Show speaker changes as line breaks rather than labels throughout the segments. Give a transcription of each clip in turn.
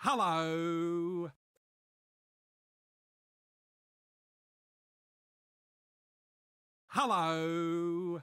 Hello. Hello.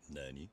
何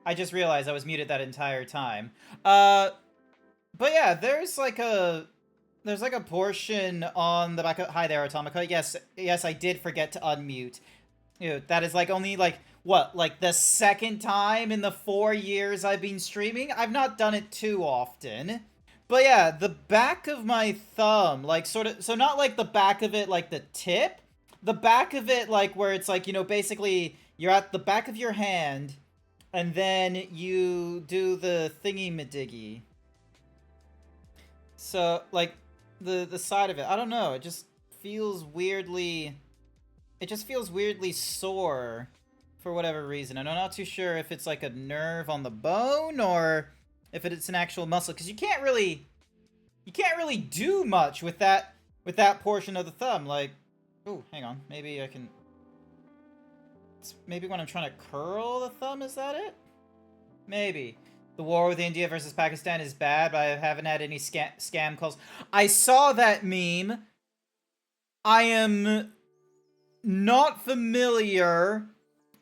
I just realized I was muted that entire time. Uh, but yeah, there's like a portion on the back of Hi there, Atomica. Yes, I did forget to unmute. That is like only like what, like the second time in the 4 years I've been streaming. I've not done it too often. But yeah, the back of my thumb, like sort of, so not like the back of it like the tip, the back of it like where it's like, basically you're at the back of your hand and then you do the thingy-madiggy. So like the side of it, I don't know, feels weirdly it just feels weirdly sore for whatever reason. And I'm not too sure if it's like a nerve on the bone or if it's an actual muscle, because you can't really do much with that portion of the thumb. Like, oh, hang on, maybe I can. Maybe when I'm trying to curl the thumb, is that it? Maybe. The war with India versus Pakistan is bad, but I haven't had any scam calls. I saw that meme. I am not familiar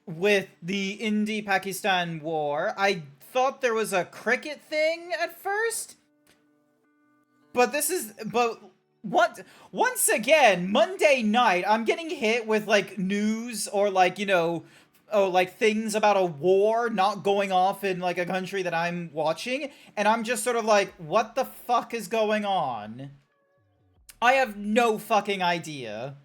with the India-Pakistan war. I thought there was a cricket thing at first, but what? Once again, Monday night, I'm getting hit with like news or like like things about a war not going off in like a country that I'm watching, and I'm just sort of like, what the fuck is going on? I have no fucking idea.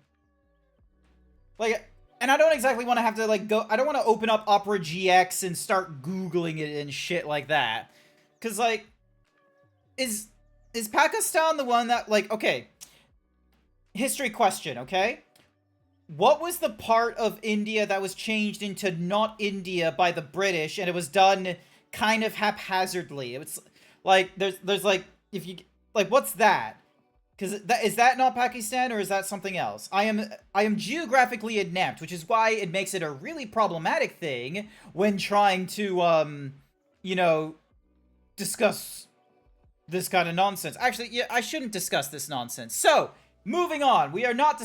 Like, and I don't exactly want to have to like go. I don't want to open up Opera GX and start googling it and shit like that, because like, is is Pakistan the one that like, okay? History question, okay? What was the part of India that was changed into not India by the British, and it was done kind of haphazardly? It was like there's like, if you like, what's that? Because is that not Pakistan, or is that something else? I am geographically inept, which is why it makes it a really problematic thing when trying to you know discuss this kind of nonsense. Actually, yeah, I shouldn't discuss this nonsense. So, moving on. We're not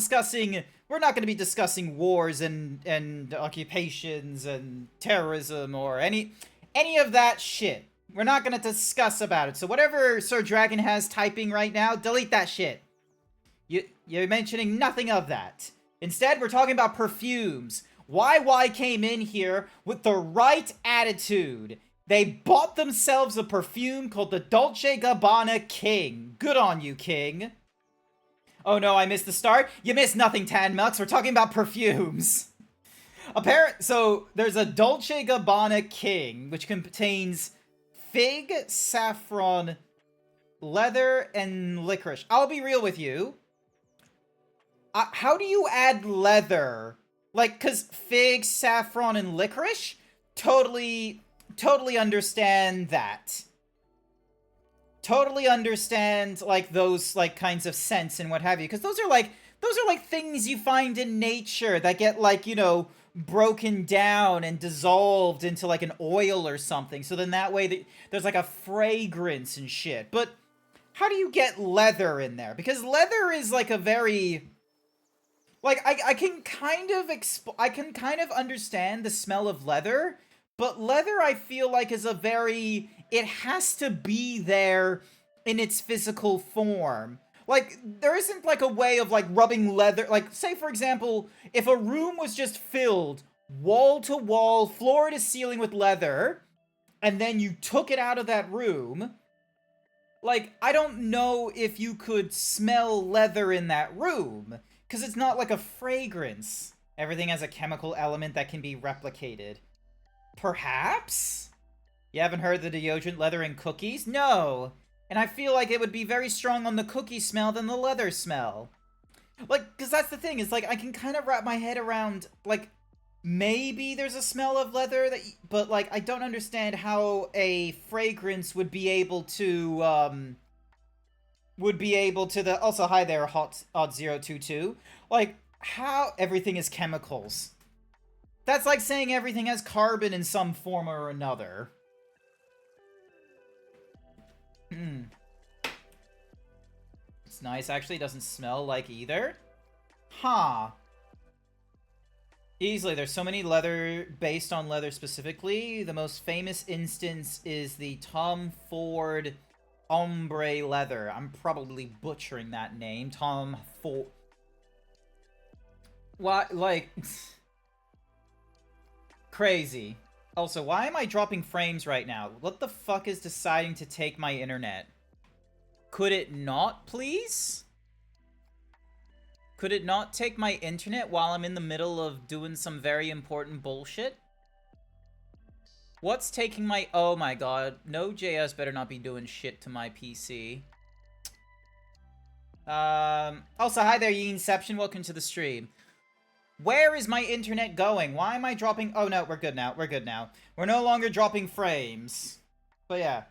going to be discussing wars and occupations and terrorism or any of that shit. We're not going to discuss about it. So whatever Sir Dragon has typing right now, delete that shit. You're mentioning nothing of that. Instead, we're talking about perfumes. YY came in here with the right attitude. They bought themselves a perfume called the Dolce Gabbana King. Good on you, King. Oh no, I missed the start. You missed nothing, Tanmux. We're talking about perfumes. So there's a Dolce Gabbana King, which contains fig, saffron, leather, and licorice. I'll be real with you. How do you add leather? Like, cause fig, saffron, and licorice? Totally understand that. Totally understand, like, those, like, kinds of scents and what have you. Because those are like things you find in nature that get, like, broken down and dissolved into, like, an oil or something. So then that way there's, like, a fragrance and shit. But how do you get leather in there? Because leather is, like, a very... Like, I can kind of understand the smell of leather, but leather I feel like is a very... It has to be there in its physical form. Like, there isn't, like, a way of, like, rubbing leather... Like, say, for example, if a room was just filled wall to wall, floor to ceiling with leather, and then you took it out of that room... Like, I don't know if you could smell leather in that room, because it's not like a fragrance. Everything has a chemical element that can be replicated. Perhaps? You haven't heard the deodorant leather in cookies? No. And I feel like it would be very strong on the cookie smell than the leather smell. Like, because that's the thing, is like, I can kind of wrap my head around, like, maybe there's a smell of leather, but, like, I don't understand how a fragrance would be able to, also, hi there, Hot Odd 022. Like, how everything is chemicals. That's like saying everything has carbon in some form or another. It's nice, actually. It doesn't smell like either. Huh. Easily, there's so many leather based on leather specifically. The most famous instance is the Tom Ford ombre leather. I'm probably butchering that name. Tom Ford. What? Like, crazy. Also, why am I dropping frames right now? What the fuck is deciding to take my internet? Could it not, please? Could it not take my internet while I'm in the middle of doing some very important bullshit? What's taking my... Oh my god. Node.js better not be doing shit to my PC. Also, hi there, Yinception. Welcome to the stream. Where is my internet going? Why am I dropping... Oh no, we're good now. We're good now. We're no longer dropping frames. But yeah.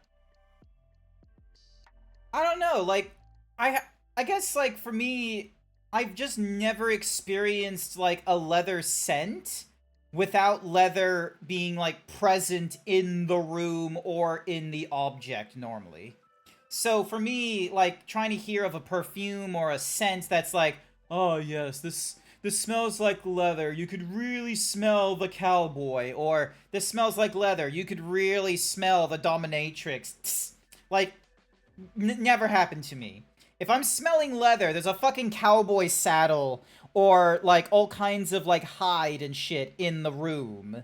I don't know, like... I guess, like, for me... I've just never experienced, like, a leather scent without leather being, like, present in the room or in the object normally. So for me, like, trying to hear of a perfume or a scent that's like, oh yes, this smells like leather, you could really smell the cowboy, or this smells like leather, you could really smell the dominatrix. Like, never happened to me. If I'm smelling leather, there's a fucking cowboy saddle or like all kinds of like hide and shit in the room.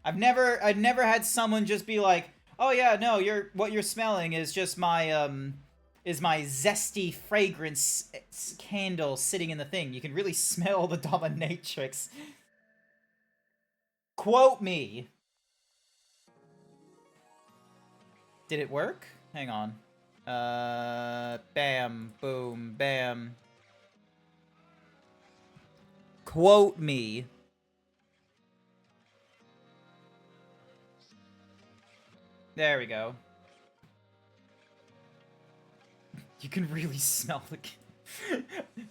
I've never had someone just be like, "Oh yeah, no, what you're smelling is just my zesty fragrance candle sitting in the thing. You can really smell the dominatrix." Quote me. Did it work? Hang on. Bam, boom, bam. Quote me. There we go. You can really smell the...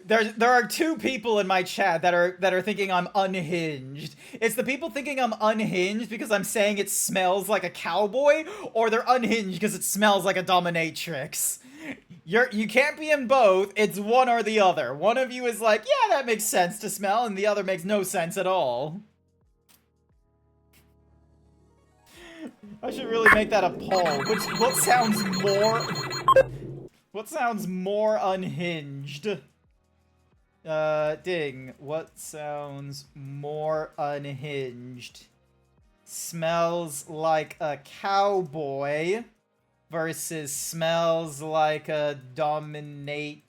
There are two people in my chat that are thinking I'm unhinged. It's the people thinking I'm unhinged because I'm saying it smells like a cowboy, or they're unhinged because it smells like a dominatrix. You can't be in both. It's one or the other. One of you is like, yeah, that makes sense to smell, and the other makes no sense at all. I should really make that a poll. What sounds more... What sounds more unhinged? Ding. What sounds more unhinged? Smells like a cowboy versus smells like a dominatrix.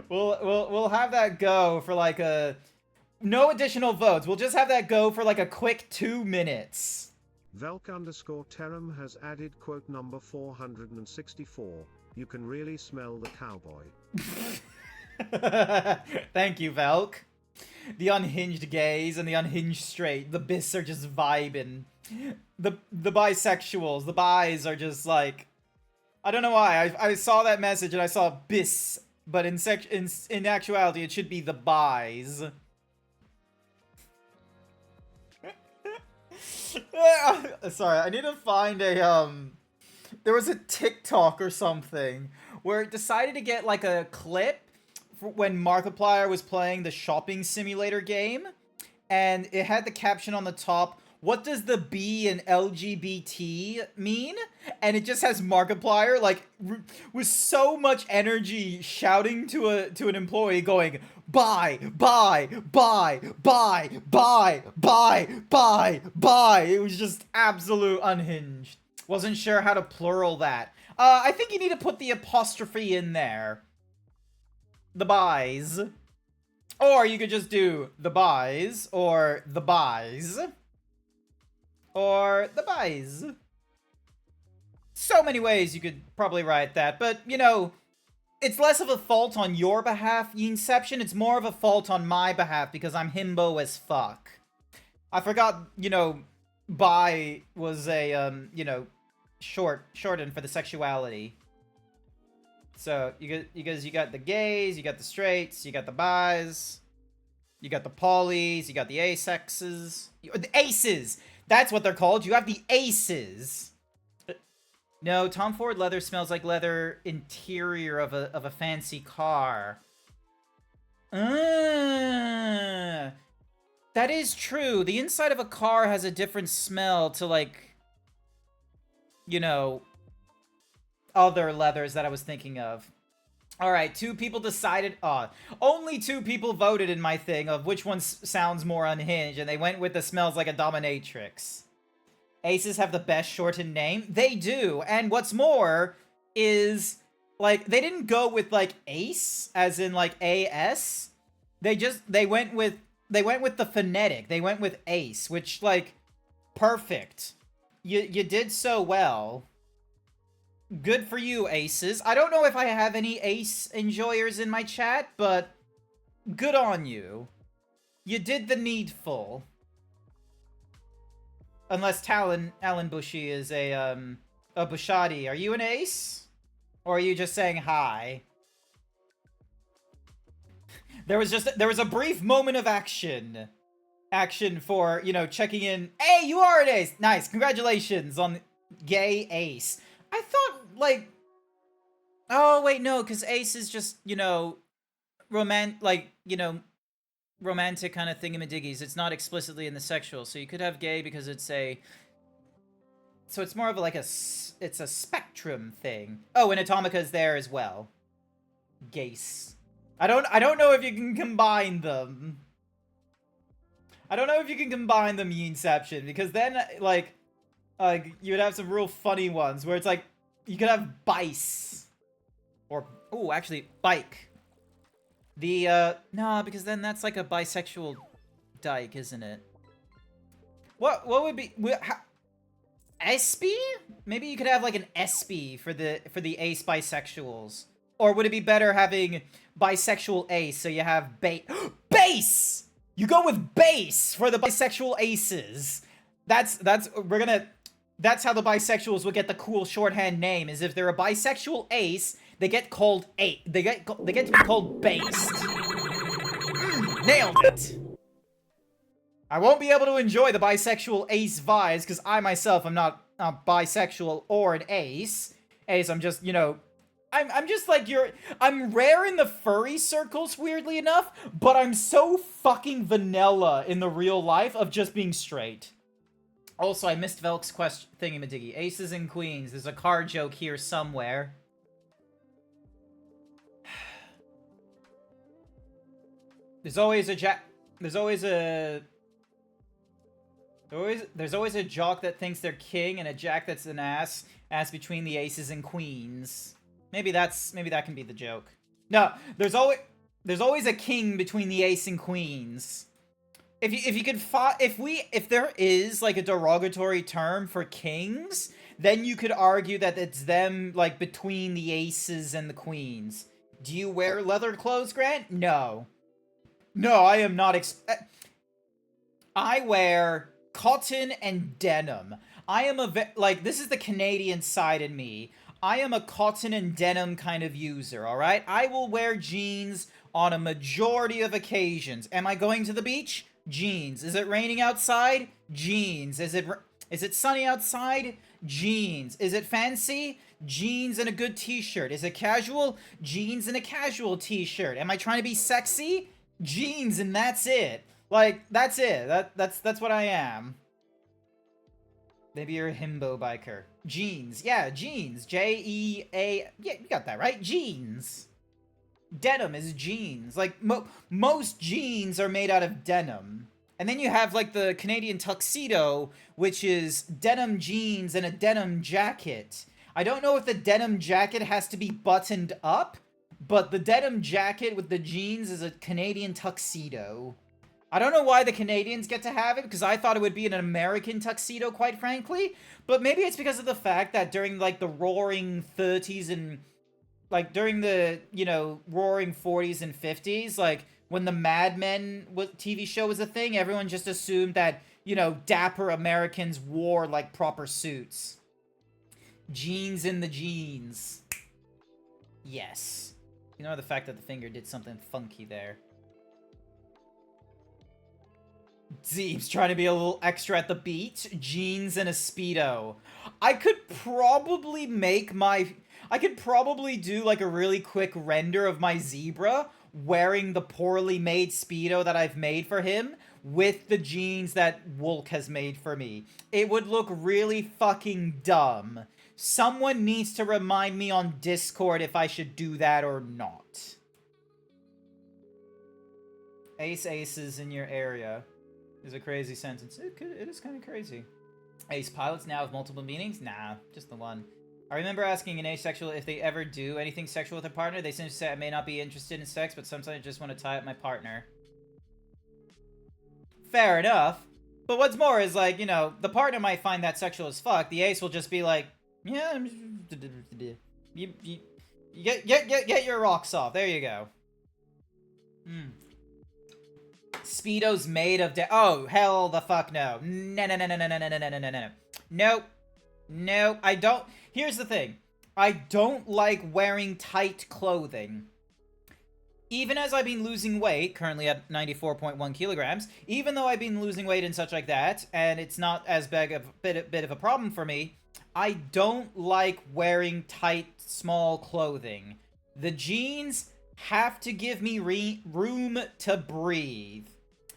We'll have that go for like a... No additional votes. We'll just have that go for like a quick 2 minutes.
Velk_Terum has added quote number 464. You can really smell the cowboy.
Thank you, Velk. The unhinged gays and the unhinged straight. The bis are just vibing. The bisexuals, the bis are just like... I don't know why. I saw that message and I saw bis, but in actuality it should be the bis. Sorry, I need to find a, there was a TikTok or something where it decided to get, like, a clip for when Markiplier was playing the shopping simulator game, and it had the caption on the top, "What does the B in LGBT mean?" And it just has Markiplier, like, with so much energy shouting to an employee going, buy. It was just absolute unhinged. Wasn't sure how to plural that. I think you need to put the apostrophe in there. The buys. Or you could just do the buys, or the buys. Or the buys. So many ways you could probably write that, but, you know, it's less of a fault on your behalf, Yinception. It's more of a fault on my behalf because I'm himbo as fuck. I forgot, you know, bi was a, you know, shortened for the sexuality. So, you got the gays, you got the straights, you got the bis, you got the polys, you got the asexes, the aces! That's what they're called, you have the aces! No, Tom Ford leather smells like leather interior of a fancy car. That is true. The inside of a car has a different smell to, like, you know, other leathers that I was thinking of. Alright, 2 people decided... only 2 people voted in my thing of which one sounds more unhinged, and they went with the smells like a dominatrix. Aces have the best shortened name? They do, and what's more is, like, they didn't go with, like, ace, as in, like, A-S. They went with the phonetic. They went with ace, which, like, perfect. You did so well. Good for you, aces. I don't know if I have any ace enjoyers in my chat, but good on you. You did the needful. Unless Alan Bushy is a Bushati. Are you an ace? Or are you just saying hi? There was a brief moment of action for, you know, checking in. Hey, you are an ace! Nice, congratulations on gay ace. I thought, like... Oh, wait, no, because ace is just, you know, romantic kind of thingamadiggies. It's not explicitly in the sexual, so you could have gay because it's a... So it's more of like it's a spectrum thing. Oh, and Atomica is there as well. Gace. I don't know if you can combine them. I don't know if you can combine them, Yinception, because then, like, you would have some real funny ones where it's like, you could have Bice. Or, ooh, actually, Bike. No, because then that's like a bisexual dyke, isn't it? What would be, Espy? Maybe you could have like an Espy for the ace bisexuals. Or would it be better having bisexual ace, so you have base! You go with base for the bisexual aces. That's how the bisexuals would get the cool shorthand name, is if they're a bisexual ace, they get called they get to be called based. Nailed it. I won't be able to enjoy the bisexual ace vibes because I myself am not bisexual or an ace. Ace, I'm just, you know, I'm just like I'm rare in the furry circles, weirdly enough, but I'm so fucking vanilla in the real life of just being straight. Also, I missed Velk's question thingamadiggy. Aces and queens. There's a card joke here somewhere. There's always a jock that thinks they're king and a jack that's an ass between the aces and queens. Maybe that can be the joke. No, there's always a king between the ace and queens. If there is like a derogatory term for kings, then you could argue that it's them like between the aces and the queens. Do you wear leather clothes, Grant? No. No, I am not I wear cotton and denim. I am this is the Canadian side in me. I am a cotton and denim kind of user, alright? I will wear jeans on a majority of occasions. Am I going to the beach? Jeans. Is it raining outside? Jeans. Is it sunny outside? Jeans. Is it fancy? Jeans and a good t-shirt. Is it casual? Jeans and a casual t-shirt. Am I trying to be sexy? Jeans and that's it. Like, that's it. That's what I am. Maybe you're a himbo biker. Jeans. Yeah, jeans. J-E-A... Yeah, you got that right. Jeans. Denim is jeans. Like, most jeans are made out of denim. And then you have, like, the Canadian tuxedo, which is denim jeans and a denim jacket. I don't know if the denim jacket has to be buttoned up, but the denim jacket with the jeans is a Canadian tuxedo. I don't know why the Canadians get to have it, because I thought it would be an American tuxedo, quite frankly. But maybe it's because of the fact that during, like, the roaring 30s and, like, during the, you know, roaring 40s and 50s, like, when the Mad Men TV show was a thing, everyone just assumed that, you know, dapper Americans wore, like, proper suits. Jeans in the jeans. Yes. You know the fact that the finger did something funky there. Zeeb's trying to be a little extra at the beach. Jeans and a Speedo. I could probably do like a really quick render of my zebra wearing the poorly made Speedo that I've made for him with the jeans that Wolk has made for me. It would look really fucking dumb. Someone needs to remind me on Discord if I should do that or not. Aces in your area is a crazy sentence. It is kind of crazy. Ace pilots now have multiple meanings? Nah, just the one. I remember asking an asexual if they ever do anything sexual with a partner. They seem to say I may not be interested in sex, but sometimes I just want to tie up my partner. Fair enough. But what's more is, like, you know, the partner might find that sexual as fuck. The ace will just be like, yeah, you get your rocks off. There you go. Speedo's made of oh, hell the fuck no. No. Nope. Nope. I don't. Here's the thing. I don't like wearing tight clothing. Even as I've been losing weight, currently at 94.1 kilograms, even though I've been losing weight and such like that, and it's not as big of bit of a problem for me, I don't like wearing tight, small clothing. The jeans have to give me room to breathe.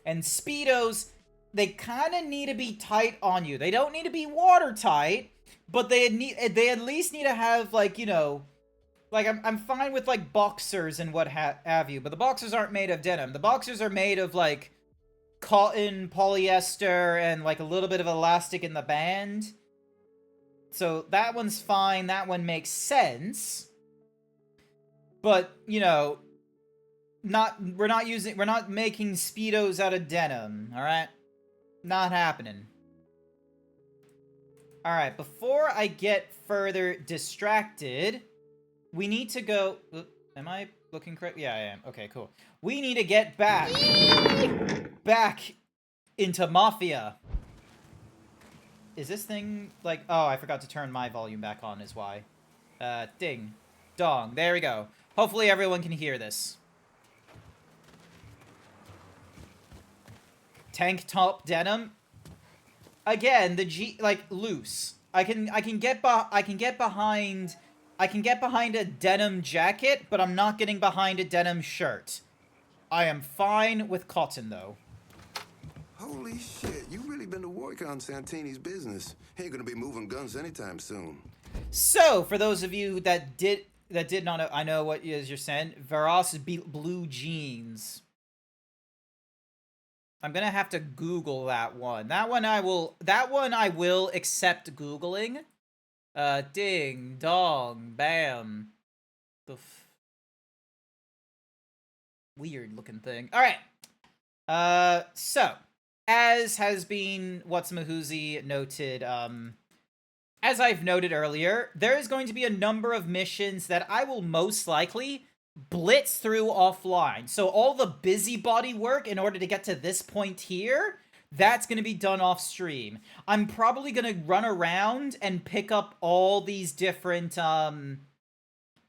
And Speedos, they kind of need to be tight on you. They don't need to be watertight, but they at least need to have, like, you know, like, I'm fine with, like, boxers and what have you, but the boxers aren't made of denim. The boxers are made of, like, cotton, polyester, and, like, a little bit of elastic in the band. So that one's fine. That one makes sense. But, you know, we're not making Speedos out of denim, alright? Not happening. Alright, before I get further distracted, we need to go... Am I looking correct? Yeah, I am. Okay, cool. We need to get back into Mafia. Is this thing, like... Oh, I forgot to turn my volume back on is why. Ding. Dong. There we go. Hopefully everyone can hear this. Tank top denim. Again, the like, loose. I can get behind a denim jacket, but I'm not getting behind a denim shirt. I am fine with cotton, though.
Holy shit, you really been to work on Santini's business. He ain't gonna be moving guns anytime soon.
So, for those of you that did not know, I know what is your scent. Varos blue jeans. I'm gonna have to Google that one. That one I will accept Googling. Ding, dong, bam. The weird looking thing. Alright. So, as has been Whatsamahuzi noted, as I've noted earlier, there is going to be a number of missions that I will most likely blitz through offline. So all the busybody work in order to get to this point here, that's going to be done off stream. I'm probably going to run around and pick up all these different,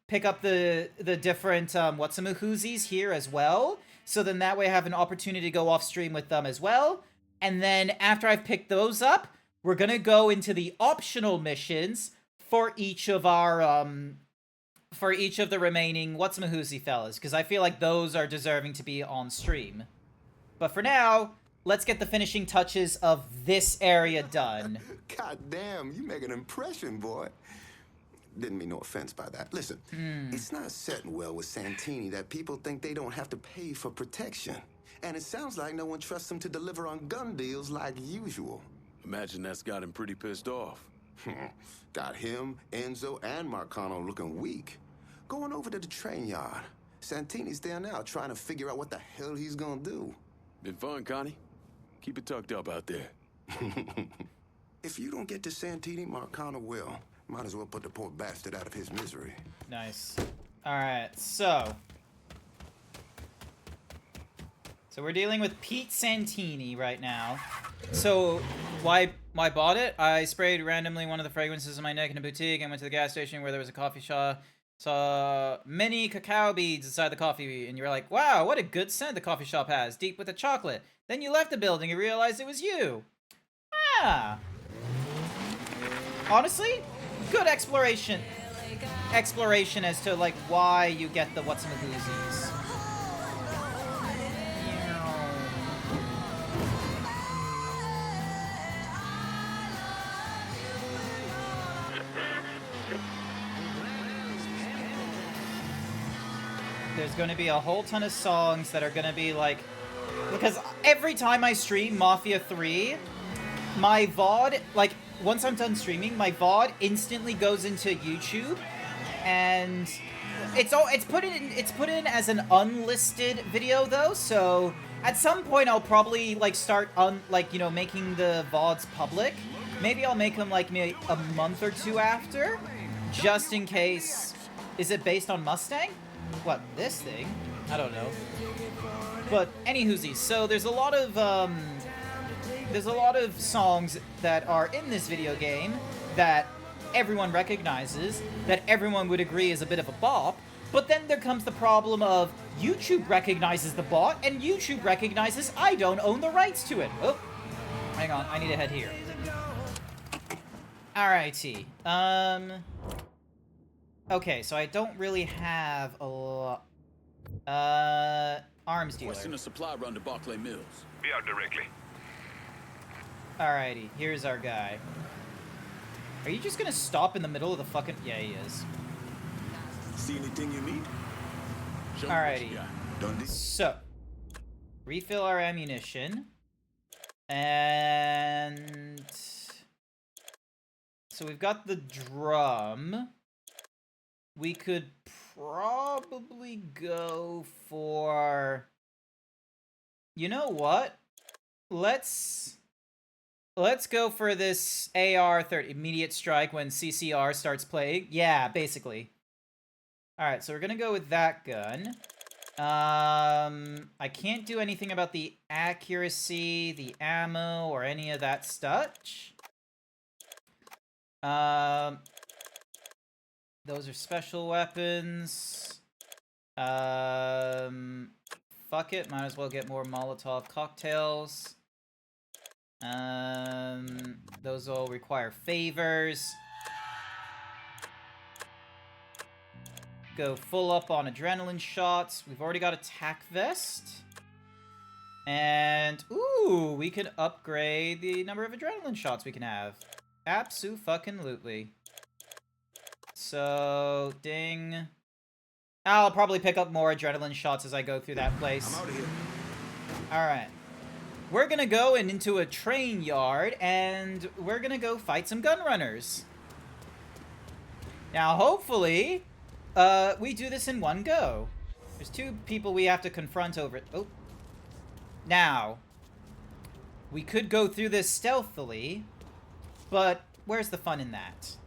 pick up the different, Whatsamahuzi's here as well. So then that way I have an opportunity to go off stream with them as well. And then after I've picked those up, we're going to go into the optional missions for each of our, for each of the remaining Whatsamahuzi fellas, because I feel like those are deserving to be on stream. But for now, let's get the finishing touches of this area done.
God damn, you make an impression, boy. Didn't mean no offense by that. Listen, it's not setting well with Santini that people think they don't have to pay for protection. And it sounds like no one trusts him to deliver on gun deals like usual.
Imagine that's got him pretty pissed off.
Got him, Enzo, and Marcano looking weak. Going over to the train yard. Santini's there now trying to figure out what the hell he's gonna do.
Been fun, Connie. Keep it tucked up out there.
If you don't get to Santini, Marcano will. Might as well put the poor bastard out of his misery.
Nice. Alright, so we're dealing with Pete Santini right now. So, why bought it? I sprayed randomly one of the fragrances on my neck in a boutique and went to the gas station where there was a coffee shop. Saw many cacao beads inside the coffee, and you're like, wow, what a good scent the coffee shop has, deep with the chocolate. Then you left the building and realized it was you. Ah. Honestly, good exploration as to, like, why you get the Whatsamahuzi's. there's going to be a whole ton of songs that are going to be like... Because every time I stream Mafia 3, my VOD, like, once I'm done streaming, my VOD instantly goes into YouTube, and it's put in as an unlisted video though, so at some point I'll probably like start making the VODs public. Maybe I'll make them like maybe a month or two after, just in case. Is it based on Mustang? What, this thing? I don't know. But anywhoosies, so there's a lot of songs that are in this video game that everyone recognizes, that everyone would agree is a bit of a bop, but then there comes the problem of YouTube recognizes the bot, and YouTube recognizes I don't own the rights to it. Oh, hang on, I need to head here. Alrighty, okay, so I don't really have a lot. Arms dealer.
Question a supply run to Barclay Mills.
Be out directly.
Alrighty, here's our guy. Are you just gonna stop in the middle of the fucking... Yeah, he is.
See anything you need? Show me what
Alrighty.
you got. Dundee?
So, refill our ammunition. And... So we've got the drum. We could probably go for... You know what? Let's go for this AR-30, immediate strike when CCR starts playing. Yeah, basically. Alright, so we're gonna go with that gun. I can't do anything about the accuracy, the ammo, or any of that stuff. Those are special weapons. Fuck it, might as well get more Molotov cocktails. Those all require favors. Go full up on adrenaline shots. We've already got a tac vest. And, ooh, we can upgrade the number of adrenaline shots we can have. Abso-fucking-lutely. So, ding. I'll probably pick up more adrenaline shots as I go through that place.
I'm out of here.
Alright. We're gonna go into a train yard, and we're gonna go fight some gun runners. Now, hopefully, we do this in one go. There's two people we have to confront over it. Oh. Now, we could go through this stealthily, but where's the fun in that?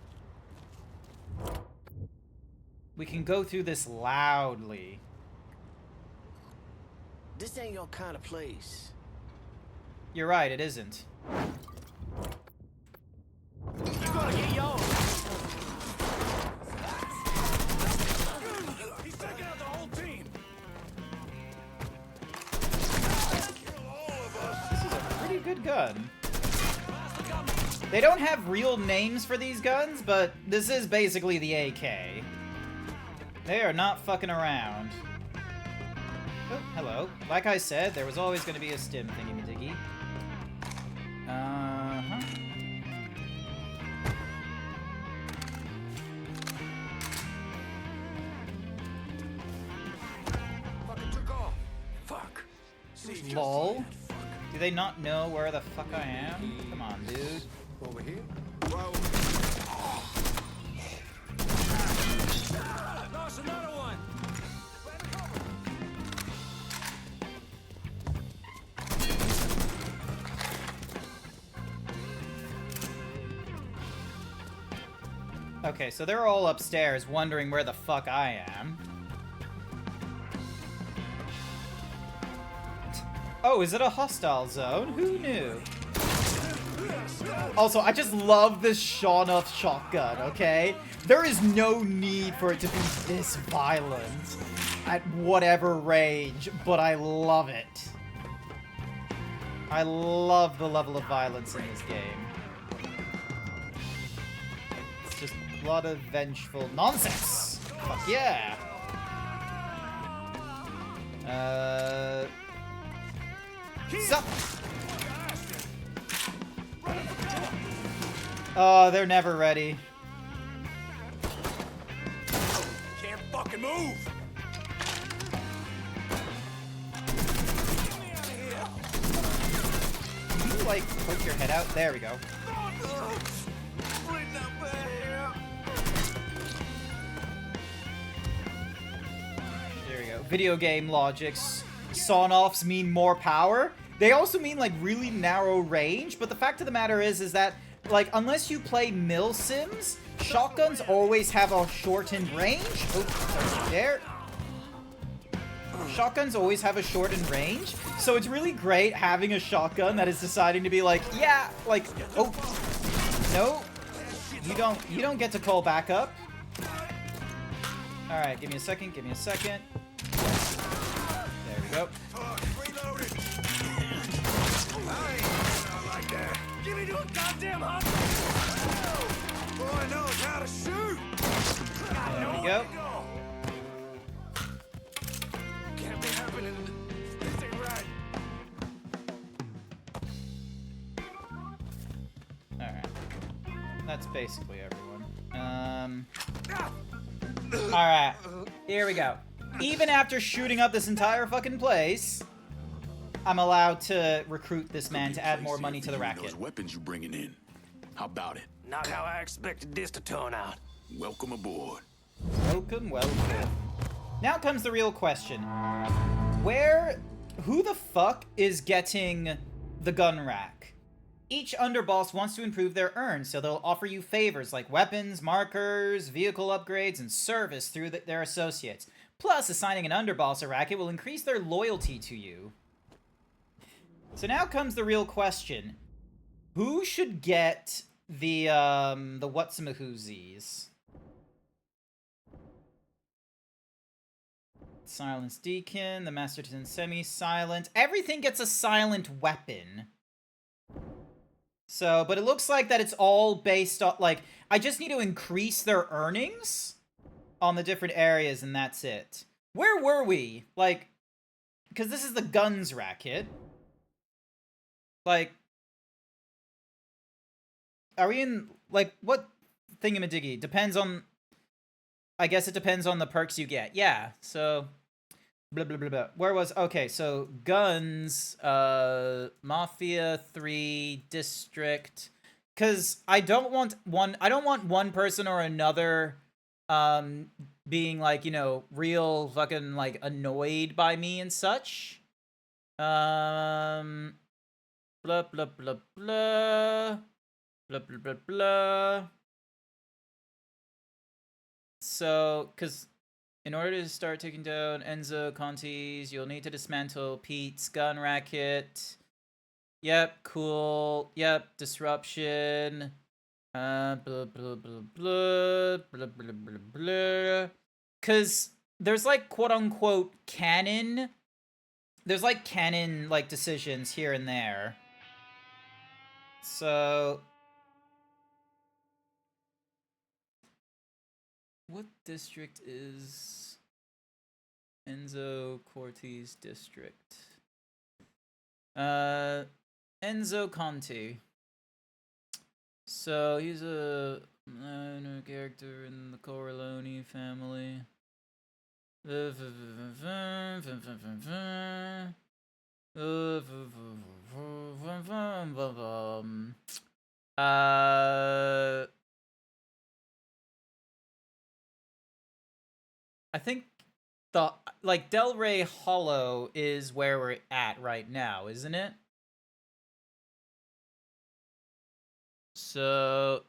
We can go through this loudly.
This ain't your kind of place.
You're right, it isn't.
You gonna get yours.
He's taking out the whole team.
This is a pretty good gun. They don't have real names for these guns, but this is basically the AK. They are not fucking around. Oh, hello. Like I said, there was always going to be a stim thingy-majiggy. Uh-huh.
Fucking took off. Fuck. See,
Lol. Do they not know where the fuck I am? Come on, dude.
Over here?
Lost another one.
Okay, so they're all upstairs wondering where the fuck I am. Oh, is it a hostile zone? Who knew? Also, I just love this Shawnuff shotgun, okay? There is no need for it to be this violent at whatever range, but I love it. I love the level of violence in this game. It's just a lot of vengeful nonsense. Fuck yeah. Sup? Oh, they're never ready.
Can't fucking move.
like, poke your head out? There we go. There we go. Video game logics. Sawn-offs mean more power. They also mean, like, really narrow range, but the fact of the matter is that, like, unless you play mill sims, shotguns always have a shortened range. Oh, there. Shotguns always have a shortened range, so it's really great having a shotgun that is deciding to be like, yeah, like, oh, no, you don't get to call back up. All right, give me a second, give me a second. There we go.
Give me to a goddamn hunt! Boy knows how to shoot!
There we go.
Can't be happening. This ain't right.
Alright. That's basically everyone. Alright. Here we go. Even after shooting up this entire fucking place, I'm allowed to recruit this man to add more money to the racket.
Those weapons you bringing in. How about it?
Not how I expected this to turn out.
Welcome aboard.
Welcome, welcome. Now comes the real question. Who the fuck is getting the gun rack? Each underboss wants to improve their earn, so they'll offer you favors like weapons, markers, vehicle upgrades, and service through their associates. Plus, assigning an underboss a racket will increase their loyalty to you. So now comes the real question. Who should get the whatsamahoozies? Silence Deacon, the Masterton semi-silent. Everything gets a silent weapon. So, but it looks like that it's all based on, like, I just need to increase their earnings on the different areas, and that's it. Where were we? Like, because this is the guns racket. Like, are we in, like, what thingamadiggy? Depends on, I guess it depends on the perks you get. Yeah, so, blah, blah, blah, blah. Where was, okay, so, guns, Mafia 3, District, because I don't want one person or another, being, like, you know, real fucking, like, annoyed by me and such. Blah, blah, blah, blah. Blah, blah, blah, blah. So, because in order to start taking down Enzo Conti's, you'll need to dismantle Pete's gun racket. Yep, cool. Yep, disruption. Blah, blah, blah, blah. Blah, blah, blah, blah. Because there's, like, quote-unquote canon. There's, like, canon, like, decisions here and there. So, what district is Enzo Corti's district? Enzo Conti. So, he's a minor character in the Corleone family. I think like Del Rey Hollow is where we're at right now, isn't it? So,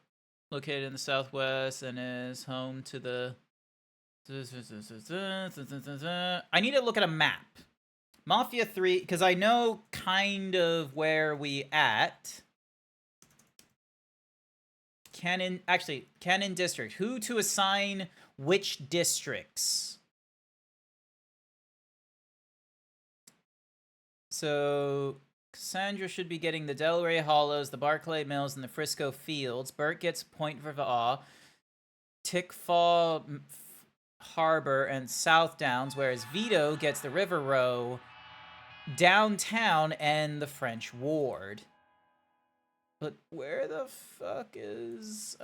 located in the southwest and is home to the... I need to look at a map. Mafia 3, because I know kind of where we at. Cannon District. Who to assign which districts? So, Cassandra should be getting the Del Rey Hollows, the Barclay Mills, and the Frisco Fields. Bert gets Point Verva, Tickfaw Harbor, and South Downs, whereas Vito gets the River Row, Downtown, and the French Ward. But where the fuck is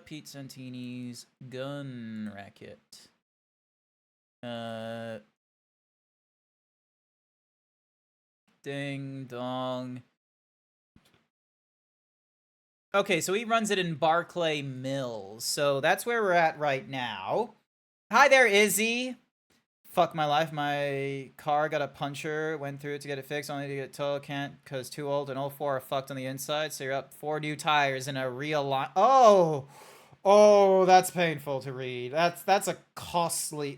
Pete Santini's gun racket? Ding dong. Okay, so he runs it in Barclay Mills. So that's where we're at right now. Hi there, Izzy. Fuck my life. My car got a puncture. Went through it to get it fixed. Only to get it towed. Can't because too old. And all four are fucked on the inside. So you're up 4 new tires and a real line. Oh, that's painful to read. That's a costly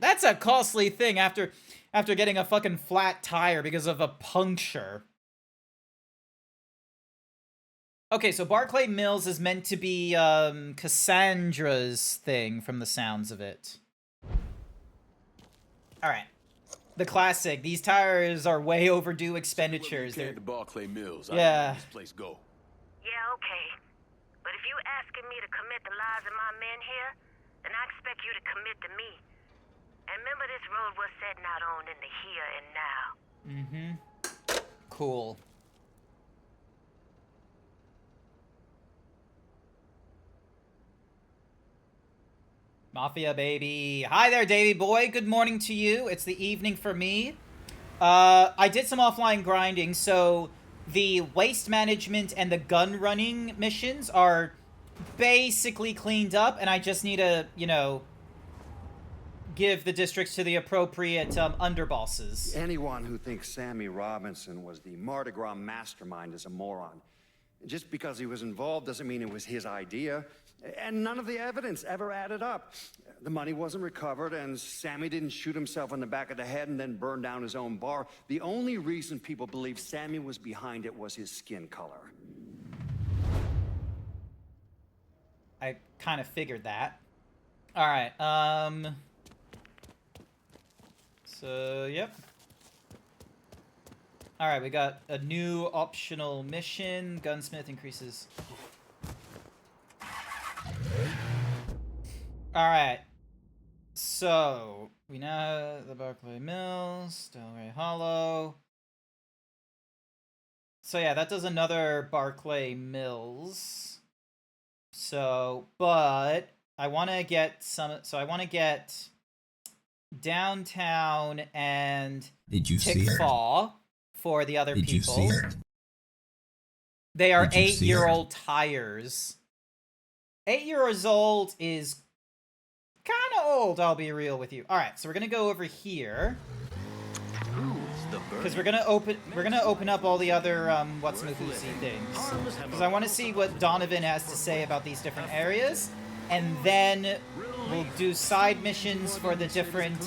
thing after getting a fucking flat tire because of a puncture. Okay, so Barclay Mills is meant to be Cassandra's thing from the sounds of it. Alright. The classic. These tires are way overdue expenditures.
They're to Barclay Mills.
Yeah.
I don't know where this place go.
Yeah, okay. But if you asking me to commit the lives of my men here, then I expect you to commit to me. And remember, this road we're setting out on in the here and now.
Mm-hmm. Cool. Mafia baby. Hi there, Davey boy. Good morning to you. It's the evening for me. I did some offline grinding, so the waste management and the gun running missions are basically cleaned up, and I just need to, you know, give the districts to the appropriate underbosses.
Anyone who thinks Sammy Robinson was the Mardi Gras mastermind is a moron. Just because he was involved doesn't mean it was his idea. And none of the evidence ever added up. The money wasn't recovered, and Sammy didn't shoot himself in the back of the head and then burn down his own bar. The only reason people believe Sammy was behind it was his skin color.
I kind of figured that. Alright, so, yep. Alright, we got a new optional mission. Gunsmith increases. Alright. So, we know the Barclay Mills, Delray Hollow. So yeah, that does another Barclay Mills. So, but I want to get I want to get downtown and
Did you see it?
Tickfaw for the other
Did
people.
you see it?
They are
Did you see
8-year-old tires. 8 years old is kind of old, I'll be real with you. Alright, so we're gonna go over here. Because we're gonna open up all the other what's Mahuzi things. Because I want to see what Donovan has to say about these different areas. And then we'll do side missions for the different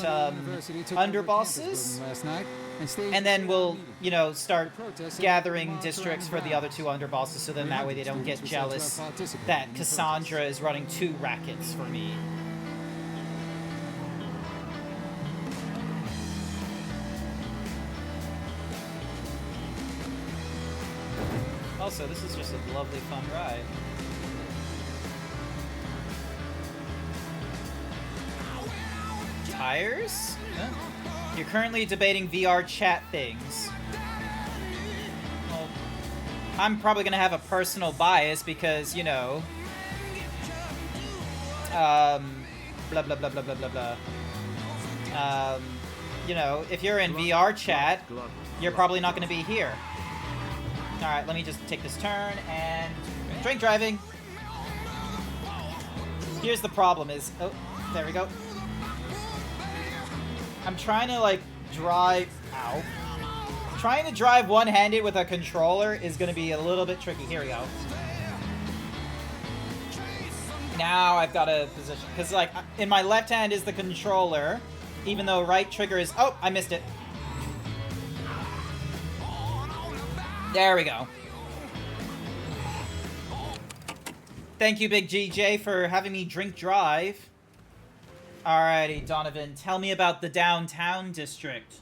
underbosses. And then we'll, you know, start gathering districts for the other 2 underbosses, so then that way they don't get jealous that Cassandra is running 2 rackets for me. Also, this is just a lovely, fun ride. Tires? Huh? You're currently debating VR chat things. Well, I'm probably gonna have a personal bias because, you know, blah blah blah blah blah blah blah. You know, if you're in VR chat, you're probably not gonna be here. All right, let me just take this turn and drink driving. Here's the problem: is there we go. I'm trying to, like, drive... Ow. Trying to drive one-handed with a controller is going to be a little bit tricky. Here we go. Now I've got a position. Because, like, in my left hand is the controller, even though right trigger is... Oh, I missed it. There we go. Thank you, Big GJ, for having me drink drive. Alrighty, Donovan, tell me about the downtown district.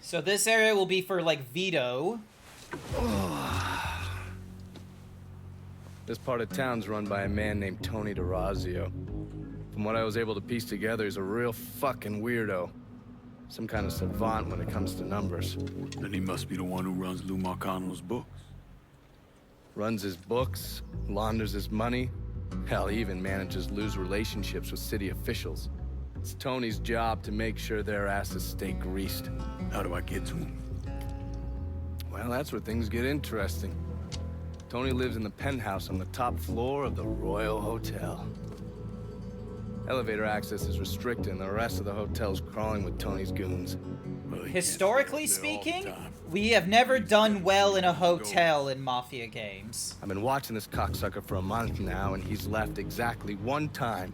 So this area will be for, like, Vito.
This part of town's run by a man named Tony DeRazio. From what I was able to piece together, he's a real fucking weirdo. Some kind of savant when it comes to numbers.
Then he must be the one who runs Lou Marcano's books.
Runs his books, launders his money. Hell, he even manages Lou's relationships with city officials. It's Tony's job to make sure their asses stay greased.
How do I get to him?
Well, that's where things get interesting. Tony lives in the penthouse on the top floor of the Royal Hotel. Elevator access is restricted and the rest of the hotel's crawling with Tony's goons.
Well, he can't
Historically
stay up there all the
speaking,
time.
we have never done well in a hotel in Mafia games.
I've been watching this cocksucker for a month now, and he's left exactly one time.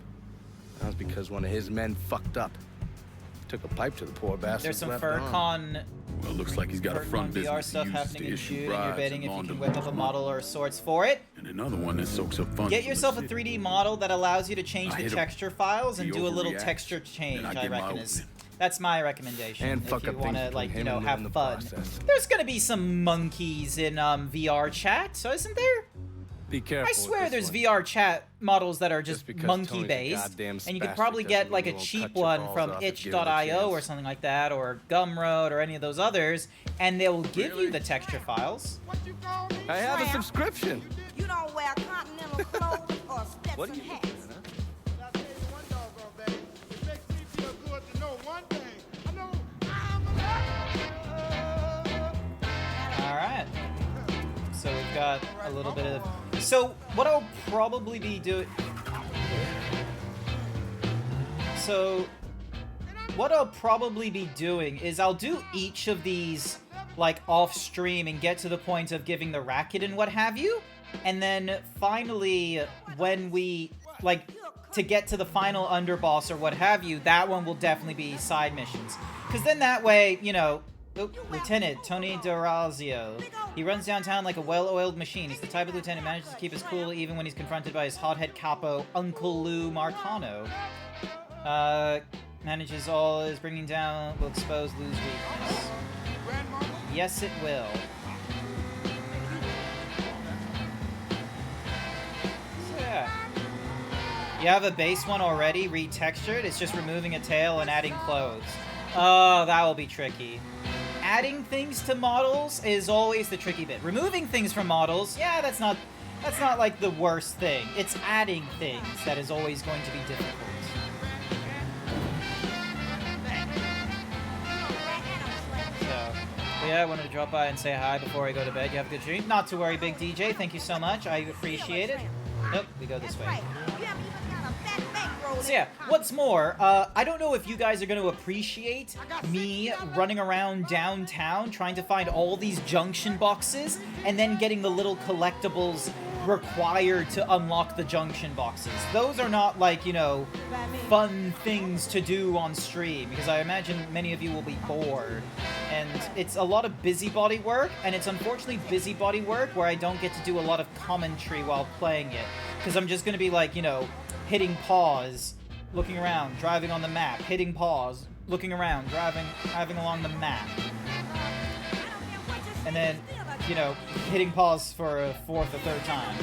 That was because one of his men fucked up. Took a pipe to the poor bastard.
There's some
left on.
FurCon
Well, looks like he's got a
VR
front business
stuff
he uses
happening
to
in
issue
June, and you're
bribes
betting
and
if you
launder
can whip up a
money.
model or sorts for it.
And another one that soaks up funds.
Get
from
yourself
the
a
city.
3D model that allows you to change
I
the
hit him.
texture files and
He
do a little
overreacts,
texture change,
then I
I
get my
reckon is...
opening.
That's my recommendation.
And
if
fuck
you
up
want
things
to,
between
like, you
him
know,
and you
have
in the
fun.
process.
There's gonna be some monkeys in VR chat, so isn't there?
Be careful.
I
with
swear
this
there's
one.
VR chat models that are just
because
monkey
Tony's a
based,
goddamn
and you could
spastic
probably get
doesn't
like
mean
a
he won't
cheap
cut your
one
balls
from
off if given the
itch.io or
chance.
something like that, or Gumroad or any of those others, and they'll give you the texture files.
I have a subscription.
You don't wear continental clothes or
What are
Stetson
you
hats.
I'll tell you one doggone thing. It makes me feel good to know one thing. I know I'm
All right. So we've got a little bit of. So what I'll probably be doing. So what I'll probably be doing is I'll do each of these like off stream and get to the point of giving the racket and what have you, and then finally when we like to get to the final underboss or what have you, that one will definitely be side missions, because then that way, you know. Oh, Lieutenant Tony D'Orazio. He runs downtown like a well-oiled machine. He's the type of lieutenant who manages to keep his cool even when he's confronted by his hothead capo, Uncle Lou Marcano. Manages all is bringing down will expose Lou's weakness. Yes, it will. So, yeah. You have a base one already, retextured. It's just removing a tail and adding clothes. Oh, that will be tricky. Adding things to models is always the tricky bit. Removing things from models, yeah, that's not like the worst thing. It's adding things that is always going to be difficult. So, but yeah, I wanted to drop by and say hi before I go to bed. You have a good dream. Not to worry, Big DJ. Thank you so much. I appreciate it. Nope, we go this way.
Right. You haven't even got a fat bankroll
So yeah, what's more, I don't know if you guys are going to appreciate me running around downtown trying to find all these junction boxes and then getting the little collectibles required to unlock the junction boxes. Those are not like, you know, fun things to do on stream, because I imagine many of you will be bored. And it's a lot of busybody work, and it's unfortunately busybody work where I don't get to do a lot of commentary while playing it. Because I'm just going to be like, you know, hitting pause, looking around, driving on the map, hitting pause, looking around, driving along the map. And then, you know, hitting pause for a fourth or third time.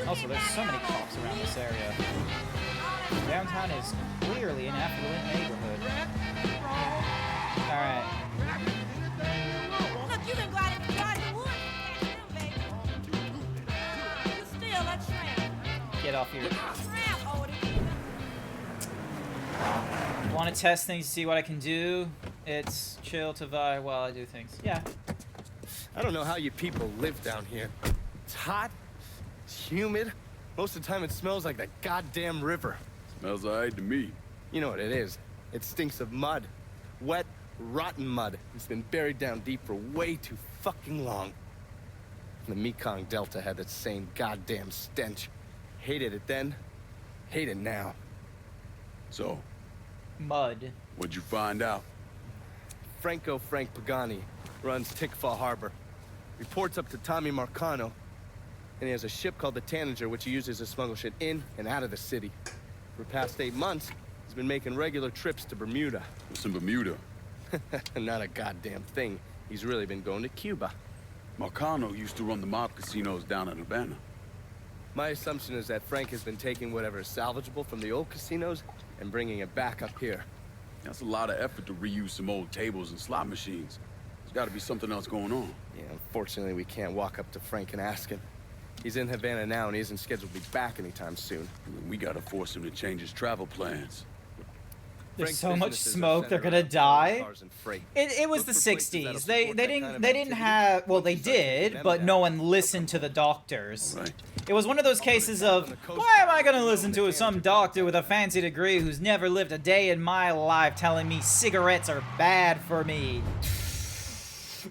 Also, there's so many cops around this area. Downtown is clearly an affluent neighborhood. Alright.
Look, you can go out and enjoy the woods and catch them, baby. You still a tramp.
Get off here.
Tramp, Odie.
Want to test things, see what I can do? It's chill to vibe while I do things. Yeah.
I don't know how you people live down here. It's hot, it's humid. Most of the time it smells like the goddamn river.
Smells alright to me.
You know what it is. It stinks of mud. Wet, rotten mud. It's been buried down deep for way too fucking long. The Mekong Delta had that same goddamn stench. Hated it then, hate it now.
So,
Mud.
what'd you find out?
Frank Pagani runs Tikfa Harbor. Reports up to Tommy Marcano, and he has a ship called the Tanager, which he uses to smuggle shit in and out of the city. For the past 8 months, he's been making regular trips to Bermuda.
What's in Bermuda?
Not a goddamn thing. He's really been going to Cuba.
Marcano used to run the mob casinos down in Havana.
My assumption is that Frank has been taking whatever is salvageable from the old casinos and bringing it back up here.
That's a lot of effort to reuse some old tables and slot machines. There's gotta be something else going on.
Yeah, unfortunately, we can't walk up to Frank and ask him. He's in Havana now, and he isn't scheduled to be back anytime soon.
We gotta force him to change his travel plans.
There's
Frank's
so much
businesses are
smoke, they're
centered
gonna
around selling
die.
cars and freight.
It was
Look
the
for places that'll
60s.
support
They
that
didn't
kind of
they didn't
activity.
have, well, they
Once you start taking
did,
them
but
down,
no one
they'll
listened
come
to the doctors.
Right.
It was one of those cases of, why am I gonna listen to some doctor with a fancy degree who's never lived a day in my life telling me cigarettes are bad for me?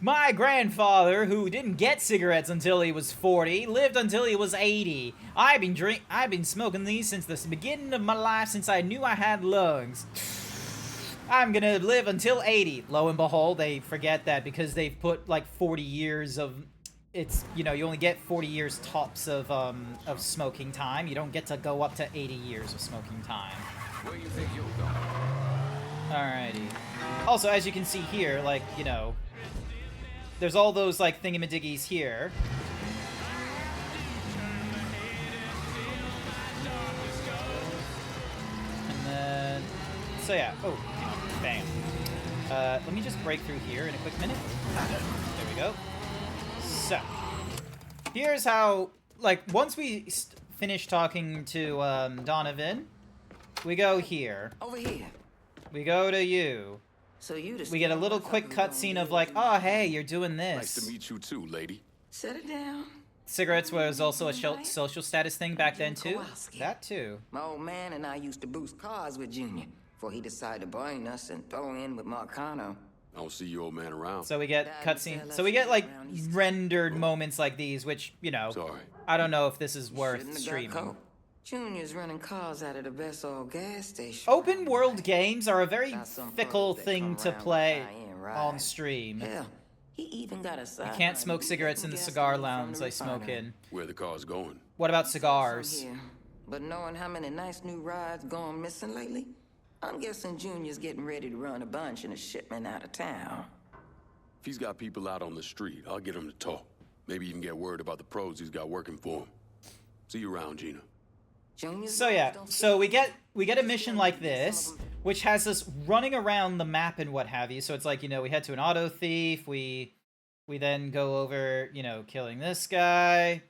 My grandfather, who didn't get cigarettes until he was 40, lived until he was 80. I've been smoking these since the beginning of my life, since I knew I had lungs. I'm gonna live until 80. Lo and behold, they forget that because they've put like 40 years of, it's, you know, you only get 40 years tops of smoking time. You don't get to go up to 80 years of smoking time.
Where you think you'll go?
Alrighty. Also, as you can see here, like, you know, there's all those, like, thingamadiggies here. And then... So, yeah. Oh, bam. Let me just break through here in a quick minute. There we go. So, here's how... Like, once we finish talking to, Donovan, we go here.
Over here.
We go to you.
So you
We get a little quick cutscene of like, oh, hey, you're doing
Nice to
this.
meet you too, lady.
Set it down.
Cigarettes was also a social status thing back then too.
Kowalski.
That too.
My old man and I used to boost cars with Junior before he decided to burn us and throw in with Marcano.
I don't see your old man around.
So we get
Daddy
cutscene.
said
So we get like
let's get around
rendered moments like these, which, you know,
Sorry.
I don't know if this is worth
Shouldn't have got
streaming.
caught. Junior's running cars out of the best old gas station.
Open world games are a very
Got some
fickle
folks that
thing
come
to
around
play
with high-end rides.
on stream.
Hell, he even got a
You
side
can't smoke cigarettes in the cigar lounge I smoke in.
Where the car's going?
What about cigars?
Here. But knowing how many nice new rides gone missing lately, I'm guessing Junior's getting ready to run a bunch in a shipment out of town.
If he's got people out on the street, I'll get him to talk. Maybe even get word about the pros he's got working for him. See you around, Gina.
Junior's
So yeah,
don't
so we get a mission like this, which has us running around the map and what have you. So it's like, you know, we head to an auto thief, we then go over, you know, killing this guy.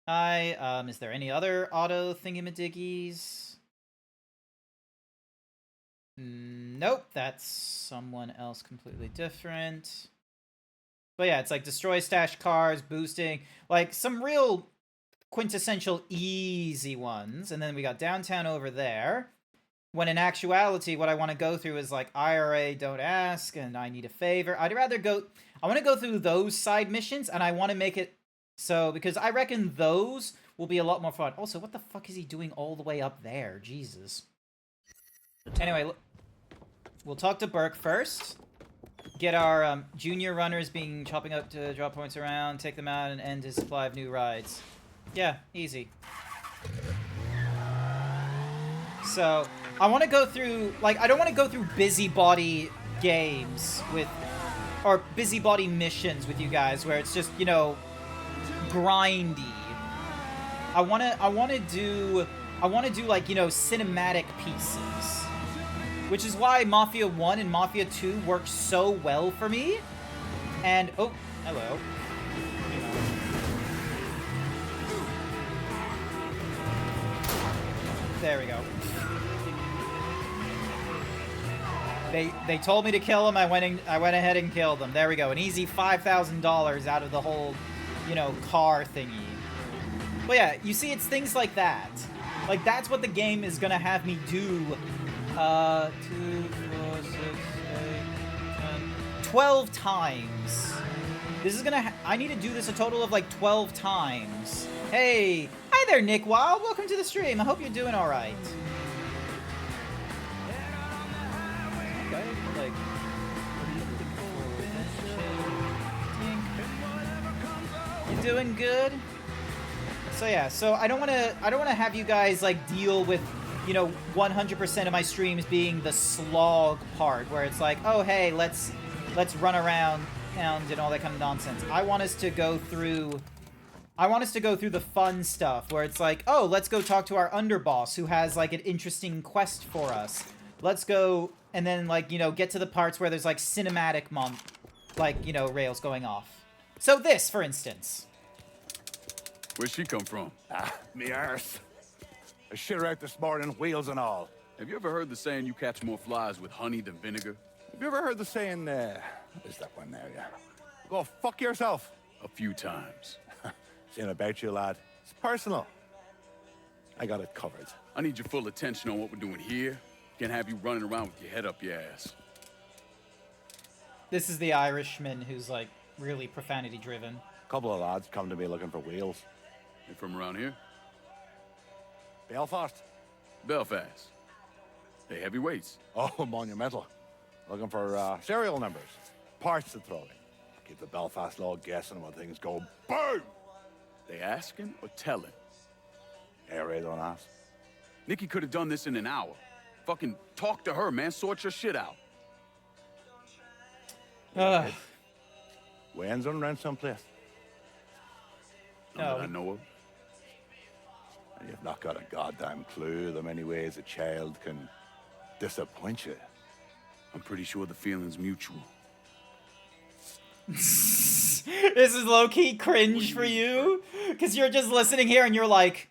Hi, is there any other auto thingamadiggies? Nope, that's someone else completely different. But yeah, it's like destroy stash cars, boosting, like some real quintessential easy ones. And then we got downtown over there. When in actuality, what I want to go through is like IRA, don't ask, and I need a favor. I want to go through those side missions, and I want to make it so, because I reckon those will be a lot more fun. Also, what the fuck is he doing all the way up there? Jesus. Anyway, we'll talk to Burke first. Get our junior runners chopping up to drop points around, take them out, and end his supply of new rides. Yeah, easy. So, I want to go through, like, I don't want to go through busybody games or busybody missions with you guys where it's just, you know, grindy. I want to do like, you know, cinematic pieces. Which is why Mafia 1 and Mafia 2 work so well for me. And, oh, hello. There we go. They told me to kill him. I went ahead and killed them. There we go. An easy $5,000 out of the whole, you know, car thingy. But yeah, you see, it's things like that. Like, that's what the game is gonna have me do. 2, 4, 6, 8, 10, 12 times. This is gonna I need to do this a total of like 12 times. Hey, hi there, Nick Wild. Welcome to the stream. I hope you're doing all right. Okay, like, you doing good? So yeah, so I don't want to have you guys like deal with, you know, 100% of my streams being the slog part where it's like, oh hey, let's run around and all that kind of nonsense. I want us to go through the fun stuff where it's like, oh, let's go talk to our underboss who has like an interesting quest for us. Let's go and then, like, you know, get to the parts where there's like cinematic like, you know, rails going off. So this, for instance.
Where'd she come from?
Me arse. A shitter out this morning, wheels and all.
Have you ever heard the saying you catch more flies with honey than vinegar?
Have you ever heard the saying, what is that one there, yeah? Go fuck yourself.
A few times.
Saying about you, lad. It's personal. I got it covered.
I need your full attention on what we're doing here. Can't have you running around with your head up your ass.
This is the Irishman who's like really profanity driven.
A couple of lads come to me looking for wheels.
You from around here?
Belfast.
Belfast. Hey, heavyweights.
Oh, monumental. Looking for serial numbers. Parts to throw in. Keep the Belfast law guessing when things go boom.
They asking or telling?
Yeah, Ray, don't ask.
Nikki could have done this in an hour. Fucking talk to her, man. Sort your shit out.
Wayne's on rent someplace.
None that I know of.
And you've not got a goddamn clue the many ways a child can disappoint you.
I'm pretty sure the feeling's mutual.
This is low-key cringe for you, because you're just listening here and you're like,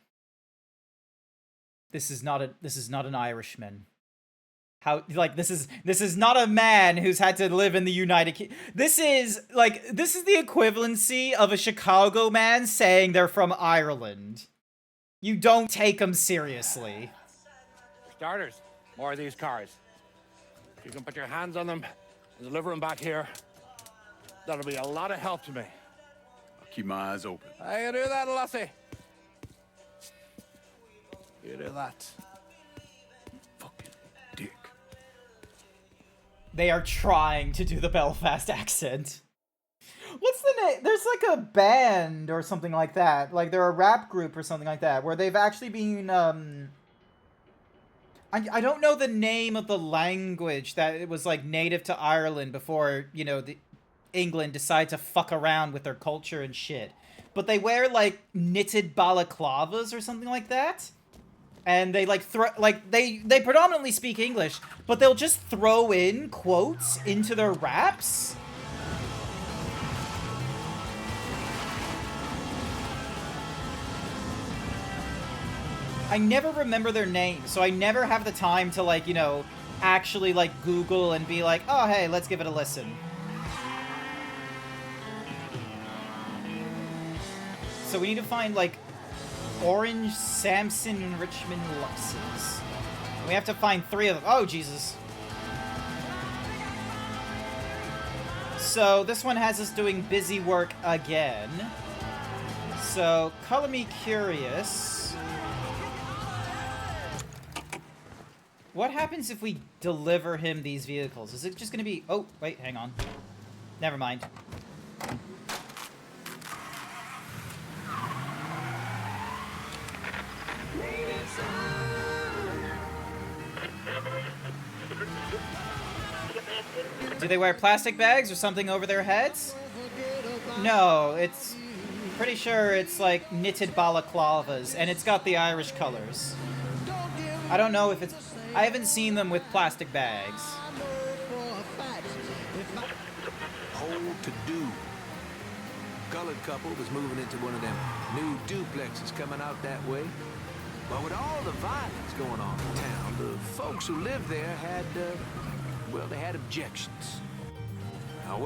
this is not an Irishman. How, like, this is not a man who's had to live in the United Kingdom. This is the equivalency of a Chicago man saying they're from Ireland. You don't take them seriously.
For starters, more of these cars. If you can put your hands on them and deliver them back here, that'll be a lot of help to me.
I'll keep my eyes open.
I can do that, Lassie. You do that.
Fucking dick.
They are trying to do the Belfast accent. What's the name? There's like a band or something like that. Like they're a rap group or something like that, where they've actually been, I don't know the name of the language that it was like native to Ireland before, you know, England decided to fuck around with their culture and shit. But they wear like knitted balaclavas or something like that. And they like they predominantly speak English, but they'll just throw in quotes into their raps. I never remember their names, so I never have the time to, like, you know, actually, like, Google and be like, oh, hey, let's give it a listen. So we need to find, like, Orange, Samson, and Richmond Luxes. We have to find 3 of them. Oh, Jesus. So this one has us doing busy work again. So, color me curious. What happens if we deliver him these vehicles? Is it just gonna be... Oh, wait, hang on. Never mind. Do they wear plastic bags or something over their heads? No, it's... Pretty sure it's like knitted balaclavas, and it's got the Irish colors. I don't know if it's... I haven't seen them with plastic bags.
Hold to do. Colored couple was moving into one of them new duplexes coming out that way. But with all the violence going on in town, the folks who lived there had, well, they had objections. Now,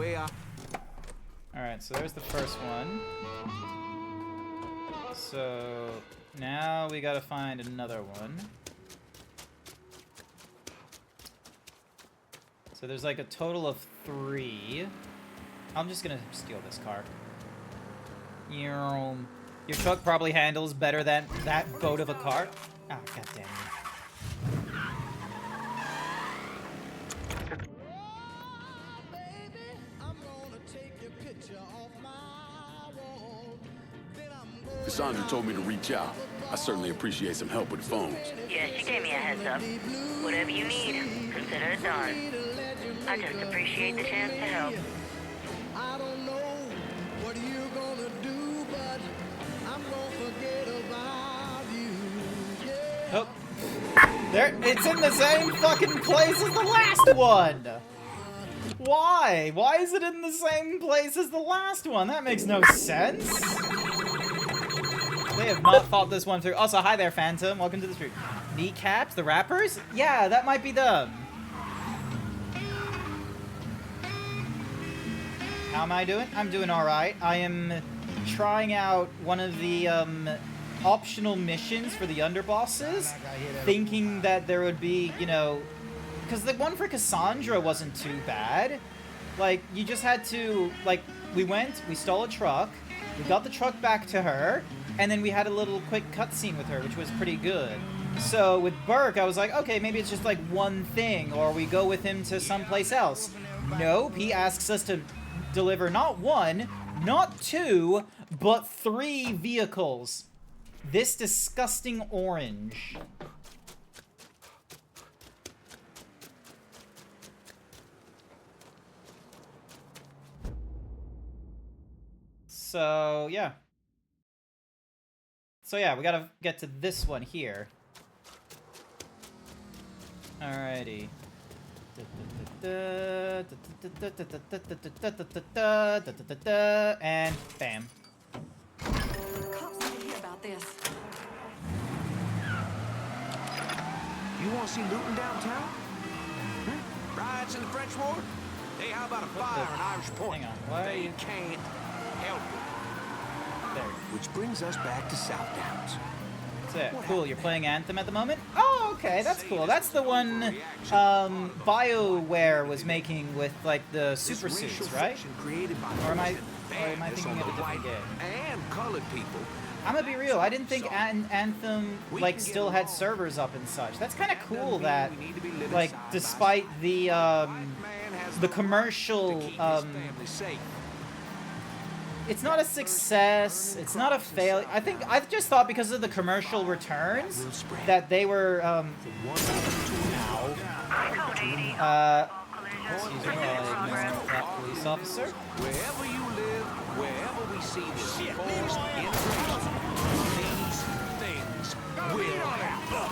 Alright, so there's the first one. So, now we gotta find another one. So there's like a total of 3. I'm just gonna steal this car. Your truck probably handles better than that boat of a car. Ah, oh, god damn you.
Cassandra told me to reach out. I certainly appreciate some help with the phones.
Yeah, she gave me a heads up. Whatever you need, consider it done. I just appreciate the chance to help.
I don't know what you're gonna do, but I'm gonna forget about you. Yeah.
Oh. There, it's in the same fucking place as the last one! Why? Why is it in the same place as the last one? That makes no sense. They have not thought this one through. Also, hi there, Phantom. Welcome to the stream. Kneecaps, the rappers? Yeah, that might be them. How am I doing? I'm doing alright. I am trying out one of the optional missions for the underbosses, thinking that there would be, you know, because the one for Cassandra wasn't too bad. Like, you just had to, like, we stole a truck, we got the truck back to her, and then we had a little quick cutscene with her, which was pretty good. So with Burke, I was like, okay, maybe it's just like one thing, or we go with him to someplace else. Nope, he asks us to deliver not one, not two, but 3 vehicles. This disgusting orange. So, yeah. So, yeah, we gotta get to this one here. Alrighty. And bam.
Cops need to hear about this.
You want to see looting downtown? Riots in the French Ward? Hey, how about a fire in Irish Point?
Hang on, what?
They can't help it.
There.
Which brings us back to South Downs.
That's it. Cool, you're playing Anthem at the moment? Oh, okay, that's cool. That's the one BioWare was making with, like, the super suits, right? Or am I thinking of a different game?
And colored people.
I'm gonna be real, I didn't think Anthem, like, still had servers up and such. That's kind of cool that, like, despite the commercial, it's not a success, it's not a failure. I just thought because of the commercial returns that they were, excuse me, that police officer.
Wherever you live, wherever we see this forced integration, these things will happen.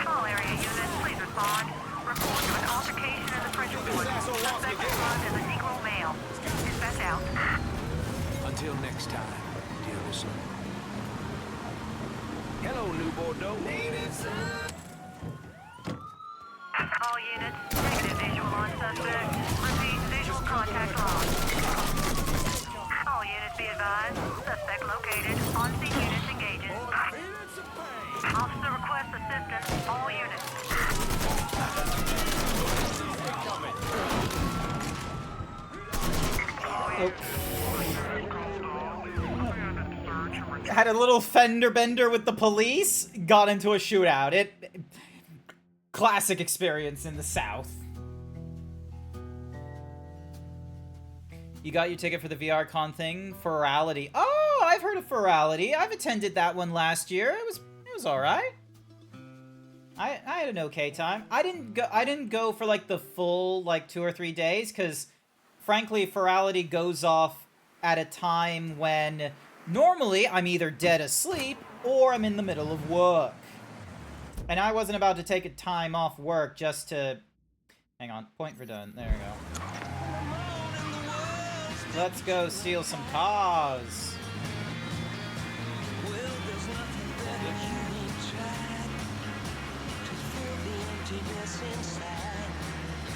All area units, please respond. Report to an altercation in the French Ward. Suspect respond as a Negro male. Dispatch out.
Until next time, dear listener. Hello, New Bordeaux.
All units, negative visual on suspect. Repeat, visual contact lost. All units be advised. Suspect located. On-scene units engaging. Officer requests assistance. All units.
Had a little fender bender with the police, got into a shootout. Classic experience in the South. You got your ticket for the VRCon thing? Ferality. Oh, I've heard of Ferality. I've attended that one last year. It was alright. I had an okay time. I didn't go for like the full like 2 or 3 days, because frankly, Ferality goes off at a time when normally I'm either dead asleep or I'm in the middle of work. And I wasn't about to take a time off work just to... Hang on, point for done. There we go. Let's go steal some cars.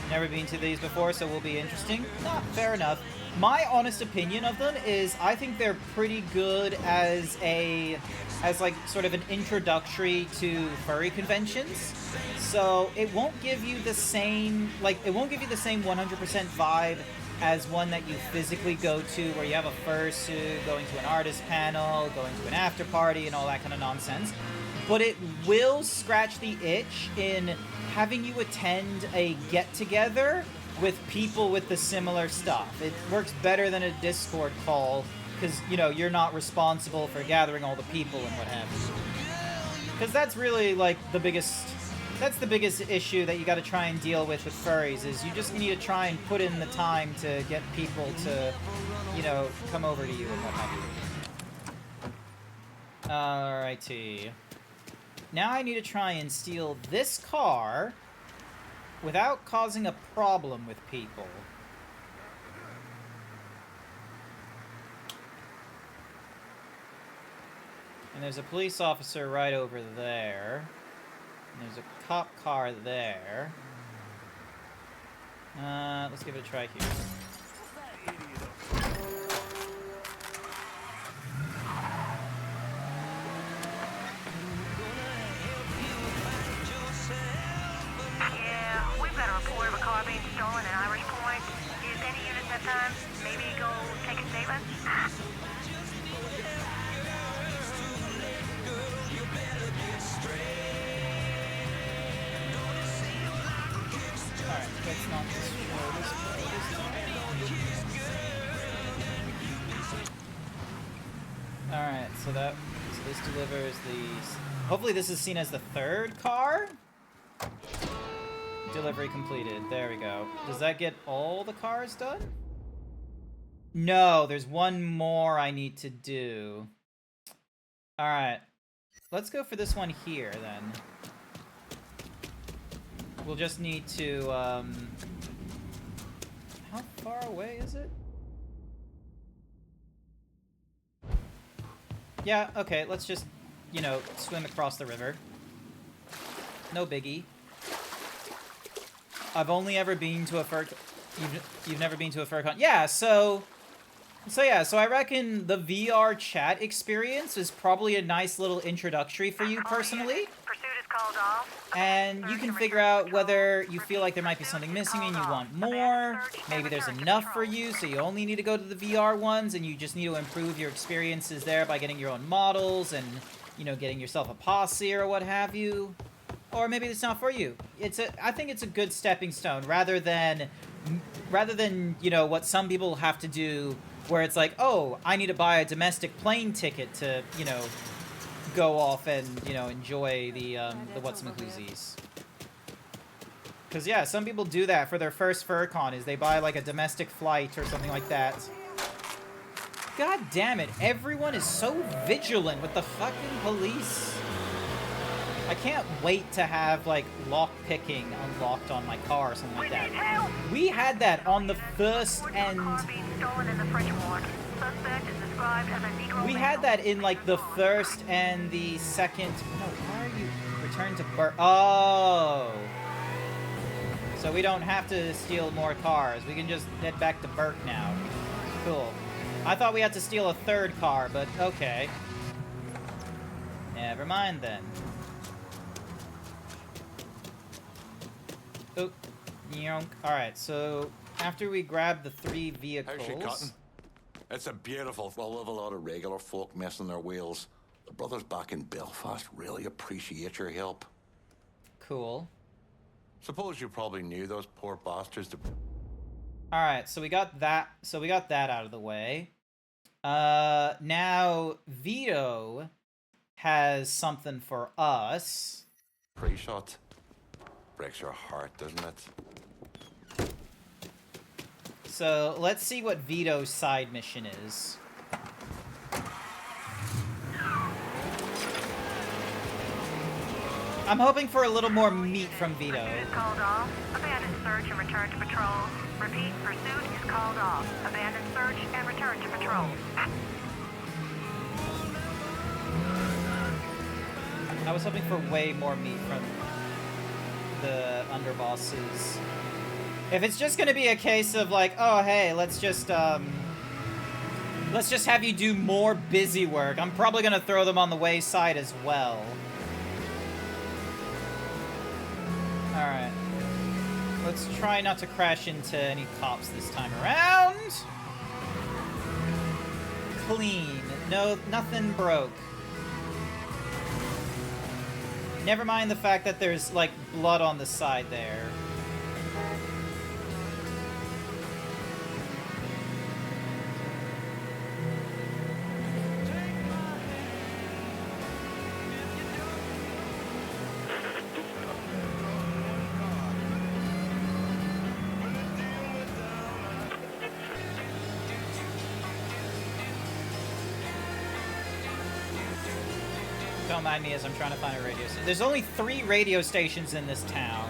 Never been to these before, so will be interesting. Not fair enough. My honest opinion of them is I think they're pretty good as like sort of an introductory to furry conventions. So it won't give you the same 100% vibe as one that you physically go to, where you have a fursuit, going to an artist panel, going to an after party, and all that kind of nonsense. But it will scratch the itch in having you attend a get-together with people with the similar stuff. It works better than a Discord call, because, you know, you're not responsible for gathering all the people and what have you. Because that's really, like, the biggest issue that you gotta try and deal with furries, is you just need to try and put in the time to get people to, you know, come over to you and what have you. Alrighty. Now I need to try and steal this car without causing a problem with people. And there's a police officer right over there. There's a cop car there. Let's give it a try here.
Yeah, we've got a report of a car being stolen at Irish Point. Is any unit that time? Maybe go take a statement?
Alright, let's not destroy this time. Alright, so this delivers these. Hopefully this is seen as the third car? Delivery completed. There we go. Does that get all the cars done? No, there's one more I need to do. Alright. Let's go for this one here, then. We'll just need to, how far away is it? Yeah, okay, let's just, you know, swim across the river. No biggie. I've only ever been to a fur... You've never been to a FurCon? Yeah, so I reckon the VR chat experience is probably a nice little introductory for you personally.
Pursuit is called off.
And you can figure out whether you feel like there might be something missing and you want more. Maybe there's enough for you, so you only need to go to the VR ones and you just need to improve your experiences there by getting your own models and, you know, getting yourself a posse or what have you. Or maybe it's not for you. I think it's a good stepping stone rather than, you know, what some people have to do where it's like, oh, I need to buy a domestic plane ticket to, you know, go off and, you know, enjoy the what's-my-whoosies. Because, yeah, some people do that for their first FurCon, is they buy, like, a domestic flight or something like that. God damn it, everyone is so vigilant with the fucking police. I can't wait to have, like, lock-picking unlocked on my car or something like that. We had that on the first and... We had that in, like, the first and the second... No, why are you... Return to Burt... Oh! So we don't have to steal more cars. We can just head back to Burt now. Cool. I thought we had to steal a third car, but okay. Never mind, then. Oh, yonk. Alright, so after we grab the 3 vehicles...
How's she cutting? It's a beautiful... Well, with a lot of regular folk messing their wheels. The brothers back in Belfast really appreciate your help.
Cool.
Suppose you probably knew those poor bastards.
Alright, so we got that. So we got that out of the way. Now Vito has something for us.
Pre-shot. Breaks your heart, doesn't it?
So let's see what Vito's side mission is. I'm hoping for a little more meat from Vito.
Pursuit is called off. Abandon search and return to patrol. Repeat, pursuit is called off. Abandon search and return to patrol.
I was hoping for way more meat from the underbosses. If it's just gonna be a case of like, oh hey, let's just have you do more busy work, I'm probably gonna throw them on the wayside as well. Alright. Let's try not to crash into any cops this time around. Clean. No, nothing broke. Never mind the fact that there's, like, blood on the side there. Don't mind me as I'm trying to find a radio station. There's only 3 radio stations in this town.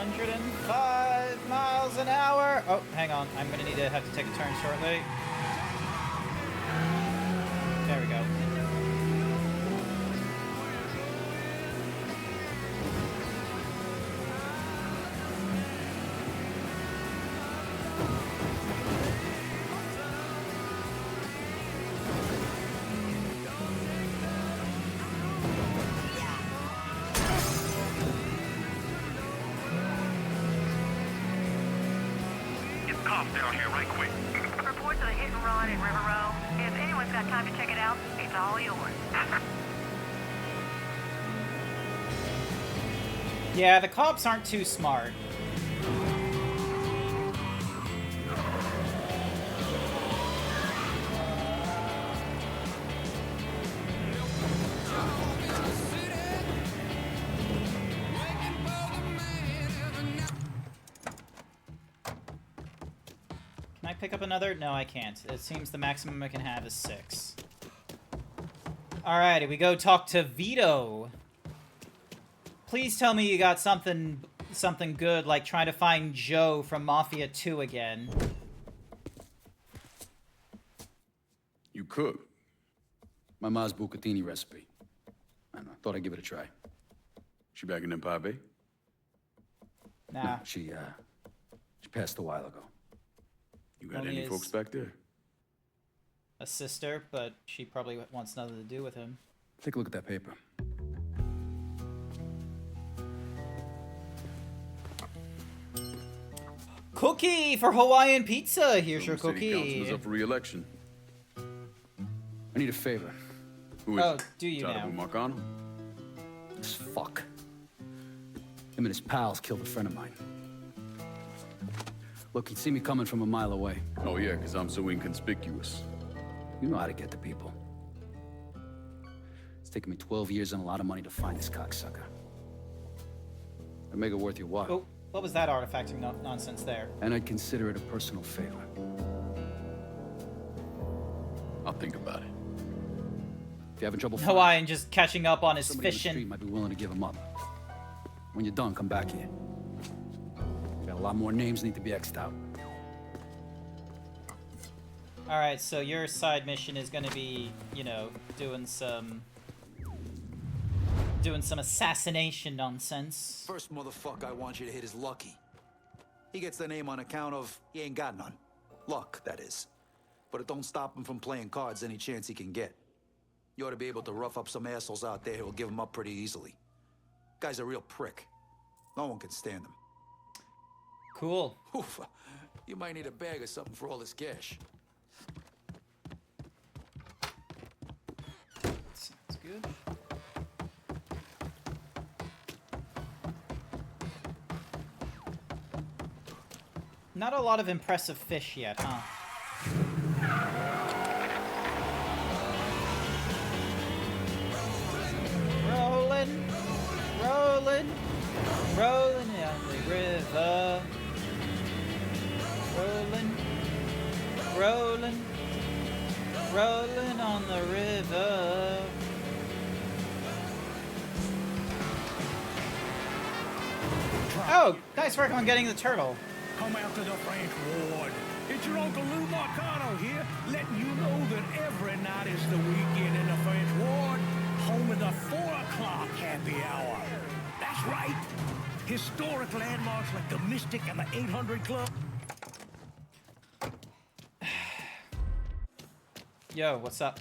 105 miles an hour. Oh, hang on. I'm gonna need to have to take a turn shortly. There we go.
Down here right quick. Reports of a hit and run in River Row. If anyone's got time to check it out, it's all yours.
Yeah, the cops aren't too smart. Can I pick up another? No, I can't. It seems the maximum I can have is 6. Alrighty, we go talk to Vito. Please tell me you got something good, like trying to find Joe from Mafia 2 again.
You cook. My ma's bucatini recipe. I don't know, thought I'd give it a try.
She back in Empire Bay?
Nah.
No, she passed a while ago.
You got
Only
any folks
his-
back there?
A sister, but she probably wants nothing to do with him.
Take a look at that paper.
Cookie for Hawaiian pizza. Here's your
City Councilman's
cookie.
up for re-election.
I need a favor.
Who is
Oh,
it?
do you
Tadabo
now?
Marcano?
This fuck. Him and his pals killed a friend of mine. Look, he'd see me coming from a mile away.
Oh yeah, because I'm so inconspicuous.
You know how to get to people. It's taken me 12 years and a lot of money to find this cocksucker. I'd make it worth your while.
Oh, what was that artifacting nonsense there?
And I'd consider it a personal favor.
I'll think about it.
If you're having trouble
Hawaiian just catching up on his
somebody on the street
fishing.
might be willing to give him up. When you're done, come back here. Got a lot more names need to be X'd out.
Alright, so your side mission is gonna be, you know, doing some assassination nonsense.
First motherfucker I want you to hit is Lucky. He gets the name on account of he ain't got none. Luck, that is. But it don't stop him from playing cards any chance he can get. You ought to be able to rough up some assholes out there who'll give him up pretty easily. Guy's a real prick. No one can stand him.
Cool.
Oof. You might need a bag or something for all this cash.
Sounds good. Not a lot of impressive fish yet, huh? Rolling, rolling, rolling down the river. Rolling, rolling, rolling on the river. Oh, nice work on getting the turtle.
Come out to the French Ward. It's your Uncle Lou Marcano here, letting you know that every night is the weekend in the French Ward, home of the 4 o'clock happy hour. That's right. Historic landmarks like the Mystic and the 800 Club.
Yo, what's up?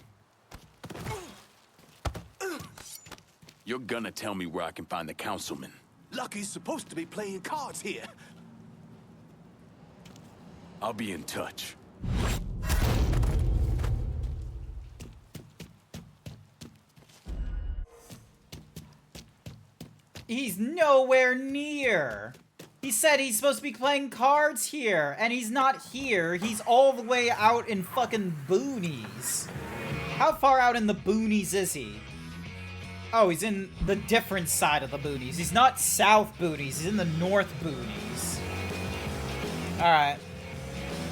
You're gonna tell me where I can find the councilman.
Lucky's supposed to be playing cards here.
I'll be in touch.
He's nowhere near. He said he's supposed to be playing cards here, and he's not here. He's all the way out in fucking boonies. How far out in the boonies is he? Oh, he's in the different side of the boonies. He's not south boonies, he's in the north boonies. Alright.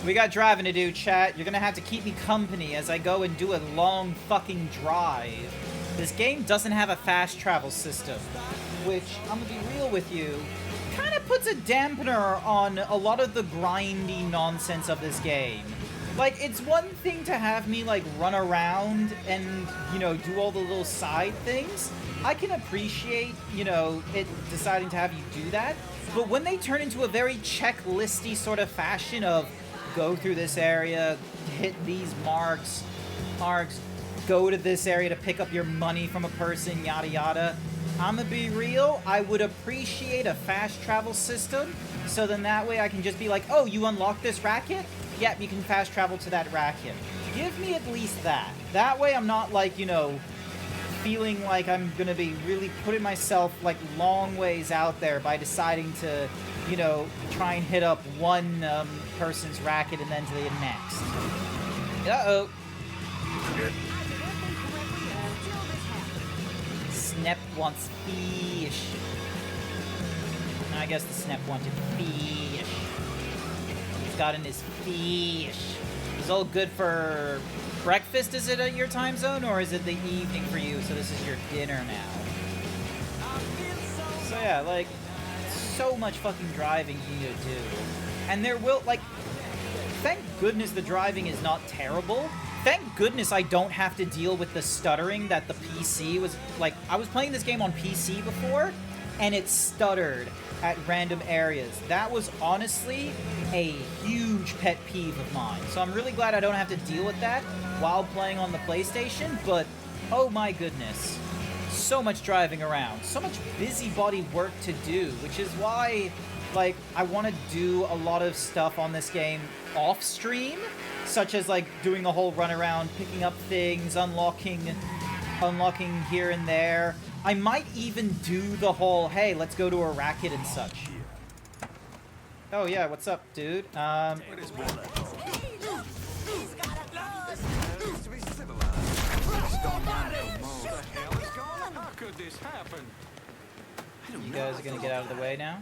We got driving to do, chat. You're gonna have to keep me company as I go and do a long fucking drive. This game doesn't have a fast travel system, which, I'm gonna be real with you, kinda puts a dampener on a lot of the grindy nonsense of this game. Like, it's one thing to have me, like, run around and, you know, do all the little side things. I can appreciate, you know, it deciding to have you do that. But when they turn into a very checklisty sort of fashion of go through this area, hit these marks, go to this area to pick up your money from a person, yada yada. I'ma be real, I would appreciate a fast travel system, so then that way I can just be like, oh, you unlocked this racket? Yep, you can fast travel to that racket. Give me at least that. That way I'm not like, you know, feeling like I'm gonna be really putting myself like long ways out there by deciding to, you know, try and hit up one person's racket and then to the next. Uh-oh. Snep wants fish. I guess the Snep wanted fish. He's got in his fish. It's all good for breakfast, is it at your time zone, or is it the evening for you, so this is your dinner now? So yeah, like, so much fucking driving you need to do. And there will, like, thank goodness the driving is not terrible. Thank goodness I don't have to deal with the stuttering that the PC was, like, I was playing this game on PC before, and it stuttered at random areas. That was honestly a huge pet peeve of mine. So I'm really glad I don't have to deal with that while playing on the PlayStation, but oh my goodness. So much driving around, so much busybody work to do, which is why, like, I want to do a lot of stuff on this game off stream, such as like doing a whole run around, picking up things, unlocking here and there. I might even do the whole, hey, let's go to a racket and such. Oh yeah, what's up, dude? You guys are gonna get out of the way now?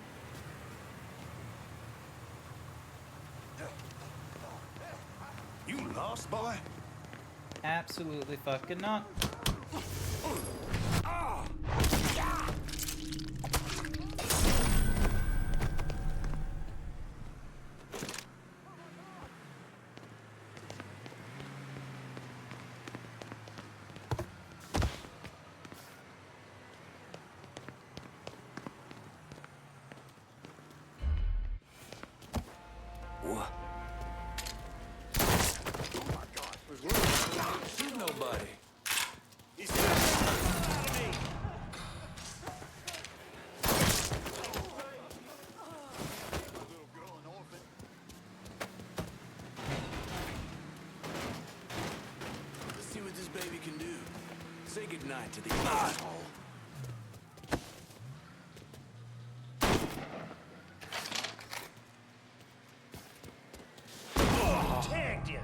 You lost, boy?
Absolutely fucking not.
What? Shoot nobody. He's Let's see what this baby can do. Say goodnight to the asshole.
Tagged you.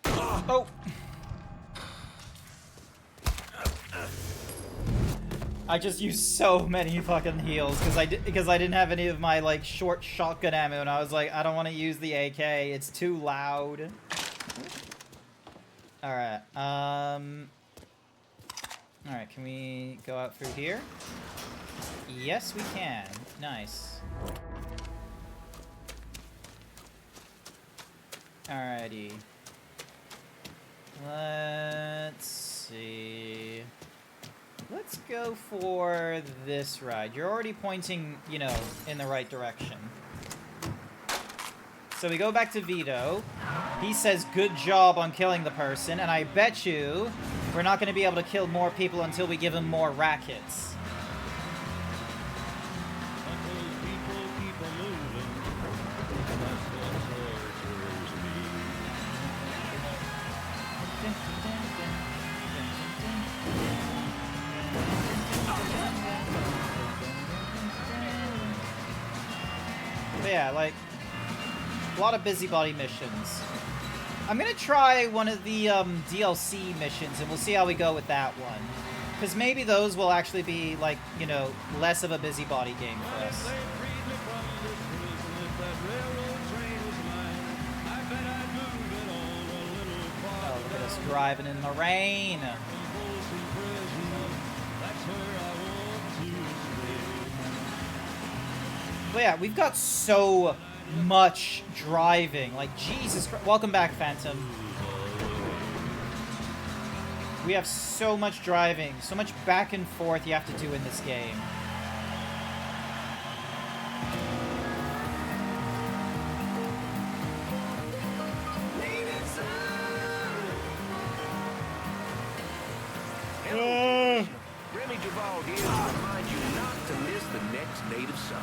Oh! I just used so many fucking heals because I didn't have any of my like short shotgun ammo, and I was like, I don't want to use the AK. It's too loud. All right. All right. Can we go out through here? Yes, we can. Nice. Alrighty. Let's see. Let's go for this ride. You're already pointing, you know, in the right direction. So we go back to Vito. He says, good job on killing the person, and I bet you we're not going to be able to kill more people until we give him more rackets. But yeah, like, a lot of busybody missions. I'm gonna try one of the DLC missions, and we'll see how we go with that one. Because maybe those will actually be, like, you know, less of a busybody game for us. Oh, look at us driving in the rain. But yeah, we've got so much driving. Like, Jesus Christ. Welcome back, Phantom. We have so much driving, so much back and forth you have to do in this game.
Remy Duval here to remind you not to miss the next Native Son.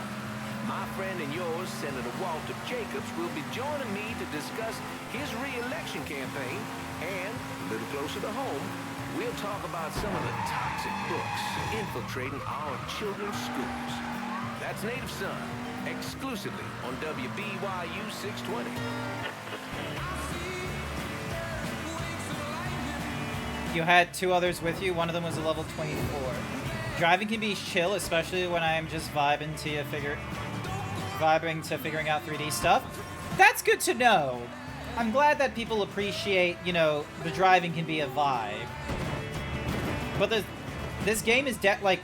My friend and yours, Senator Walter Jacobs, will be joining me to discuss his re-election campaign, and, a little closer to home, we'll talk about some of the toxic books infiltrating our children's schools. That's Native Son, exclusively on WBYU 620.
You had two others with you. One of them was a level 24. Driving can be chill, especially when I'm just vibing to figuring out 3D stuff. That's good to know. I'm glad that people appreciate, you know, the driving can be a vibe. But this game is like,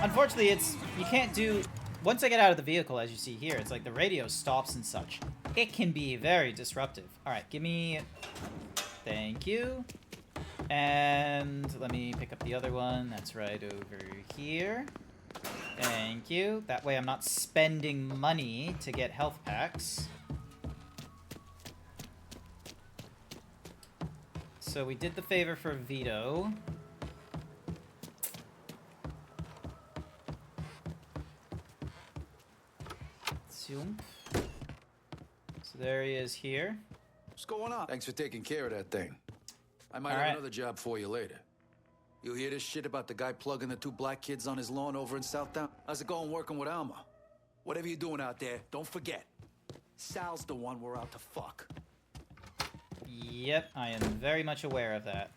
unfortunately, you can't do. Once I get out of the vehicle, as you see here, it's like the radio stops and such. It can be very disruptive. All right, give me. Thank you. And let me pick up the other one. That's right over here. Thank you. That way I'm not spending money to get health packs. So we did the favor for Vito. Zoom. So there he is here.
What's going on? Thanks for taking care of that thing. I might
All
have
right.
another job for you later. You hear this shit about the guy plugging the two black kids on his lawn over in Southtown? How's it going working with Alma? Whatever you're doing out there, don't forget. Sal's the one we're out to fuck.
Yep, I am very much aware of that.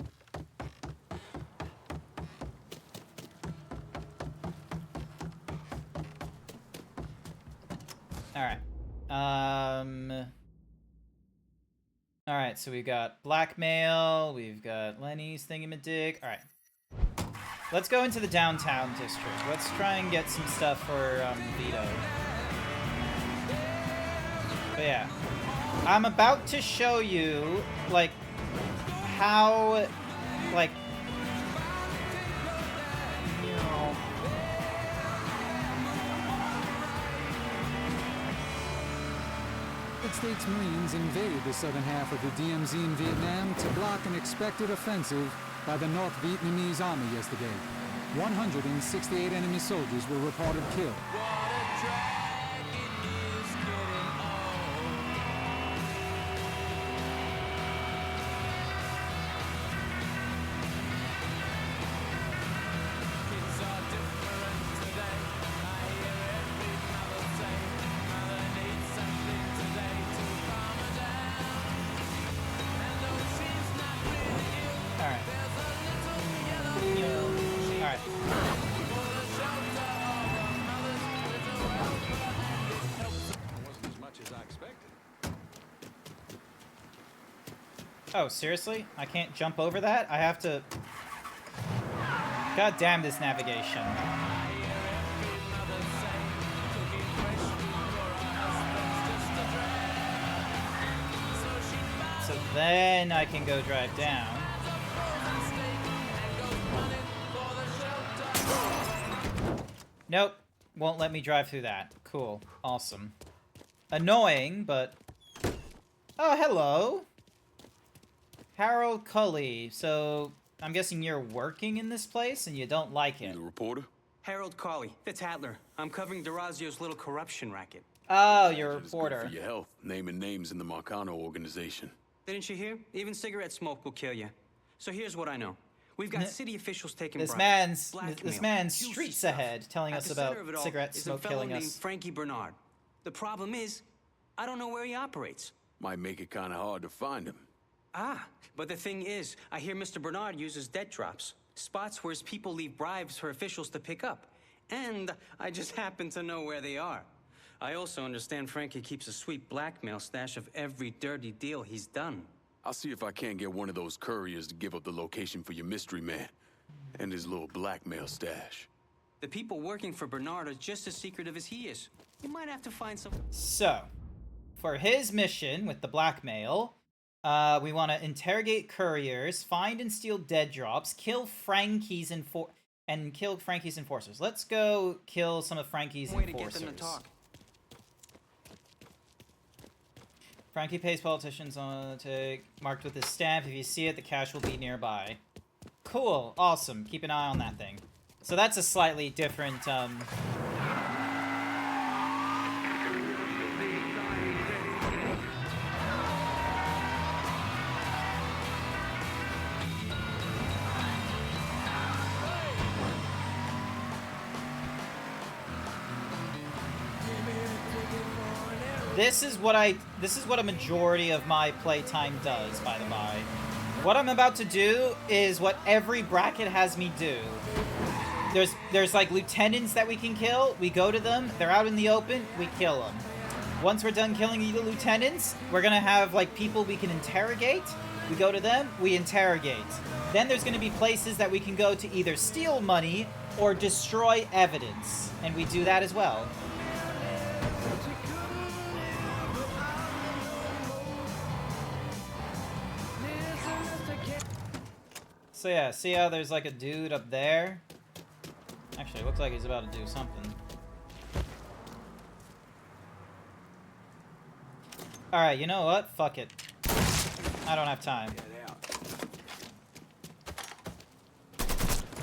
Alright. Alright, so we've got blackmail, we've got Lenny's thingamadig. Alright. Let's go into the downtown district. Let's try and get some stuff for Vito. But yeah. I'm about to show you, like, how, like, you know,
United States Marines invaded the southern half of the DMZ in Vietnam to block an expected offensive by the North Vietnamese army yesterday. 168 enemy soldiers were reported killed.
Oh, seriously? I can't jump over that? I have to... God damn this navigation. So then I can go drive down. Nope. Won't let me drive through that. Cool. Awesome. Annoying, but... Oh, hello! Harold Cully. So, I'm guessing you're working in this place and you don't like it.
The reporter?
Harold Carley, it's Adler. I'm covering DeRazio's little corruption racket.
Oh, you're a
It's good
reporter.
for your health, naming names in the Marcano organization.
Didn't you hear? Even cigarette smoke will kill you. So here's what I know. We've got city officials taking
This
bribes,
man's
blackmail,
streets
stuff.
ahead, telling
At
us
the
about
center of it all
cigarette
is
smoke
a fellow
killing
named
us.
Frankie Bernard. The problem is, I don't know where he operates.
Might make it kind of hard to find him.
Ah, but the thing is, I hear Mr. Bernard uses debt drops, spots where his people leave bribes for officials to pick up. And I just happen to know where they are. I also understand Frankie keeps a sweet blackmail stash of every dirty deal he's done.
I'll see if I can't get one of those couriers to give up the location for your mystery man and his little blackmail stash.
The people working for Bernard are just as secretive as he is. You might have to find some...
So, for his mission with the blackmail, we want to interrogate couriers, find and steal dead drops, kill Frankie's enforcers. Let's go kill some of Frankie's
Way to
enforcers.
get them to talk.
Frankie pays politicians on to marked with his stamp. If you see it, the cash will be nearby. Cool, awesome. Keep an eye on that thing. So that's a slightly different, This is what a majority of my playtime does, by the by. What I'm about to do is what every bracket has me do. There's like lieutenants that we can kill. We go to them. They're out in the open. We kill them. Once we're done killing the lieutenants, we're gonna have like people we can interrogate. We go to them. We interrogate. Then there's gonna be places that we can go to either steal money or destroy evidence, and we do that as well. So yeah, see how there's like a dude up there? Actually, it looks like he's about to do something. Alright, you know what? Fuck it. I don't have time.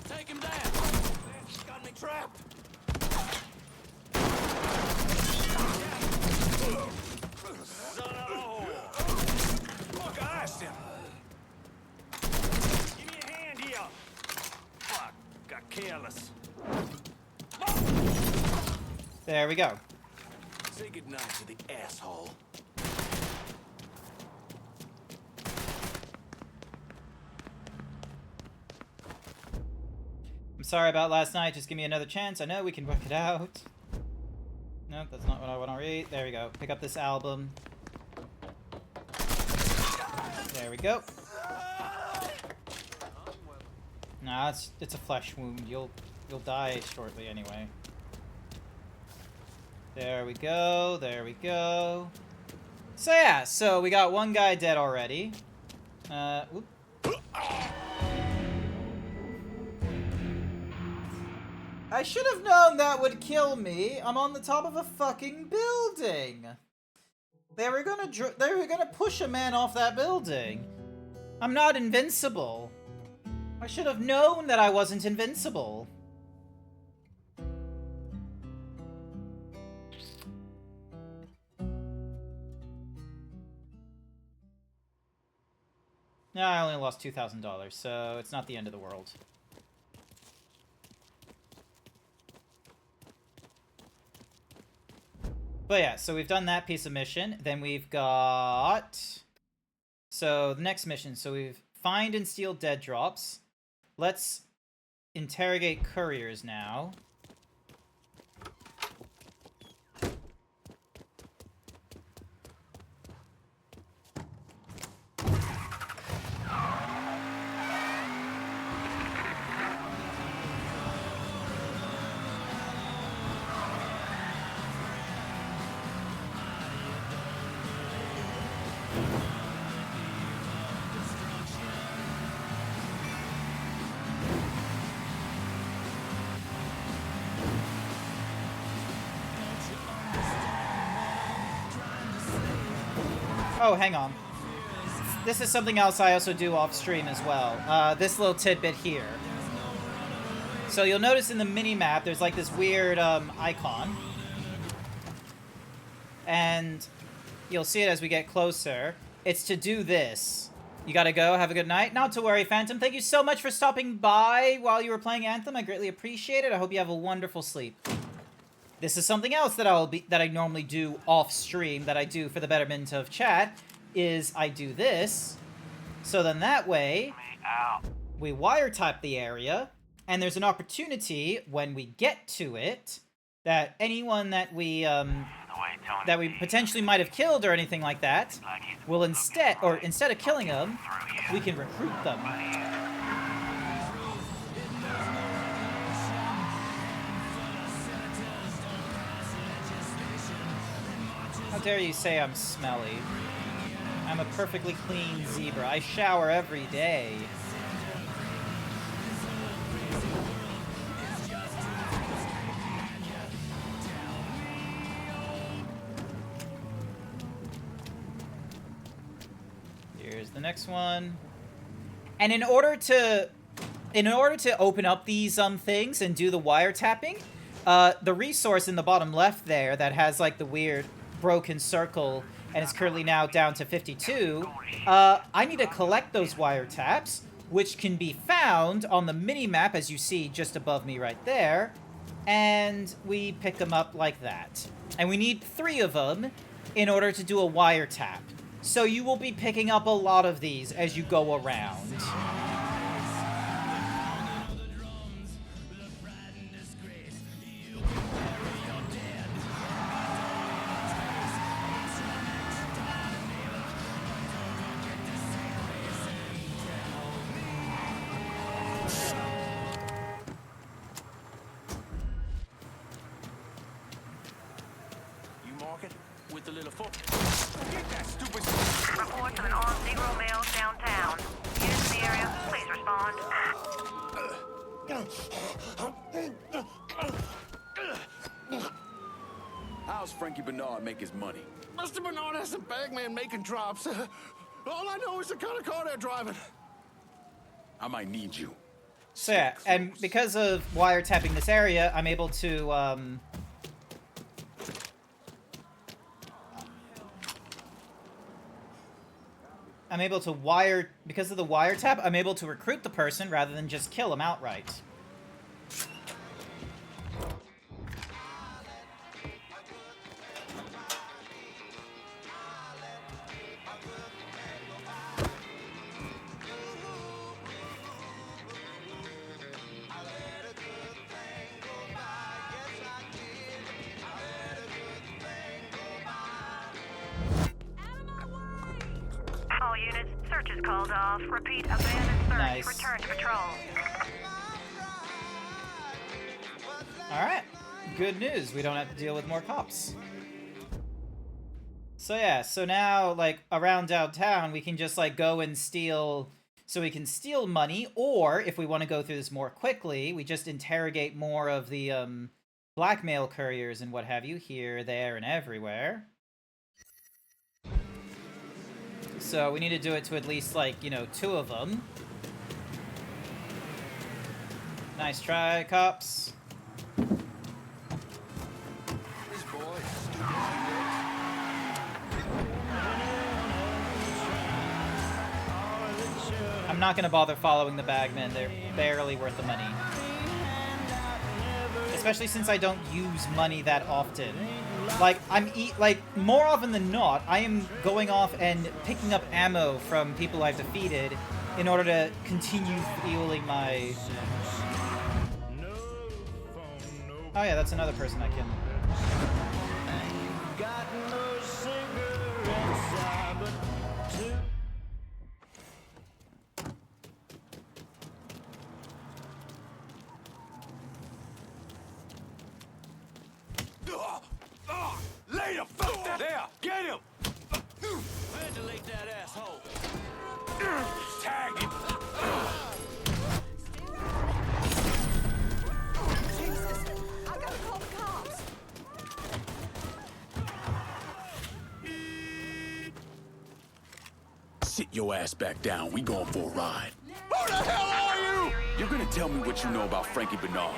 Take him down. Got me trapped. Son of a whore. Look, I asked him. Give me a hand here. Fuck, got careless.
There we go.
Say goodnight to the asshole.
I'm sorry about last night. Just give me another chance. I know we can work it out. Nope, that's not what I want to read. There we go. Pick up this album. There we go. Nah, it's a flesh wound. You'll die shortly anyway. There we go. There we go. So yeah, so we got one guy dead already. Whoop. I should have known that would kill me. I'm on the top of a fucking building. They were gonna push a man off that building. I'm not invincible. I should have known that I wasn't invincible. Yeah, I only lost $2,000, so it's not the end of the world. But yeah, so we've done that piece of mission. Then we've got... So, the next mission. So we've find and steal dead drops. Let's interrogate couriers now. Oh, hang on. This is something else I also do off stream as well. This little tidbit here. So you'll notice in the mini-map, there's like this weird icon. And you'll see it as we get closer. It's to do this. You gotta go, have a good night. Not to worry, Phantom. Thank you so much for stopping by while you were playing Anthem. I greatly appreciate it. I hope you have a wonderful sleep. This is something else that I normally do off stream, that I do for the betterment of chat, is I do this. So then that way, we wiretap the area, and there's an opportunity when we get to it that anyone that we potentially might have killed or anything like that will instead of killing them, we can recruit them. How dare you say I'm smelly? I'm a perfectly clean zebra. I shower every day. Here's the next one. And in order to open up these things and do the wiretapping, the resource in the bottom left there that has like the weird broken circle and is currently now down to 52, I need to collect those wiretaps, which can be found on the mini-map as you see just above me right there, and we pick them up like that. And we need 3 of them in order to do a wiretap. So you will be picking up a lot of these as you go around.
With the little foot.
Get that stupid. Reports of an armed Negro male downtown. Units in the area, please respond.
How's Frankie Bernard make his money?
Mr. Bernard has some bagman making drops. All I know is the kind of car they're driving.
I might need you.
So yeah, and because of wiretapping this area, I'm able to, because of the wiretap, I'm able to recruit the person rather than just kill him outright.
All units, search is called off. Repeat, abandoned search.
Nice.
Return to patrol.
Alright, good news. We don't have to deal with more cops. So yeah, so now, like, around downtown, we can just, like, go and steal... So we can steal money, or, if we want to go through this more quickly, we just interrogate more of the, blackmail couriers and what have you, here, there, and everywhere. So we need to do it to at least, like, you know, 2 of them. Nice try, cops. I'm not gonna bother following the bagmen. They're barely worth the money. Especially since I don't use money that often. Like, more often than not, I am going off and picking up ammo from people I've defeated in order to continue fueling my... Oh yeah, that's another person I can...
Lay the fuck down! There! Get him! Ventilate that asshole! Tag him!
Jesus! I gotta call the cops!
Sit your ass back down. We going for a ride.
Who the hell are you?
You're gonna tell me what you know about Frankie Bernard.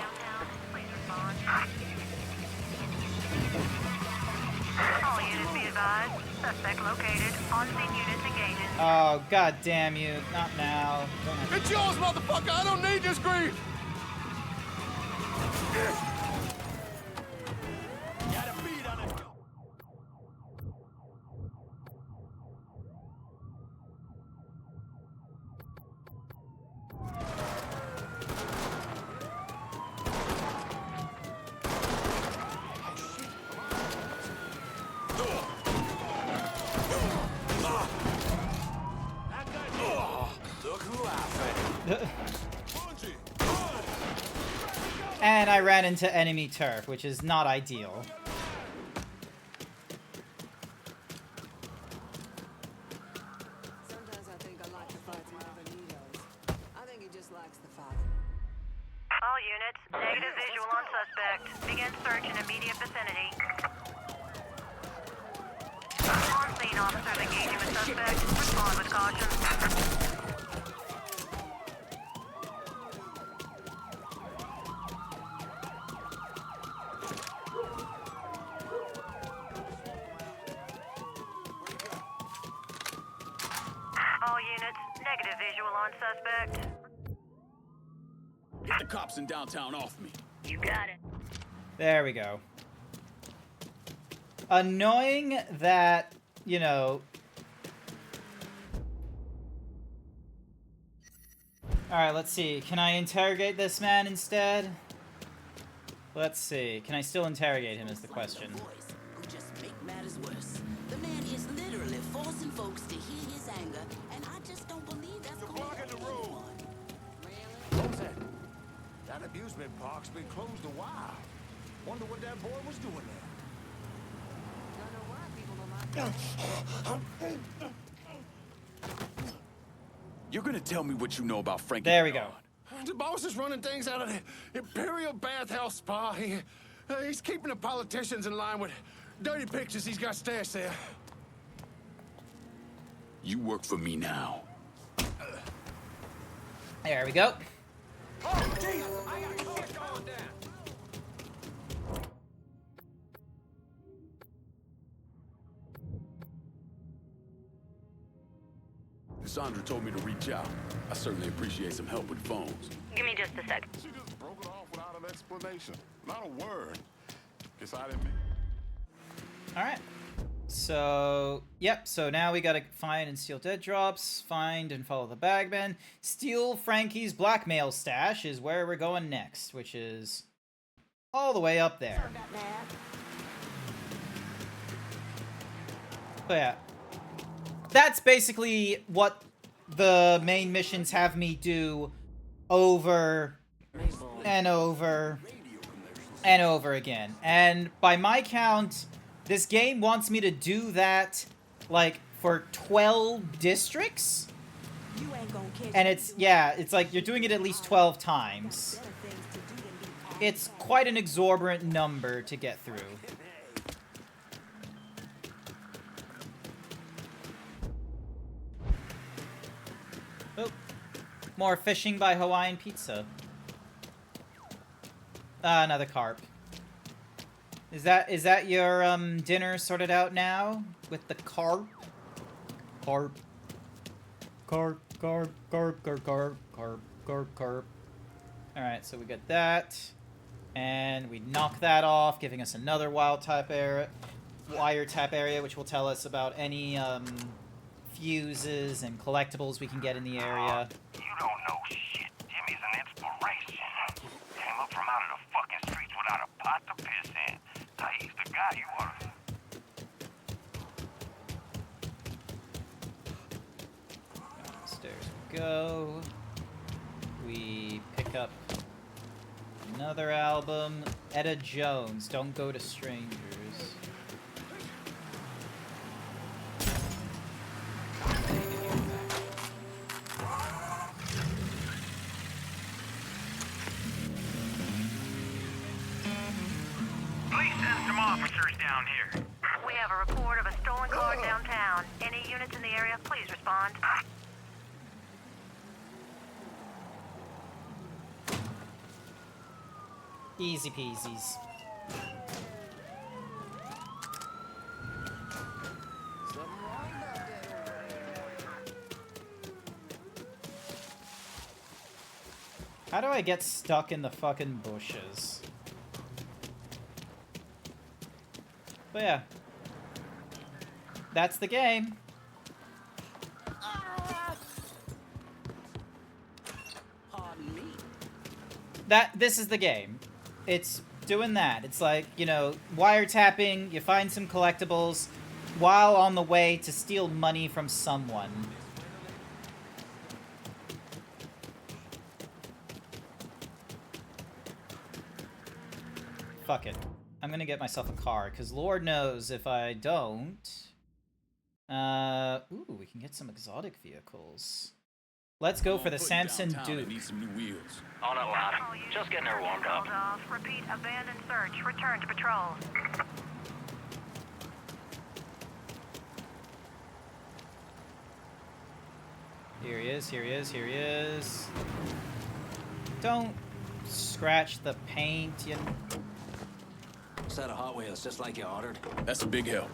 All units be advised. Suspect located. On-scene units engaging.
Oh, god damn you. Not now. Don't have to...
It's yours, motherfucker! I don't need this grief! Got a beat on it. Look who I found.
And I ran into enemy turf, which is not ideal.
Negative visual on suspect. Begin search in immediate vicinity. On scene, officers engaging with suspect. Respond with caution. All units, negative visual on suspect.
Get the cops in downtown off me.
You got it.
There we go. Annoying that, you know... Alright, let's see. Can I interrogate this man instead? Let's see. Can I still interrogate him is the question.
Who just make matters worse. The man is literally forcing folks to hear his anger, and I just don't believe that's going to help anyone.
What's that? That amusement park's been closed a while. Wonder what that boy was doing there.
You're gonna tell me what you know about Frankie
There we go.
The boss is running things out of the Imperial Bathhouse Spa. He's keeping the politicians in line with dirty pictures he's got stashed there.
You work for me now.
There we go.
Oh, Jesus! I got cars going down.
Cassandra told me to reach out. I certainly appreciate some help with phones.
Give me just a second.
She just broke it off without an explanation. Not a word. Guess I didn't.
Alright. So, yep, so now we gotta find and steal dead drops, find and follow the bagman. Steal Frankie's blackmail stash is where we're going next, which is all the way up there. But yeah, that's basically what the main missions have me do over and over and over again. And by my count, this game wants me to do that, like, for 12 districts? And it's, yeah, it's like you're doing it at least 12 times. It's quite an exorbitant number to get through. Oh, more fishing by Hawaiian Pizza. Another carp. Is that your dinner sorted out now with the carp? Carp. Carp, carp, carp, carp, carp, carp, carp, carp. Alright, so we got that. And we knock that off, giving us another wiretap area, which will tell us about any fuses and collectibles we can get in the area.
You don't know shit. Jimmy's an inspiration. Came up from out of the fucking streets without a pot to piss in. Now he's the guy you oughta...
Downstairs we go. We pick up another album. Etta Jones, Don't Go to Strangers.
Please send some officers down here.
We have a report of a stolen car downtown. Any units in the area, please respond.
Easy peasies. How do I get stuck in the fucking bushes? But yeah. That's the game. This is the game. It's doing that. It's like, you know, wiretapping, you find some collectibles while on the way to steal money from someone. Fuck it. I'm gonna get myself a car, because Lord knows if I don't... Ooh, we can get some exotic vehicles. Let's go for the
Putting
Samson
downtown, I
Duke.
need some new wheels.
On it, lad. Just getting her warmed up.
Hold off. Repeat, abandoned search. Return to patrol.
Here he is, here he is, here he is. Don't scratch the paint, you...
Set of Hot Wheels, just like you ordered.
That's a big help.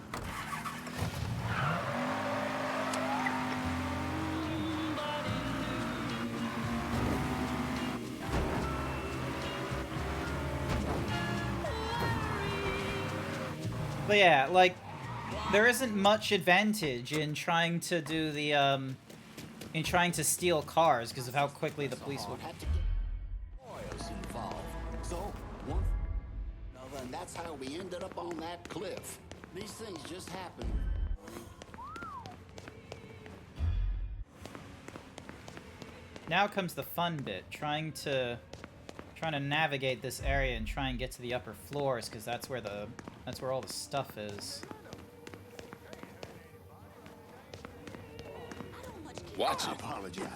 But yeah, like, there isn't much advantage in trying to do the, in trying to steal cars because of how quickly the police will...
Lawyers involved. So, one another, and that's how we ended up on that cliff. These things just happen.
Now comes the fun bit, trying to navigate this area and try and get to the upper floors because that's where all the stuff is.
Watch
I
it.
apologize.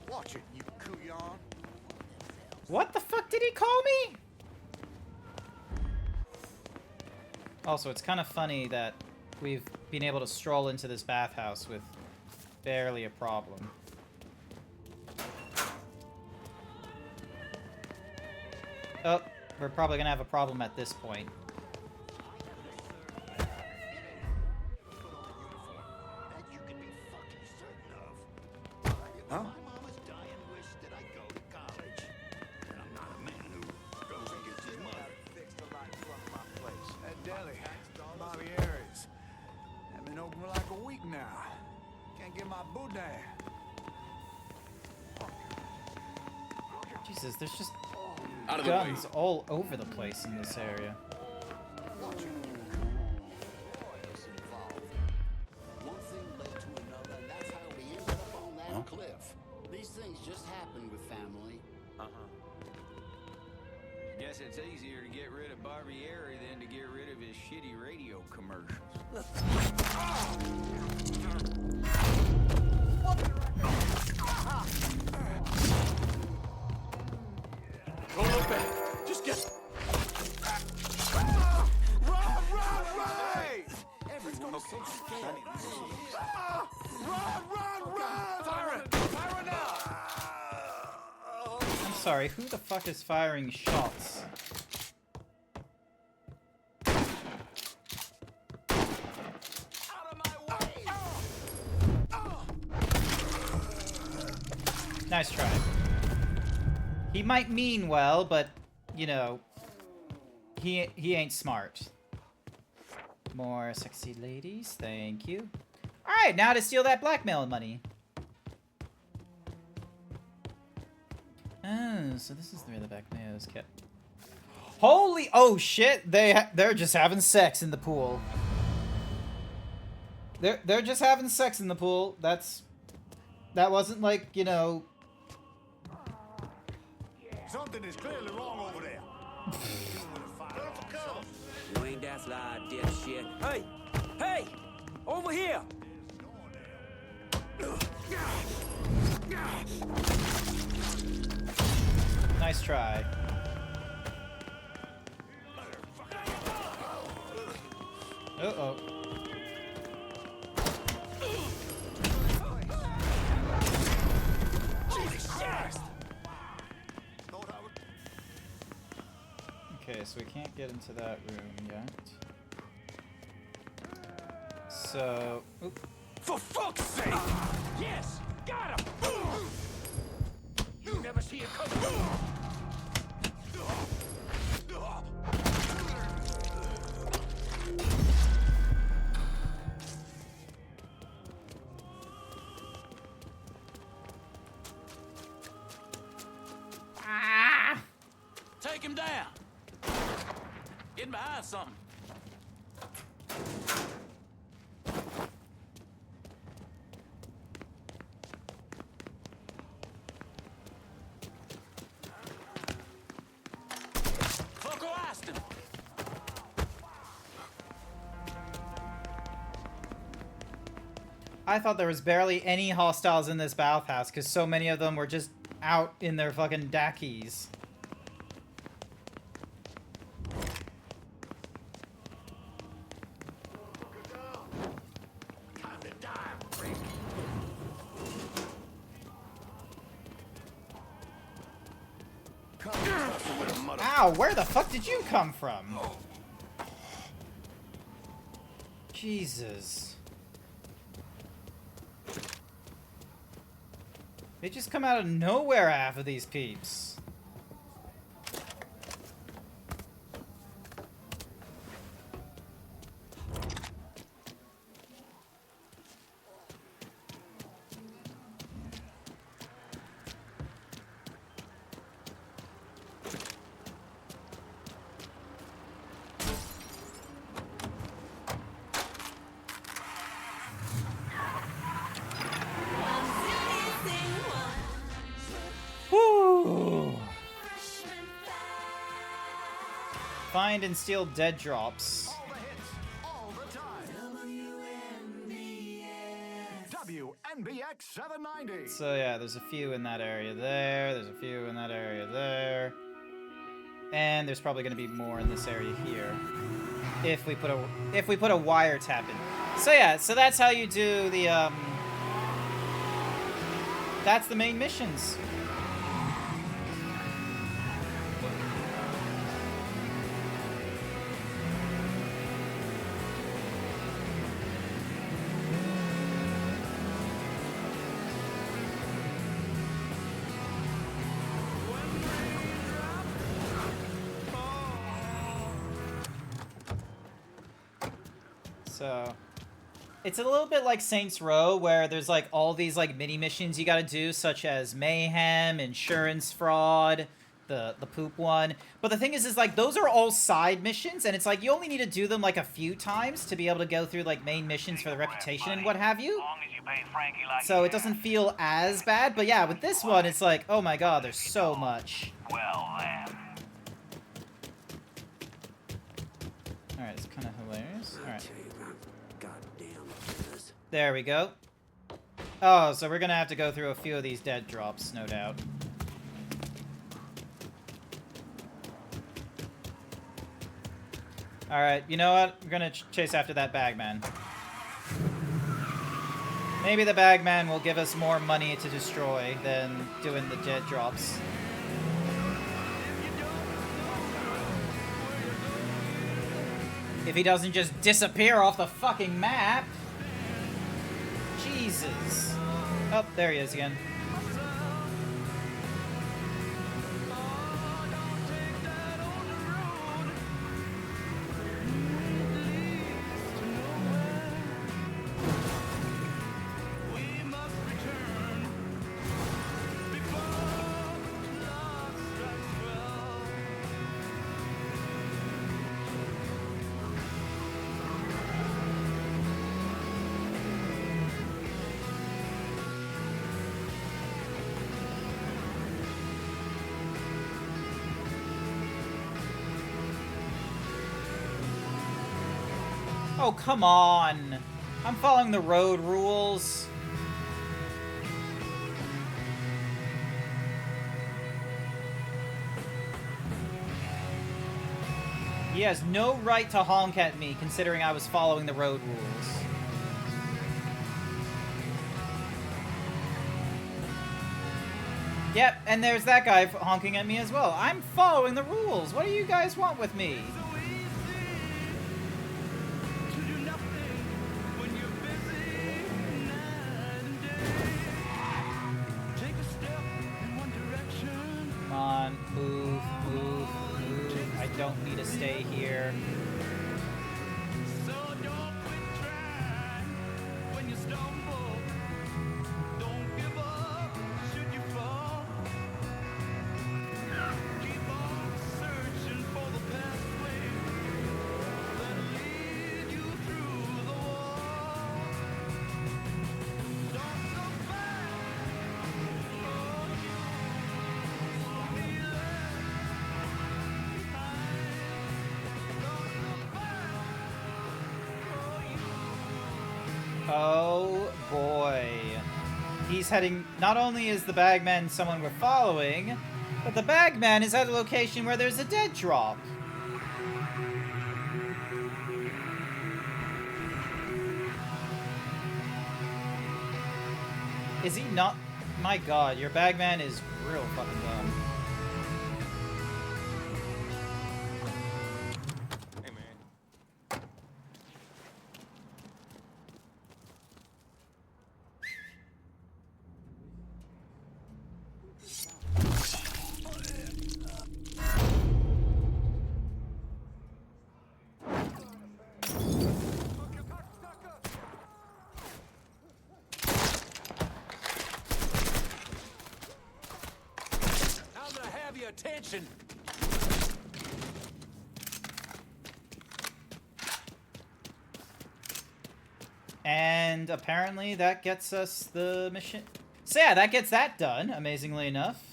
Watch it, you couillon.
What the fuck did he call me? Also, it's kind of funny that we've been able to stroll into this bathhouse with barely a problem. Oh, we're probably gonna have a problem at this point.
Huh?
That deli, Bobby Aries. I've been open for like a week now. Can't get my boudin.
Jesus, there's just
Out of the
guns all over the place in this area.
One thing led to another, and that's how we ended up on that cliff. These things just happen with family.
Guess it's easier to get rid of Barbieri than to get rid of his shitty radio commercials.
Don't look back. Just get... Run!
Everyone's so scared.
Run! Fire now!
I'm sorry, who the fuck is firing shots? Nice try. He might mean well, but, you know, he ain't smart. More sexy ladies, thank you. Alright, now to steal that blackmail money. Oh, so this is where the blackmail is kept. Holy, oh shit, they're just having sex in the pool. They're just having sex in the pool. That wasn't like, you know...
Something is clearly wrong over there.
You ain't that slide, dipshit. Hey! Hey! Over here!
Nice try. Uh-oh. Okay, so we can't get into that room yet. So... Oop.
For fuck's sake! Yes! Got him! You never see it coming!
Take him down! Getting behind something. Loco Aston!
I thought there was barely any hostiles in this bathhouse because so many of them were just out in their fucking dackies. Ow, where the fuck did you come from? Jesus. They just come out of nowhere, half of these peeps. Woo! Find and steal dead drops.
WNBX 790.
So yeah, there's a few in that area there. There's a few in that area there. And there's probably going to be more in this area here. If we put a wiretap in. So yeah, so that's how you do the that's the main missions. So, it's a little bit like Saints Row, where there's like all these like mini missions you gotta do, such as mayhem, insurance fraud, the poop one. But the thing is like those are all side missions, and it's like you only need to do them like a few times to be able to go through like main missions for the reputation and what have you. So it doesn't feel as bad, but yeah, with this one, it's like, oh my god, there's so much.
Well then.
Alright, it's kind of hilarious. Alright. There we go. Oh, so we're gonna have to go through a few of these dead drops, no doubt. Alright, you know what? We're gonna chase after that bagman. Maybe the bagman will give us more money to destroy than doing the dead drops. If he doesn't just disappear off the fucking map. Jesus. Oh, there he is again. Oh, come on. I'm following the road rules. He has no right to honk at me, considering I was following the road rules. Yep, and there's that guy honking at me as well. I'm following the rules. What do you guys want with me? Come on, move, move, move. I don't need to stay here. Oh boy. He's heading... Not only is the bagman someone we're following, but the bagman is at a location where there's a dead drop. Is he not? My god, your bagman is real fucking dumb.
Hey, man.
I'm gonna have your attention.
And apparently that gets us the mission. So yeah, that gets that done, amazingly enough.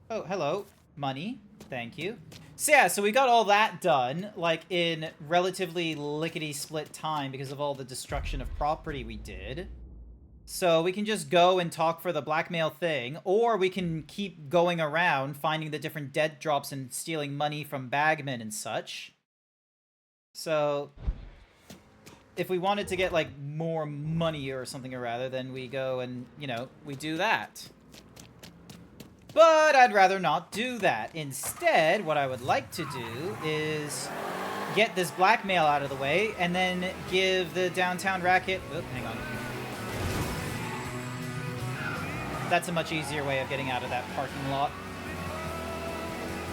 Oh, hello. Money. Thank you. So yeah, so we got all that done, like, in relatively lickety-split time because of all the destruction of property we did. So we can just go and talk for the blackmail thing, or we can keep going around, finding the different dead drops and stealing money from bagmen and such. So... if we wanted to get, like, more money or something, or rather, then we go and, you know, we do that. But I'd rather not do that. Instead, what I would like to do is get this blackmail out of the way and then give the downtown racket... Oh, hang on. That's a much easier way of getting out of that parking lot.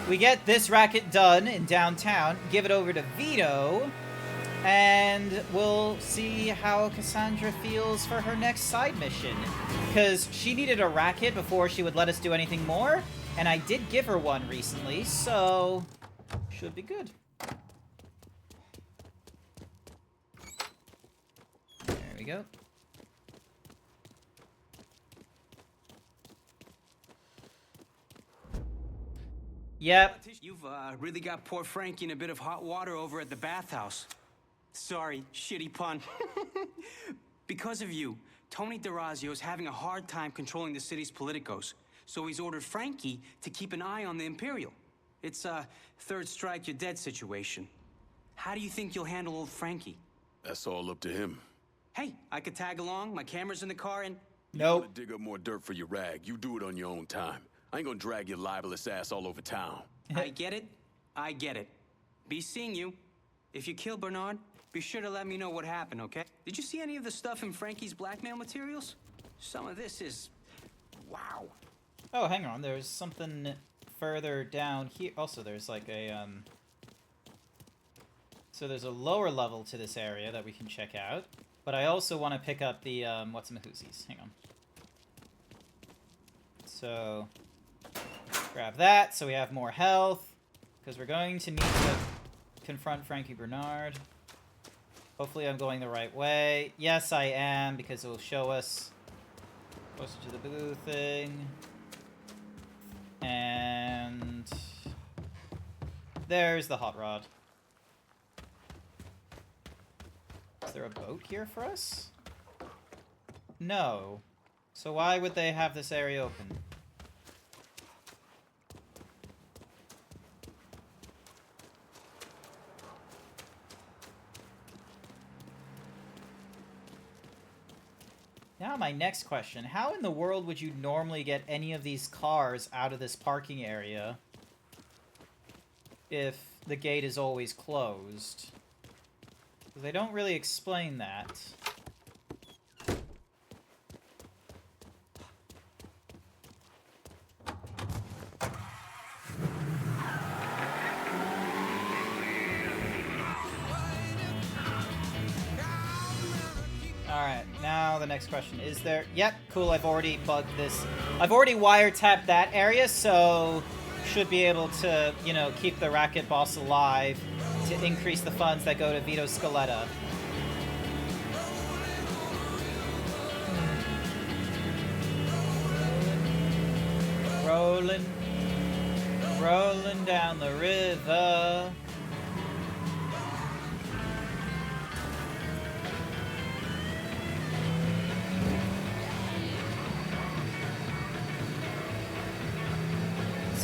We get this racket done in downtown, give it over to Vito... and we'll see how Cassandra feels for her next side mission. Because she needed a racket before she would let us do anything more, and I did give her one recently, so should be good. There we go. Yep.
You've really got poor Frankie in a bit of hot water over at the bathhouse. Sorry, shitty pun. Because of you, Tony DeRazio is having a hard time controlling the city's politicos, so he's ordered Frankie to keep an eye on the Imperial. It's a third strike you're dead situation. How do you think you'll handle old Frankie?
That's all up to him.
Hey, I could tag along, my camera's in the car, and...
You wanna dig up more dirt for your rag, you do it on your own time. I ain't gonna drag your libelous ass all over town.
I get it. I get it. Be seeing you. If you kill Bernard, be sure to let me know what happened, okay? Did you see any of the stuff in Frankie's blackmail materials? Some of this is... wow.
Oh, hang on. There's something further down here. Also, there's like a, So there's a lower level to this area that we can check out. But I also want to pick up the, what's-a-mahoozies. Hang on. So... grab that, so we have more health. Because we're going to need to confront Frankie Bernard. Hopefully I'm going the right way. Yes, I am, because it will show us closer to the blue thing. And there's the hot rod. Is there a boat here for us? No. So why would they have this area open? Now my next question, how in the world would you normally get any of these cars out of this parking area if the gate is always closed? They don't really explain that. Alright, now the next question. Is there... Yep, cool, I've already bugged this. I've already wiretapped that area, so should be able to, you know, keep the racket boss alive to increase the funds that go to Vito Scaletta. Rolling, rolling down the river.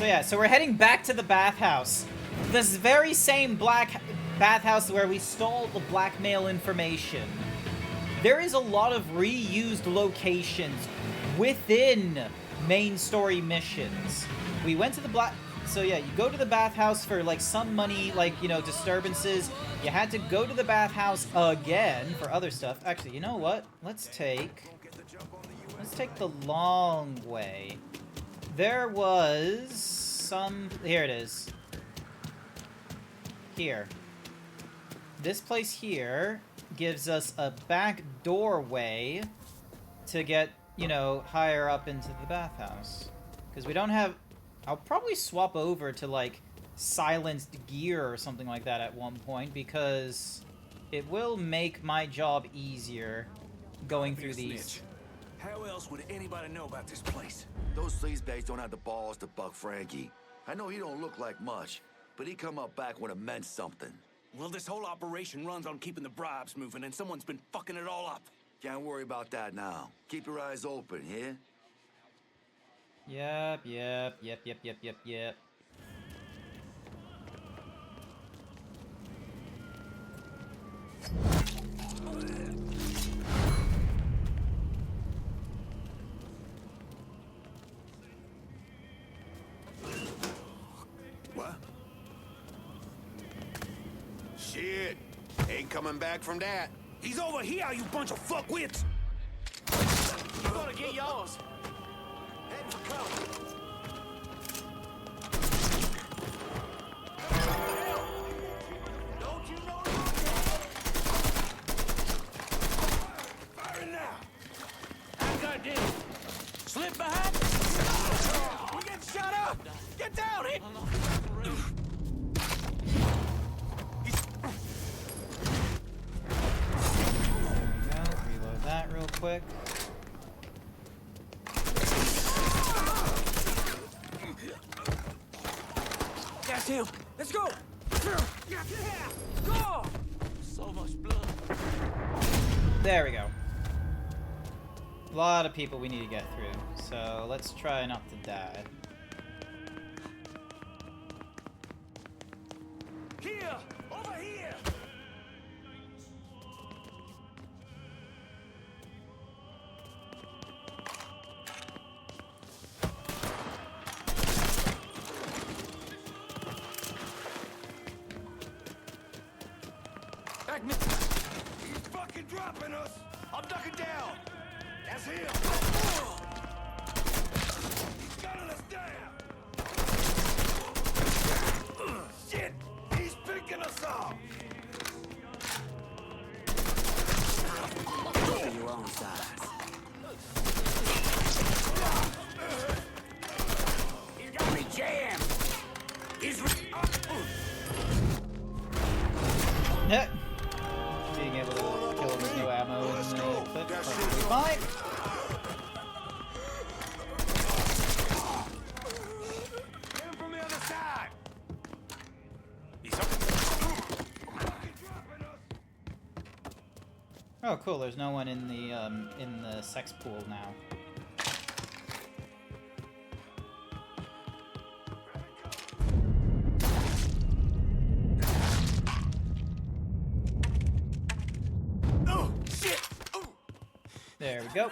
yeah, so we're heading back to the bathhouse. This very same black bathhouse where we stole the blackmail information. There is a lot of reused locations within main story missions. We went to the so yeah, you go to the bathhouse for like some money, like, you know, disturbances. You had to go to the bathhouse again for other stuff. Actually, you know what? Let's take the long way. There was some... Here it is. Here. This place here gives us a back doorway to get, you know, higher up into the bathhouse. Because we don't have... I'll probably swap over to, like, silenced gear or something like that at one point, because it will make my job easier going through these.
How else would anybody know about this place? Those sleazebags don't have the balls to buck Frankie. I know he don't look like much, but he come up back when it meant something.
Well, this whole operation runs on keeping the bribes moving, and someone's been fucking it all up.
Can't worry about that now. Keep your eyes open, yeah?
Yep.
What? Shit! Ain't coming back from that.
He's over here, you bunch of fuckwits!
You gonna get yours. Head for cover. Don't you know
Firing now! That did. Slip behind! We get shot up! Get down!
Reload that real quick.
That's him! Let's go! Go! So much blood.
There we go. A lot of people we need to get through, so let's try not to die.
Here! Over here!
Back me. He's fucking dropping us. I'm ducking down. That's him. He's gunning us down. Shit! He's picking us off.
Look at your own size.
He's got me jammed! He's
Yeah. Being able to kill him with no ammo in the clip, perfectly fine.
Get him from the other side.
Oh, cool. There's no one in the sex pool now.
Oh, shit!
There we go.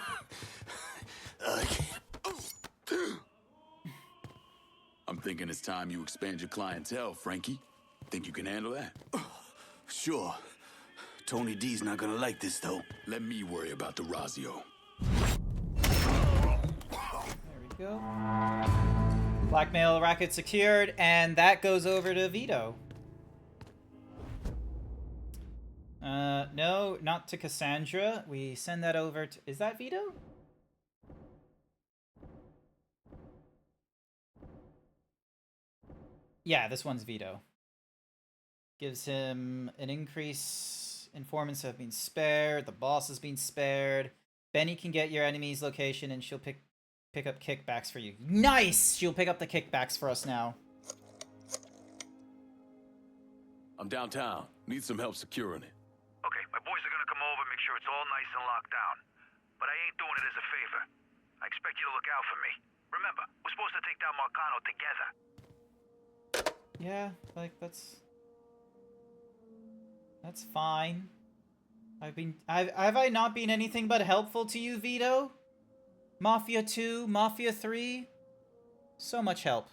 I'm thinking it's time you expand your clientele, Frankie. Think you can handle that?
Sure. Tony D's not gonna like this, though.
Let me worry about the Razio.
There we go. Blackmail racket secured, and that goes over to Vito. No, not to Cassandra. We send that over to... Is that Vito? Yeah, this one's Vito. Gives him an increase. Informants have been spared. The boss has been spared. Benny can get your enemy's location, and she'll pick up kickbacks for you. Nice! She'll pick up the kickbacks for us now.
I'm downtown. Need some help securing it.
Okay, my boys are gonna come over, make sure it's all nice and locked down. But I ain't doing it as a favor. I expect you to look out for me. Remember, we're supposed to take down Marcano together.
Yeah, like that's fine. Have I not been anything but helpful to you, Vito? Mafia 2, Mafia 3? So much help.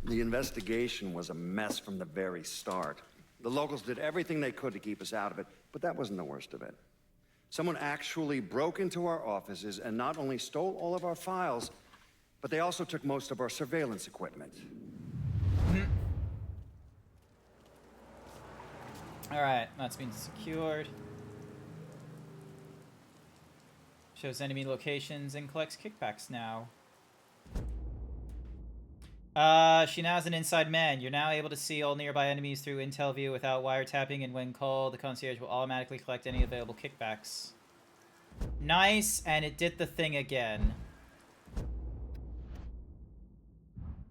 The investigation was a mess from the very start. The locals did everything they could to keep us out of it, but that wasn't the worst of it. Someone actually broke into our offices and not only stole all of our files, but they also took most of our surveillance equipment.
Alright, that's been secured. Shows enemy locations and collects kickbacks now. She now has an inside man. You're now able to see all nearby enemies through intel view without wiretapping, and when called, the concierge will automatically collect any available kickbacks. Nice, and it did the thing again.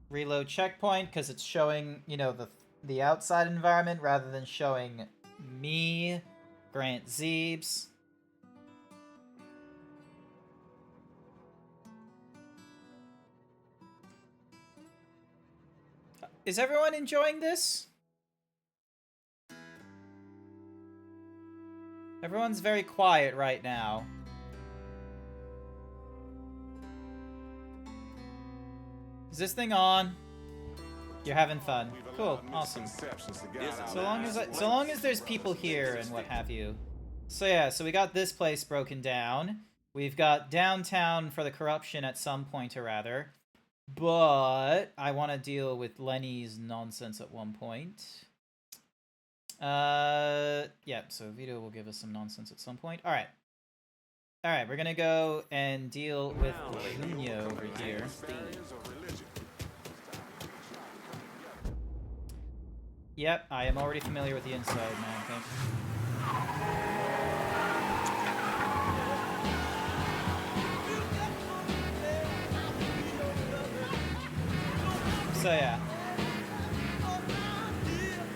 Reload checkpoint, because it's showing, you know, the outside environment rather than showing me, Grant Zeebs. Is everyone enjoying this? Everyone's very quiet right now. Is this thing on? You're having fun. Cool, awesome. So long as there's people here and what have you. So yeah, so we got this place broken down. We've got downtown for the corruption at some point or rather. But I want to deal with Lenny's nonsense at one point. Yeah, so Vito will give us some nonsense at some point. Alright. Alright, we're gonna go and deal with Junior over here. Yep, I am already familiar with the inside, man, thanks. So yeah.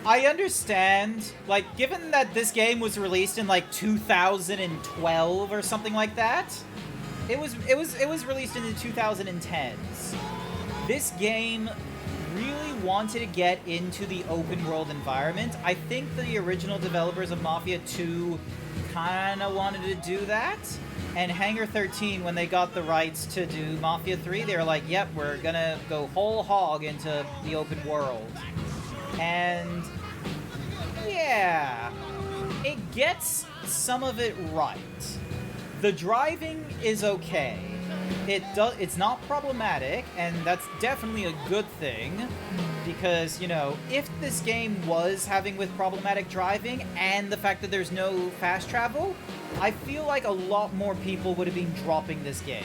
I understand, like, given that this game was released in like 2012 or something like that, it was released in the 2010s. This game really wanted to get into the open world environment. I think the original developers of Mafia 2 kind of wanted to do that. And Hangar 13, when they got the rights to do Mafia 3, they were like, yep, we're gonna go whole hog into the open world. And yeah, it gets some of it right. The driving is okay. It's not problematic, and that's definitely a good thing, because, you know, if this game was having with problematic driving and the fact that there's no fast travel, I feel like a lot more people would have been dropping this game.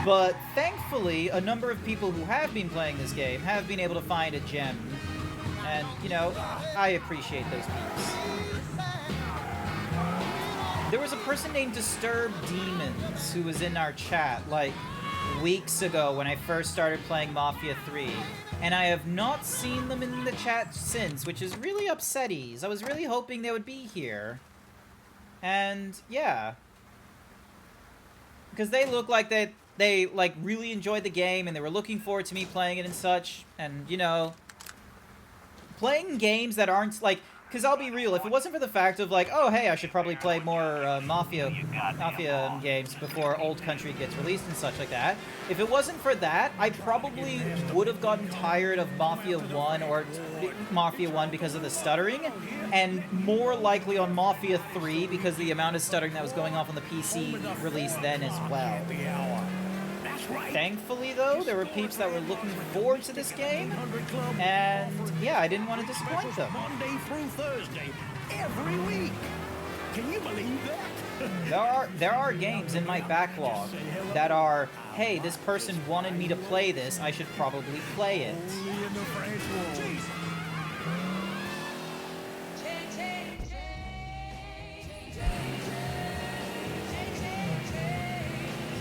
But thankfully, a number of people who have been playing this game have been able to find a gem, and, you know, I appreciate those peeps. There was a person named Disturbed Demons who was in our chat, like, weeks ago when I first started playing Mafia 3, and I have not seen them in the chat since, which is really upsetting. I was really hoping they would be here. And, yeah. Because they look like they like, really enjoyed the game, and they were looking forward to me playing it and such, and, you know, playing games that aren't, like, because I'll be real, if it wasn't for the fact of, like, oh, hey, I should probably play more Mafia games before Old Country gets released and such like that, if it wasn't for that, I probably would have gotten tired of Mafia 1 or Mafia 1 because of the stuttering, and more likely on Mafia 3 because of the amount of stuttering that was going off on the PC release then as well. Thankfully, though, there were peeps that were looking forward to this game, and yeah, I didn't want to disappoint them.
Monday through Thursday, every week. Can you believe that?
There are games in my backlog that are, hey, this person wanted me to play this, I should probably play it.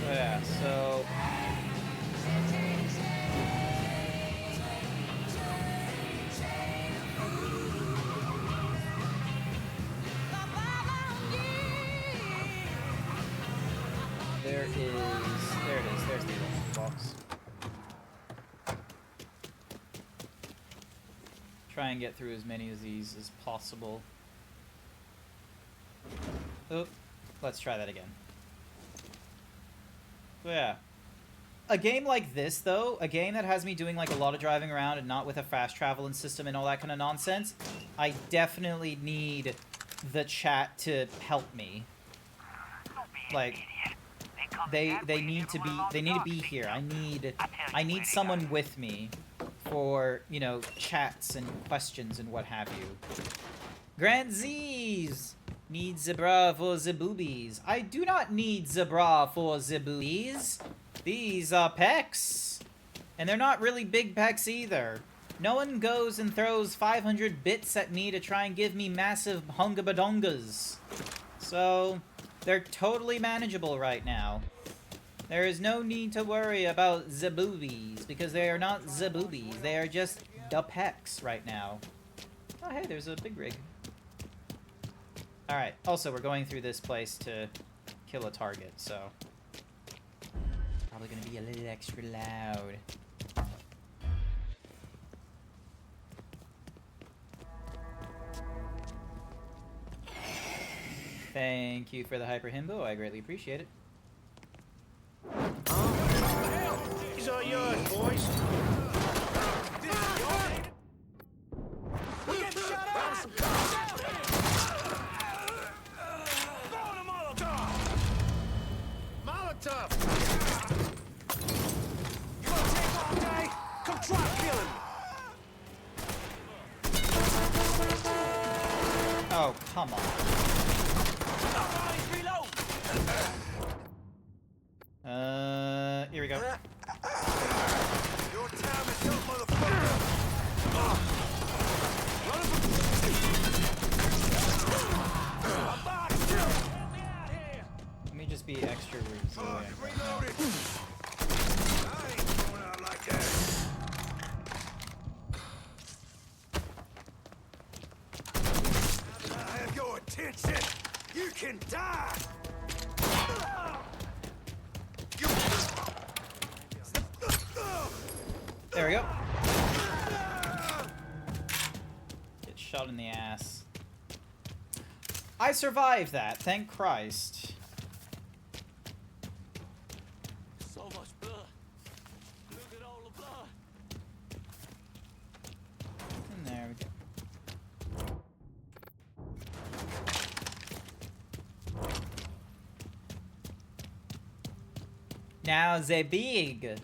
So yeah, so There it is. There's the alarm box. Try and get through as many of these as possible. Oop. Let's try that again. So yeah. A game like this, though, a game that has me doing like a lot of driving around and not with a fast traveling system and all that kind of nonsense, I definitely need the chat to help me. Like, they need to be here. I need someone with me for, you know, chats and questions and what have you. Grant Z's needs the bra for the boobies. I do not need the bra for the boobies. These are pecs. And they're not really big pecs either. No one goes and throws 500 bits at me to try and give me massive hungabadongas. So, they're totally manageable right now. There is no need to worry about the boobies, because they are not the boobies. They are just the pecs right now. Oh, hey, there's a big rig. Alright, also, we're going through this place to kill a target, so... probably gonna be a little extra loud. Thank you for the hyper himbo. I greatly appreciate it.
These are yours, boys. We're getting shot at! Molotov! You gonna take all day? Come try killing me!
Oh, come on. Here we go.
Your time is up, motherfucker!
Let me just be extra rude. So
Reloaded! I ain't going out like that. I have your attention. You can die.
There we go. Get shot in the ass. I survived that, thank Christ.
So much blood. Look at all the blood.
And there we go. Now they big.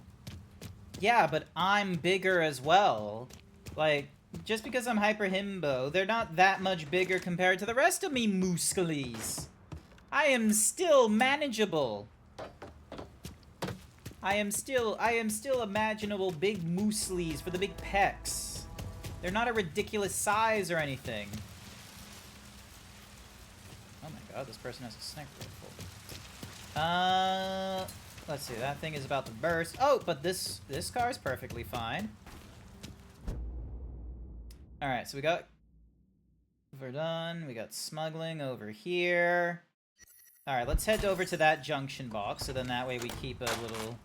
Yeah, but I'm bigger as well. Like, just because I'm hyper himbo, they're not that much bigger compared to the rest of me muscles. I am still manageable. I am still imaginable big mooslies for the big pecs. They're not a ridiculous size or anything. Oh my god, this person has a sniper rifle. Let's see, that thing is about to burst. Oh, but this car is perfectly fine. Alright, so we got... We're done. We got smuggling over here. Alright, let's head over to that junction box, so then that way we keep a little...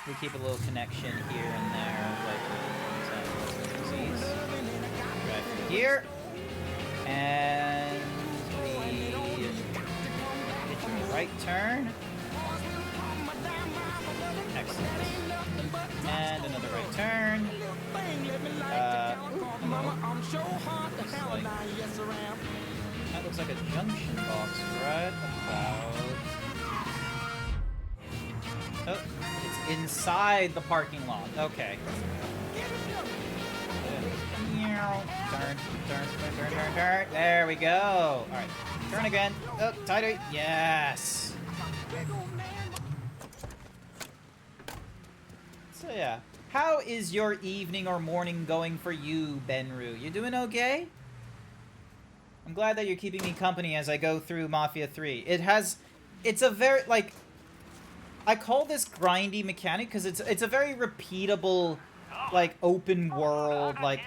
We keep a little connection here and there, like disease. Right through here. And we get your right turn. Excellent. And another right turn. That looks like a junction box right about... Oh, it's inside the parking lot. Okay. Turn. There we go. Alright. Turn again. Oh, tighter. Yes. So yeah. How is your evening or morning going for you, Benru? You doing okay? I'm glad that you're keeping me company as I go through Mafia 3. It's a very, like, I call this grindy mechanic because it's a very repeatable, like, open world, like,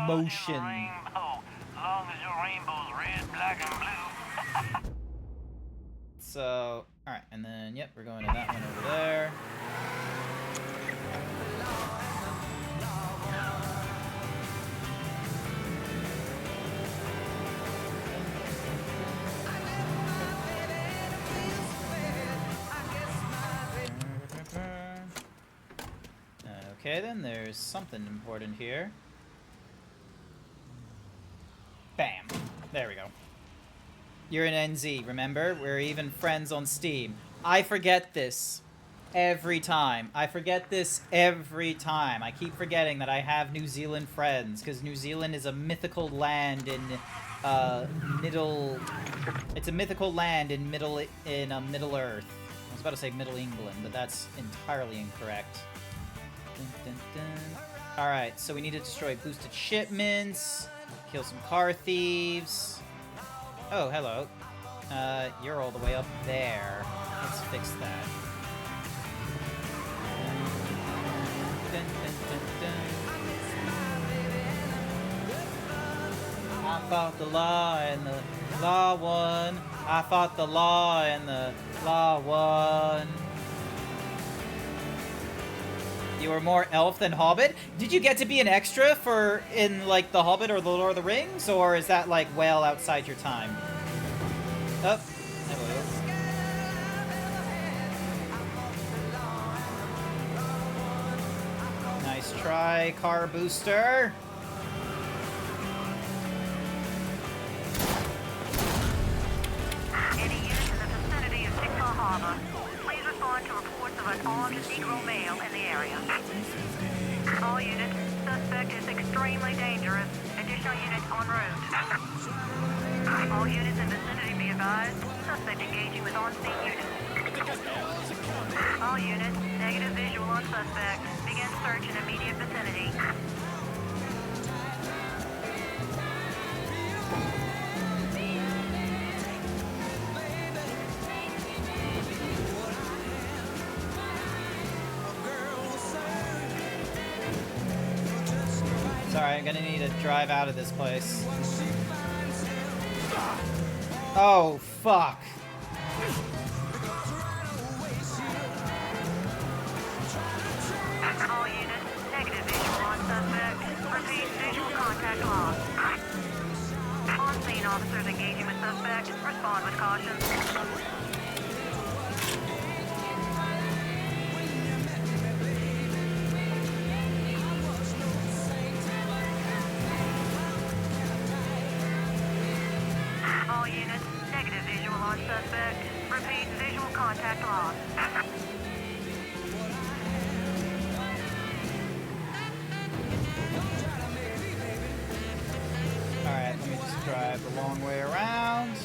motion.
Long as your rainbow's red, black, and blue.
So, alright, and then, yep, we're going to that one over there. Okay, then there's something important here. Bam. There we go. You're an NZ, remember? We're even friends on Steam. I forget this every time. I forget this every time. I keep forgetting that I have New Zealand friends, because New Zealand is a mythical land in Middle... It's a mythical land in Middle Earth. I was about to say Middle England, but that's entirely incorrect. Dun, dun, dun. Alright, so we need to destroy boosted shipments, kill some car thieves. Oh, hello. You're all the way up there. Let's fix that. Dun, dun, dun, dun. I fought the law and the law won. I fought the law and the law won. You were more elf than hobbit? Did you get to be an extra for in like the Hobbit or the Lord of the Rings, or is that like well outside your time? Oh, hello. Nice try, car booster.
Any units in the vicinity of Chickasaw Harbor, please respond to reports of an armed Negro male in the area. All units, suspect is extremely dangerous. Additional units en route. All units in vicinity be advised. Suspect engaging with on-scene units. All units, negative visual on suspect. Begin search in immediate vicinity.
Sorry, I'm gonna need to drive out of this place. Oh, fuck.
All units, negative visual on suspect. Repeat, visual contact lost. On-scene officers engaging with suspect. Respond with caution. All units, negative visual on suspect. Repeat, visual contact lost.
Alright, let me just drive the long way around.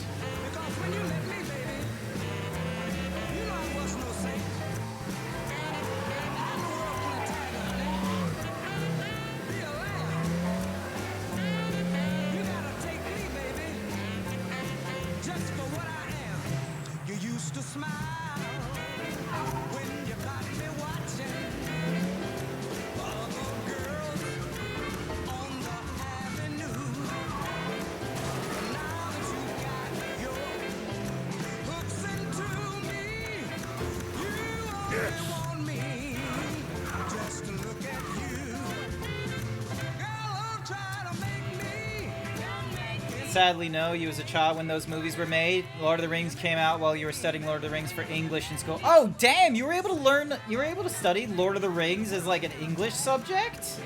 Sadly, no, you as a child when those movies were made. Lord of the Rings came out while you were studying Lord of the Rings for English in school. Oh, damn, you were able to study Lord of the Rings as like an English subject?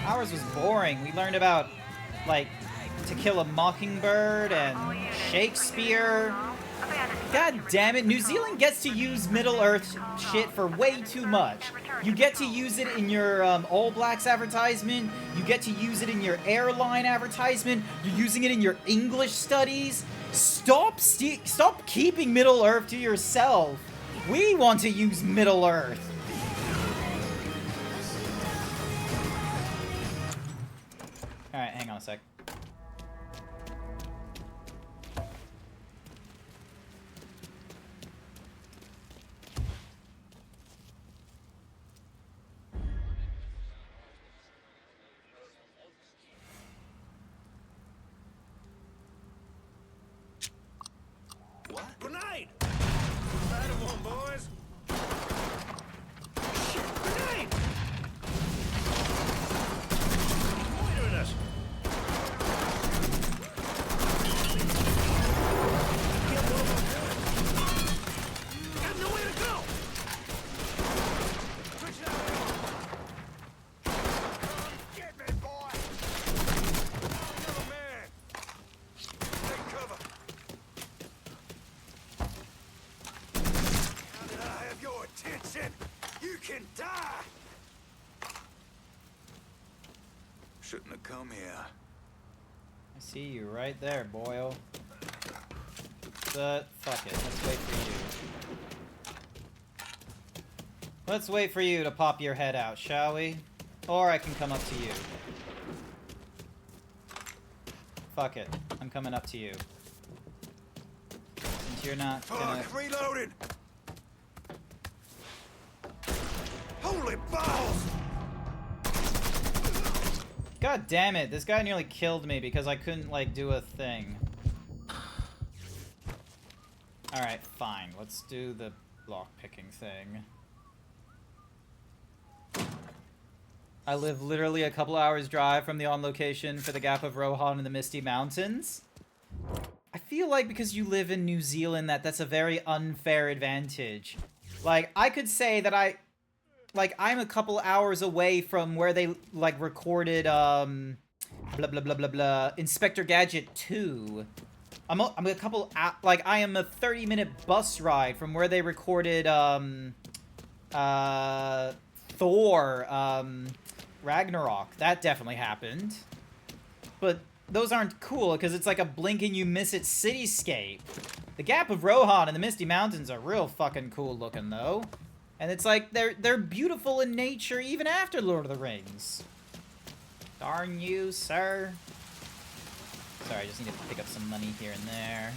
Ours was boring. We learned about, like, To Kill a Mockingbird and Shakespeare. God damn it, New Zealand gets to use Middle-earth shit for way too much. You get to use it in your All Blacks advertisement, you get to use it in your airline advertisement, you're using it in your English studies. Stop keeping Middle-earth to yourself. We want to use Middle-earth. Alright, hang on a sec.
Good night.
can die! Shouldn't have come here.
I see you right there, boyo. But fuck it, let's wait for you. Let's wait for you to pop your head out, shall we? Or I can come up to you. Fuck it, I'm coming up to you. Since you're not gonna...
Fuck, reloading! Holy balls!
God damn it, this guy nearly killed me because I couldn't, like, do a thing. Alright, fine. Let's do the lock-picking thing. I live literally a couple hours drive from the on-location for the Gap of Rohan in the Misty Mountains. I feel like because you live in New Zealand that's a very unfair advantage. Like, I could say that I'm a couple hours away from where they, like, recorded, blah, blah, blah, blah, blah, Inspector Gadget 2. I'm a couple, like, I am a 30-minute bus ride from where they recorded, Thor, Ragnarok. That definitely happened. But those aren't cool, because it's like a blink and you miss it cityscape. The Gap of Rohan and the Misty Mountains are real fucking cool looking, though. And it's like, they're beautiful in nature even after Lord of the Rings. Darn you, sir. Sorry, I just need to pick up some money here and there.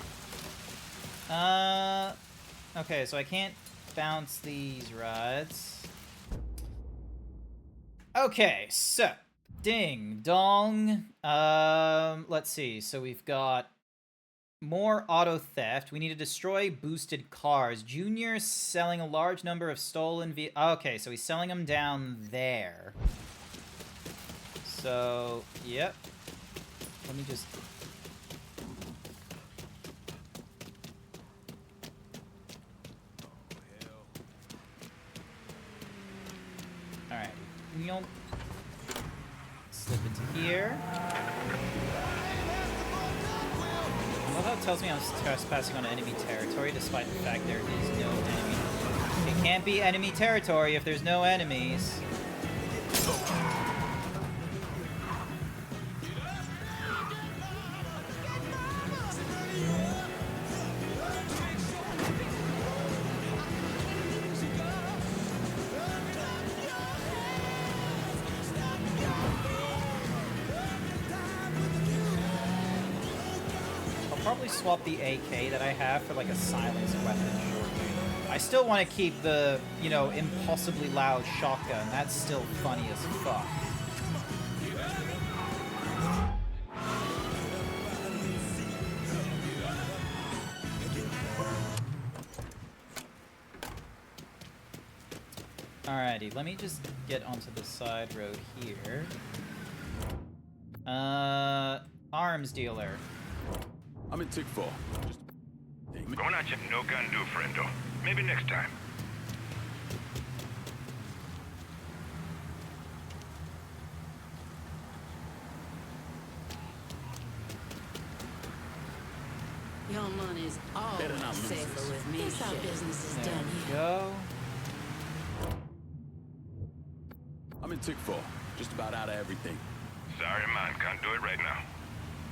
Okay, so I can't bounce these rides. Okay, so, ding dong. Let's see, so we've got more auto theft. We need to destroy boosted cars. Junior selling a large number of stolen okay, so he's selling them down there. So, yep. Let me just... Alright. We'll slip into here. I love how it tells me I'm trespassing on enemy territory despite the fact there is no enemy. It can't be enemy territory if there's no enemies. Swap the AK that I have for like a silenced weapon shortly. I still want to keep the, you know, impossibly loud shotgun. That's still funny as fuck. Alrighty, let me just get onto the side road here. Arms dealer.
I'm in Tickfall.
Going at you, no gun do, friendo. Maybe next time.
Your money's always safer with me. That's how business is
There
done
we
here.
go.
I'm in Tickfall. Just about out of everything.
Sorry, man. Can't do it right now.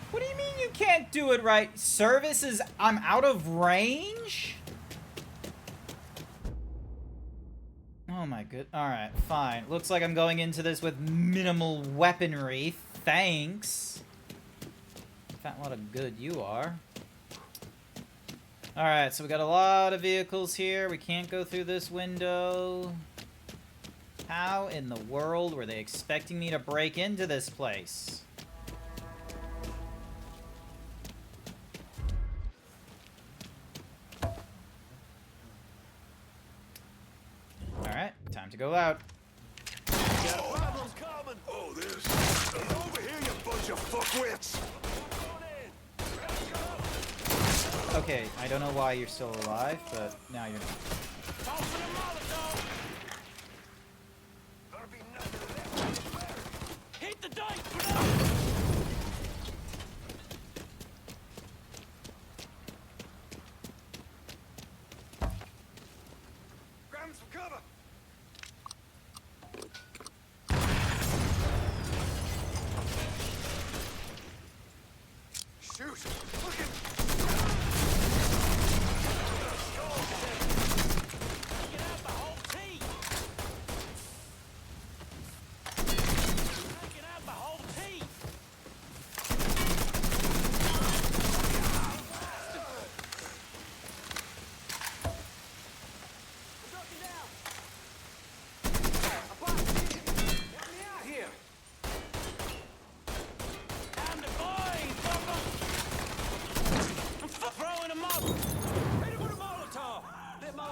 What do you mean you can't do it right? Service is... I'm out of range? Oh my good... Alright, fine. Looks like I'm going into this with minimal weaponry. Thanks. Fat lot of good you are. Alright, so we got a lot of vehicles here. We can't go through this window. How in the world were they expecting me to break into this place? Alright, time to go out.
Problems coming! Oh, this. Over here, you bunch of fuckwits!
Okay, I don't know why you're still alive, but now you're not.
Hit the dike!
Grab him some cover!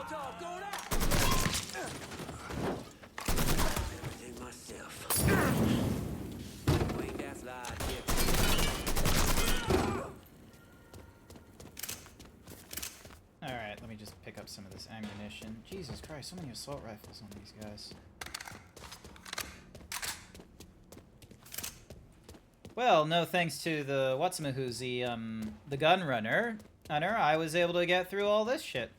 Molotov going out! Everything myself. Wait, that's live.
Alright, let me just pick up some of this ammunition. Jesus Christ, so many assault rifles on these guys. Well, no thanks to the whatsamahoozy, the gun runner, I was able to get through all this shit.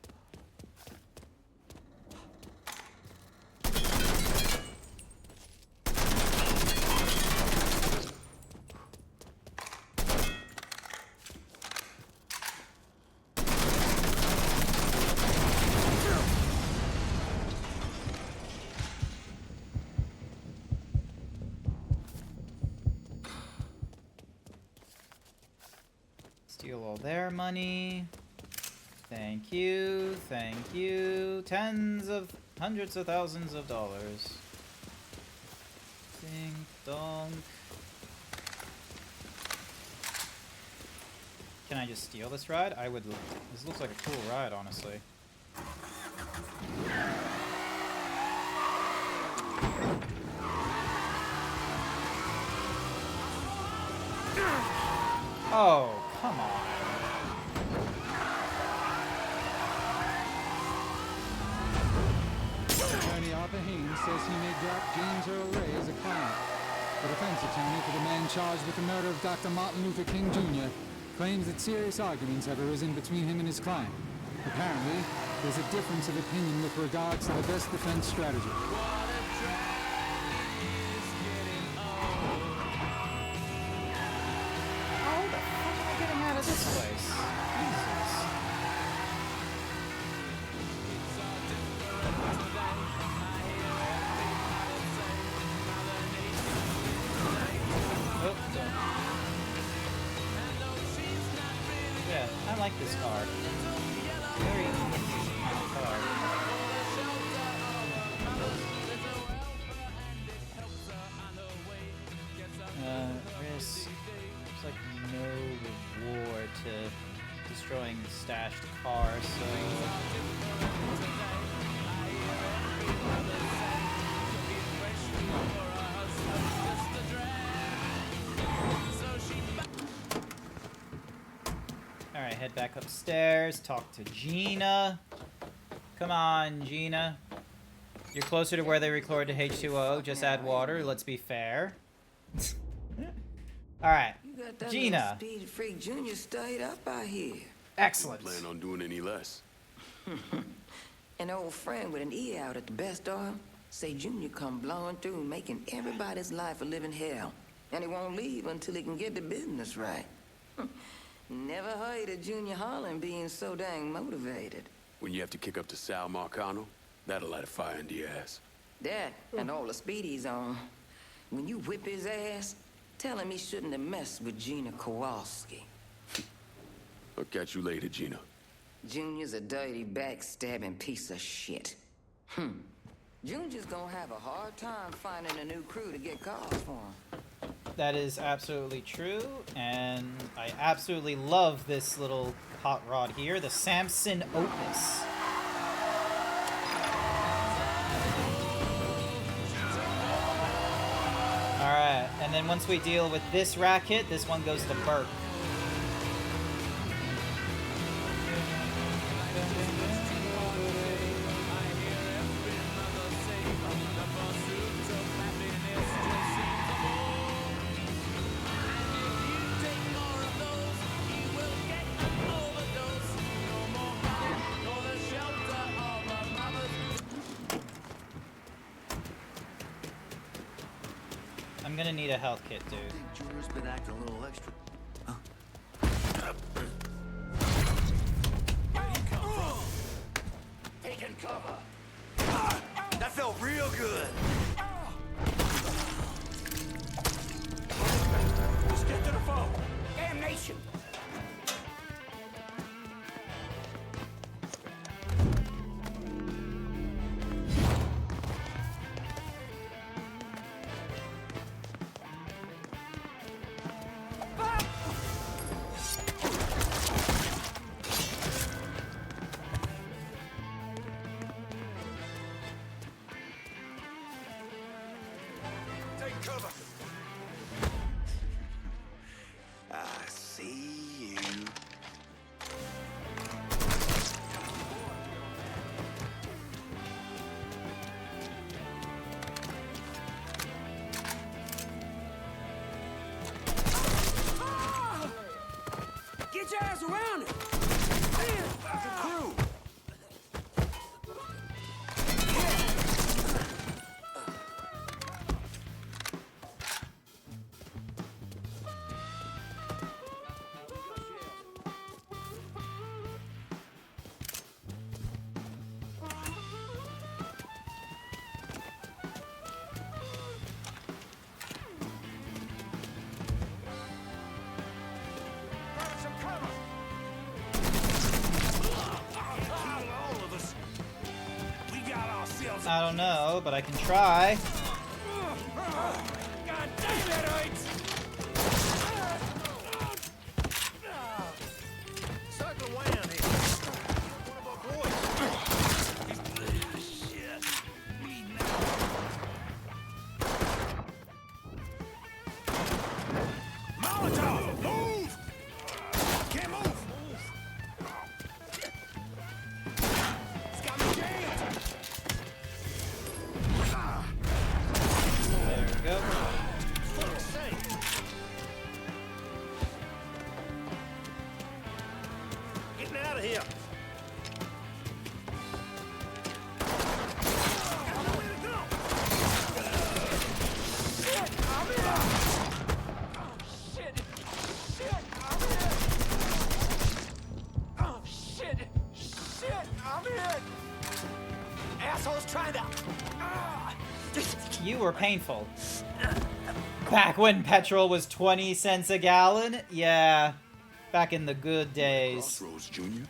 Steal all their money. Thank you, thank you. Hundreds of thousands of dollars. Ding dong. Can I just steal this ride? I would. This looks like a cool ride, honestly. Oh, come on.
Attorney Arthur Haynes says he may drop James Earl Ray as a client. The defense attorney for the man charged with the murder of Dr. Martin Luther King Jr. claims that serious arguments have arisen between him and his client. Apparently, there's a difference of opinion with regards to the best defense strategy.
How the fuck am I getting out of this place? Jesus. Oh, done. Yeah, I like this car. Very unique car. Risk. There's like no reward to destroying the stashed car, so. Alright, head back upstairs, talk to Gina. Come on, Gina. You're closer to where they recorded H2O, just add water, let's be fair. Alright,
You got that
Gina.
little speed freak Junior stayed up out here.
Excellent.
Plan on doing any less.
An old friend with an E out at the best oil say Junior come blowing through, making everybody's life a living hell. And he won't leave until he can get the business right. Never heard of Junior Holland being so dang motivated.
When you have to kick up to Sal Marcano, that'll light a fire into your ass.
That and all the speed he's on. When you whip his ass, tell him he shouldn't have messed with Gina Kowalski.
I'll catch you later, Gina.
Junior's a dirty, backstabbing piece of shit. Junior's gonna have a hard time finding a new crew to get cars for him.
That is absolutely true, and I absolutely love this little hot rod here, the Samson Opus. Alright, and then once we deal with this racket, this one goes to Burke. I'm gonna need a health kit, dude.
Junior's been acting a little extra. Taking cover. That felt real good.
Let's get to the phone. Damnation!
cover. I see you.
Get your ass around it!
The crew.
I don't know, but I can try.
God damn it, hurts!
Circle around here. One of our boys. Shit. Bleeding out. Molotov! Move! Can't move! It's got me jammed!
There we go.
Fuck's sake! Getting out of here!
Assholes trying to...
You were painful. Back when petrol was 20 cents a gallon? Yeah. Back in the good days.
Crossroads, Junior.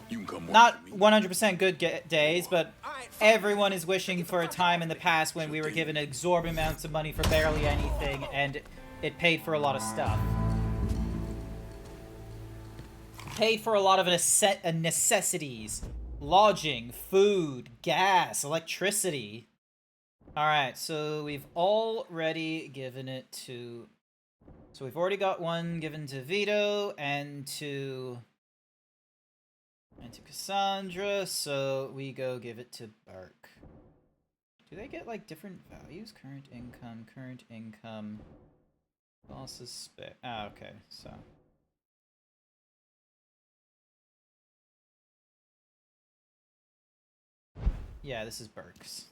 You can come work
Not
for me.
100% good days, but everyone is wishing for a time in the past when we were given exorbitant amounts of money for barely anything, and it paid for a lot of stuff. Paid for a lot of necessities. Lodging, food, gas, electricity. Alright, so we've already given it to... So we've already got one given to Vito and to Cassandra, so we go give it to Burke. Do they get, like, different values? Current income, losses, spare... Ah, okay, so... Yeah, this is Burke's.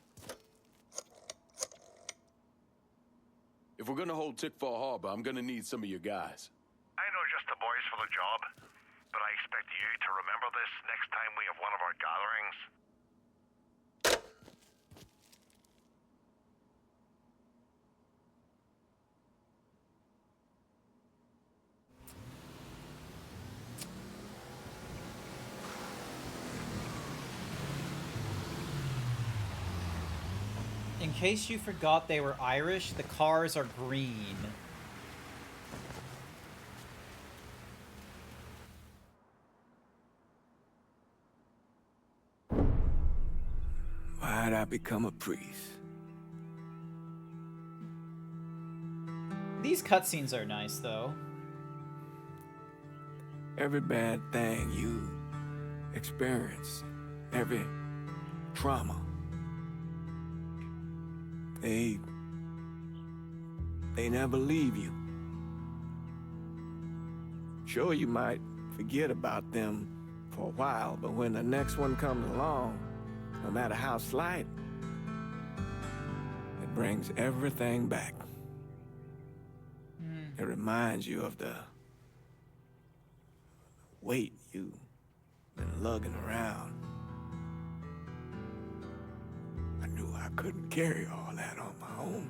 If we're gonna hold Tickfall Harbor, I'm gonna need some of your guys.
I know just the boys for the job, but I expect you to remember this next time we have one of our gatherings.
In case you forgot they were Irish, the cars are green.
Why'd I become a priest?
These cutscenes are nice, though.
Every bad thing you experience, every trauma, they never leave you. Sure, you might forget about them for a while, but when the next one comes along, no matter how slight, it brings everything back. It reminds you of the weight you've been lugging around. I knew I couldn't carry all that on my own.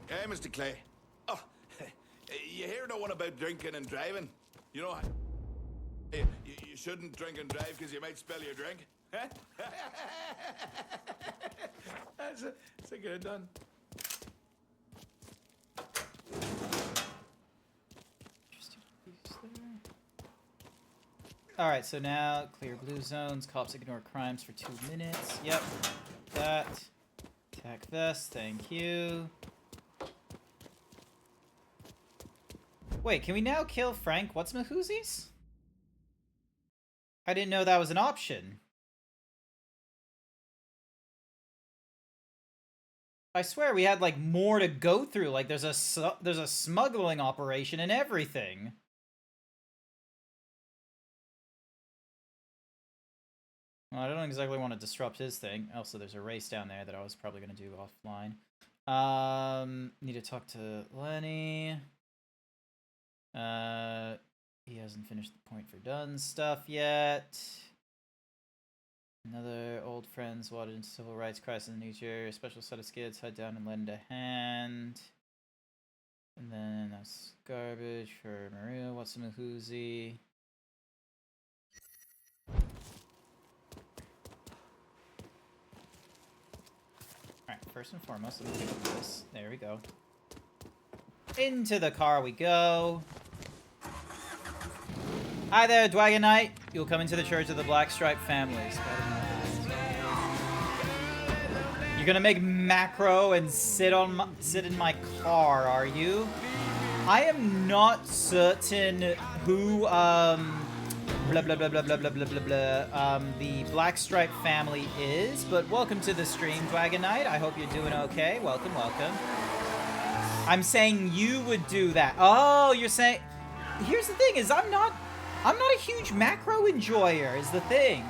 Hey, Mr. Clay. Oh, you hear no one about drinking and driving? You know, you shouldn't drink and drive because you might spill your drink. That's a good done.
Alright, so now clear blue zones. Cops ignore crimes for 2 minutes. Yep. That. Attack vest, thank you. Wait, can we now kill Frank Whatsmahoozies? I didn't know that was an option. I swear we had like more to go through. Like there's a smuggling operation and everything. Well, I don't exactly want to disrupt his thing. Also, there's a race down there that I was probably going to do offline. Need to talk to Lenny. He hasn't finished the point for done stuff yet. Another old friends wadded into civil rights crisis in New Jersey. A special set of skids head down and lend a hand. And then that's garbage for Maria Whatsmahoozie. Alright, first and foremost, let me pick up this. There we go. Into the car we go. Hi there, Dwagon Knight. You'll come into the Church of the Black Stripe Families. You're gonna make macro and sit in my car, are you? I am not certain who blah blah blah blah blah blah blah blah blah the Black Stripe family is, but welcome to the stream, Dwagon Knight. I hope you're doing okay. Welcome, welcome. I'm saying you would do that. Oh, you're saying. Here's the thing: is I'm not a huge macro enjoyer. Is the thing.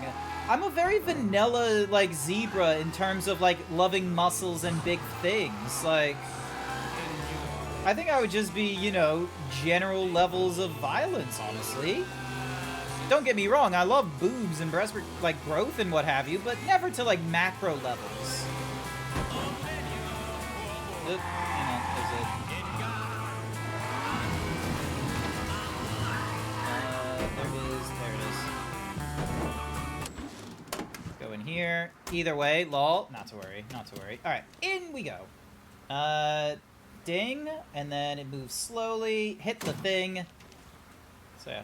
I'm a very vanilla like zebra in terms of like loving muscles and big things. Like, I think I would just be, you know, general levels of violence. Honestly, don't get me wrong. I love boobs and breast like growth and what have you, but never to like macro levels. Oop, hang on, there's go in here. Either way, lol. Not to worry, not to worry. Alright, in we go. Ding, and then it moves slowly. Hit the thing. So yeah.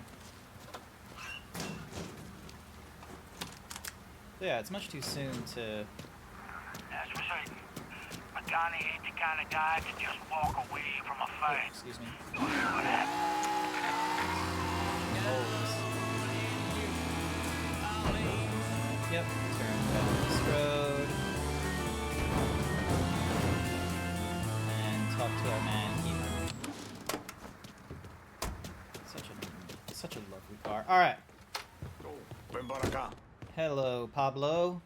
So yeah, it's much too soon to...
That's for certain. But Donnie ain't the kind of guy to just walk away from a fight.
Oh, excuse me.
What happened?
Yep, turn down this road. And talk to our man here. Such a lovely car. Alright. Hello, Pablo.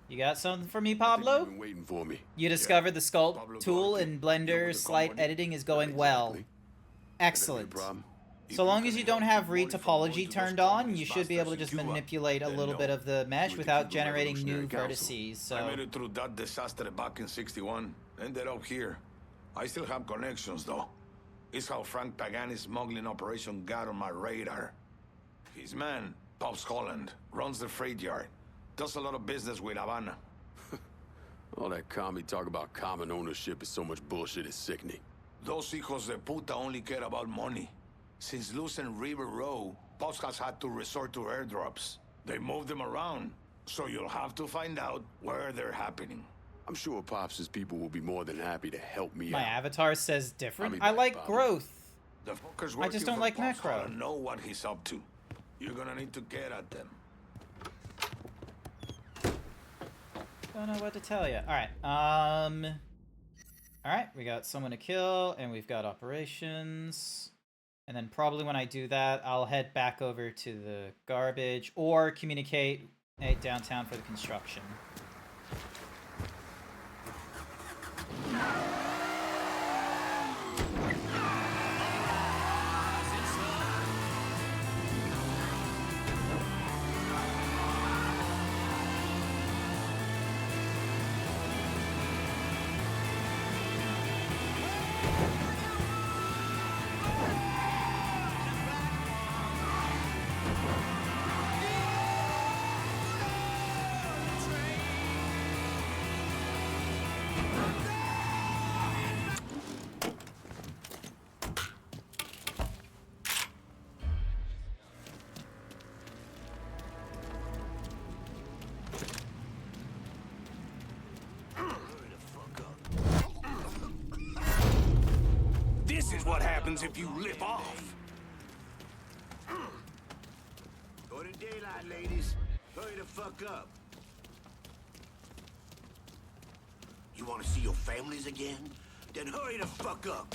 You got something for me, Pablo?
You've been waiting for me.
You discovered the sculpt tool in Blender slight editing is going well. Excellent. So long as you don't have retopology turned on, you should be able to just manipulate a little bit of the mesh without generating new vertices, so...
I made it through that disaster back in '61. Ended up here. I still have connections, though. It's how Frank Pagani's smuggling operation got on my radar. His man, Pops Holland, runs the freight yard. Does a lot of business with Havana.
All that commie talk about common ownership is so much bullshit, it's sickening.
Those hijos de puta only care about money. Since losing River Row, Pops has had to resort to airdrops. They move them around, so you'll have to find out where they're happening.
I'm sure Pops' people will be more than happy to help me
My
out.
avatar says different. I
back,
like
Bobby.
growth.
The fuckers
I just
working
don't
for
like
Pops
macro.
oughta know what he's up to. You're gonna need to get at them.
Don't know what to tell you. Alright, Alright, we got someone to kill, and we've got operations. And then probably when I do that, I'll head back over to the garbage, or communicate downtown for the construction.
happens if you lip off.
Go to daylight, ladies. Hurry the fuck up. You want to see your families again? Then hurry the fuck up.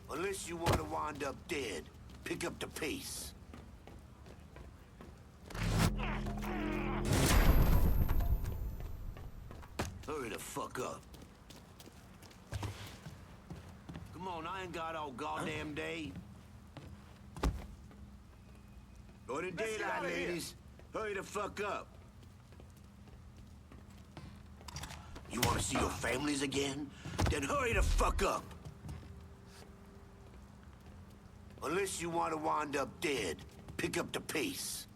Unless you want to wind up dead, pick up the pace. Hurry the fuck up. Come on, I ain't got all goddamn day. Go to daylight, ladies. Hurry the fuck up. You want to see your families again? Then hurry the fuck up. Unless you want to wind up dead, pick up the pace.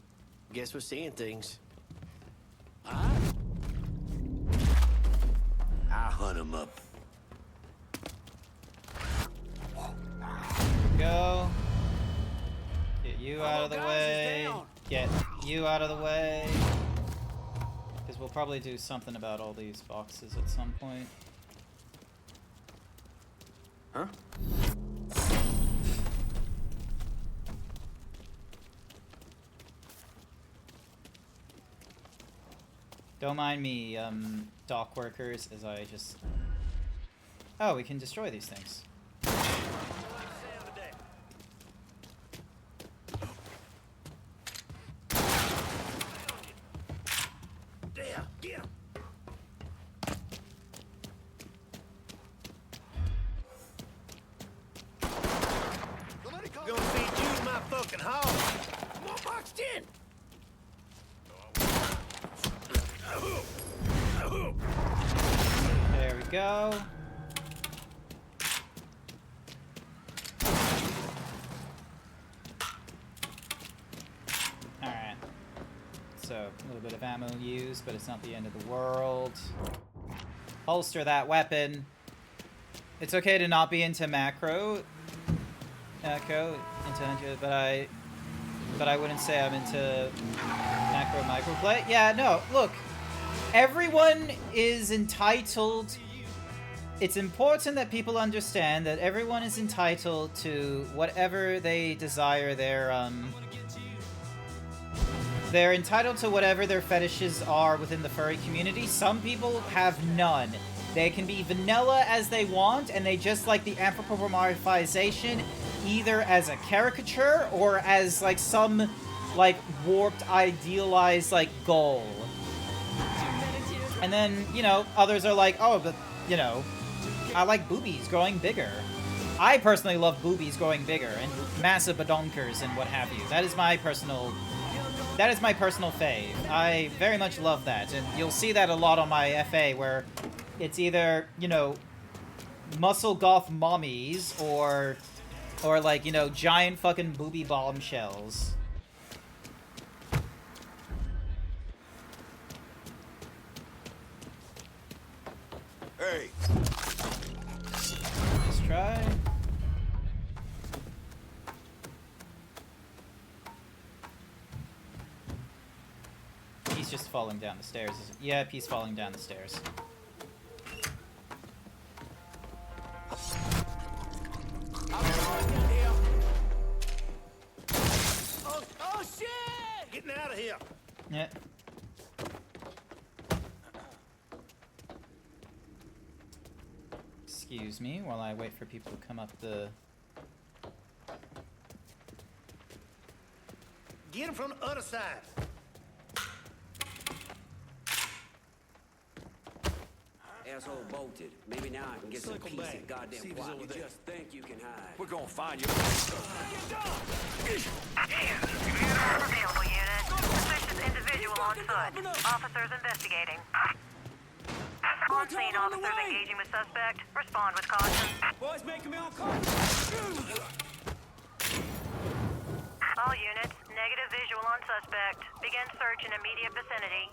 Guess we're seeing things.
Huh? I'll hunt him up.
Go. Get you out of the way. Get you out of the way. Because we'll probably do something about all these boxes at some point.
Huh?
Don't mind me, dock workers, as I just... Oh, we can destroy these things.
There, get him.
Gonna feed you my fucking hog. I'm all boxed in.
There we go. Alright. So, a little bit of ammo used, but it's not the end of the world. Holster that weapon. It's okay to not be into macro, but I wouldn't say I'm into macro microplay. Yeah, no, look. Everyone is entitled. It's important that people understand that everyone is entitled to whatever they desire. They're entitled to whatever their fetishes are within the furry community. Some people have none. They can be vanilla as they want, and they just like the anthropomorphization either as a caricature or as like some like warped, idealized like goal. And then, you know, others are like, oh, but, you know, I like boobies growing bigger. I personally love boobies growing bigger and massive badonkers and what have you. That is my personal fave. I very much love that. And you'll see that a lot on my FA where it's either, you know, muscle goth mommies or like, you know, giant fucking booby bombshells.
Hey.
Let's try. He's just falling down the stairs. Yep, he's falling down the stairs.
Oh shit! Getting out of here.
Yeah. Excuse me while I wait for people to come up the...
Get him from the other side.
Asshole bolted. Maybe now I can get some
Circle
peace
back.
and goddamn
See if he's
quiet.
over
You
there.
just think you can hide.
We're gonna find you.
Available unit. Suspicious individual on foot. Officers investigating. On scene, officers engaging with suspect. Respond with caution.
Boys making me on call.
All units, negative visual on suspect. Begin search in immediate vicinity.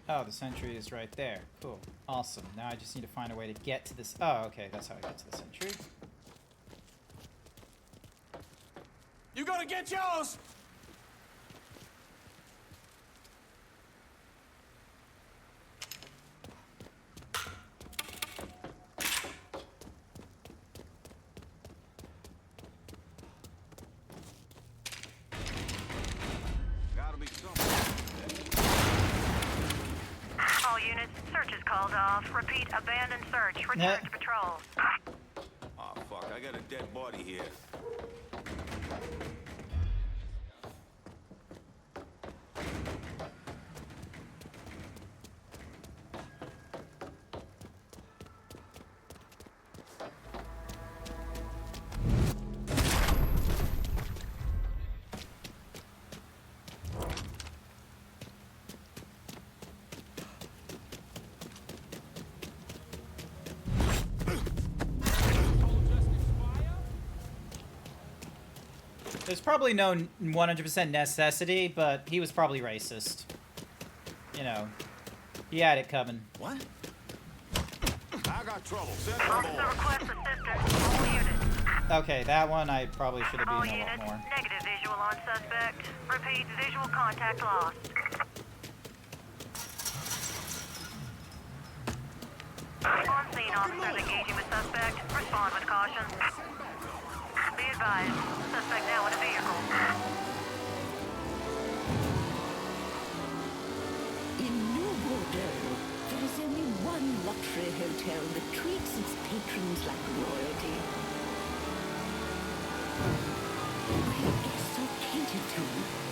Oh, the sentry is right there. Cool. Awesome. Now I just need to find a way to get to this. Oh, okay. That's how I get to the sentry.
You gonna get yours?
Gotta be something.
All units, search is called off. Repeat, abandoned search. Return to patrol.
Oh, fuck, I got a dead body here.
There's probably no 100% necessity, but he was probably racist. You know, he had it coming.
What? I got trouble. Send
Officer request assistance. All units.
Okay, that one I probably should have
All
been a
units,
lot more.
negative visual on suspect. Repeat, visual contact lost. On scene, officers engaging with suspect. Respond with caution. Be advised, suspect now in a vehicle.
In New Bordeaux, there is only one luxury hotel that treats its patrons like royalty. Where guests are catered to,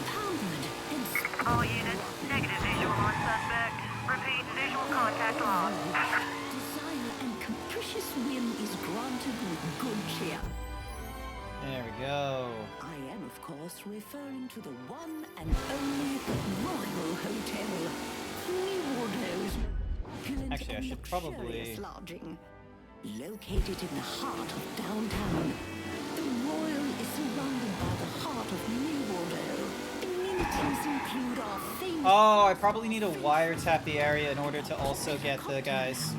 pampered, and
All units, negative visual on suspect. Repeat, visual contact lost.
desire and capricious whim is granted with good cheer.
There we go.
I am, of course, referring to the one and only Royal Hotel. New Bordeaux's opulent
Actually, I
and
should probably-
luxurious lodging. Located in the heart of downtown, the Royal is surrounded by the heart of New Bordeaux. Amenities include our famous
Oh, I probably need to wiretap the area in order to also get the guys.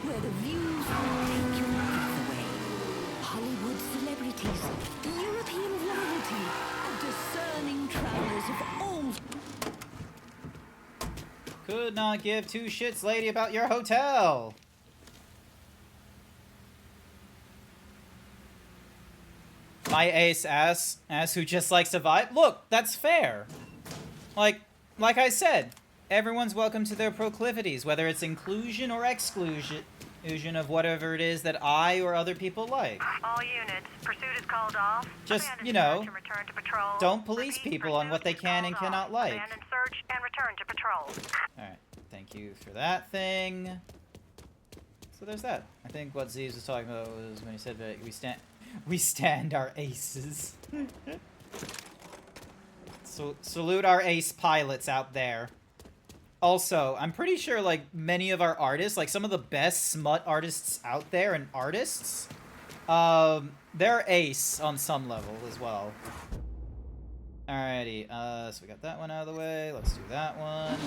where the views take your breath away. Hollywood celebrities, European royalty, and discerning travelers of all.
Could not give two shits, lady, about your hotel. My ace ass who just likes to vibe. Look, that's fair. Like I said, everyone's welcome to their proclivities, whether it's inclusion or exclusion of whatever it is that I or other people like.
All units, pursuit is called off.
Just,
Abandon
you know,
search and return to patrol.
don't police people on what they can and cannot like.
Abandon search and return to patrol.
Alright, thank you for that thing. So there's that. I think what Zeus was talking about was when he said that we stand our aces. So salute our ace pilots out there. Also, I'm pretty sure like many of our artists, like some of the best smut artists out there and artists, they're ace on some level as well. Alrighty, so we got that one out of the way. Let's do that one.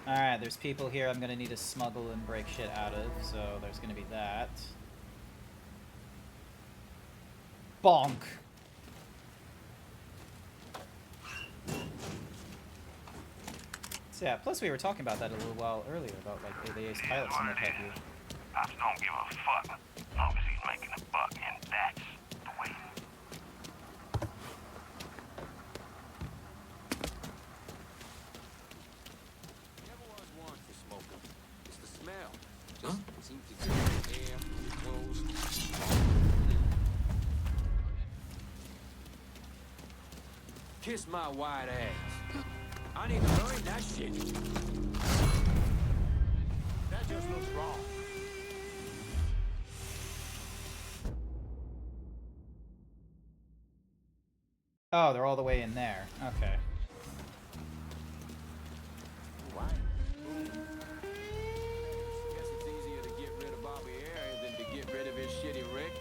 Alright, there's people here I'm gonna need to smuggle and break shit out of, so there's gonna be that. Bonk! So yeah, plus we were talking about that a little while earlier, about like the ace pilots and what have you.
Pops don't give a fuck. As long as he's making a buck, and that's the way.
Never was one for smoking. It's the smell. Just seems to get the air, your clothes. Kiss my white ass. I need to learn that shit.
That just looks wrong.
Oh, they're all the way in there. Okay.
Guess it's easier to get rid of Bobby Air than to get rid of his shitty rig.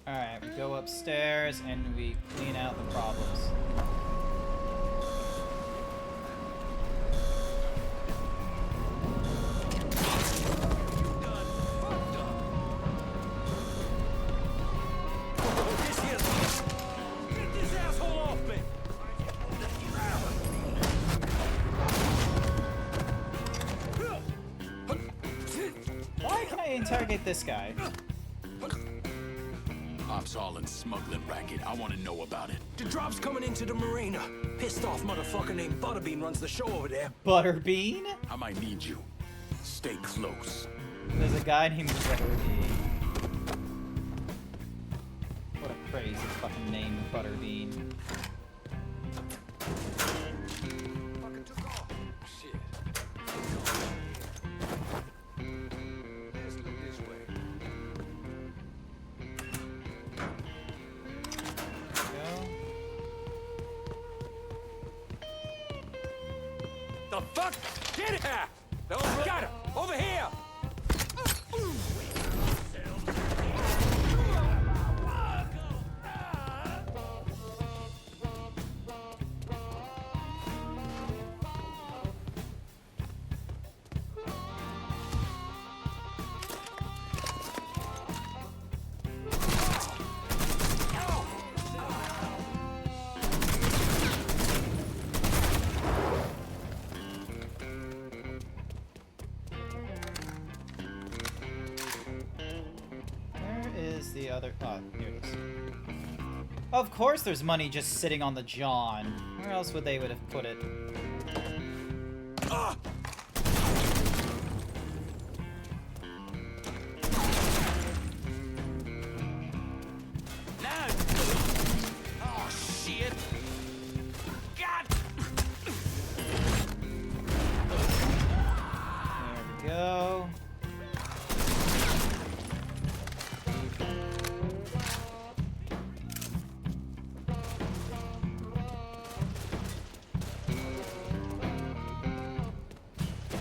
Alright, we go upstairs and we clean out the problems.
Get this asshole off me!
Why can I interrogate this guy?
Ops hauling smuggling racket. I want to know about it.
The drop's coming into the marina. Pissed off motherfucker named Butterbean runs the show over there.
Butterbean?
I might need you. Stay close.
There's a guy named Butterbean. What a crazy fucking name, Butterbean.
Fucking took off. Shit. Let's look this way.
The fuck? Get here! Got him! Over here!
Where is the other... Oh, here it is. Of course there's money just sitting on the John. Where else would they would have put it?
Oh, shit! God!
There we go.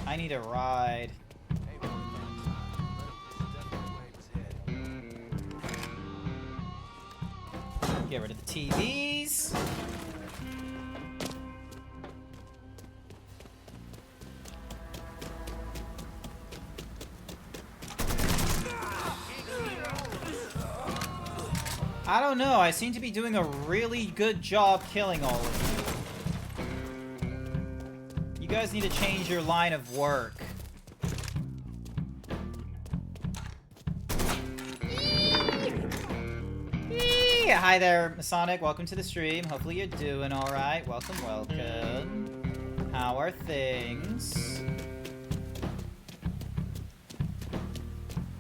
I need a ride. Get rid of the TVs. I don't know, I seem to be doing a really good job killing all of you. You guys need to change your line of work. Hi there, Masonic. Welcome to the stream. Hopefully you're doing alright. Welcome, welcome. How are things?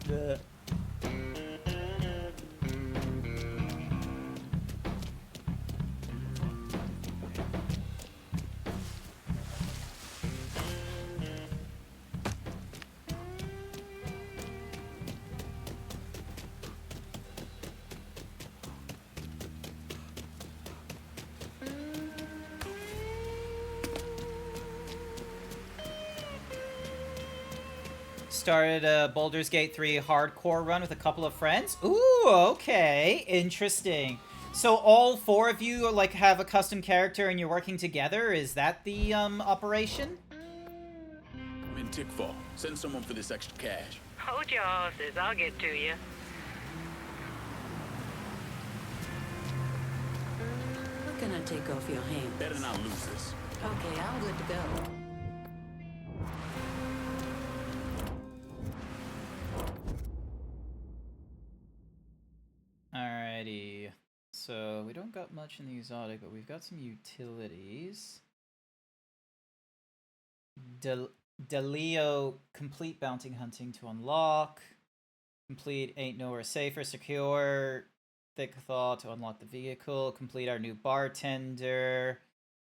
Bleh. Started a Baldur's Gate 3 hardcore run with a couple of friends. Ooh, okay. Interesting. So all four of you like have a custom character and you're working together? Is that the operation?
I'm in Tickfall. Send someone for this extra cash.
Hold your horses, I'll get to you.
What can I take off your hands?
Better not lose this.
Okay, I'm good to go.
Alrighty. So we don't got much in the exotic, but we've got some utilities. Delio complete bounty hunting to unlock. Complete ain't nowhere safer, secure. Thick thaw to unlock the vehicle. Complete our new bartender.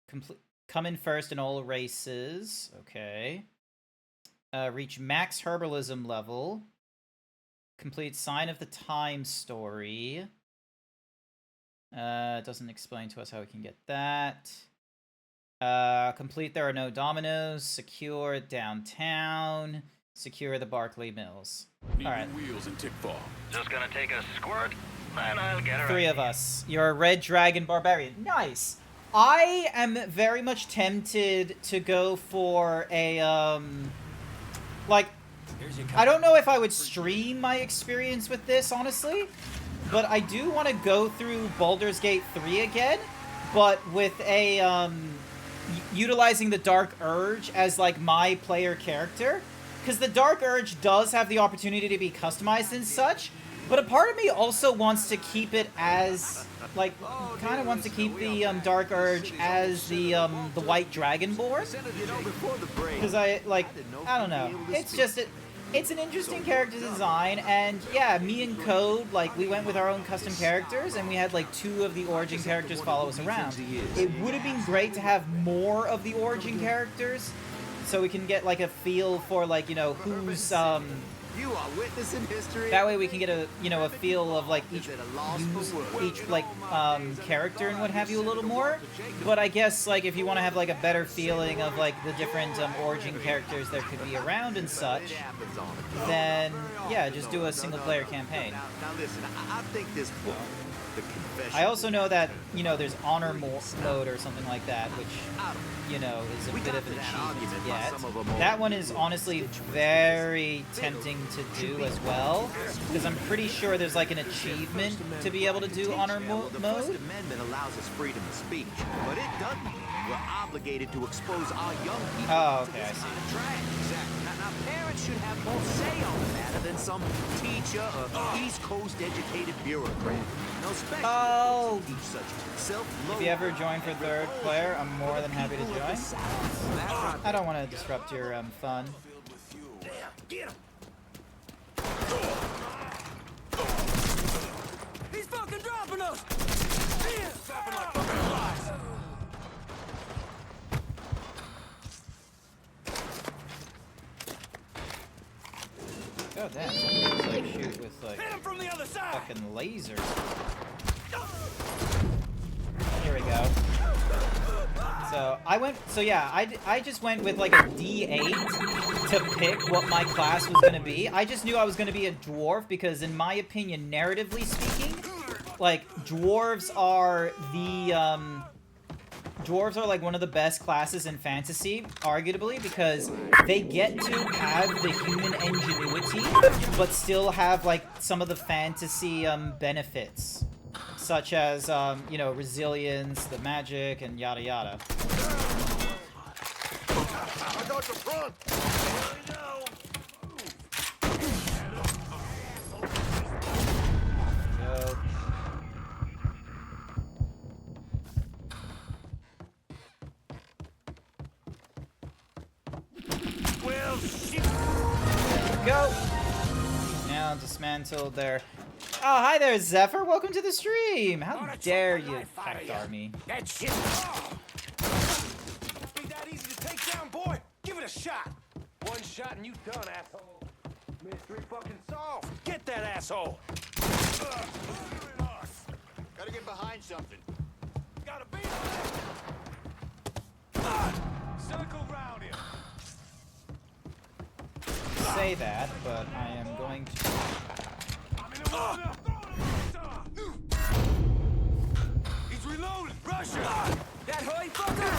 Complete come in first in all races. Okay. Reach max herbalism level. Complete Sign of the Time story. It doesn't explain to us how we can get that. Complete There Are No Dominoes. Secure Downtown. Secure the Barclay Mills. Alright.
Wheels and Tickfall.
Just gonna take a squirt, then I'll get her.
3 of us. You're a Red Dragon Barbarian. Nice. I am very much tempted to go for a, like, I don't know if I would stream my experience with this, honestly, but I do want to go through Baldur's Gate 3 again, but with a, utilizing the Dark Urge as, like, my player character, because the Dark Urge does have the opportunity to be customized and such, but a part of me also wants to keep it as, like, kind of wants to keep the Dark Urge as the White Dragonborn. Because I don't know. It's just, it's an interesting character design, and yeah, me and Code, like, we went with our own custom characters, and we had, like, 2 of the Origin characters follow us around. It would have been great to have more of the Origin characters, so we can get, like, a feel for, like, you know, who's,
You are witnessing history.
that way we can get a, you know, a feel of, like, each character and what have you a little more. But I guess, like, if you want to have, like, a better feeling of, like, the different Origin characters that could be around and such, then, yeah, just do a single-player campaign.
Now listen, I think this book, The Confession.
I also know that, you know, there's honor mode or something like that, which, you know, is a bit of an achievement to get. That one is honestly very tempting to do as well, because I'm pretty sure there's, like, an achievement to be able to do honor mode.
The First Amendment allows us freedom of speech, but it doesn't mean we're obligated to expose our young people
Oh,
to
okay,
this
I see.
kind of trash. Exactly. Now, parents should have more say on the matter than some teacher or East Coast educated bureaucrat. No special
Oh.
teach such self-love.
If you ever join for 3rd player, I'm more than happy to join. I don't want to disrupt your fun.
Get him! He's fucking dropping us! Dropping like fucking flies!
God damn, some dudes, like, shoot with, like,
Hit him from the other side!
fucking lasers. Here we go. So yeah, I just went with, like, a D8 to pick what my class was gonna be. I just knew I was gonna be a dwarf because, in my opinion, narratively speaking, like, dwarves are the, dwarves are, like, one of the best classes in fantasy, arguably, because they get to have the human ingenuity, but still have, like, some of the fantasy, benefits. Such as, you know, resilience, the magic, and yada yada.
I got the front.
Go.
Well, shit!
Go! Now dismantled their... Oh, hi there, Zephyr! Welcome to the stream! How dare you attack Army?
That shit! Be that easy to take down, boy? Give it a shot! One shot and you done, asshole. Mystery fucking solved. Get that asshole!
Gotta get behind something.
Gotta be circle round here.
Say that, but I am going to...
He's reloading! Russia! That hoy fucker!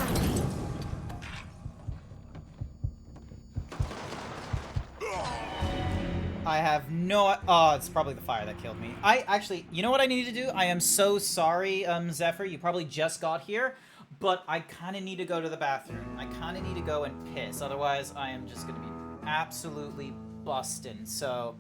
I have no... Oh, it's probably the fire that killed me. I actually... You know what I need to do? I am so sorry, Zephyr. You probably just got here, but I kind of need to go to the bathroom. I kind of need to go and piss. Otherwise, I am just going to be absolutely busting. So...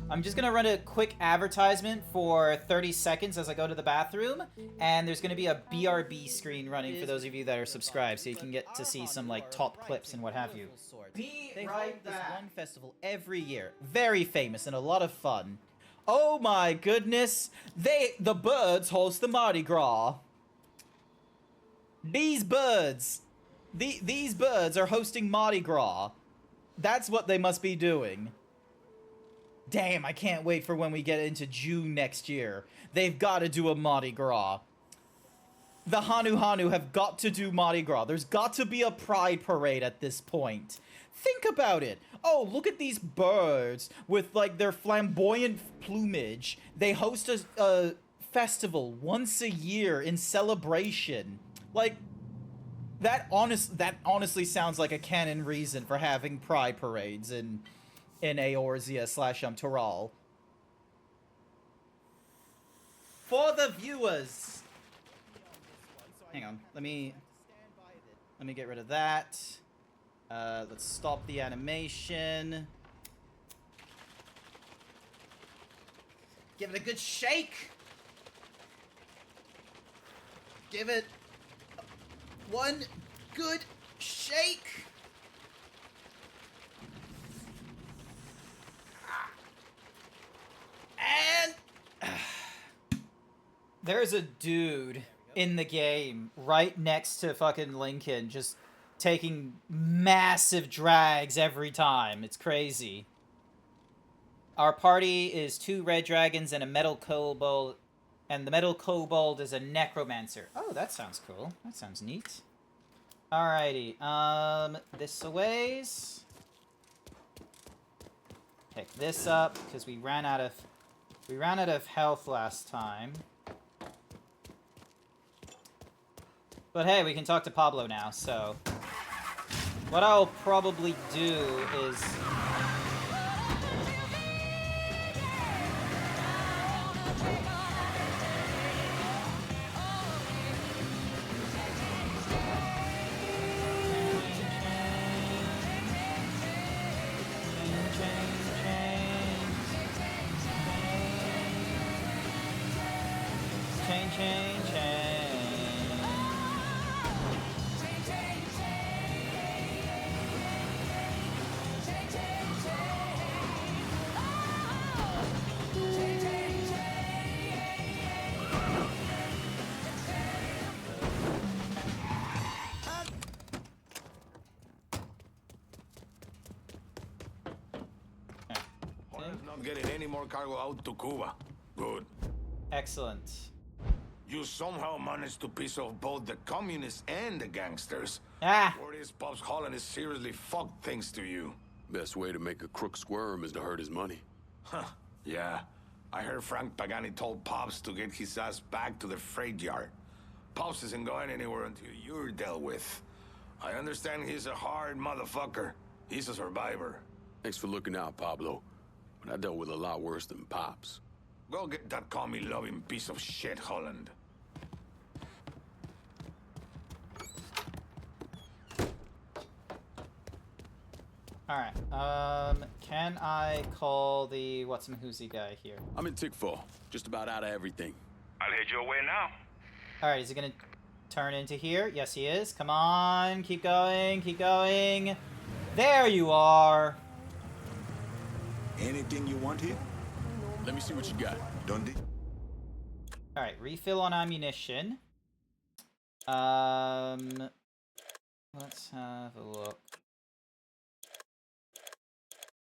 I'm just going to run a quick advertisement for 30 seconds as I go to the bathroom, and there's going to be a BRB screen running for those of you that are subscribed, so you can get to see some, like, top clips and what have you. They hold this one festival every year. Very famous and a lot of fun. Oh my goodness! The birds host the Mardi Gras. These birds are hosting Mardi Gras. That's what they must be doing. Damn, I can't wait for when we get into June next year. They've got to do a Mardi Gras. The Hanu have got to do Mardi Gras. There's got to be a pride parade at this point. Think about it. Oh, look at these birds with, like, their flamboyant plumage. They host a festival once a year in celebration. Like, that honestly sounds like a canon reason for having pride parades in Eorzea / Toral. For the viewers. Hang on, let me get rid of that. Let's stop the animation. Give it a good shake. Give it one good shake. And there's a dude in the game right next to fucking Lincoln just taking massive drags every time. It's crazy. Our party is 2 red dragons and a metal kobold, and the metal kobold is a necromancer. Oh, that sounds cool. That sounds neat. Alrighty, this a ways. Pick this up because we ran out of health last time. But hey, we can talk to Pablo now, so what I'll probably do is
not getting any more cargo out to Cuba. Good.
Excellent.
You somehow managed to piss off both the communists and the gangsters.
Ah!
Or this Pops Holland is seriously fucked things to you.
Best way to make a crook squirm is to hurt his money.
Huh. Yeah. I heard Frank Pagani told Pops to get his ass back to the freight yard. Pops isn't going anywhere until you're dealt with. I understand he's a hard motherfucker. He's a survivor.
Thanks for looking out, Pablo. But I dealt with a lot worse than Pops.
Go get that commie-loving piece of shit, Holland.
Alright, can I call the Whatsamahoozy guy here?
I'm in Tickfall, just about out of everything.
I'll head your way now.
Alright, is he gonna turn into here? Yes, he is. Come on, keep going, keep going. There you are.
Anything you want here?
Let me see what you got.
Dundee.
Alright, refill on ammunition. Let's have a look.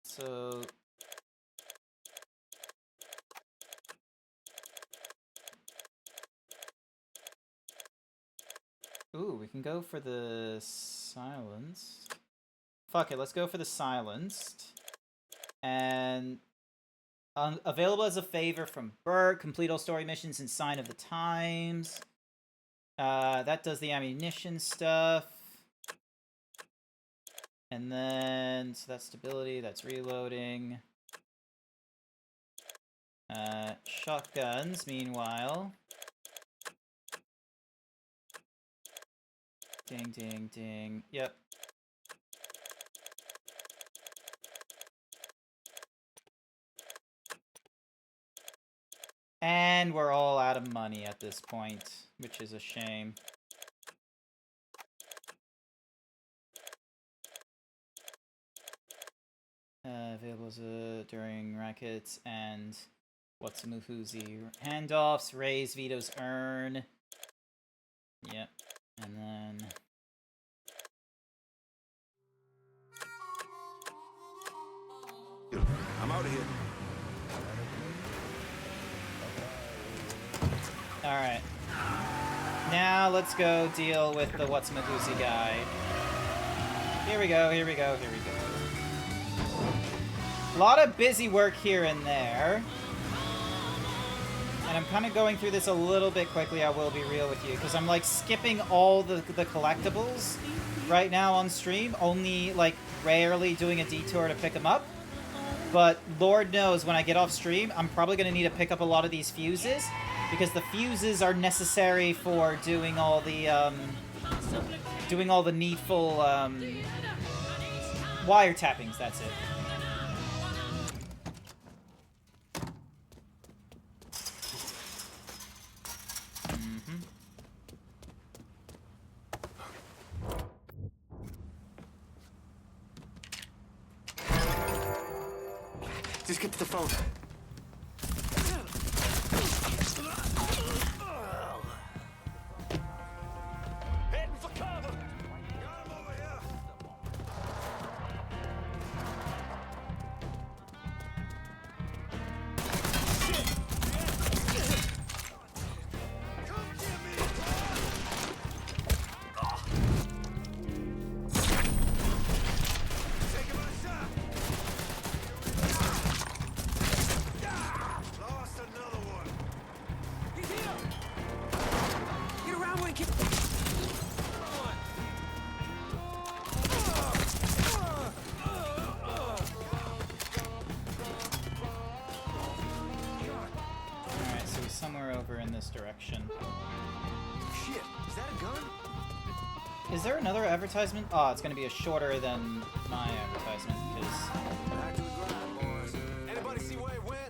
So ooh, we can go for the silenced. Fuck it, let's go for the silenced. And available as a favor from Bert. Complete all story missions in Sign of the Times. That does the ammunition stuff. And then, so that's stability, that's reloading. Shotguns, meanwhile. Ding, ding, ding. Yep. And we're all out of money at this point, which is a shame. Available during rackets and Whatsamahoozy handoffs, raise Vito's urn. Yep, and then Now let's go deal with the what's-a-magoozy guy. Here we go, here we go, here we go. A lot of busy work here and there. And I'm kind of going through this a little bit quickly, I will be real with you, because I'm like skipping all the collectibles right now on stream, only like rarely doing a detour to pick them up. But Lord knows when I get off stream, I'm probably going to need to pick up a lot of these fuses, because the fuses are necessary for doing all the needful wiretappings, that's it.
Just get to the phone. Heading for cover. Got him over here.
Direction.
Shit, is that a gun?
Is there another advertisement? Oh, it's gonna be a shorter than my advertisement, because...
Back to the grind, boys. Anybody see where it went?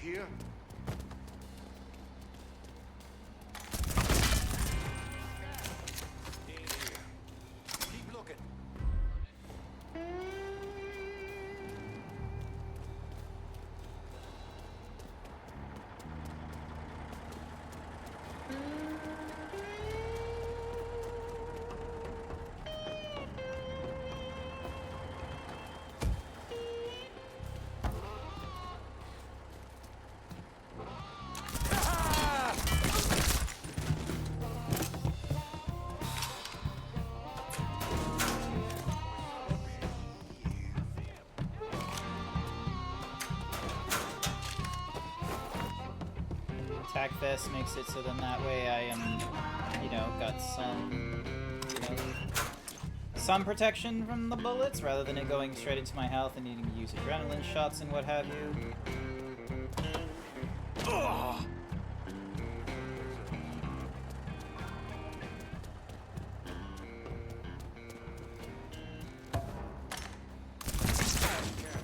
Here. Keep looking.
Attack Vest makes it so then that way I am, you know, got some, you know, some protection from the bullets rather than it going straight into my health and needing to use adrenaline shots and what have you.
Ugh.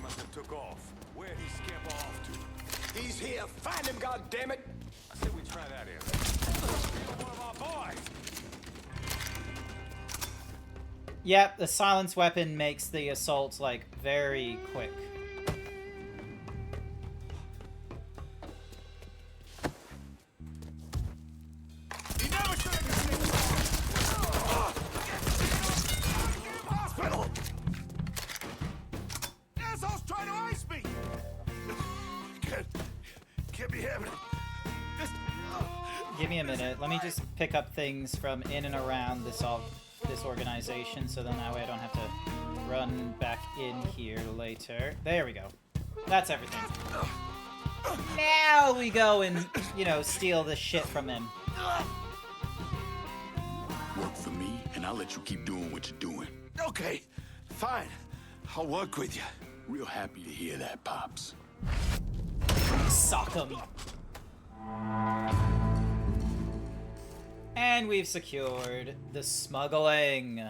Must have took off. Where'd he scamper off to? He's here. Find him, goddammit! I said we try that in. One of our boys.
Yep, the silence weapon makes the assault like very quick.
He never should have hospital! Asshole's trying to ice me! Can't be having it.
Give me a minute. Let me just pick up things from in and around this organization, so then that way I don't have to run back in here later. There we go. That's everything. Now we go and, you know, steal this shit from him.
Work for me, and I'll let you keep doing what you're doing.
Okay, fine. I'll work with you.
Real happy to hear that, Pops.
Sock him. And we've secured the smuggling.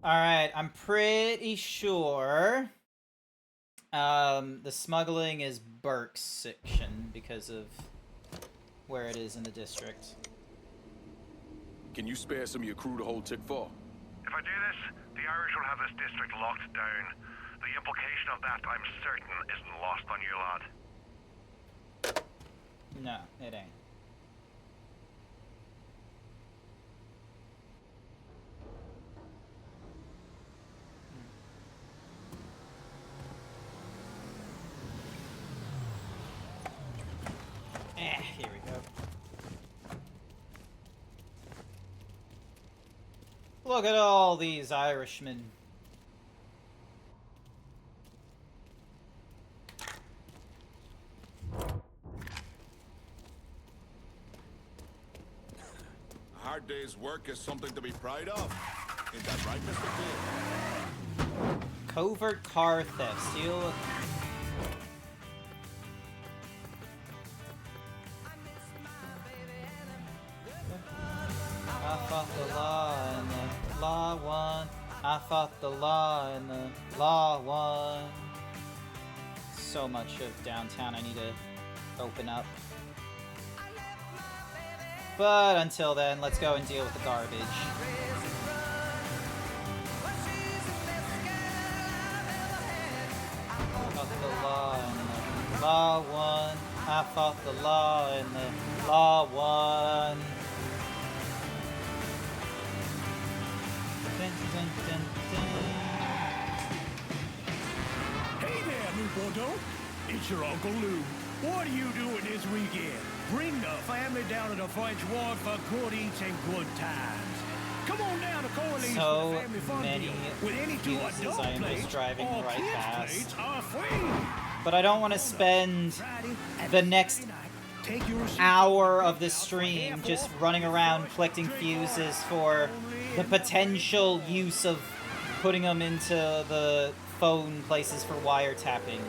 Alright, I'm pretty sure the smuggling is Burke's section because of where it is in the district.
Can you spare some of your crew to hold Tick 4?
If I do this, the Irish will have this district locked down. The implication of that, I'm certain, isn't lost on you lot.
No, it ain't. Here we go. Look at all these Irishmen.
A hard day's work is something to be proud of. Ain't that right, Mr. Clay?
Covert car theft. Steal. I fought the law and the law won. I fought the law and the law won. So much of downtown I need to open up. But until then, let's go and deal with the garbage. I fought the law and the law won. I fought the law and the law won. Dun, dun, dun, dun.
Hey there, Lou Bordeaux. It's your Uncle Lou. What are you doing this weekend? Bring the family down to the French Ward for good eats and good times. Come on down to Corley's
So
for Family Fun
many
Deal. With any two
excuses
adult
I am just
plates,
driving
all
right
kids'
past.
plates are free.
But I don't want to spend the next hour of this stream just running around collecting fuses for the potential use of putting them into the phone places for wiretapping.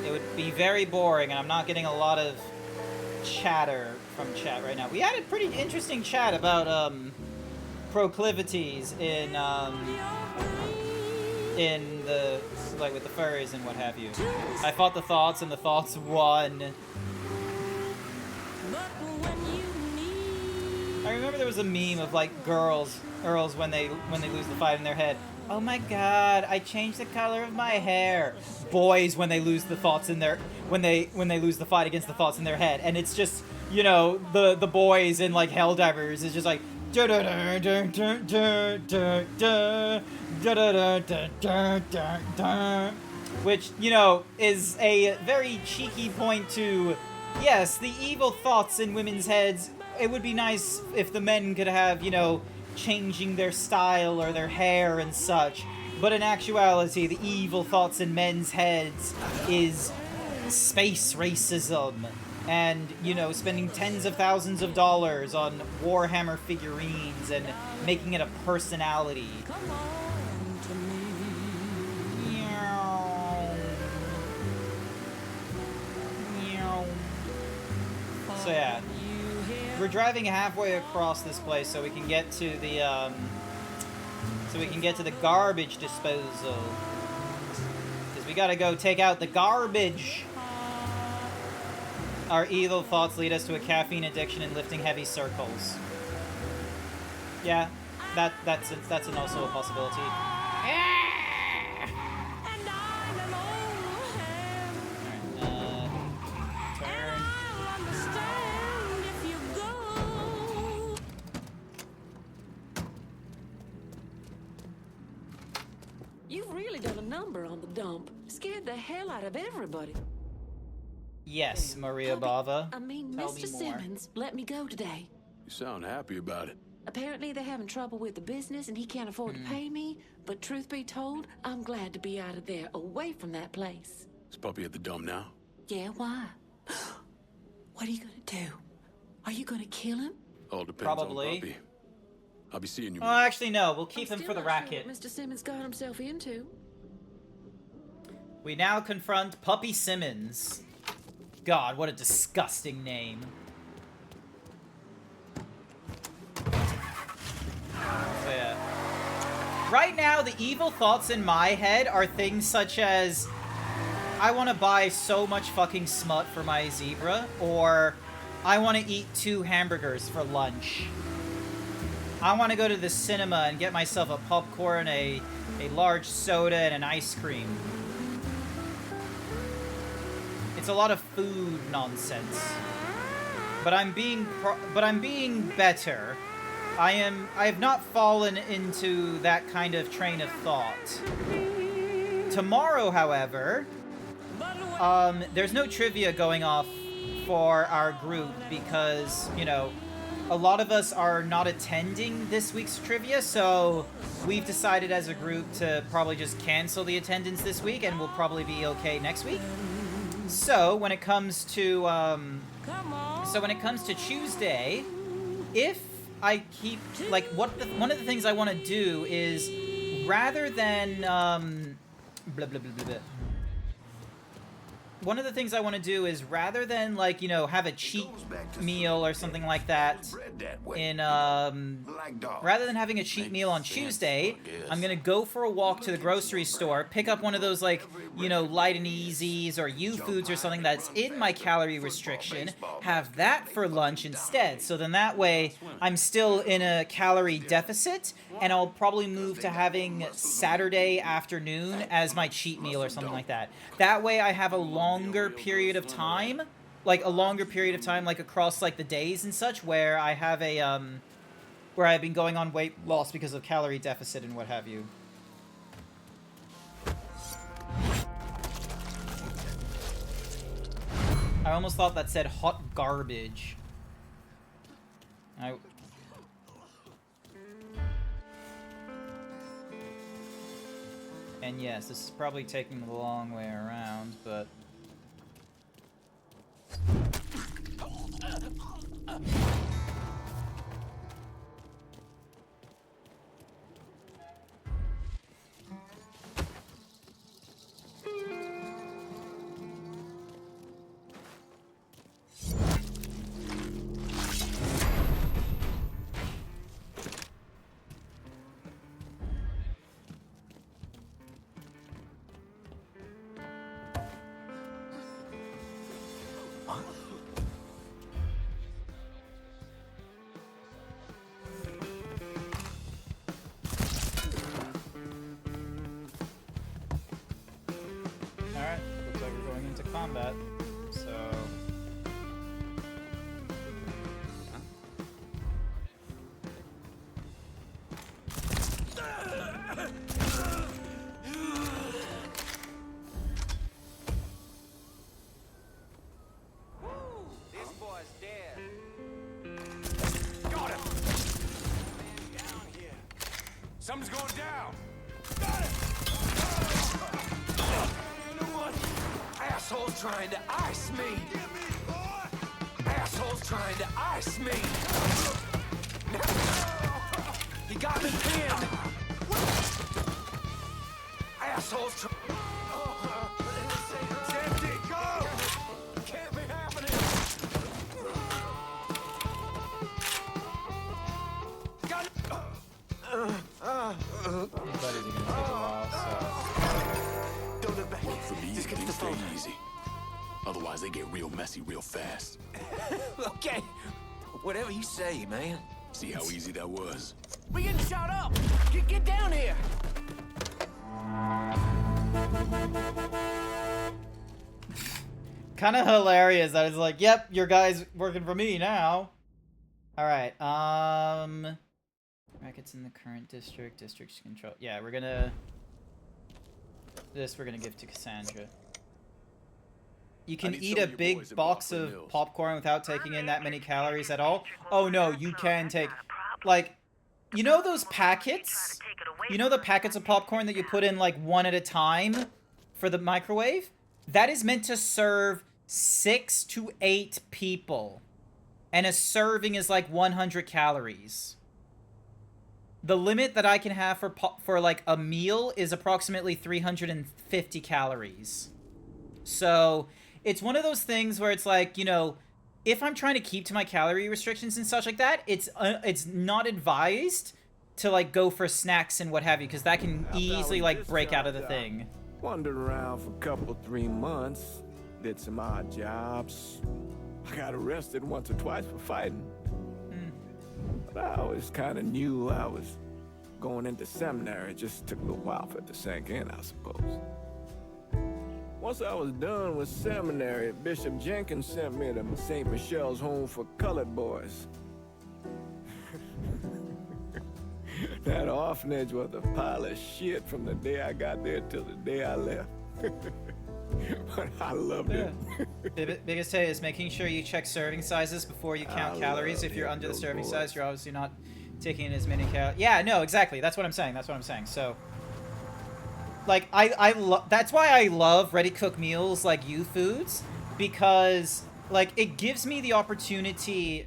It would be very boring, and I'm not getting a lot of chatter from chat right now. We had a pretty interesting chat about proclivities in the, like, with the furries and what have you. I fought the thoughts and the thoughts won. I remember there was a meme of like girls when they lose the fight in their head. Oh my god, I changed the color of my hair. Boys when they lose the thoughts in their when they lose the fight against the thoughts in their head, and it's just, you know, the boys in like Helldivers is just like which, you know, is a very cheeky point to, yes, the evil thoughts in women's heads. It would be nice if the men could have, you know, changing their style or their hair and such. But in actuality, the evil thoughts in men's heads is space racism and, you know, spending tens of thousands of dollars on Warhammer figurines and making it a personality. So yeah, we're driving halfway across this place so we can get to the garbage disposal, because we gotta go take out the garbage. Our evil thoughts lead us to a caffeine addiction and lifting heavy circles. Yeah, that's also a possibility.
You've really done a number on the dump. Scared the hell out of everybody.
Yes, Maria Bava.
I mean,
Tell
Mr.
me more.
Simmons let me go today.
You sound happy about it.
Apparently they're having trouble with the business and he can't afford to pay me, but truth be told, I'm glad to be out of there, away from that place.
Is Puppy at the dump now?
Yeah, why? What are you gonna do? Are you gonna kill him?
All depends
Probably.
on Puppy. I'll be seeing you.
Oh, actually, no. We'll keep him
Still
for the
not sure
racket.
what Mr. Simmons got himself into.
We now confront Puppy Simmons. God, what a disgusting name. So yeah. Right now, the evil thoughts in my head are things such as, I want to buy so much fucking smut for my zebra, or I want to eat 2 hamburgers for lunch. I want to go to the cinema and get myself a popcorn, a large soda, and an ice cream. it's a lot of food nonsense. But I'm being better. I have not fallen into that kind of train of thought. Tomorrow, however, there's no trivia going off for our group because, you know, a lot of us are not attending this week's trivia, so we've decided as a group to probably just cancel the attendance this week, and we'll probably be okay next week. So when it comes to Tuesday, if I keep like one of the things I want to do is rather than blah, blah, blah, blah, blah. One of the things I want to do is rather than, like, you know, have a cheat meal or something like that in, rather than having a cheat meal on Tuesday, I'm going to go for a walk to the grocery store, pick up one of those, like, you know, Light and Easies or U-Foods or something that's in my calorie restriction, have that for lunch instead. So then that way I'm still in a calorie deficit, and I'll probably move to having Saturday afternoon as my cheat meal or something like that. That way I have a longer period of time, like across like the days and such, where I have a where I've been going on weight loss because of calorie deficit and what have you. I almost thought that said hot garbage. And yes, this is probably taking the long way around, but... Alright, looks like we're going into combat, so...
This boy's dead. Got him! Man down here. Something's going down. Got it! You know what? Assholes trying to ice me. Assholes trying to ice me. He got me pinned. Assholes trying. It's empty. Go! Can't be happening. Got
Buddies are gonna take a while, so...
Don't look back. Work for me, just get the phone. Easy. Otherwise, they get real messy real fast.
Okay. Whatever you say, man.
See how easy that was?
We getting shot up! Get down here!
Kind of hilarious that it's like, yep, your guy's working for me now. Alright, Rackets in the current district, district's control. Yeah, we're gonna give to Cassandra. You can eat a big box of popcorn without taking in that many calories at all. Oh no, you can take, like, you know those packets? You know the packets of popcorn that you put in like one at a time for the microwave? That is meant to serve 6 to 8 people. And a serving is like 100 calories. The limit that I can have for like a meal is approximately 350 calories. So it's one of those things where it's like, you know, if I'm trying to keep to my calorie restrictions and such like that, it's not advised to like go for snacks and what have you, because that can easily like break out of the thing.
Wandered around for a couple, 3 months, did some odd jobs. I got arrested once or twice for fighting. But I always kind of knew I was going into seminary. It just took a little while for it to sink in, I suppose. Once I was done with seminary, Bishop Jenkins sent me to St. Michelle's Home for Colored Boys. That orphanage was a pile of shit from the day I got there till the day I left. But I loved it.
Biggest tip is making sure you check serving sizes before you count calories. If you're under the serving size, you're obviously not taking in as many calories. Yeah, no, exactly. That's what I'm saying. That's what I'm saying. So, like, that's why I love ready-cooked meals like U-Foods, because, like, it gives me the opportunity.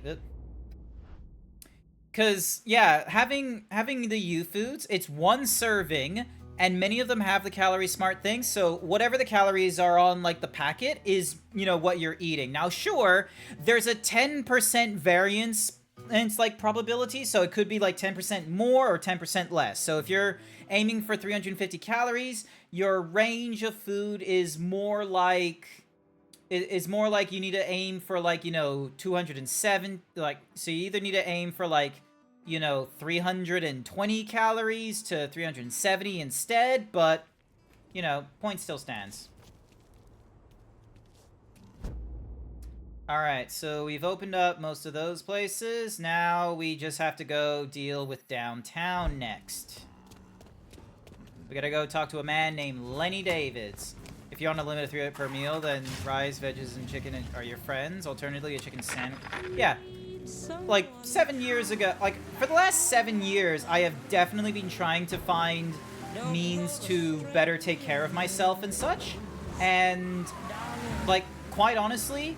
Because, yeah, having the U-Foods, it's one serving, and many of them have the calorie smart thing, so whatever the calories are on, like, the packet is, you know, what you're eating. Now, sure, there's a 10% variance, and it's, like, probability, so it could be, like, 10% more or 10% less. So if you're aiming for 350 calories, your range of food is more like... It's more like you need to aim for, like, you know, 207, like, so you either need to aim for, like, you know, 320 calories to 370 instead, but, you know, point still stands. Alright, so we've opened up most of those places. Now we just have to go deal with downtown next. We gotta go talk to a man named Lenny Davids. If you're on a limit of 3 per meal, then rice, veggies, and chicken are your friends. Alternatively, a chicken sandwich. Yeah. Like, 7 years ago, like, for the last 7 years, I have definitely been trying to find means to better take care of myself and such. And, like, quite honestly,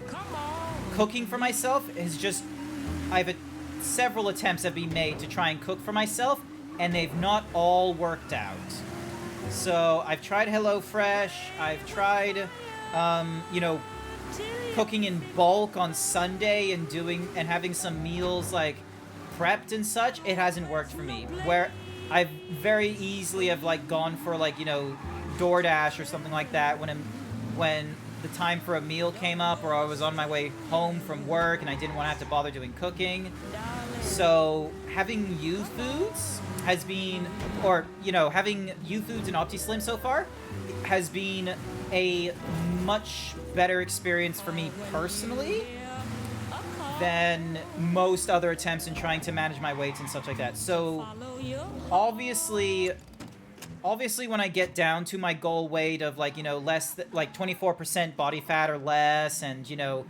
cooking for myself is just... several attempts have been made to try and cook for myself, and they've not all worked out. So, I've tried HelloFresh, I've tried, you know, cooking in bulk on Sunday and having some meals, like, prepped and such. It hasn't worked for me. Where I've very easily have, like, gone for, like, you know, DoorDash or something like that when the time for a meal came up, or I was on my way home from work and I didn't want to have to bother doing cooking. So, having U-Foods has been, or, you know, having U-Foods and OptiSlim so far has been a much better experience for me personally than most other attempts in trying to manage my weight and stuff like that. So, obviously when I get down to my goal weight of, like, you know, like 24% body fat or less, and, you know,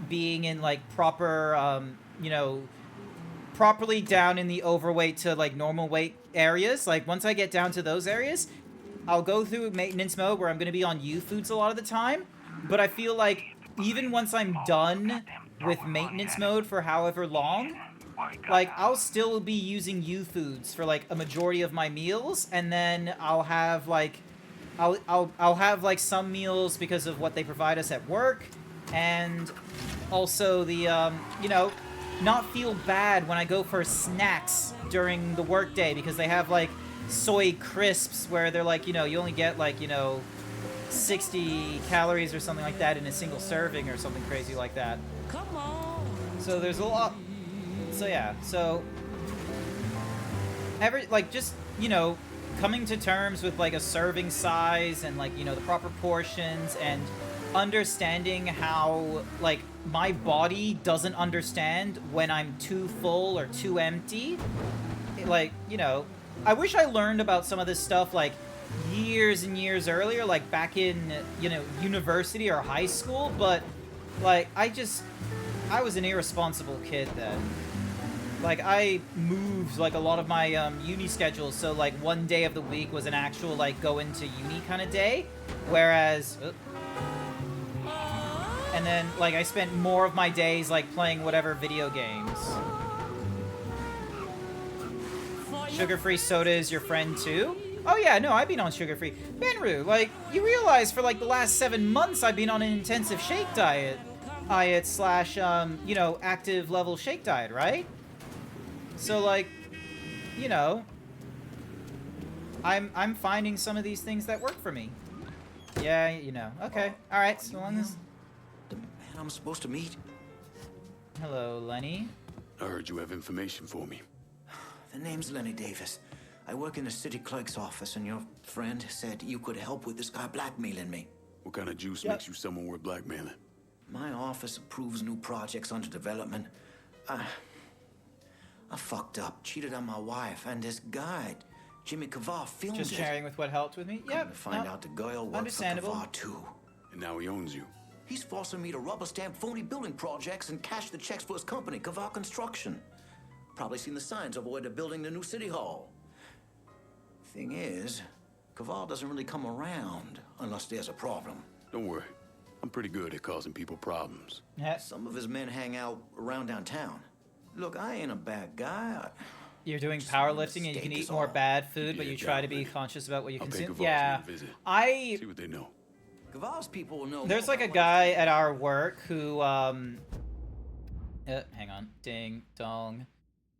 being in, like, proper, you know, properly down in the overweight to, like, normal weight areas, like, once I get down to those areas, I'll go through maintenance mode where I'm going to be on U-Foods a lot of the time, but I feel like even once I'm done with maintenance mode for however long, like, I'll still be using U-Foods for, like, a majority of my meals, and then I'll have, like, I'll have, like, some meals because of what they provide us at work, and also the, you know, not feel bad when I go for snacks during the workday, because they have, like, soy crisps where they're like, you know, you only get, like, you know, 60 calories or something like that in a single serving or something crazy like that. Come on. So there's a lot. So yeah, so just, you know, coming to terms with, like, a serving size and, like, you know, the proper portions, and understanding how, like, my body doesn't understand when I'm too full or too empty. Like, you know, I wish I learned about some of this stuff, like, years and years earlier, like, back in, you know, university or high school, but, like, I was an irresponsible kid then. Like, I moved, like, a lot of my, uni schedules, so, like, one day of the week was an actual, like, go into uni kind of day, whereas... and then, like, I spent more of my days, like, playing whatever video games. Sugar-free soda is your friend, too? Oh, yeah, no, I've been on sugar-free. Benru, like, you realize for, like, the last 7 months I've been on an intensive shake diet slash, you know, active level shake diet, right? So, like, you know, I'm finding some of these things that work for me. Yeah, you know. Okay, alright, so long as...
The man I'm supposed to meet?
Hello, Lenny.
I heard you have information for me.
The name's Lenny Davis. I work in the city clerk's office, and your friend said you could help with this guy blackmailing me.
What kind of juice makes you someone worth blackmailing?
My office approves new projects under development. I fucked up, cheated on my wife, and this guy, Jimmy Kavar, filmed
Just
it.
sharing with what helped with me. Yep.
To find out the girl worked
understandable.
for Kavar too.
And now he owns you.
He's forcing me to rubber stamp phony building projects and cash the checks for his company, Kavar Construction. Probably seen the signs over where they're building the new city hall. Thing is, Kavar doesn't really come around unless there's a problem.
Don't worry. I'm pretty good at causing people problems.
Yeah.
Some of his men hang out around downtown. Look, I ain't a bad guy.
You're doing powerlifting and you can eat more bad food, but you try to be conscious about what you consume. Yeah,
See what they know.
Kavar's people will know.
There's like a guy at our work who hang on, ding dong.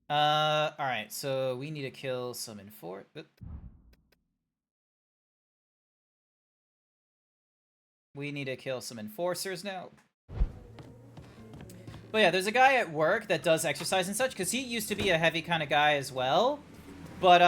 All right, so we need to kill some We need to kill some enforcers now. But yeah, there's a guy at work that does exercise and such, because he used to be a heavy kind of guy as well. But,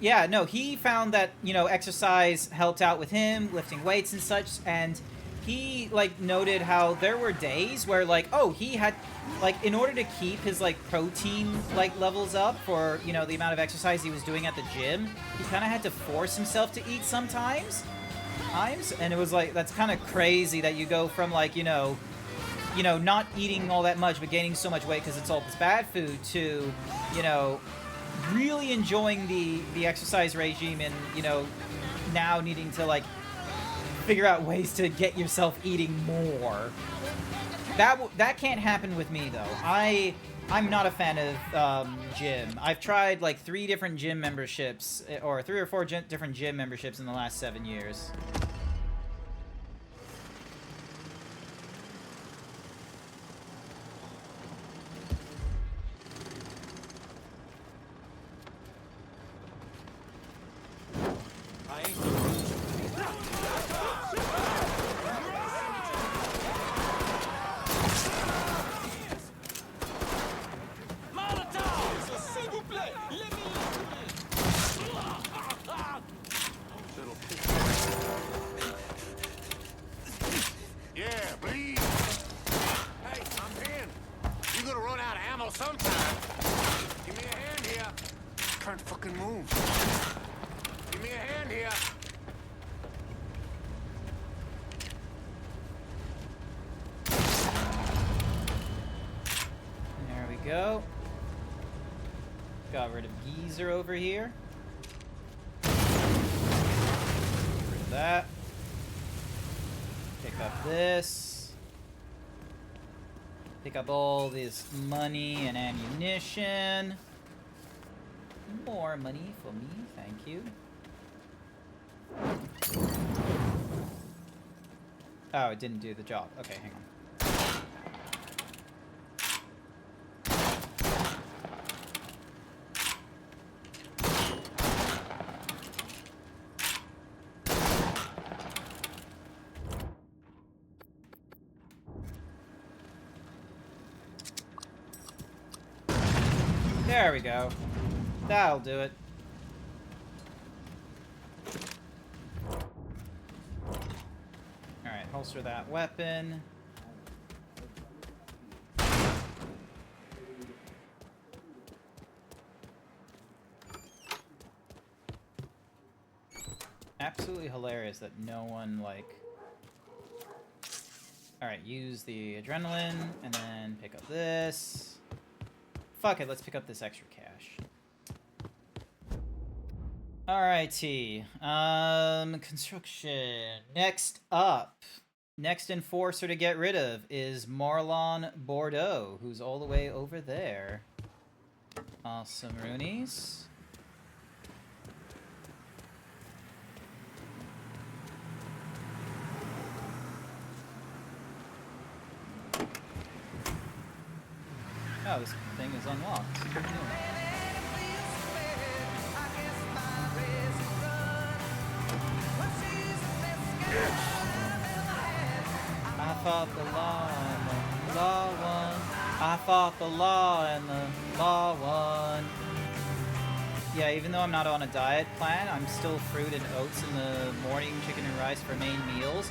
yeah, no, he found that, you know, exercise helped out with him, lifting weights and such, and he, like, noted how there were days where, like, oh, he had, like, in order to keep his, like, protein, like, levels up for, you know, the amount of exercise he was doing at the gym, he kind of had to force himself to eat sometimes. And it was, like, that's kind of crazy that you go from, like, you know, not eating all that much, but gaining so much weight because it's all this bad food to, you know, really enjoying the exercise regime and, you know, now needing to, like, figure out ways to get yourself eating more. That can't happen with me, though. I'm not a fan of gym. I've tried, like, 3 different gym memberships, or 3 or 4 different gym memberships in the last 7 years.
Yeah, bleed. Hey, I'm in. You're gonna run out of ammo sometime. Give me a hand here. Can't fucking move. Give me a hand here.
There we go. Got rid of Geezer over here. Get rid of that. Pick up this. Pick up all this money and ammunition. More money for me, thank you. Oh, it didn't do the job. Okay, hang on. There we go. That'll do it. Alright, holster that weapon. Absolutely hilarious that no one, like... Alright, use the adrenaline, and then pick up this. Fuck it, let's pick up this extra cash. Alrighty. Construction. Next up. Next enforcer to get rid of is Marlon Bordeaux, who's all the way over there. Awesome Roonies. Oh, this thing is unlocked. I fought the law and the law won. I fought the law and the law won. Yeah, even though I'm not on a diet plan, I'm still fruit and oats in the morning, chicken and rice for main meals.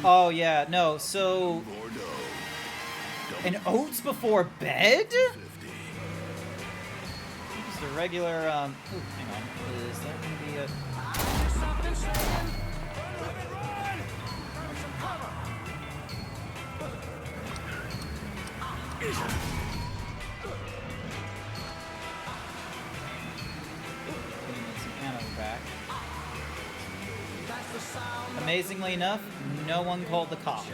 Oh yeah, no, so... And oats before bed? Just a regular, ooh, hang on, is that gonna be a... Back. Amazingly enough, no one called the cops.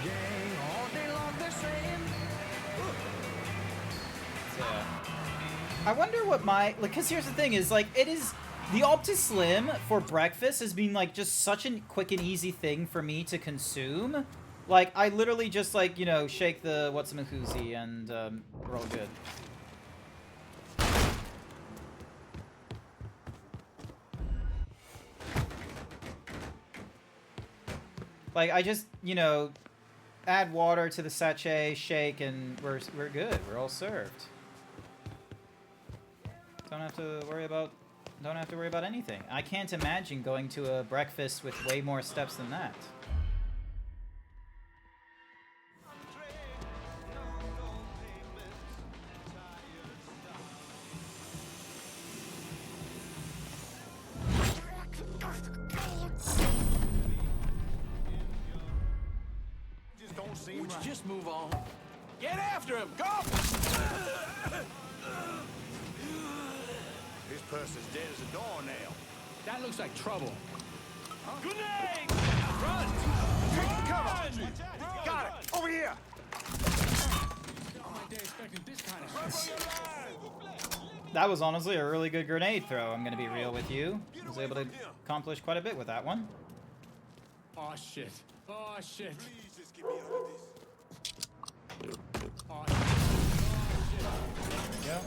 Yeah. I wonder what my, like, cause here's the thing is, like, it is, the Opti Slim for breakfast has been, like, just such a quick and easy thing for me to consume. Like, I literally just, like, you know, shake the whatsamahoozy and, we're all good. Like, I just, you know, add water to the sachet, shake, and we're good. We're all served. Don't have to worry about anything. I can't imagine going to a breakfast with way more steps than that.
Would you just move on? Get after him! Go!
This person's dead as a doornail.
That looks like trouble.
Grenade! Run! Take cover! Got it! Over here!
That was honestly a really good grenade throw, I'm gonna be real with you. I was able to accomplish quite a bit with that one.
Oh shit. Oh shit.
Please just get me out of this.
Yeah.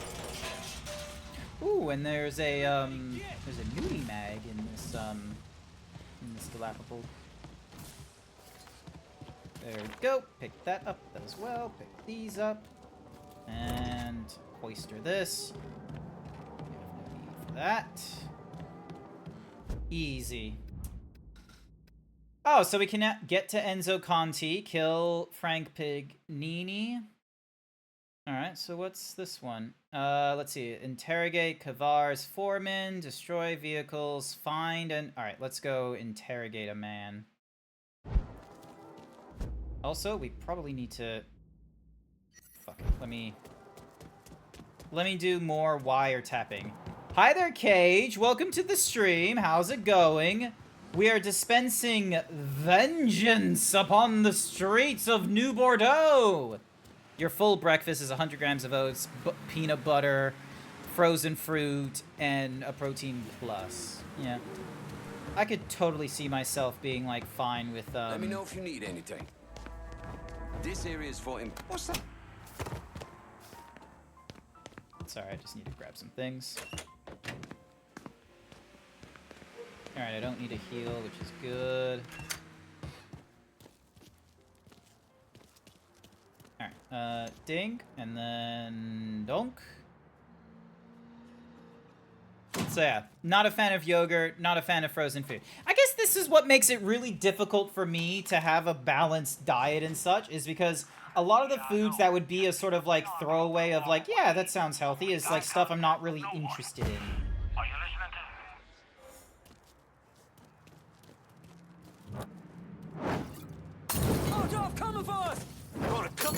Ooh, and there's a nudie mag in this dilapidable. There we go. Pick that up as well. Pick these up. And oyster this. We have no need for that. Easy. Oh, so we can get to Enzo Conti, kill Frank Pignini. Alright, so what's this one? Let's see. Interrogate Kavar's foreman, destroy vehicles, find and... Alright, let's go interrogate a man. Also, we probably need to... Fuck it. Let me do more wiretapping. Hi there, Cage. Welcome to the stream. How's it going? We are dispensing vengeance upon the streets of New Bordeaux. Your full breakfast is 100 grams of oats, peanut butter, frozen fruit, and a protein plus. Yeah. I could totally see myself being, like, fine with,
Let me know if you need anything. This area is for What's that?
Sorry, I just need to grab some things. Alright, I don't need a heal, which is good. Alright, ding, and then donk. So yeah, not a fan of yogurt, not a fan of frozen food. I guess this is what makes it really difficult for me to have a balanced diet and such, is because a lot of the foods that would be a sort of like throwaway of like, yeah, that sounds healthy, is like stuff I'm not really interested in.
Molotov coming for us! Gonna come.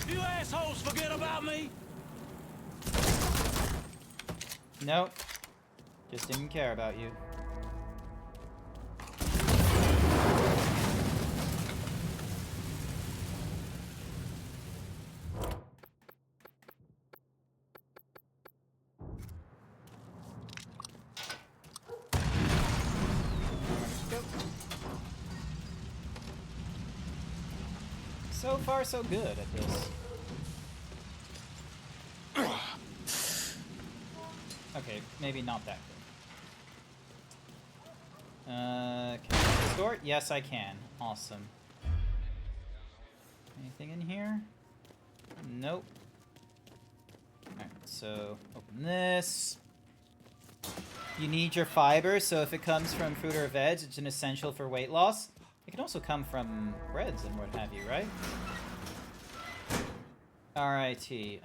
You assholes forget about me?
Nope. Just didn't care about you. So far, so good at this. maybe not that good. Can I open this door? Yes, I can. Awesome. Anything in here? Nope. Alright, so open this. You need your fiber, so if it comes from fruit or veg, it's an essential for weight loss. It can also come from breads and what have you, right? Alrighty,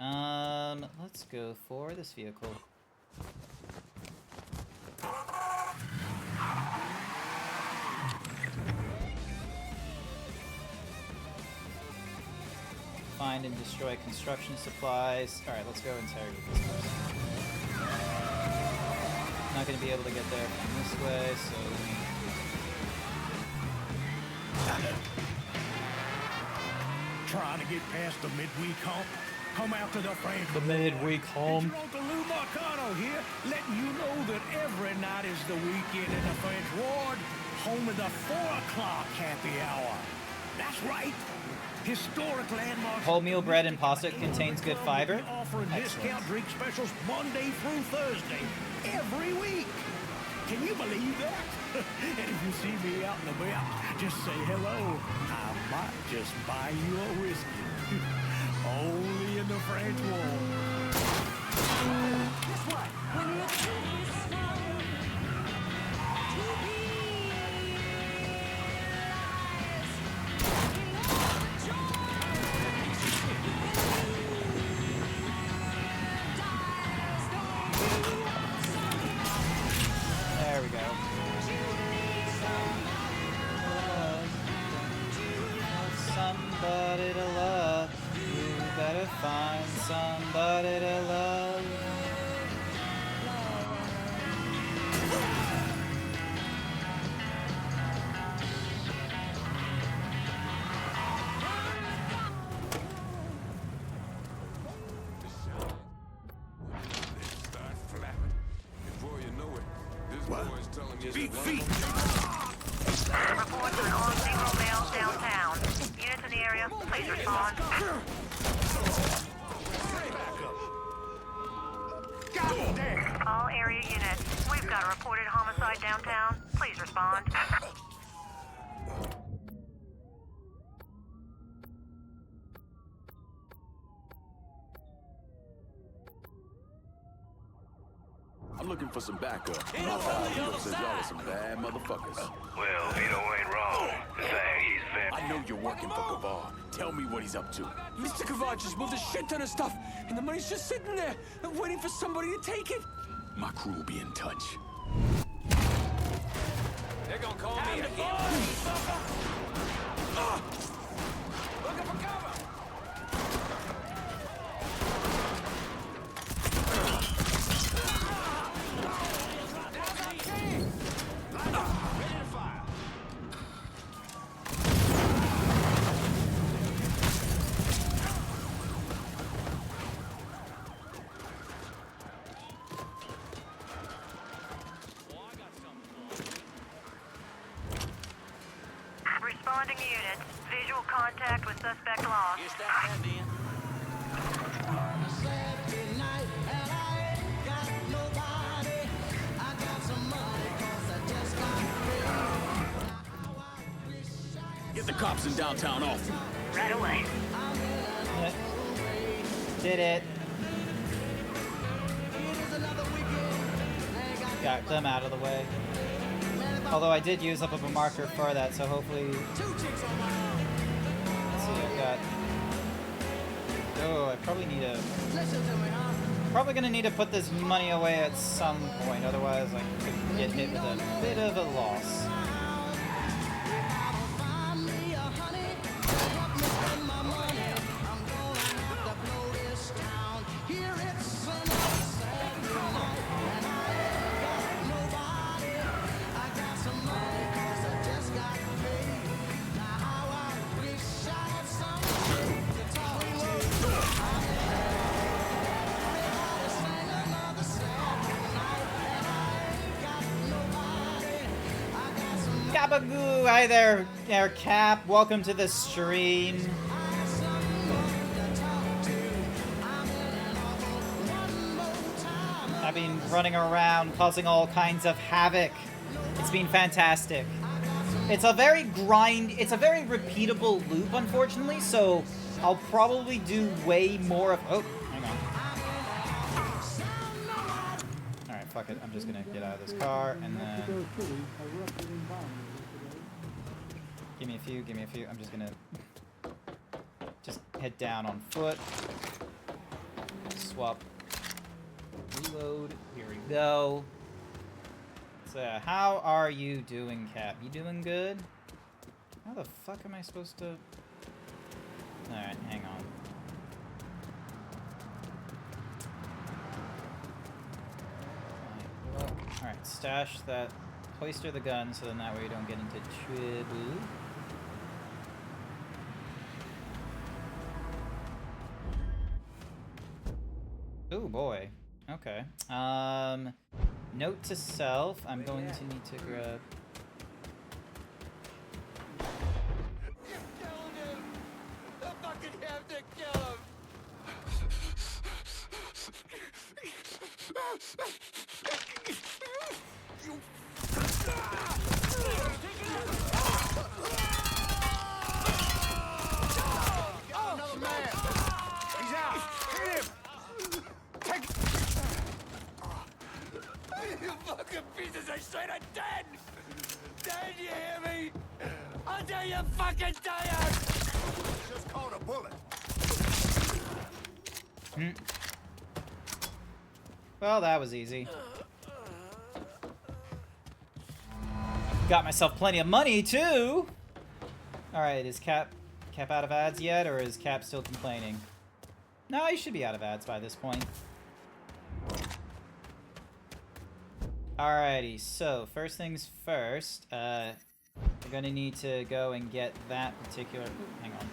let's go for this vehicle. Find and destroy construction supplies. Alright, let's go interrogate this person. Not gonna be able to get there from this way, so let me...
Trying to get past the midweek hump? Come out to the French
The midweek hump.
Uncle Lou Marcano here, letting you know that every night is the weekend in the French Ward, home of the 4 o'clock happy hour. That's right. Historic landmarks.
Wholemeal bread and pasta contains good fiber.
Offering discount drink specials Monday through Thursday, every week. Can you believe that? And if you see me out and about, just say hello. I might just buy you a whiskey. Only in the French Ward.
Guess what? When you
There we go. Somebody to love. You better find somebody to love.
Start flapping. Before you know it, this boy's telling me
Beat feet!
Report to an on-scene male downtown. Units in the area, please respond. All area units, we've got a reported homicide downtown. Please respond.
I'm looking for some backup. My pal Vito says y'all are some bad motherfuckers.
Well, Vito ain't wrong. The thing, he's very...
I know you're working for Kavar. Tell me what he's up to.
Mr. Kavar just moved a shit ton of stuff, and the money's just sitting there, waiting for somebody to take it.
My crew will be in touch.
They're gonna call me a hero. Looking for cover.
Responding units, visual contact with suspect lost.
Get the cops in downtown off.
Right away.
Did it. Got them out of the way. Although I did use up a marker for that, so hopefully... Let's see, I've got... Oh, I probably need a... Probably gonna need to put this money away at some point, otherwise I could get hit with a bit of a loss. Gabagoo! Hi there, Cap. Welcome to the stream. been running around causing all kinds of havoc. It's been fantastic. It's a very repeatable loop, unfortunately, so I'll probably do way more of... Oh, hang on. Alright, fuck it. I'm just gonna get out of this car, and then... Give me a few. I'm just gonna... Just head down on foot. Swap. Reload. Here we go. So, how are you doing, Cap? You doing good? How the fuck am I supposed to... Alright, hang on. Alright, stash that. Hoister the gun so then that way you don't get into trouble. Oh boy. Okay. Note to self. I'm going to need to grab...
Another man! He's out! Hit him! Take it! You fucking pieces of shit are dead! Dead, you hear me? Until you fucking tired! Just caught a bullet.
Well, that was easy. Got myself plenty of money, too! Alright, is Cap out of ads yet, or is Cap still complaining? No, he should be out of ads by this point. Alrighty, so first things first, we're gonna need to go and get that particular... Ooh, hang on.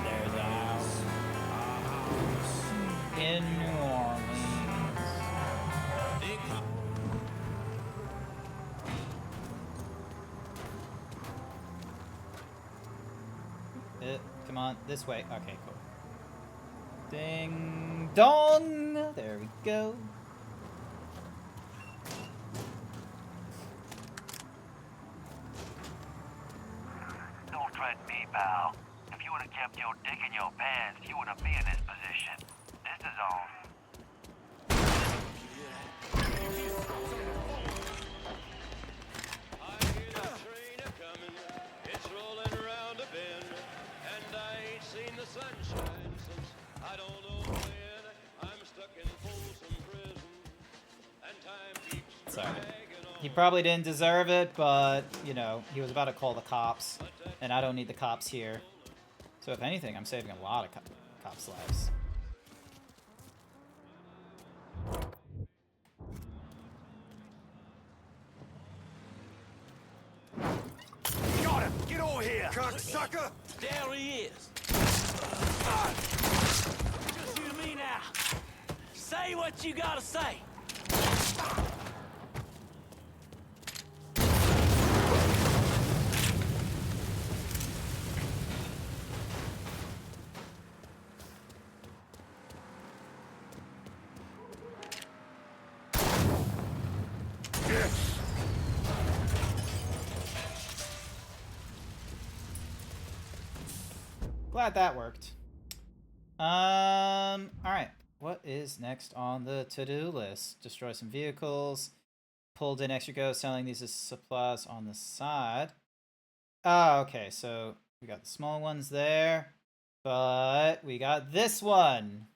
There's a house in New Orleans. Come on, this way. Okay, cool. Ding dong! There we go.
Don't threaten me, pal. If you would have kept your dick in your pants, you wouldn't be in this position. This is on.
I hear the train a-comin', it's rolling around a bend, and I ain't seen the sunshine since I don't know when. I'm stuck in Folsom Prison, and time keeps
Sorry.
dragging
He probably didn't deserve it, but, you know, he was about to call the cops, and I don't need the cops here. So if anything, I'm saving a lot of cops' lives.
Got him! Get over here! Cocksucker!
There he is. Just you to me now. Say what you gotta say.
Glad that worked. Alright. What is next on the to-do list? Destroy some vehicles. Pulled in extra go, selling these as supplies on the side. Oh, okay, so we got the small ones there. But we got this one.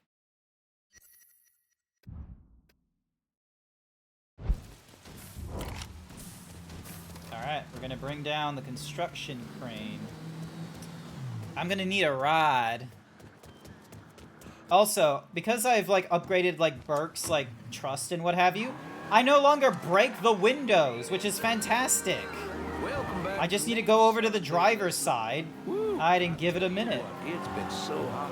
Alright, we're gonna bring down the construction crane. I'm gonna need a ride. Also, because I've like upgraded like Burke's like trust and what have you, I no longer break the windows, which is fantastic.
Welcome back.
I just need to go over to the driver's side. I didn't give it a minute.
It's been so hot.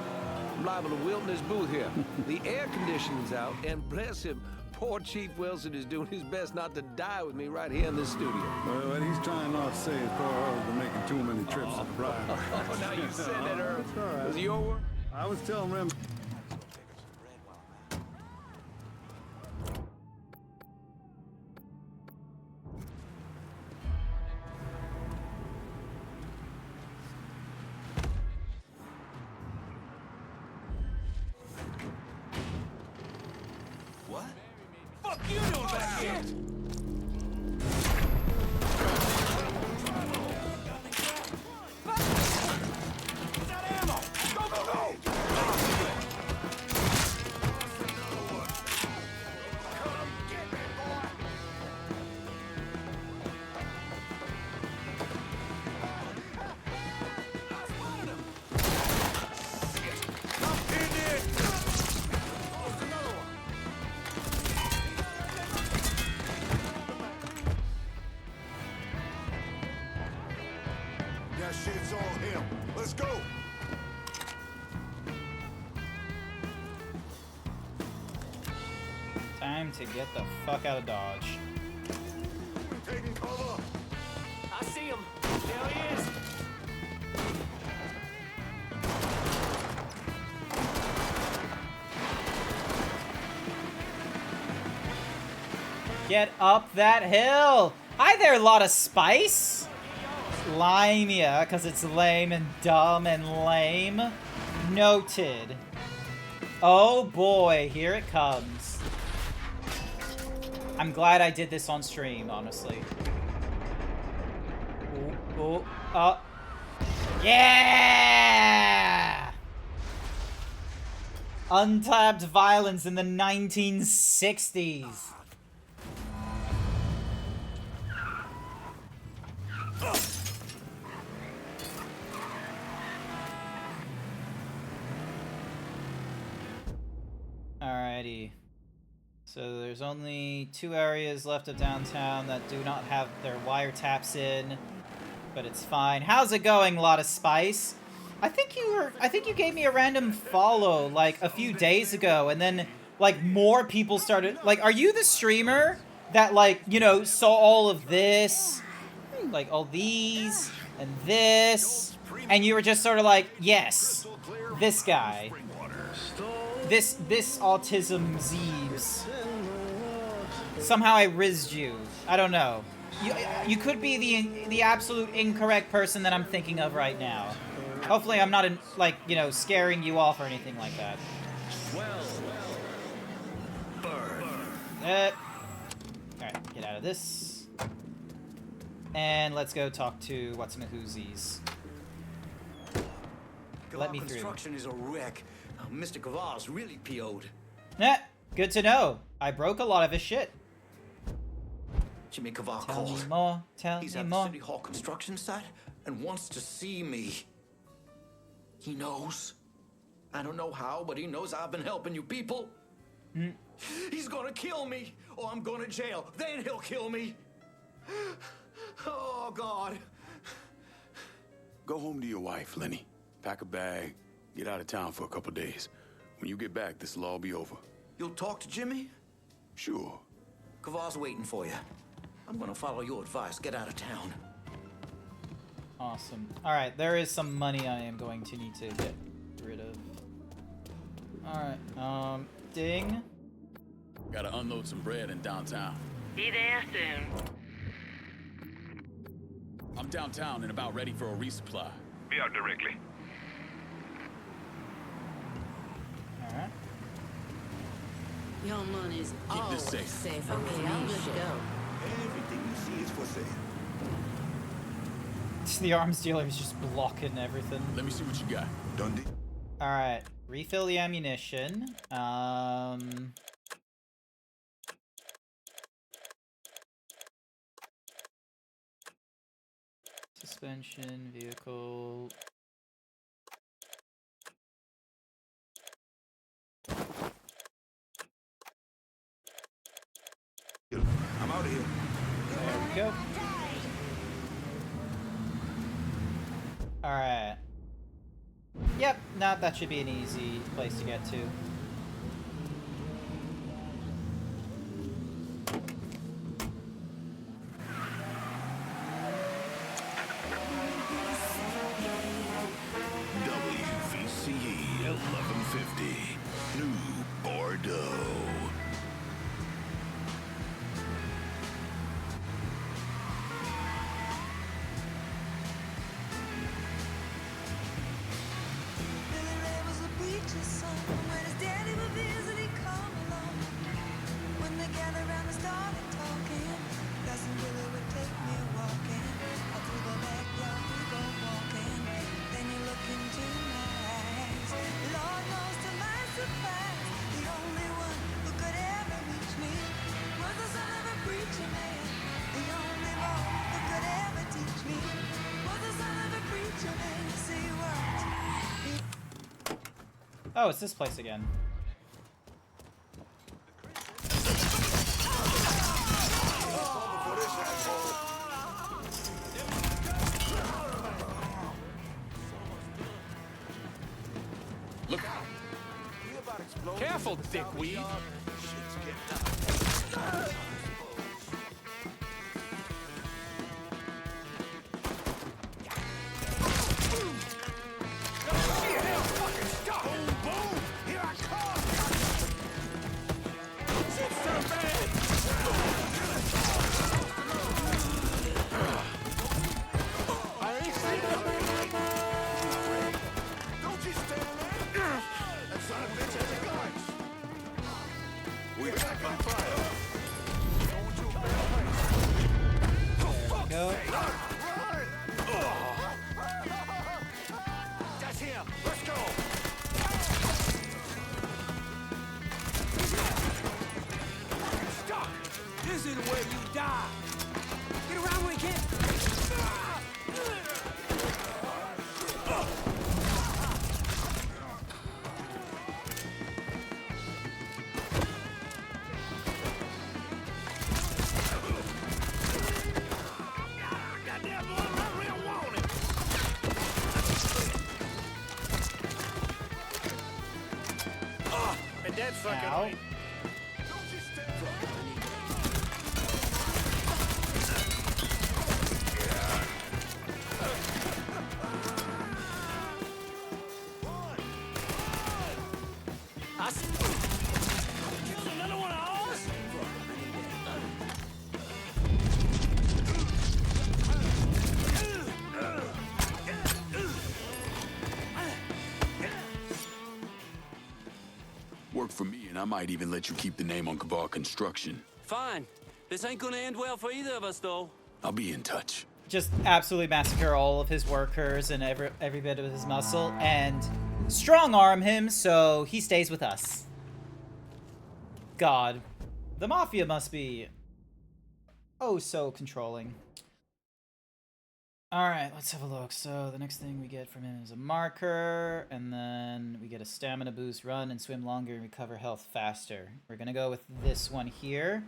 I'm liable to wilt in this booth here. The air conditioning's out, and bless him, poor Chief Wilson is doing his best not to die with me right here in this studio.
Well, he's trying not to say his poor Earl's been making too many trips to the bride.
Oh, now you said that, Earl.
That's all right.
Was it your work?
I was telling Rem.
What? Fuck you doing back here?
That shit's on him. Let's go.
Time to get the fuck out of Dodge.
Taking cover.
I see him. There he is.
Get up that hill! Hi there, lot of spice! Limea, because it's lame and dumb and lame. Noted. Oh boy, here it comes. I'm glad I did this on stream, honestly. Ooh, ooh, yeah! Untapped violence in the 1960s. Alrighty. So there's only 2 areas left of downtown that do not have their wiretaps in, but it's fine. How's it going, lot of spice? I think you gave me a random follow like a few days ago, and then like more people started. Like, are you the streamer that like, you know, saw all of this, like all these and this, and you were just sort of like, yes, this guy. This autism Zeebs. Somehow I rizzed you. I don't know. You could be the absolute incorrect person that I'm thinking of right now. Hopefully I'm not like, you know, scaring you off or anything like that. Alright, get out of this. And let's go talk to what's in the whoosies. Let me through.
Construction is a wreck. Mr. Caval's really PO'd.
Good to know. I broke a lot of his shit.
Jimmy Caval
Tell
called.
me more. Tell
He's
me
at
more.
the City Hall construction site and wants to see me. He knows. I don't know how, but he knows I've been helping you people. He's gonna kill me, or I'm going to jail. Then he'll kill me. Oh, God.
Go home to your wife, Lenny. Pack a bag, get out of town for a couple days. When you get back, this will all be over.
You'll talk to Jimmy?
Sure.
Caval's waiting for you. I'm gonna follow your advice. Get out of town.
Awesome. Alright, there is some money I am going to need to get rid of. Alright, ding.
Gotta unload some bread in downtown.
Be there soon.
I'm downtown and about ready for a resupply.
Be out directly.
Alright.
Your money's
Keep
always
this safe.
safe. Okay, I'll just go.
Everything you see is for sale.
The arms dealer is just blocking everything.
Let me see what you got.
Dundee.
Alright, refill the ammunition. Suspension, vehicle.
out of here.
There we go. Alright. Yep, nah, that should be an easy place to get to.
WVCE 1150, New Bordeaux.
Billy Ray was a preacher's son. When his daddy would visit, he'd come along. When they gathered around and started talking, Cousin Billy would take me walking. Out through the backyard we go walking. Then you look into my eyes. Lord knows to my surprise, the only one who could ever reach me was the son of a preacher man. The only boy who could ever teach me was the son of a preacher man. See what?
Oh, it's this place again.
Look out!
Careful, dickweed.
Don't you stand there! That son of a bitch has a gun! We're back on fire! Going to a better place! For fuck's
Go.
sake! Run! That's him! Let's go!
Stuck. This is where you die. Get around when you can.
Goddamn boy, I'm real wanted! And that fucking
Ow.
right. Don't you stand
Another one of ours?
Work for me, and I might even let you keep the name on Kavar Construction.
Fine. This ain't gonna end well for either of us, though.
I'll be in touch.
Just absolutely massacre all of his workers and every bit of his muscle, and strong arm him so he stays with us. God, the Mafia must be oh so controlling. Alright, let's have a look. So the next thing we get from him is a marker, and then we get a stamina boost, run and swim longer and recover health faster. We're gonna go with this one here.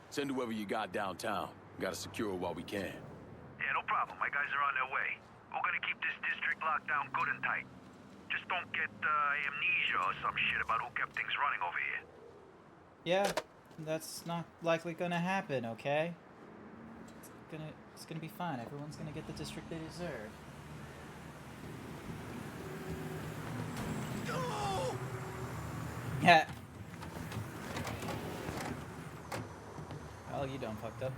Send whoever you got downtown. Gotta secure it while we can.
Yeah, no problem. My guys are on their way. We're gonna keep this district locked down good and tight. Just don't get amnesia or some shit about who kept things running over here.
Yeah, that's not likely gonna happen, okay? It's gonna be fine. Everyone's gonna get the district they deserve. Yeah. Well, you done fucked up.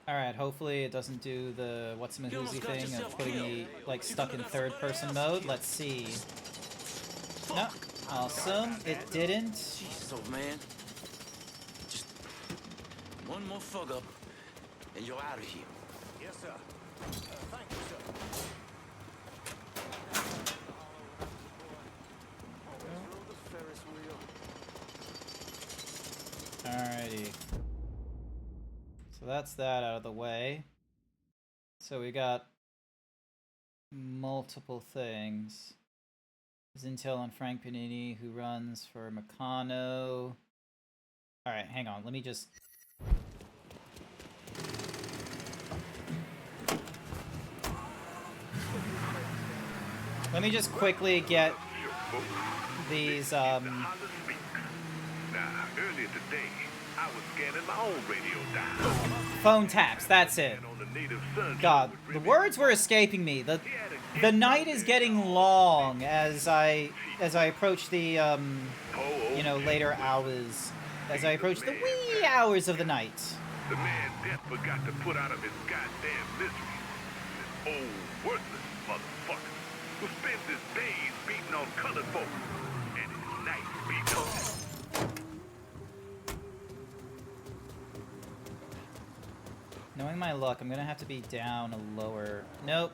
Alright, hopefully it doesn't do the what's my whoosy thing of putting me like stuck in third person mode. Let's see. No, awesome. It didn't.
Jesus, old man. Just one more fuck up, and you're out of here.
Yes, sir. Thank you, sir.
Alrighty. So that's that out of the way. So we got multiple things. There's intel on Frank Panini, who runs for Meccano. Alright, hang on. Let me just... Let me just quickly get these,
Now, earlier today, I was scanning my own radio dial.
phone taps, that's it. God, the words were escaping me. The night is getting long as I approach the you know, later hours. As I approach the wee hours of the night.
The man Death forgot to put out of his goddamn misery. This old worthless motherfucker who spends his days beating on colored folks and his nights beating on them.
Knowing my luck, I'm gonna have to be down a lower... Nope.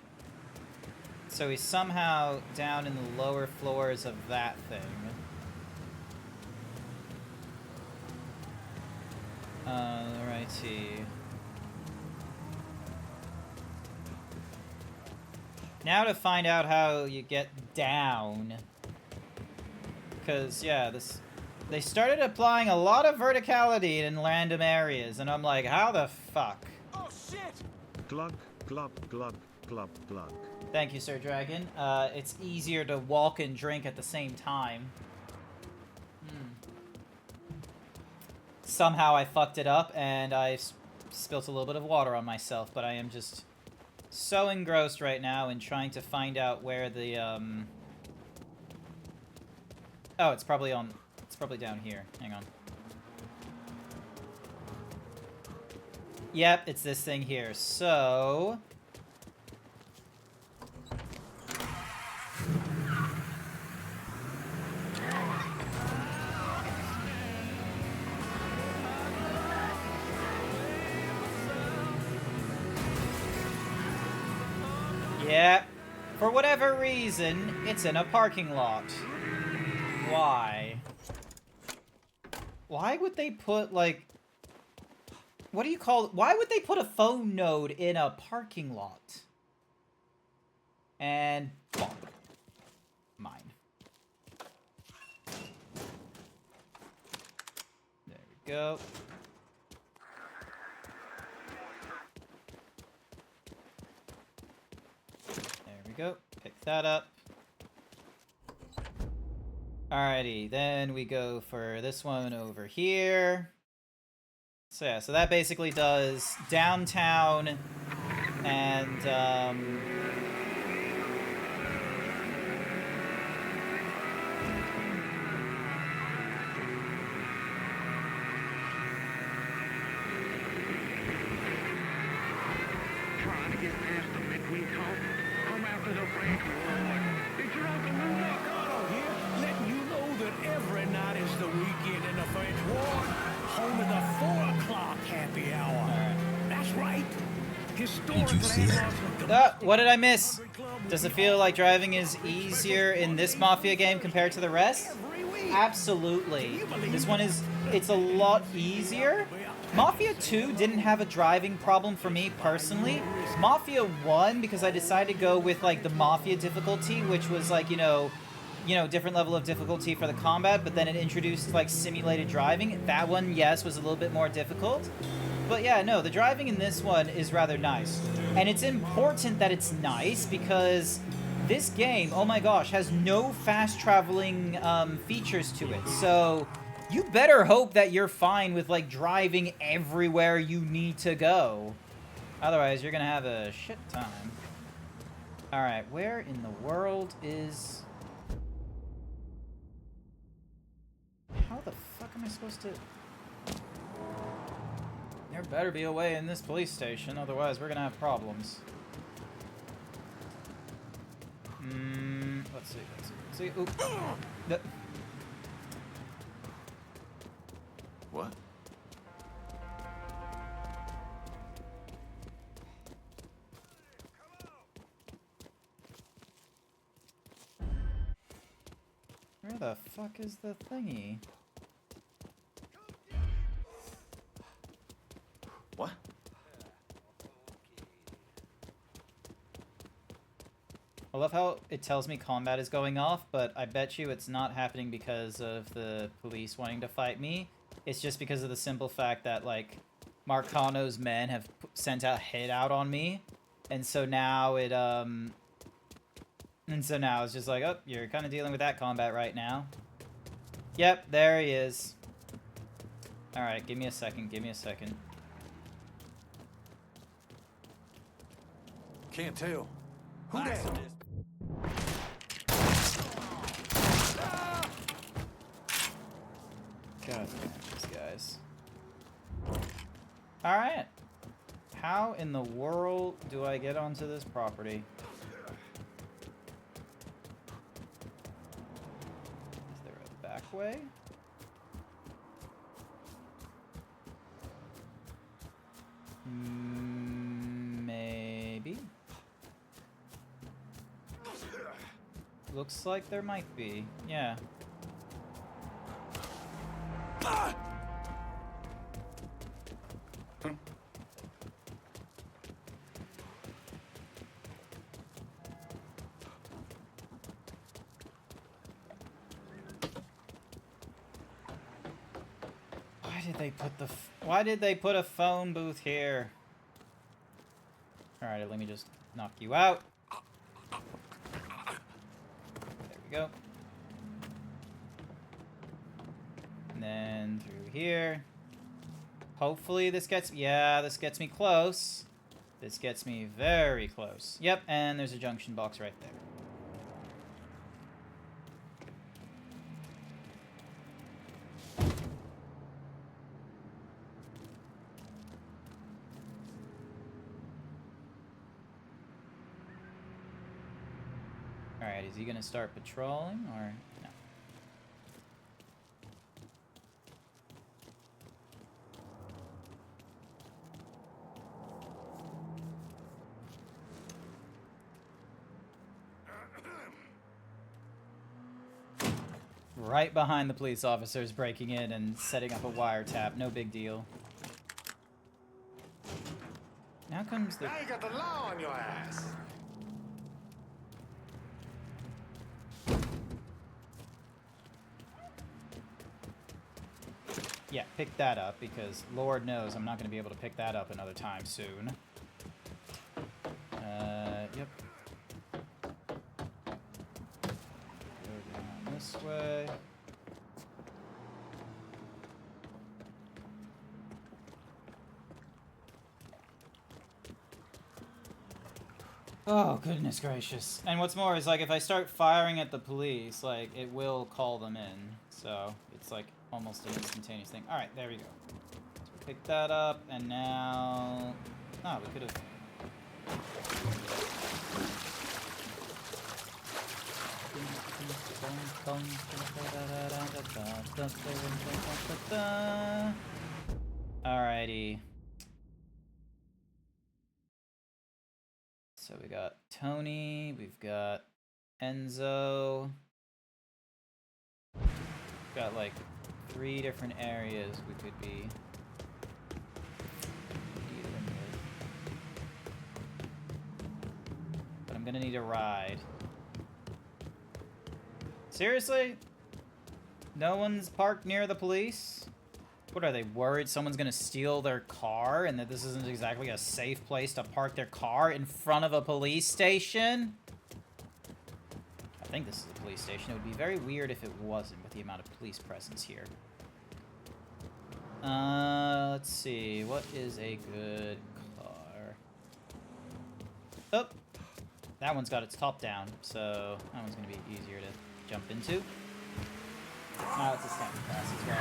So he's somehow down in the lower floors of that thing. Righty. Now to find out how you get down. Because, yeah, they started applying a lot of verticality in random areas, and I'm like, how the fuck?
Oh shit!
Glug, glub, glug, glub, glug.
Thank you, Sir Dragon. It's easier to walk and drink at the same time. Somehow I fucked it up, and I spilt a little bit of water on myself, but I am just so engrossed right now in trying to find out where the, Oh, it's probably down here. Hang on. Yep, it's this thing here. So... Yeah, for whatever reason, it's in a parking lot. Why? Why would they put, like... What do you call it? Why would they put a phone node in a parking lot? And... Bonk. Mine. There we go. Go. Pick that up. Alrighty, then we go for this one over here. So yeah, so that basically does downtown and
Trying to get past the midweek hump. Come after the French Ward. It's your Uncle Lou Marcano here, letting you know that every night is the weekend in the French Ward, home of the 4 o'clock happy hour. That's right.
What did I miss? Does it feel like driving is easier in this Mafia game compared to the rest? Absolutely. This one is, it's a lot easier. Mafia 2 didn't have a driving problem for me personally. Mafia 1, because I decided to go with like the Mafia difficulty, which was like, you know, different level of difficulty for the combat, but then it introduced like simulated driving. That one, yes, was a little bit more difficult. But yeah, no, the driving in this one is rather nice. And it's important that it's nice because this game, oh my gosh, has no fast traveling features to it. So you better hope that you're fine with like driving everywhere you need to go. Otherwise, you're gonna have a shit time. Alright, where in the world is... How the fuck am I supposed to... There better be a way in this police station, otherwise we're gonna have problems. Let's see. Oop.
What?
Where the fuck is the thingy?
What?
I love how it tells me combat is going off, but I bet you it's not happening because of the police wanting to fight me. It's just because of the simple fact that, like, Marcano's men have sent a hit out on me. And so now it, and so now it's just like, oh, you're kind of dealing with that combat right now. Yep, there he is. Alright, give me a second, give me a second.
Can't tell. Who that?
God damn these guys. Alright. How in the world do I get onto this property? Is there a back way? Maybe. Looks like there might be. Yeah. Why did they put a phone booth here? Alright, let me just knock you out. There we go. And then through here. Hopefully this gets... Yeah, this gets me close. This gets me very close. Yep, and there's a junction box right there. Alright, is he gonna start patrolling, or no? Right behind the police officers, breaking in and setting up a wiretap, no big deal. Now comes the...
Now you got the law on your ass.
Yeah, pick that up, because Lord knows I'm not going to be able to pick that up another time soon. Yep. Go down this way. Oh, goodness gracious. And what's more is, like, if I start firing at the police, like, it will call them in. So, it's like almost an instantaneous thing. Alright, there we go. So pick that up, and now... Oh, we could have... Alrighty. So we got Tony, we've got Enzo. We've got like 3 different areas we could be dealing with. But I'm gonna need a ride. Seriously? No one's parked near the police? What, are they worried someone's gonna steal their car and that this isn't exactly a safe place to park their car in front of a police station? I think this is a police station. It would be very weird if it wasn't with the amount of police presence here. Let's see. What is a good car? Oh! That one's got its top down, so that one's gonna be easier to jump into. Oh, it's a second class as well.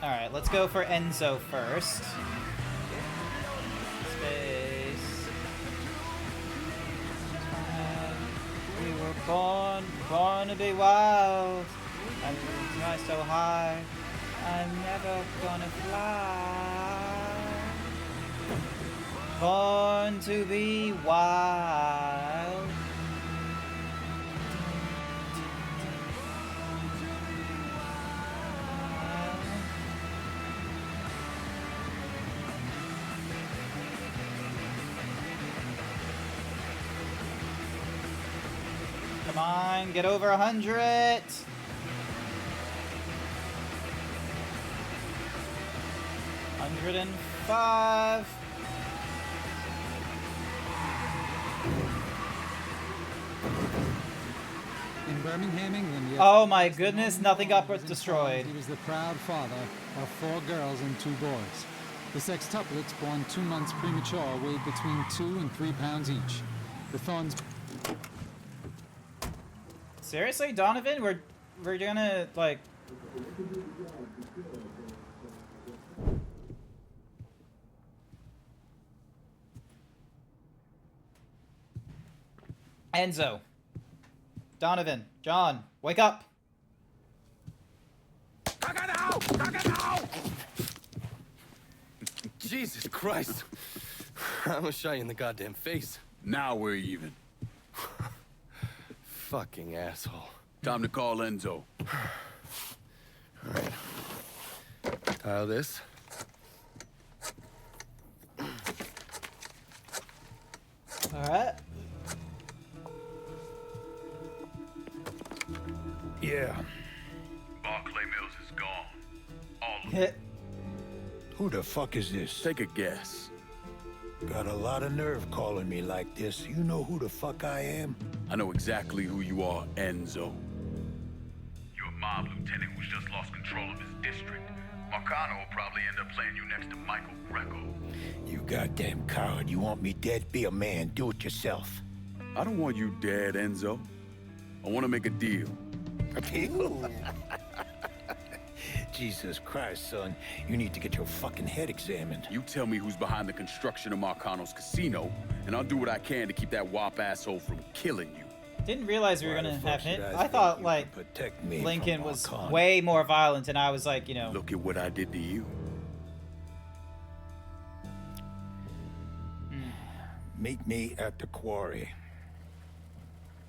Alright, let's go for Enzo first. Space. We were born to be wild. And we fly so high. I'm never gonna fly. Born to be wild. Come on, get over 100. $105.
In Birmingham, England.
Oh my goodness, nothing got destroyed.
He was the proud father of 4 girls and 2 boys. The sextuplets, born 2 months premature, weighed between 2 and 3 pounds each. The Thorns.
Seriously, Donovan? We're gonna, like... Enzo. Donovan. John. Wake up.
Jesus Christ. I'm gonna shot you in the goddamn face.
Now we're even.
Fucking asshole.
Time to call Enzo.
Alright. Tile this.
Alright.
Yeah.
Barclay Mills is gone. All of
it.
Who the fuck is this?
Take a guess.
Got a lot of nerve calling me like this. You know who the fuck I am?
I know exactly who you are, Enzo.
You're a mob lieutenant who's just lost control of his district. Marcano will probably end up playing you next to Michael Greco.
You goddamn coward. You want me dead? Be a man. Do it yourself.
I don't want you dead, Enzo. I want to make a deal.
A deal? Jesus Christ, son. You need to get your fucking head examined.
You tell me who's behind the construction of Marcano's casino, and I'll do what I can to keep that wop asshole from killing you.
Didn't realize we were
Why
gonna
the fuck
have him.
should I
I
think
thought,
you
like,
could protect me
Lincoln
from
was
Marcano?
way more violent, and I was like, you know...
Look at what I did to you.
Meet me at the quarry.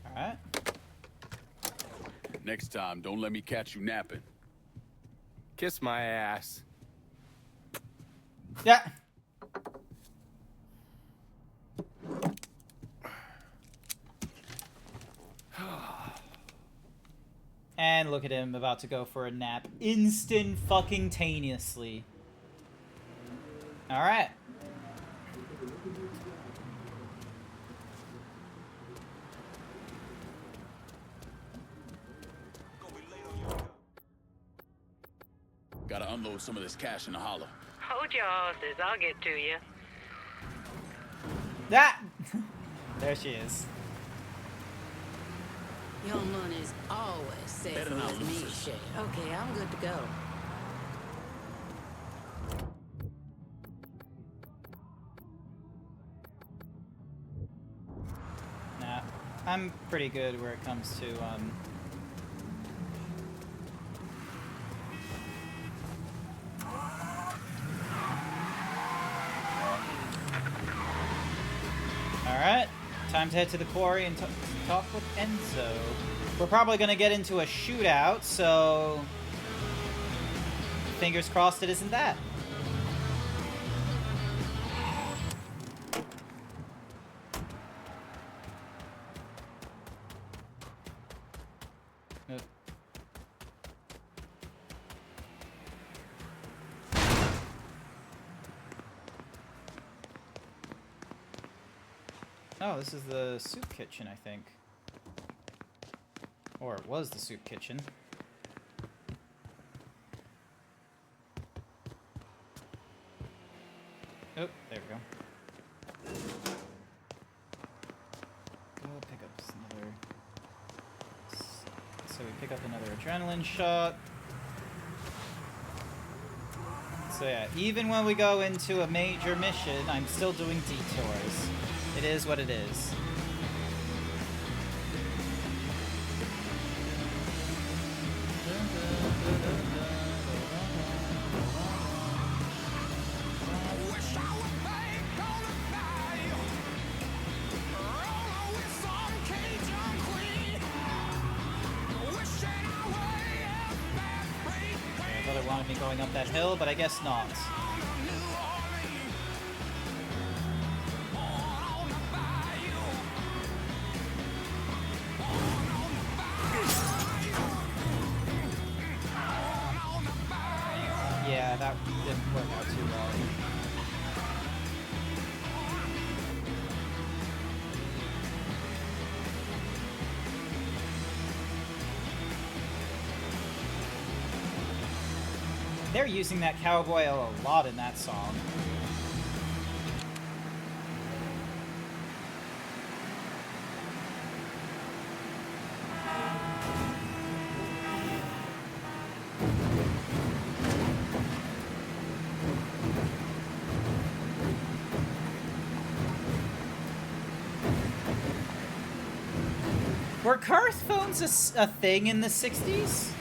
Alright.
Next time, don't let me catch you napping.
Kiss my ass.
Yeah. And look at him about to go for a nap. Instant fucking taneously. Alright.
Gotta unload some of this cash in the hollow.
Hold your horses, I'll get to you.
That. There she is.
Your money's always safe
Better not
with me,
lose it.
shit. Okay, I'm good to go.
Nah, I'm pretty good where it comes to, Alright, time to head to the quarry and talk with Enzo. We're probably gonna get into a shootout, so... Fingers crossed it isn't that. Oh, this is the soup kitchen, I think. Or it was the soup kitchen. Oh, there we go. We'll pick up another... So we pick up another adrenaline shot. So yeah, even when we go into a major mission, I'm still doing detours. It is what it is. I thought it wanted me going up that hill, but I guess not. Yeah, that didn't work out too well. They're using that cowboy a lot in that song. Were car phones a thing in the 60s?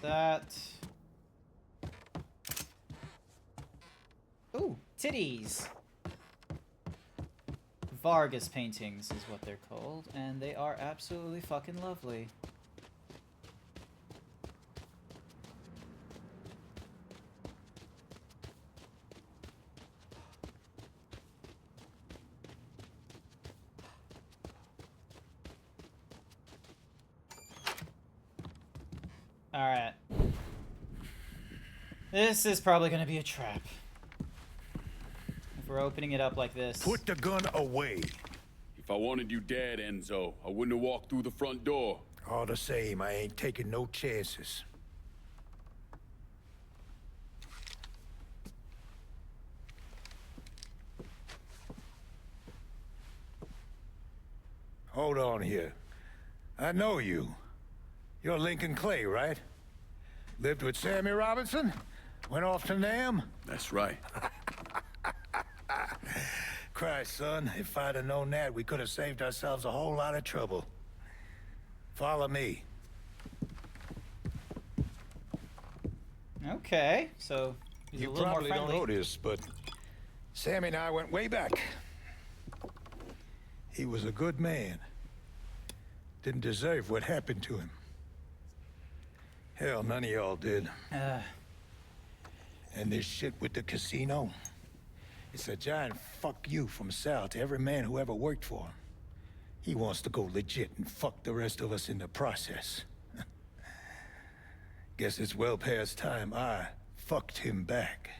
That. Ooh, titties. Vargas paintings is what they're called, and they are absolutely fucking lovely. Alright. This is probably gonna be a trap. If we're opening it up like this.
Put the gun away.
If I wanted you dead, Enzo, I wouldn't have walked through the front door.
All the same, I ain't taking no chances. Hold on here. I know you. You're Lincoln Clay, right? Lived with Sammy Robinson? Went off to Nam?
That's right.
Christ, son, if I'd have known that, we could have saved ourselves a whole lot of trouble. Follow me.
Okay, so he's
You
a little more
probably don't
friendly.
know this, but Sammy and I went way back. He was a good man. Didn't deserve what happened to him. Hell, none of y'all did. And this shit with the casino, it's a giant fuck you from Sal to every man who ever worked for him. He wants to go legit and fuck the rest of us in the process. Guess it's well past time I fucked him back.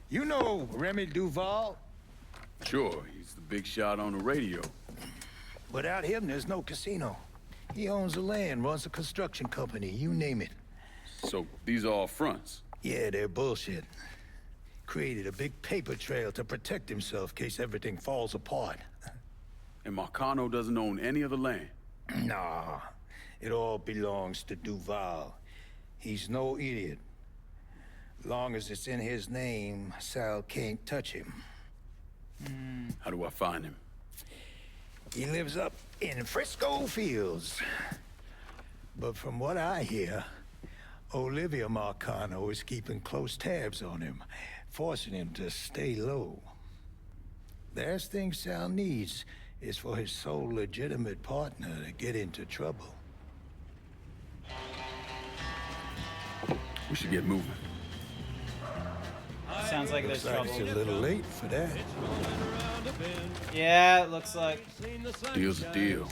You know Remy Duval?
Sure, he's the big shot on the radio.
Without him, there's no casino. He owns the land, runs a construction company, you name it.
So, these are all fronts?
Yeah, they're bullshit. Created a big paper trail to protect himself in case everything falls apart.
And Marcano doesn't own any of the land?
Nah, it all belongs to Duval. He's no idiot. Long as it's in his name, Sal can't touch him.
How do I find him?
He lives up in Frisco Fields. But from what I hear, Olivia Marcano is keeping close tabs on him, forcing him to stay low. Last thing Sal needs is for his sole legitimate partner to get into trouble.
We should get moving.
Sounds like there's
Looks like
trouble.
it's a little late for that.
Yeah, it looks like.
Deal's a deal.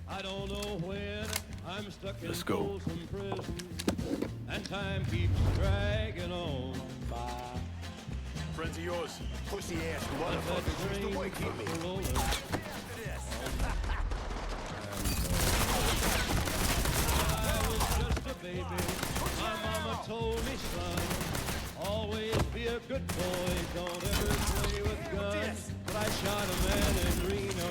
I don't know when I'm stuck in
Let's go.
Folsom Prison, and time keeps dragging on by.
Friends of yours, pussy ass motherfuckers used to work with me.
I was just a baby. My mama told me, son, always be a good boy. Don't ever play with guns. But I shot a man in Reno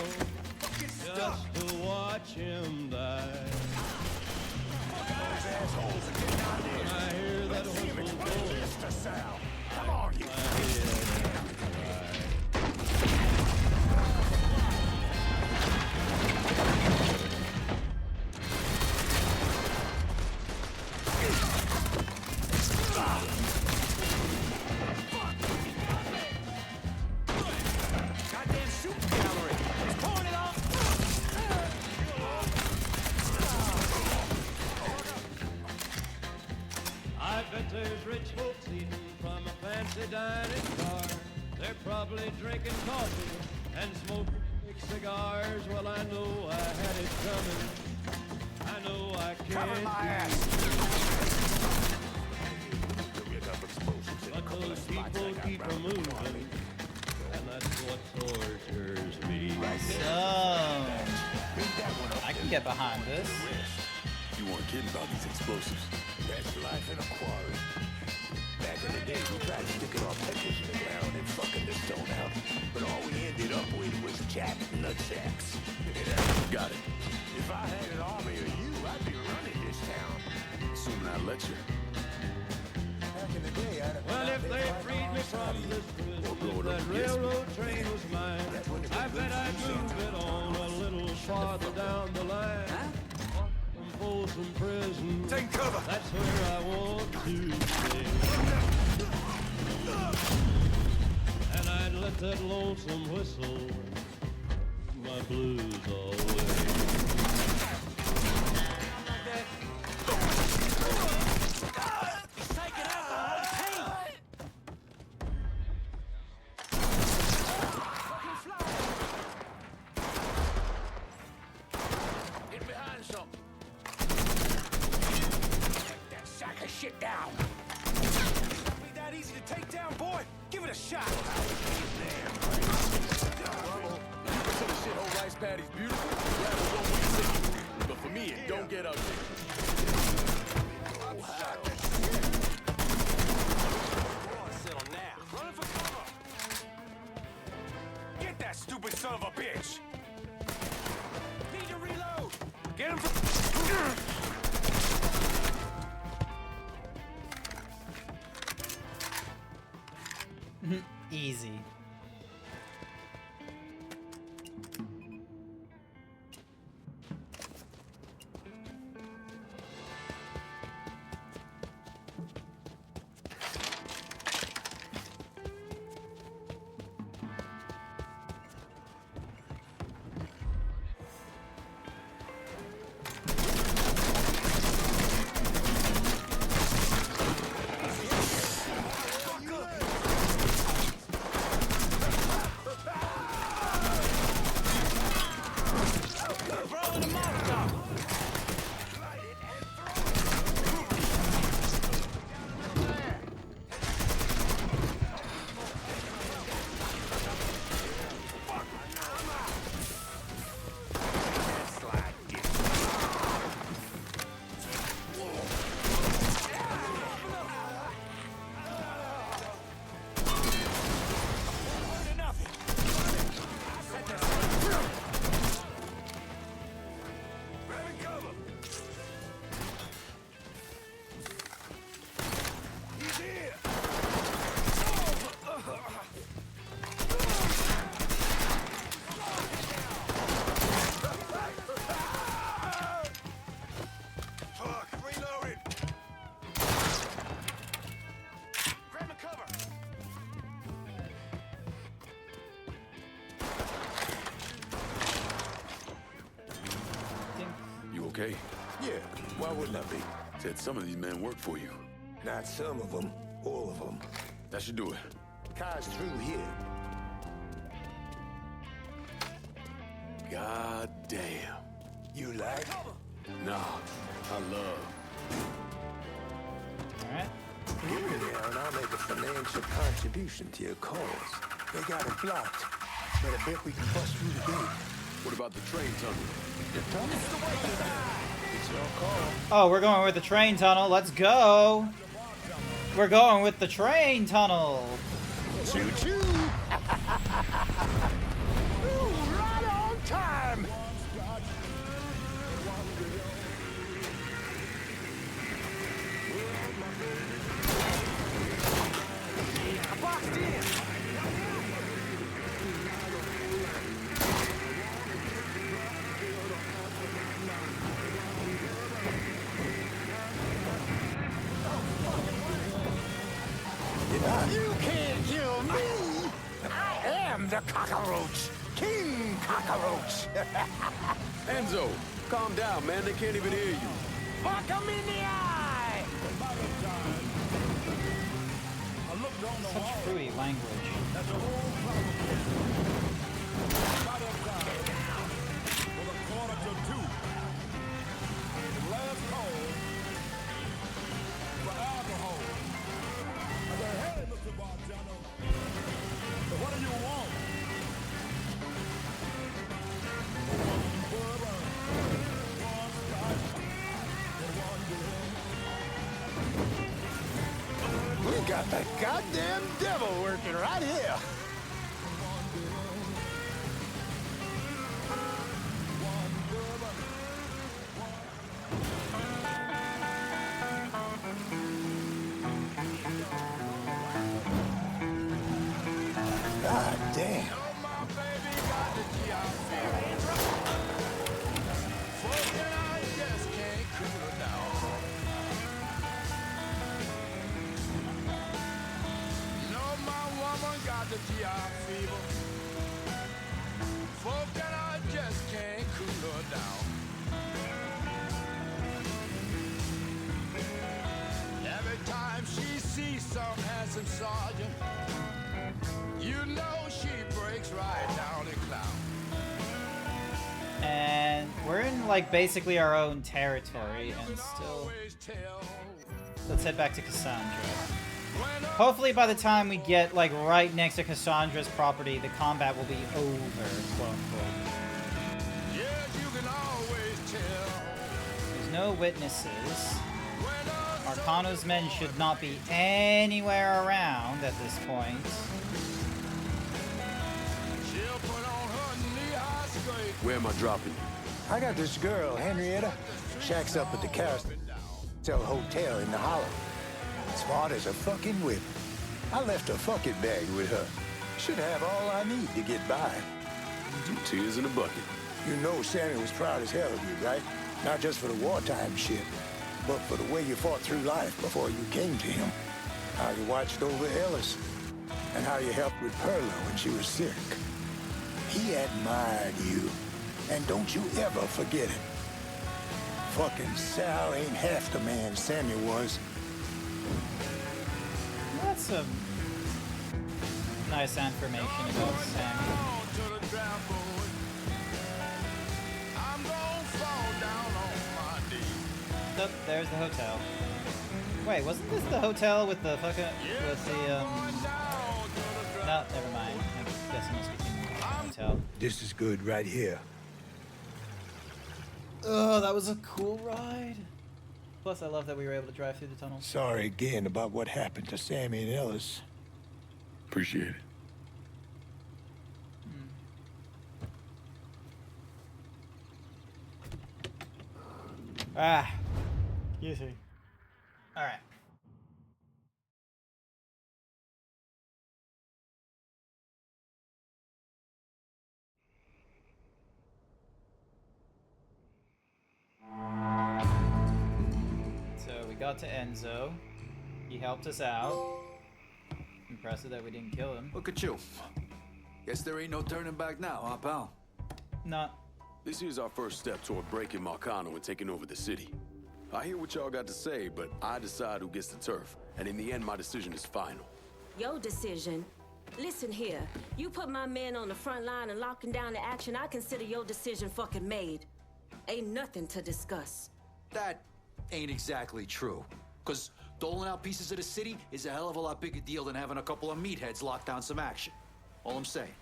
just to watch him die. When I hear that whistle blow,
Come on, you
I bet there's rich folks eating from a fancy dining car. They're probably drinking coffee and smoking big cigars. Well, I know I had it coming. I know I can't.
Cover my ass.
But those people keep a moving, and that's what tortures me.
So, I can get behind this.
You weren't kidding about these explosives.
That's life in a quarry. Back in the day, we tried sticking our peppers in the ground and fucking the stone out. But all we ended up with was jacked nutsacks.
Got it.
If I had an army of you, I'd be running this town.
Assuming I let you.
Back in the day, I'd have
Well, if they freed me from this prison, if that railroad train was mine, I bet I'd move it on a little farther down the line. From Folsom Prison,
take cover.
That's where I want to stay. And I'd let that lonesome whistle my blues away.
Get behind something. Take that sack of shit down. Be that easy to take down, boy? Give it a shot.
Some shithole rice patty's beautiful. Grab it one way city. But for me, it don't get ugly.
Settle now. Running for cover. Get that stupid son of a bitch. Need to reload. Get him for...
Easy.
Okay?
Yeah, why wouldn't I be?
Said some of these men work for you.
Not some of them, all of them.
That should do it.
Car's through here.
God damn.
You like?
Nah, I love.
Alright.
Give me there and I'll make a financial contribution to your cause. They got it blocked, but I bet we can bust through the gate.
What about the train tunnel?
The tunnel's the way to die. It's your call.
Oh, we're going with the train tunnel. Let's go. We're going with the train tunnel.
Choo-choo. Ooh, right on time. Boxed in. You can't kill me! I am the cockroach! King Cockroach!
Enzo, calm down, man. They can't even hear you.
Fuck 'em in the eye!
Such fruity language.
What do you want?
We got the goddamn devil working right here. God damn.
Got the GI fever. Folk and I just can't cool her down. Every time she sees some handsome sergeant, you know she breaks right down and clown.
And we're in like basically our own territory and still. Let's head back to Cassandra. Hopefully by the time we get like right next to Cassandra's property, the combat will be over, quote unquote. There's no witnesses. Arcano's men should not be anywhere around at this point.
Where am I dropping?
I got this girl, Henrietta. Shacks up at the Carousel Hotel in the Hollow. Smart as a fucking whip. I left a fucking bag with her. Should have all I need to get by.
2 tears in a bucket.
You know Sammy was proud as hell of you, right? Not just for the wartime shit, but for the way you fought through life before you came to him. How you watched over Ellis, and how you helped with Perla when she was sick. He admired you, and don't you ever forget it. Fucking Sal ain't half the man Sammy was.
That's some nice information about Sammy. Oh, there's the hotel. Wait, wasn't this the hotel with the fucking No, never mind. I guess I must be thinking of the hotel.
This is good right here.
Oh, that was a cool ride. Plus, I love that we were able to drive through the tunnel.
Sorry again about what happened to Sammy and Ellis.
Appreciate it.
Ah. You see. All right. So we got to Enzo. He helped us out. Impressive that we didn't kill him.
Look at you. Guess there ain't no turning back now, huh, pal?
Not.
This here's our first step toward breaking Marcano and taking over the city. I hear what y'all got to say, but I decide who gets the turf. And in the end, my decision is final.
Your decision? Listen here. You put my men on the front line and locking down the action, I consider your decision fucking made. Ain't nothing to discuss.
That ain't exactly true. Because doling out pieces of the city is a hell of a lot bigger deal than having a couple of meatheads lock down some action. All I'm saying.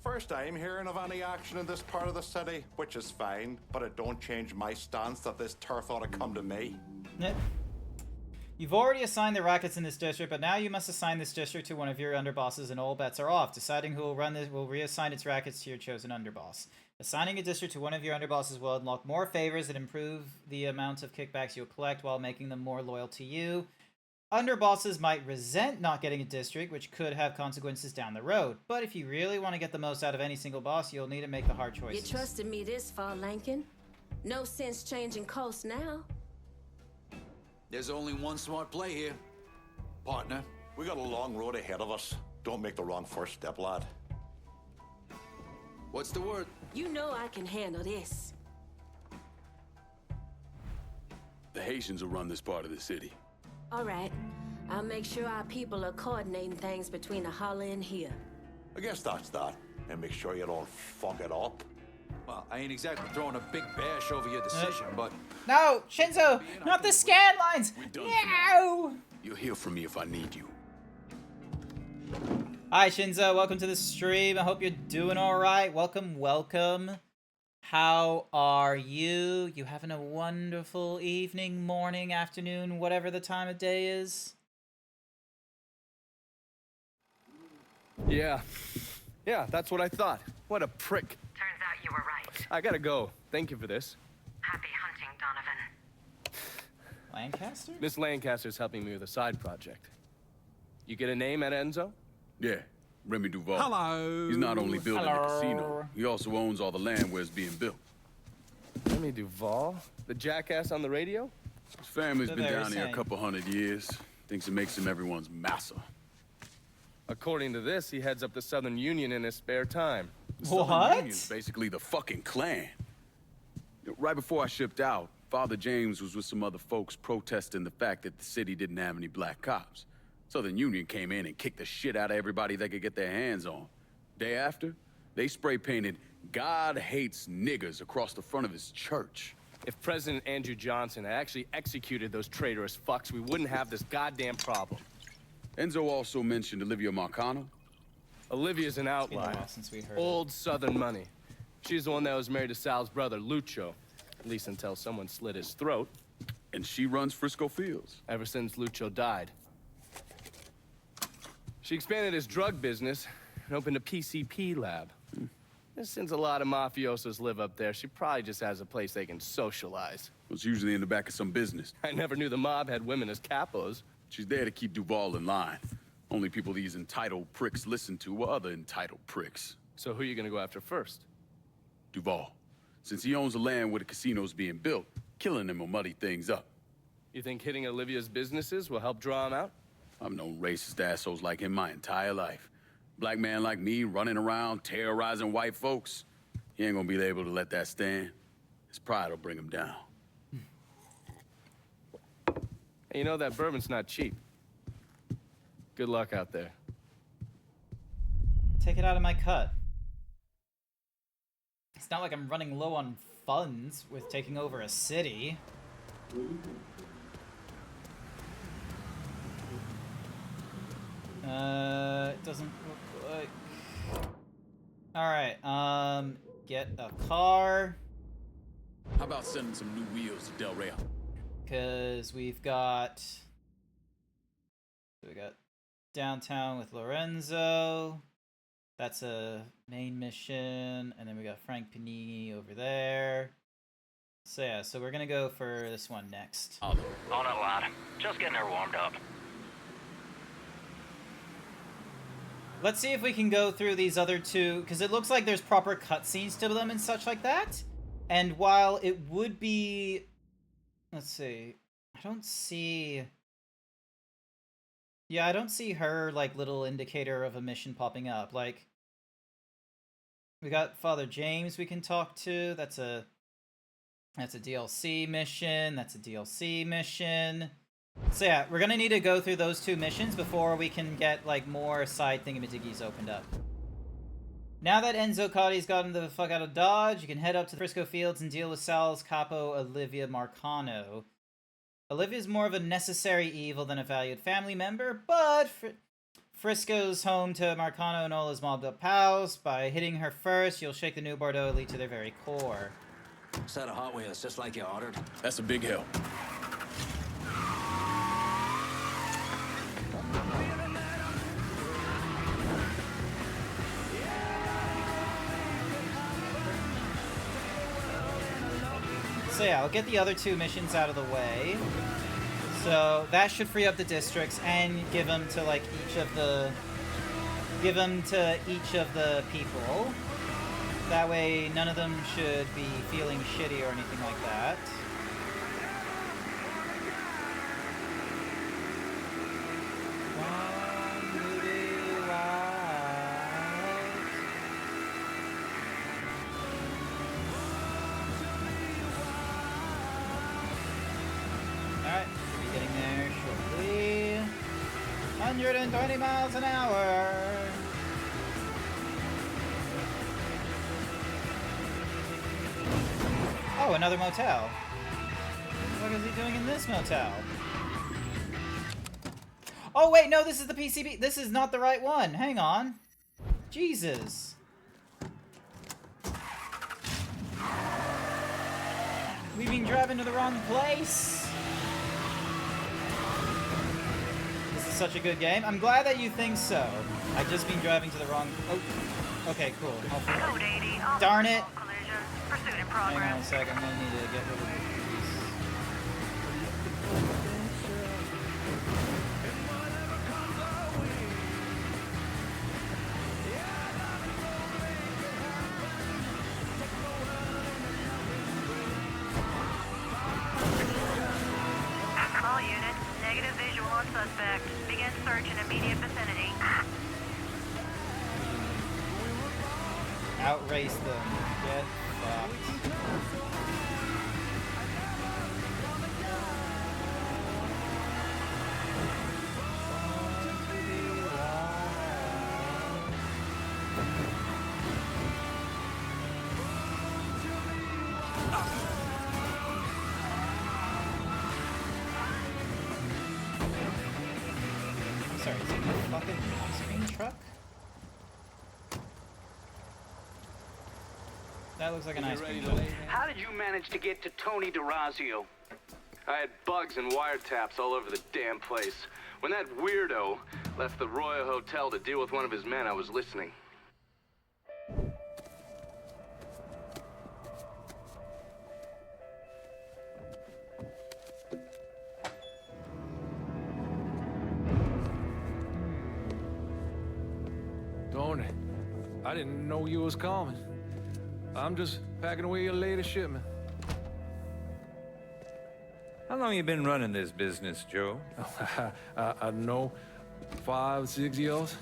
First time hearing of any action in this part of the city, which is fine, but it don't change my stance that this turf ought to come to me.
You've already assigned the rackets in this district, but now you must assign this district to one of your underbosses and all bets are off. Deciding who will run this will reassign its rackets to your chosen underboss. Assigning a district to one of your underbosses will unlock more favors and improve the amount of kickbacks you'll collect while making them more loyal to you. Underbosses might resent not getting a district, which could have consequences down the road. But if you really want to get the most out of any single boss, you'll need to make the hard choices.
You trusted me this far, Lankin. No sense changing course now.
There's only one smart play here. Partner.
We got a long road ahead of us. Don't make the wrong first step, lad.
What's the word?
You know I can handle this.
The Haitians will run this part of the city.
All right. I'll make sure our people are coordinating things between the holler and here.
I guess that's that. And make sure you don't fuck it up.
Well, I ain't exactly throwing a big bash over your decision, but...
No, Shinzo, not the scan lines. No.
You'll hear from me if I need you.
Hi, Shinzo. Welcome to the stream. I hope you're doing all right. Welcome, welcome. How are you? You having a wonderful evening, morning, afternoon, whatever the time of day is?
Yeah. Yeah, that's what I thought. What a prick.
Turns out you were right.
I gotta go. Thank you for this.
Happy hunting, Donovan.
Lancaster?
Miss Lancaster's helping me with a side project. You get a name at Enzo?
Yeah, Remy Duval.
Hello.
He's not only building the casino, he also owns all the land where it's being built.
Remy Duval? The jackass on the radio?
His family's
So
been
they were
down here a
saying.
couple 100 years. Thinks it makes him everyone's massa.
According to this, he heads up the Southern Union in his spare time.
The Southern
What?
Union's basically the fucking Klan. Right before I shipped out, Father James was with some other folks protesting the fact that the city didn't have any black cops. Southern Union came in and kicked the shit out of everybody they could get their hands on. Day after, they spray painted "God hates niggers" across the front of his church.
If President Andrew Johnson had actually executed those traitorous fucks, we wouldn't have this goddamn problem.
Enzo also mentioned Olivia Marcano.
Olivia's an
Been a
outlier.
while since we heard
Old Southern money. She's the one that was married to Sal's brother, Lucho. At least until someone slit his throat.
And she runs Frisco Fields.
Ever since Lucho died. She expanded his drug business and opened a PCP lab. And since a lot of mafiosos live up there, she probably just has a place they can socialize.
It's usually in the back of some business.
I never knew the mob had women as capos.
She's there to keep Duval in line. Only people these entitled pricks listen to are other entitled pricks.
So who are you gonna go after first?
Duval. Since he owns the land where the casino's being built, killing him will muddy things up.
You think hitting Olivia's businesses will help draw him out?
I've known racist assholes like him my entire life. Black man like me running around terrorizing white folks. He ain't gonna be able to let that stand. His pride will bring him down.
Hey, you know that bourbon's not cheap. Good luck out there.
Take it out of my cut. It's not like I'm running low on funds with taking over a city. It doesn't look like... Alright, get a car.
How about sending some new wheels to Del Rey?
Because we've got... So we got downtown with Lorenzo. That's a main mission. And then we got Frank Panini over there. So yeah, so we're gonna go for this one next.
On it, lad. Just getting her warmed up.
Let's see if we can go through these other two, because it looks like there's proper cutscenes to them and such like that. And while it would be... Let's see. I don't see... Yeah, I don't see her, like, little indicator of a mission popping up. Like, we got Father James we can talk to. That's a DLC mission. That's a DLC mission. So yeah, we're gonna need to go through those two missions before we can get, like, more side thingamajiggies opened up. Now that Enzo Cotti's gotten the fuck out of Dodge, you can head up to the Frisco Fields and deal with Sal's capo, Olivia Marcano. Olivia's more of a necessary evil than a valued family member, but Frisco's home to Marcano and all his mobbed-up pals. By hitting her first, you'll shake the New Bordeaux elite to their very core.
Set of Hot Wheels, just like you ordered.
That's a big help.
So yeah, I'll get the other two missions out of the way. So that should free up the districts and give them to like each of the people. That way none of them should be feeling shitty or anything like that. Alright, should be getting there shortly. 120 miles an hour. Oh, another motel. What is he doing in this motel? Oh wait, no, this is the PCB. This is not the right one. Hang on. Jesus. We've been driving to the wrong place. This is such a good game. I'm glad that you think so. I've just been driving to the wrong... Oh, okay, cool.
Code 80.
Darn it.
Collision. Pursuit in
Hang on
progress.
a sec. I'm gonna need to get rid of these.
All units, negative visual on suspect. Begin search in immediate vicinity.
Outrace them. Get fucked. I'm sorry, is it a fucking ice cream truck? That looks like an ice cream truck.
How did you manage to get to Tony DeRazio?
I had bugs and wiretaps all over the damn place. When that weirdo left the Royal Hotel to deal with one of his men, I was listening.
Tony, I didn't know you was coming. I'm just packing away your latest shipment.
How long you been running this business, Joe?
I don't know, 5, 6 years?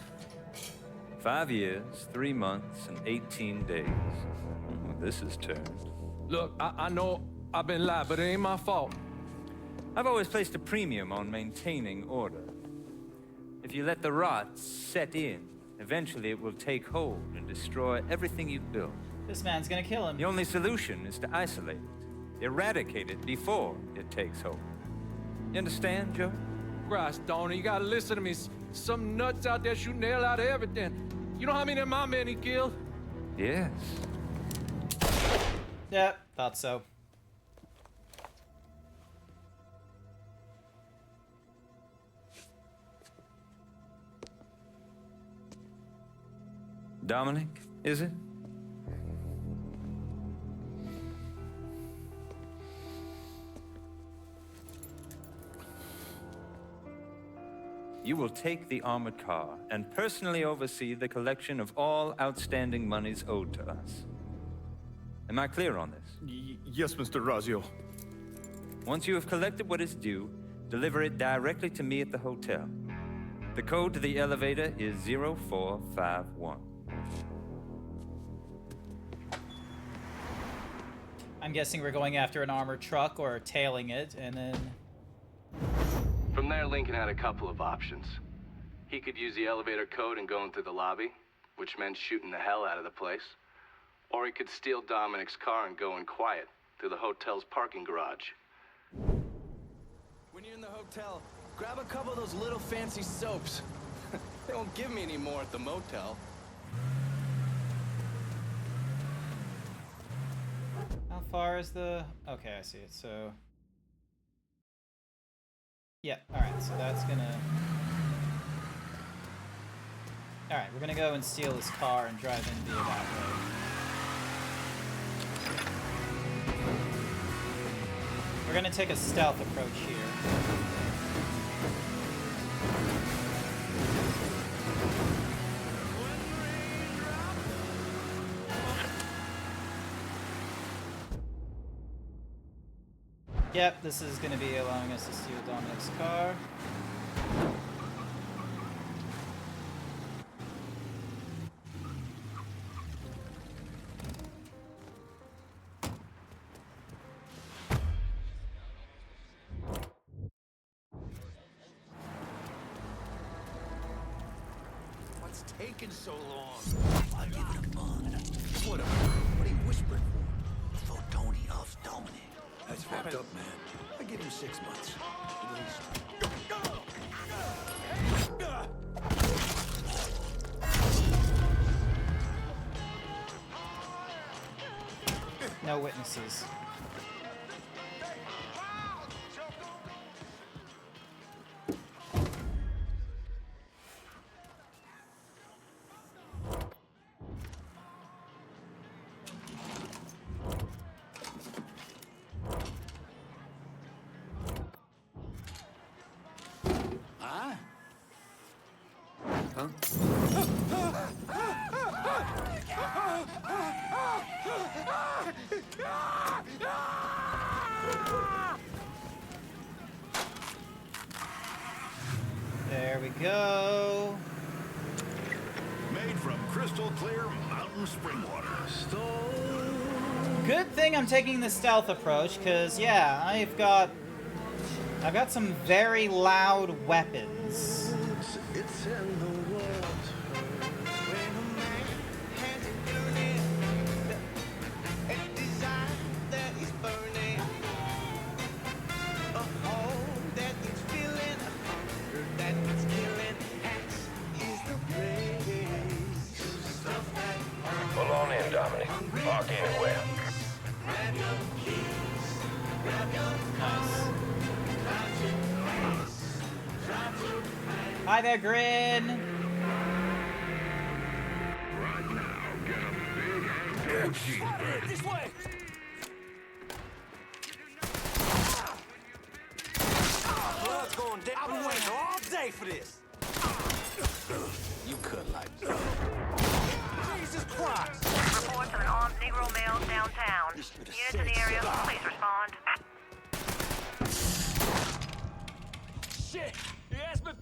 5 years, 3 months, and 18 days. Well, this is turned.
Look, I know I've been lied, but it ain't my fault.
I've always placed a premium on maintaining order. If you let the rot set in, eventually it will take hold and destroy everything you've built.
This man's gonna kill him.
The only solution is to isolate it, eradicate it before it takes hold. You understand, Joe?
Christ, Tony, you gotta listen to me. Some nuts out there shooting the hell out of everything. You know how many of my men he killed?
Yes.
Yep, thought so.
Dominic, is it? You will take the armored car and personally oversee the collection of all outstanding monies owed to us. Am I clear on this?
Yes, Mr. Razio.
Once you have collected what is due, deliver it directly to me at the hotel. The code to the elevator is 0451.
I'm guessing we're going after an armored truck or tailing it, and then...
From there, Lincoln had a couple of options. He could use the elevator code and go into the lobby, which meant shooting the hell out of the place. Or he could steal Dominic's car and go in quiet through the hotel's parking garage. When you're in the hotel, grab a couple of those little fancy soaps. They won't give me any more at the motel.
How far is the... Okay, I see it, so... Yeah, alright, so that's gonna... Alright, we're gonna go and steal his car and drive in via that way. We're gonna take a stealth approach here. Yep, this is going to be allowing us to steal Dominic's car.
this taking so long?
I'll give it a month. What are you whispering for? Throw Tony off Dominic. That's fucked up, man. I give him 6 months, at least.
No witnesses.
Huh?
There we go.
Made from crystal clear mountain spring water.
Good thing I'm taking the stealth approach, because yeah, I've got some very loud weapons.
It's in the water.
Pull on in, Dominic. Park anywhere.
Hi there, Grin.
This way! Blood's going down. I've been waiting all day for this.
You cut like
Jesus Christ!
Reports of an armed Negro male downtown. Units in the area, please respond.
Shit! You asked me.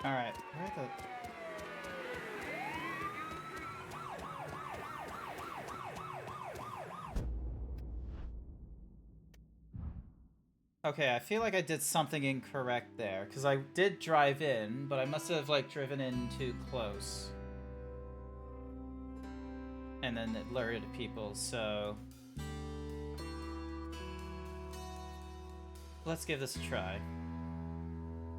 All right, where the? Okay, I feel like I did something incorrect there, because I did drive in, but I must have, like, driven in too close. And then it lured people, so... Let's give this a try.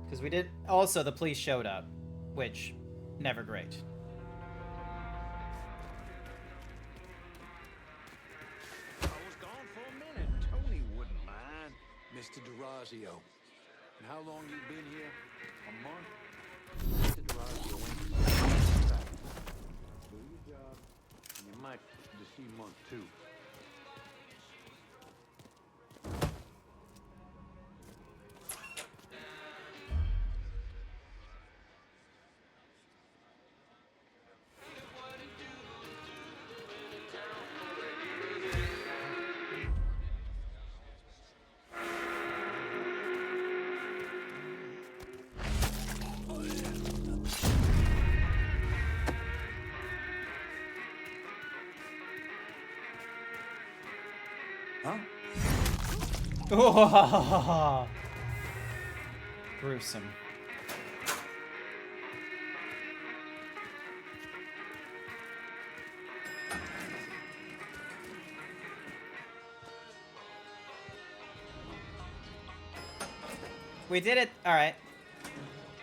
Because we did... Also, the police showed up, which, never great.
Mr. DeRazio. And how long you been here? A month? Mr. DeRazio went to my back. Do your job, and you might just see month 2.
Oh, gruesome. We did it. All right.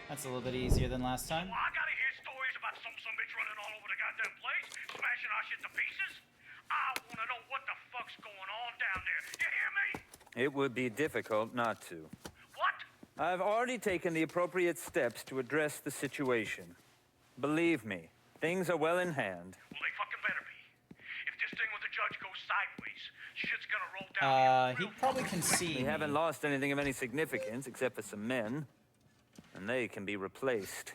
That's a little bit easier than last time.
I gotta hear stories about some bitch running all over the goddamn place, smashing our shit to pieces. I wanna know what the fuck's going on down there. You hear me?
It would be difficult not to.
What?
I've already taken the appropriate steps to address the situation. Believe me, things are well in hand.
Well, they fucking better be. If this thing with the judge goes sideways, shit's gonna roll down.
He probably can see.
We haven't lost anything of any significance except for some men, and they can be replaced.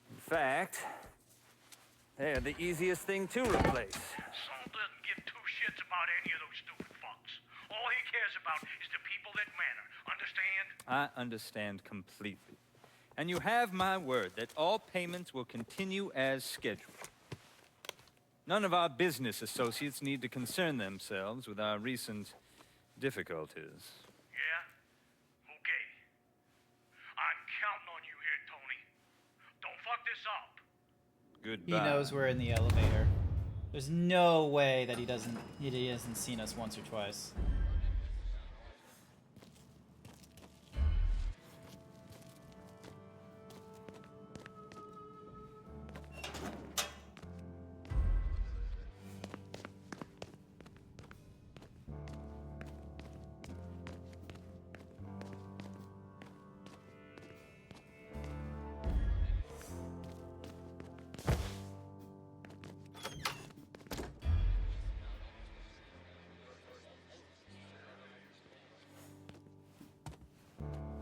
In fact, they're the easiest thing to replace.
Saul doesn't give two shits about any of those stupid fucks. All he cares about is the people that matter. Understand?
I understand completely. And you have my word that all payments will continue as scheduled. None of our business associates need to concern themselves with our recent difficulties.
Yeah?
Goodbye.
He knows we're in the elevator. There's no way that he hasn't seen us once or twice.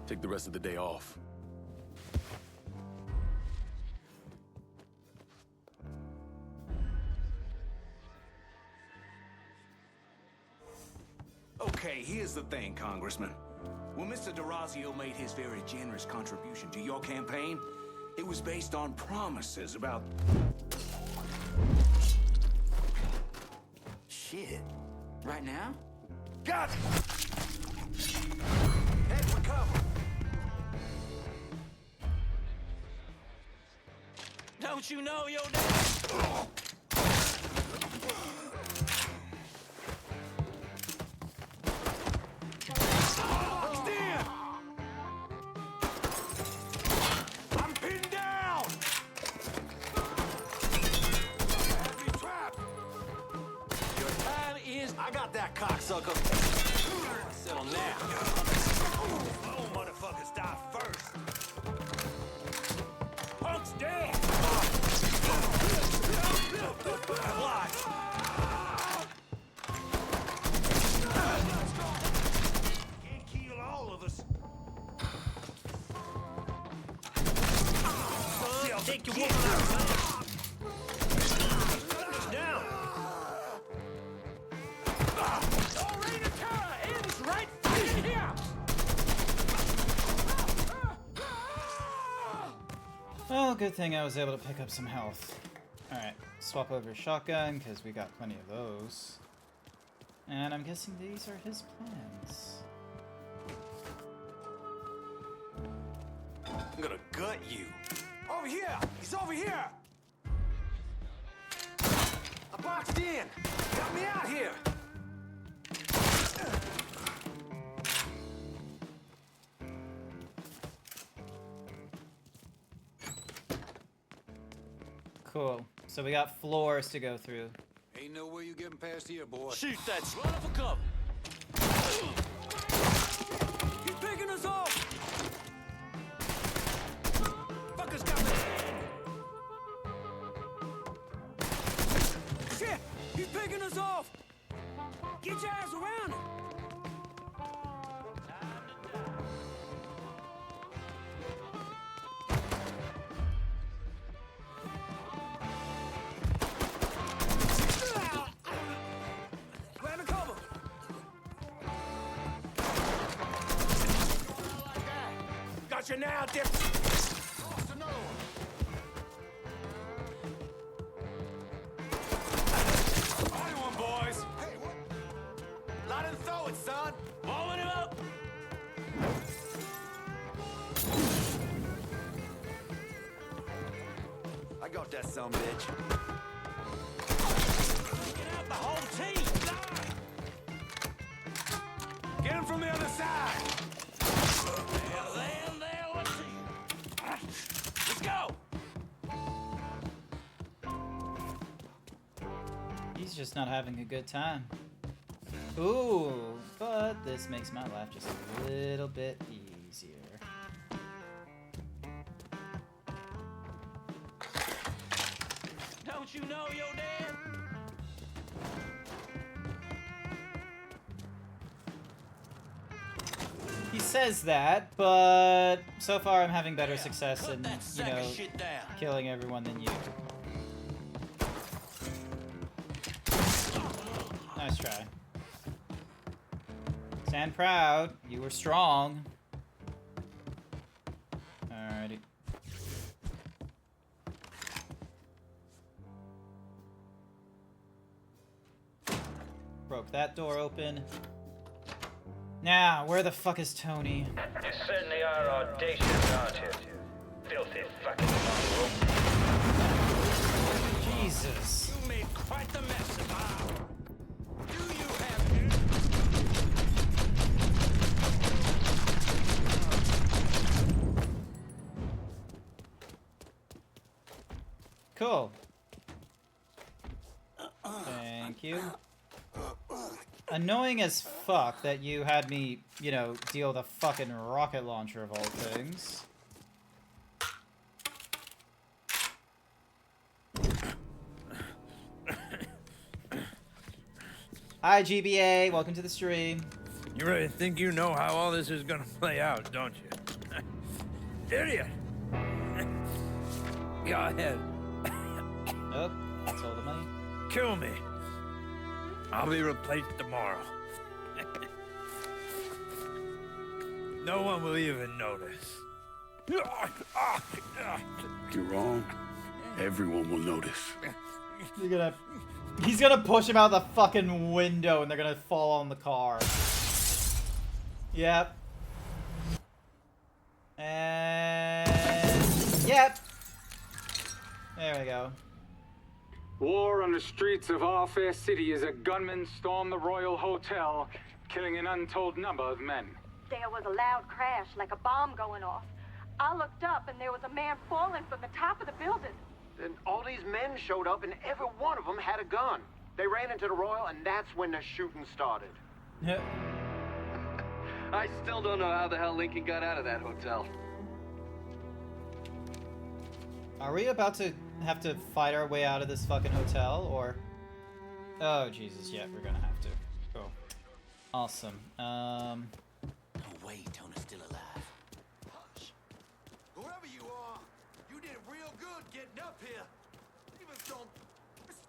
Take the rest of the day off.
Okay, here's the thing, Congressman. When Mr. DeRazio made his very generous contribution to your campaign, it was based on promises about...
Shit. Right now?
Got it! Head for cover!
Don't you know your dad?
I'm pinned down! Heavy trap!
Your time is...
I got that cocksucker!
Settle now.
Oh, motherfuckers die first!
Punk's dead!
Watch! Can't kill all of us.
Take your woman out. Down. Reign of Terror ends right fucking here.
Well, good thing I was able to pick up some health. Alright, swap over shotgun, because we got plenty of those. And I'm guessing these are his plans.
I'm gonna gut you. Over here! He's over here! I boxed in! Got me out here!
Cool. So we got floors to go through.
Ain't no way you getting past here, boy.
Shoot that! Run for cover!
He's picking us off. Fuckers got me. Shit! He's picking us off. Get your ass around him. Grab the cover. Got you now, Dip.
Lost another one. Only one, boys. Hey, what? Let him throw it, son.
Blowing him up.
I got that son, bitch.
Get out the whole team.
Get him from the other side.
There, let's see. Let's go.
He's just not having a good time. Ooh, but this makes my life just a little bit easier.
Don't you know your dad?
He says that, but so far I'm having better success in,
that
you
sack
know,
of shit down.
killing everyone than you. Nice try. Stand proud. You were strong. Alrighty. Broke that door open. Now, where the fuck is Tony?
You certainly are audacious, aren't you? Filthy fucking mongrel.
Jesus.
You made quite the mess of our... Do you have...
Cool. Thank you. Annoying as fuck that you had me, you know, deal with a fucking rocket launcher of all things. Hi, GBA. Welcome to the stream.
You really think you know how all this is gonna play out, don't you? Idiot! Go ahead.
Nope. That's all the money.
Kill me. I'll be replaced tomorrow. No one will even notice.
You're wrong. Everyone will notice.
He's gonna push him out the fucking window and they're gonna fall on the car. Yep. And... Yep. There we go.
War on the streets of our fair city as a gunman stormed the Royal Hotel, killing an untold number of men.
There was a loud crash, like a bomb going off. I looked up and there was a man falling from the top of the building.
Then all these men showed up and every one of them had a gun. They ran into the Royal and that's when the shooting started.
I still don't know how the hell Lincoln got out of that hotel.
Are we about to have to fight our way out of this fucking hotel, or... Oh, Jesus, yeah, we're gonna have to. Cool. Awesome.
No way Tony's still alive.
Hush. Whoever you are, you did real good getting up here. Even don't...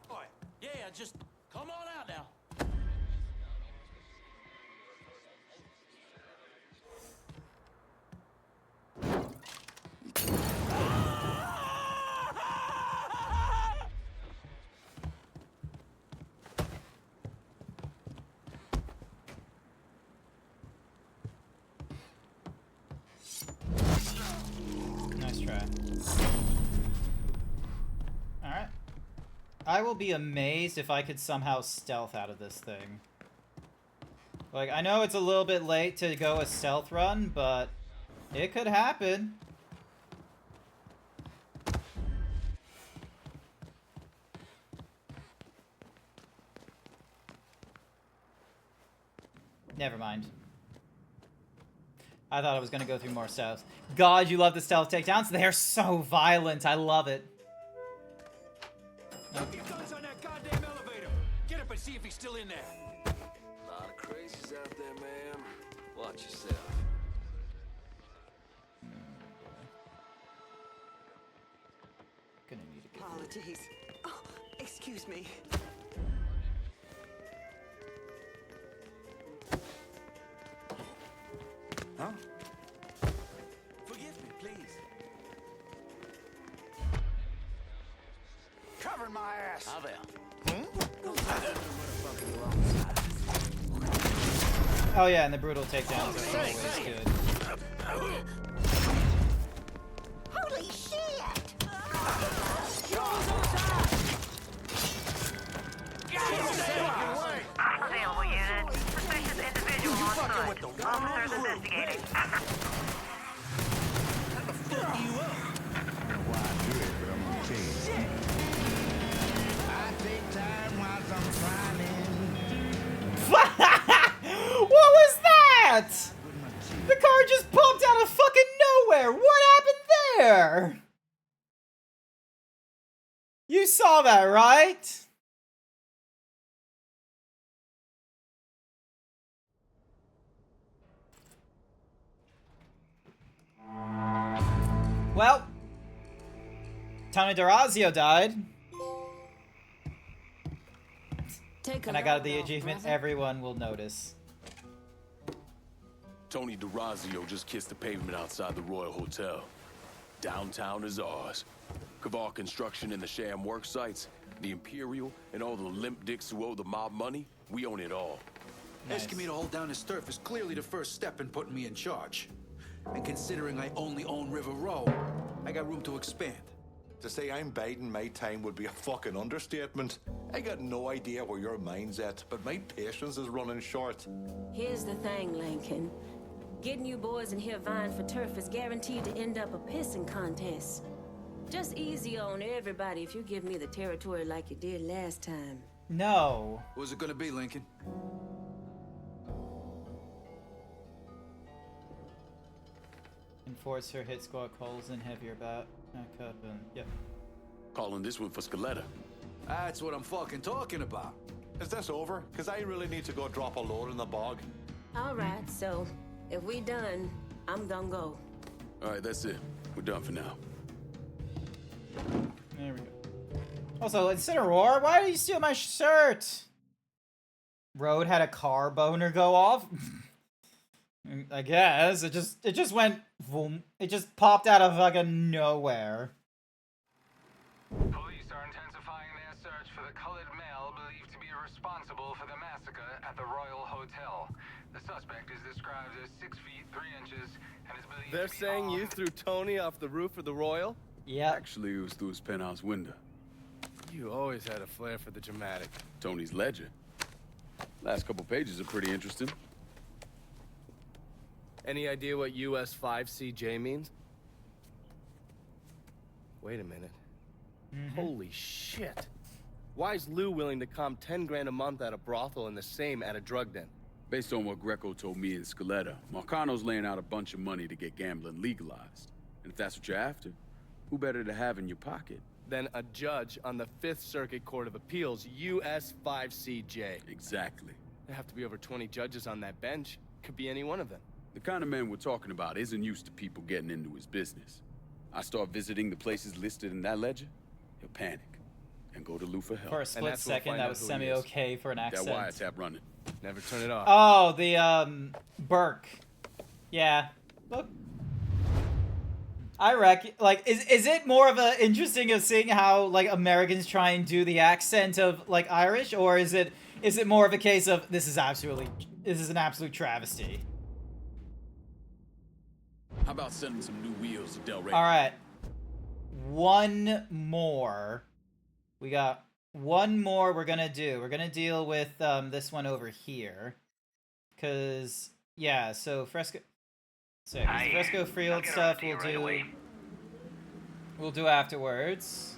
Boy.
Yeah, just come on out now.
Nice try. Alright. I will be amazed if I could somehow stealth out of this thing. Like, I know it's a little bit late to go a stealth run, but it could happen. Never mind. I thought I was gonna go through more stealth. God, you love the stealth takedowns. They're so violent. I love it.
Your gun's on that goddamn elevator. Get up and see if he's still in there.
A lot of crazies out there, ma'am. Watch yourself.
Gonna need to get
Apologies. Oh, excuse me.
Huh? Forgive me, please.
Covering my ass.
How there?
Oh yeah, and the brutal takedowns are always good.
Holy shit!
Available unit. Suspicious individual on foot. Officers investigating.
What was that? The car just popped out of fucking nowhere. What happened there? You saw that, right? Well, Tony D'Orazio died. And I got the achievement, everyone will notice.
Tony D'Orazio just kissed the pavement outside the Royal Hotel. Downtown is ours. Kavar Construction and the sham work sites, the Imperial, and all the limp dicks who owe the mob money, we own it all.
Asking me to hold down his turf is clearly the first step in putting me in charge. And considering I only own River Row, I got room to expand.
To say I'm biding my time would be a fucking understatement. I got no idea where your mind's at, but my patience is running short.
Here's the thing, Lincoln. Getting you boys in here vying for turf is guaranteed to end up a pissing contest. Just easy on everybody if you give me the territory like you did last time.
No.
What's it gonna be, Lincoln?
Enforcer, hit squad, calls in heavier back up, and yep.
Calling this one for Scaletta.
That's what I'm fucking talking about.
Is this over? Because I really need to go drop a load in the bog.
All right, so if we done, I'm gonna go.
All right, that's it. We're done for now.
There we go. Also, instead of Roar, why did you steal my shirt? Road had a car boner go off. I guess it just went boom. It just popped out of fucking nowhere.
Police are intensifying their search for the colored male believed to be responsible for the massacre at the Royal Hotel. The suspect is described as 6 feet 3 inches and is believed
They're
to be
saying you threw Tony off the roof of the Royal?
Yeah.
Actually, it was through his penthouse window.
You always had a flair for the dramatic.
Tony's ledger. Last couple pages are pretty interesting.
Any idea what US 5CJ means? Wait a minute. Holy shit. Why is Lou willing to comp 10 grand a month at a brothel and the same at a drug den?
Based on what Greco told me and Scaletta, Marcano's laying out a bunch of money to get gambling legalized. And if that's what you're after, who better to have in your pocket?
Then a judge on the 5th Circuit Court of Appeals, US 5CJ.
Exactly.
There have to be over 20 judges on that bench. Could be any one of them.
The kind of man we're talking about isn't used to people getting into his business. I start visiting the places listed in that ledger, he'll panic and go to Lou for help.
For a split second, that was semi-okay for an accent.
That wiretap running.
Never turn it off.
Oh, the, Burke. Yeah. Look. I reckon, like, is it more of a interesting of seeing how, like, Americans try and do the accent of, like, Irish, or is it more of a case of, this is an absolute travesty?
How about sending some new wheels to Del Rey?
All right. One more. We got one more we're gonna do. We're gonna deal with this one over here. Cause yeah, so Fresco Fresco Field stuff we'll do afterwards.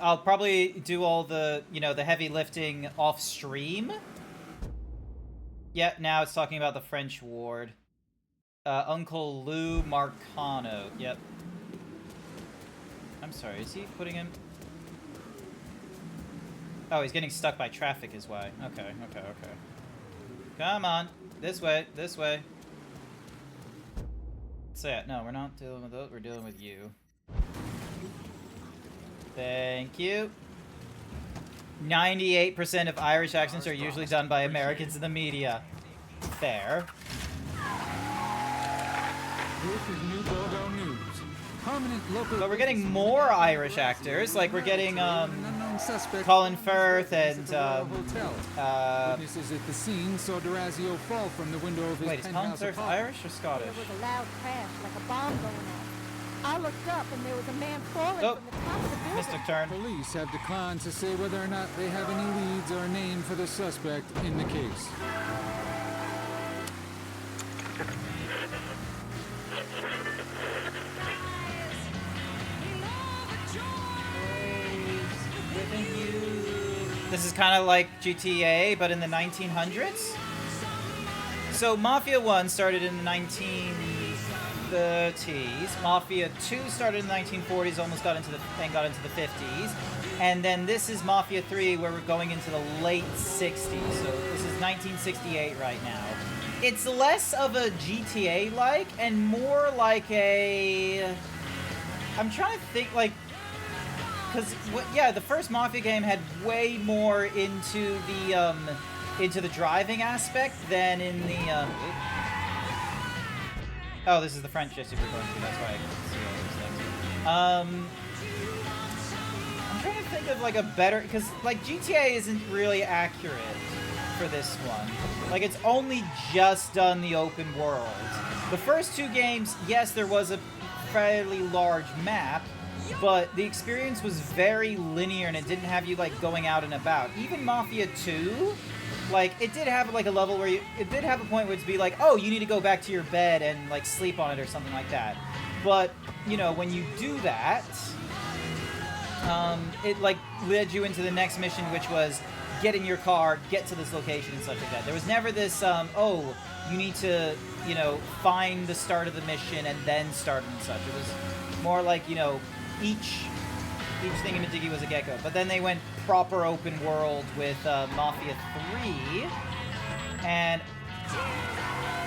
I'll probably do all the, you know, the heavy lifting off stream. Yeah, now it's talking about the French ward. Uncle Lou Marcano. Yep. I'm sorry, is he putting him? Oh, he's getting stuck by traffic is why. Okay. Come on. This way. So yeah, no, we're not dealing with those. We're dealing with you. Thank you. 98% of Irish accents are usually done by Americans in the media. Fair.
This is New Bordeaux News. Prominent local.
But we're getting more Irish actors. Like we're getting Colin Firth and
Witnesses at the scene saw Durazio fall from the window of his
wait, is Colin Firth Irish or Scottish?
There was a loud crash, like a bomb going off. I looked up and there was a man falling from the top of the building.
Mr. Turn.
Police have declined to say whether or not they have any leads or a name for the suspect in the case.
This is kind of like GTA, but in the 1900s. So Mafia 1 started in the 1930s. Mafia 2 started in the 1940s, almost got into the 50s. And then this is Mafia 3, where we're going into the late 60s. So this is 1968 right now. It's less of a GTA-like and more like a... I'm trying to think, like... Because, yeah, the first Mafia game had way more into the driving aspect than in the, Oh, this is the French district we're going to, that's why I can see all those things. I'm trying to think of, like, a better... Because, like, GTA isn't really accurate for this one. Like, it's only just done the open world. The first two games, yes, there was a fairly large map, but the experience was very linear and it didn't have you like going out and about. Even Mafia 2, like it did have like a level where it did have a point where it'd be like, oh, you need to go back to your bed and like sleep on it or something like that. But, you know, when you do that, it like led you into the next mission, which was get in your car, get to this location and such like that. There was never this, oh, you need to, you know, find the start of the mission and then start and such. It was more like, you know, each thingamadiggy was a gecko. But then they went proper open world with Mafia 3. And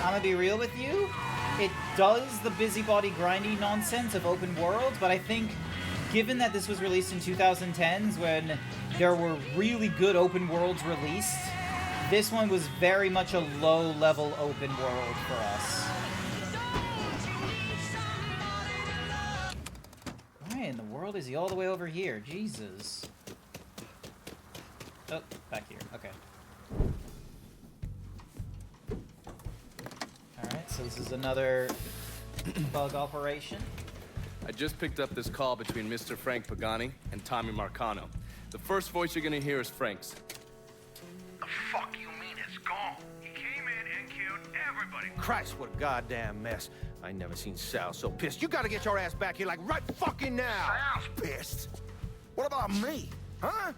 I'm gonna be real with you, it does the busybody grindy nonsense of open world, but I think given that this was released in 2010s when there were really good open worlds released, this one was very much a low-level open world for us. Why in the world is he all the way over here? Jesus. Oh, back here. Okay. Alright, so this is another bug operation.
I just picked up this call between Mr. Frank Pagani and Tommy Marcano. The first voice you're gonna hear is Frank's.
The fuck you mean it's gone? He came in and killed everybody.
Christ, what a goddamn mess. I ain't never seen Sal so pissed. You gotta get your ass back here like right fucking now.
Sal's pissed. What about me? Huh?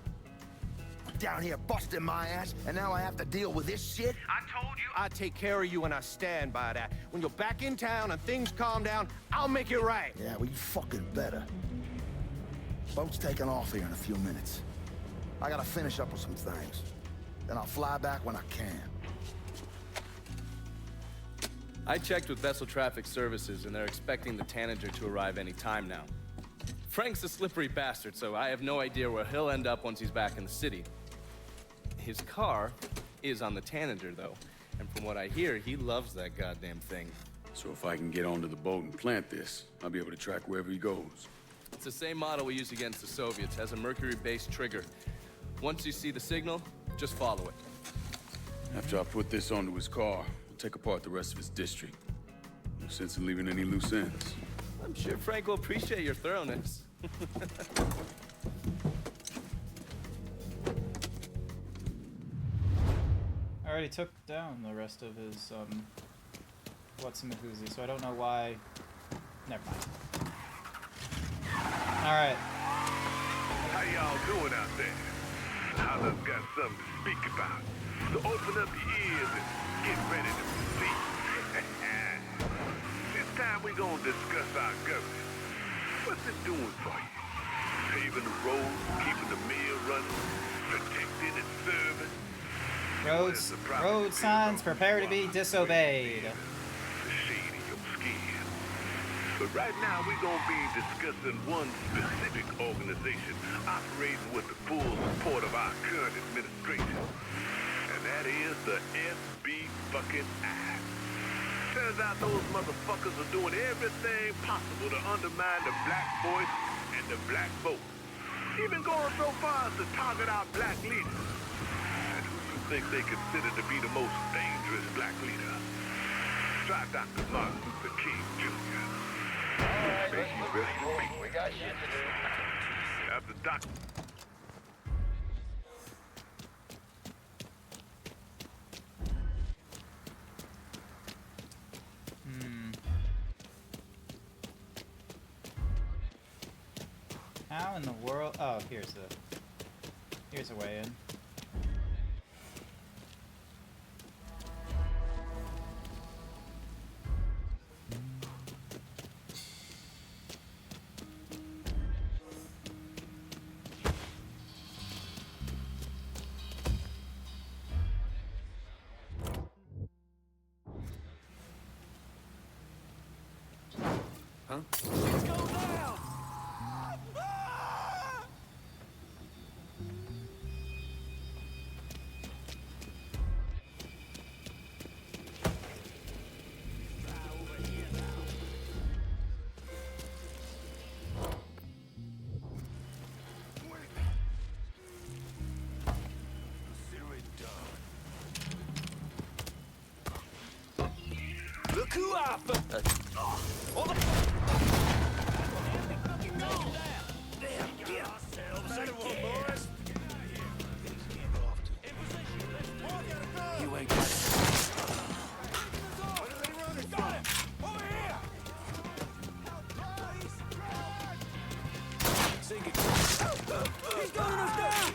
Down here busting my ass, and now I have to deal with this shit?
I told you I'd take care of you, and I stand by that. When you're back in town and things calm down, I'll make it right.
Yeah, well, you fucking better. Boat's taking off here in a few minutes. I gotta finish up with some things. Then I'll fly back when I can.
I checked with Vessel Traffic Services, and they're expecting the Tanager to arrive any time now. Frank's a slippery bastard, so I have no idea where he'll end up once he's back in the city. His car is on the Tanager, though, and from what I hear, he loves that goddamn thing.
So if I can get onto the boat and plant this, I'll be able to track wherever he goes.
It's the same model we used against the Soviets, has a Mercury-based trigger. Once you see the signal, just follow it.
After I put this onto his car, I'll take apart the rest of his district. No sense in leaving any loose ends.
I'm sure Frank will appreciate your thoroughness.
I already took down the rest of his, whatsamahoozy, so I don't know why... Never mind. Alright.
How y'all doing out there? I done got something to speak about. So open up your ears and get ready to proceed. This time we gonna discuss our government. What's it doing for you? Paving the roads, keeping the mill running, protecting and serving.
Road signs prepare to be disobeyed.
The shade in your skin. But right now we're gonna be discussing one specific organization operating with the full support of our current administration. And that is the FBI. Turns out those motherfuckers are doing everything possible to undermine the black voice and the black vote. Even going so far as to target our black leaders. And who you think they consider to be the most dangerous black leader? Try Dr. Martin Luther King Jr. May he rest in peace.
We got shit to do.
After Dr.
How in the world? Oh, here's a way in.
Huh?
Let's go now!
Look who I found!
You ain't got it.
He's gunning us down!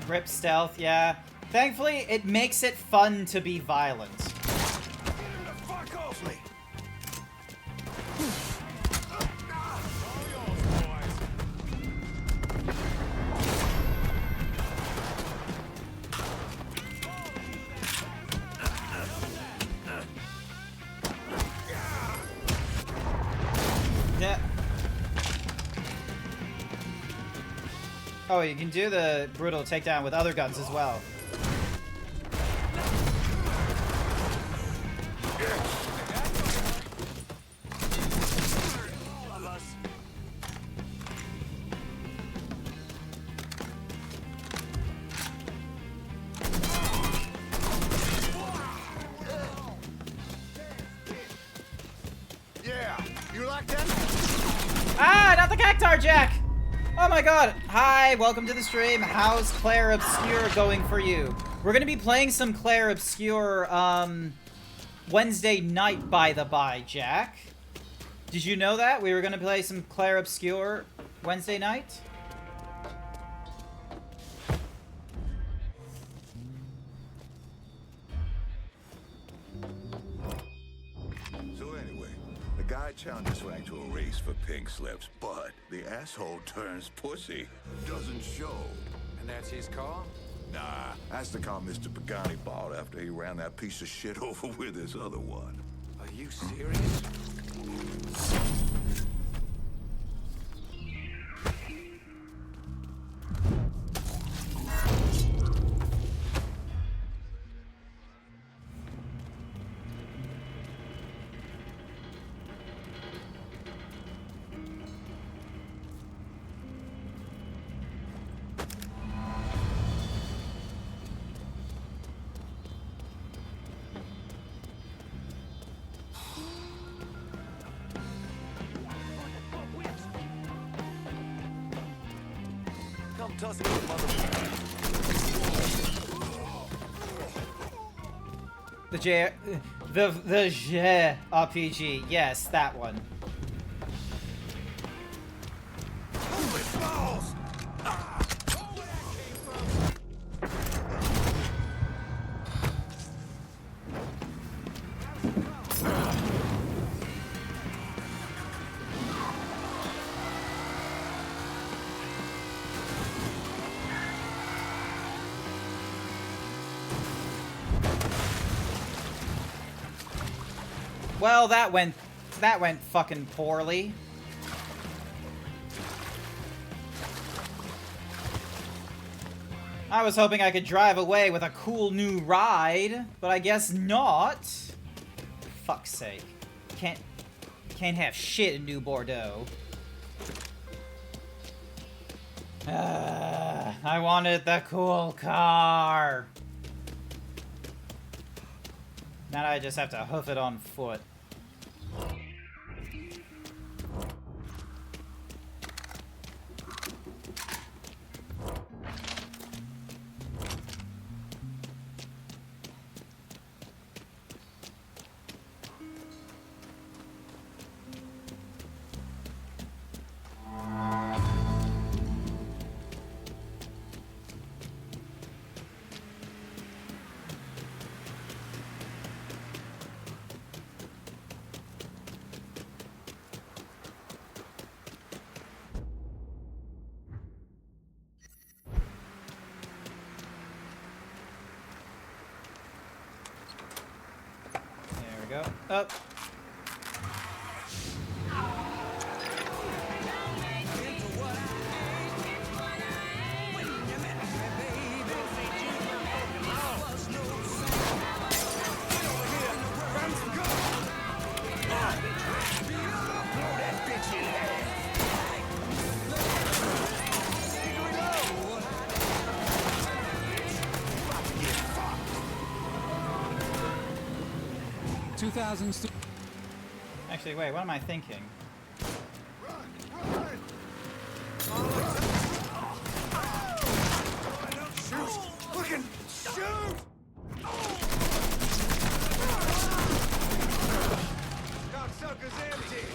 Rip stealth, yeah. Thankfully, it makes it fun to be violent.
Fuck off me!
Yeah. Oh, you can do the brutal takedown with other guns as well.
Yeah, you like that?
Ah, not the cactar, Jack! Oh my god. Hi, welcome to the stream. How's Claire Obscure going for you? We're gonna be playing some Claire Obscure, Wednesday night, by the by, Jack. Did you know that? We were gonna play some Claire Obscure Wednesday night?
So anyway, the guy challenges Frank to a race for pink slips, but the asshole turns pussy. Doesn't show.
And that's his car?
Nah, that's the car Mr. Pagani bought after he ran that piece of shit over with his other one.
Are you serious?
Come tussle with mother.
The J RPG. Yes, that one.
Holy balls!
Well, that went fucking poorly. I was hoping I could drive away with a cool new ride, but I guess not. Fuck's sake. Can't have shit in New Bordeaux. I wanted the cool car. Now I just have to hoof it on foot. Go up. Actually, Actually, wait, what am I thinking?
Shoot! Fucking shoot! Cocksucker's empty!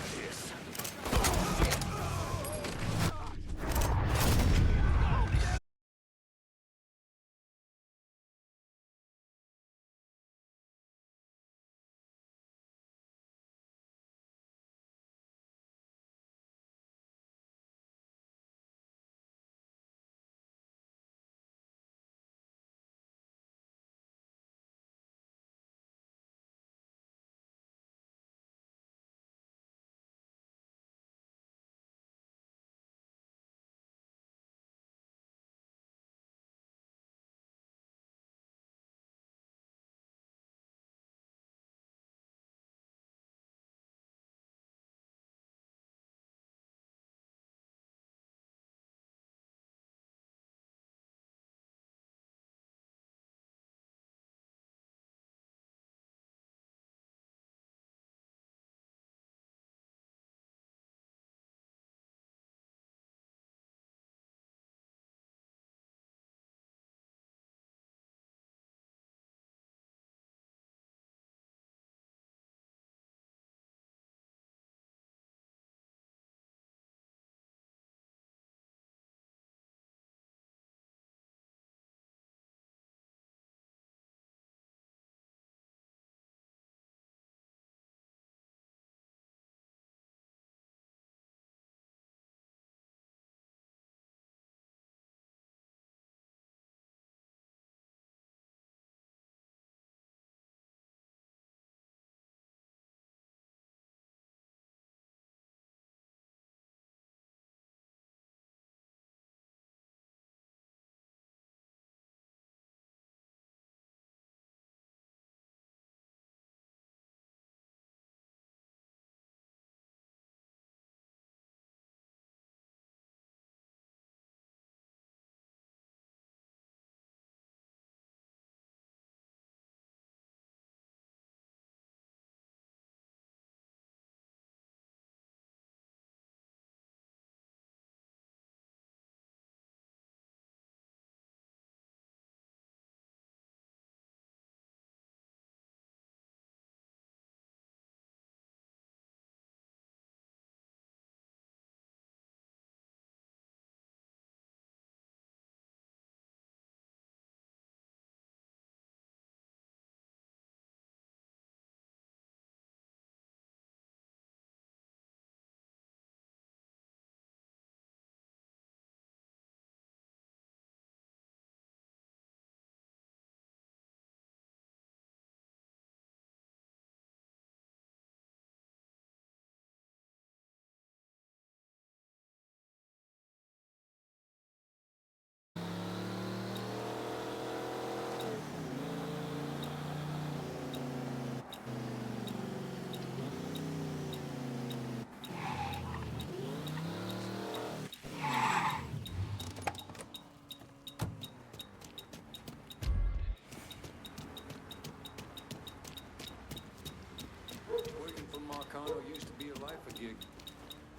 Working for Marcano used to be a life a gig.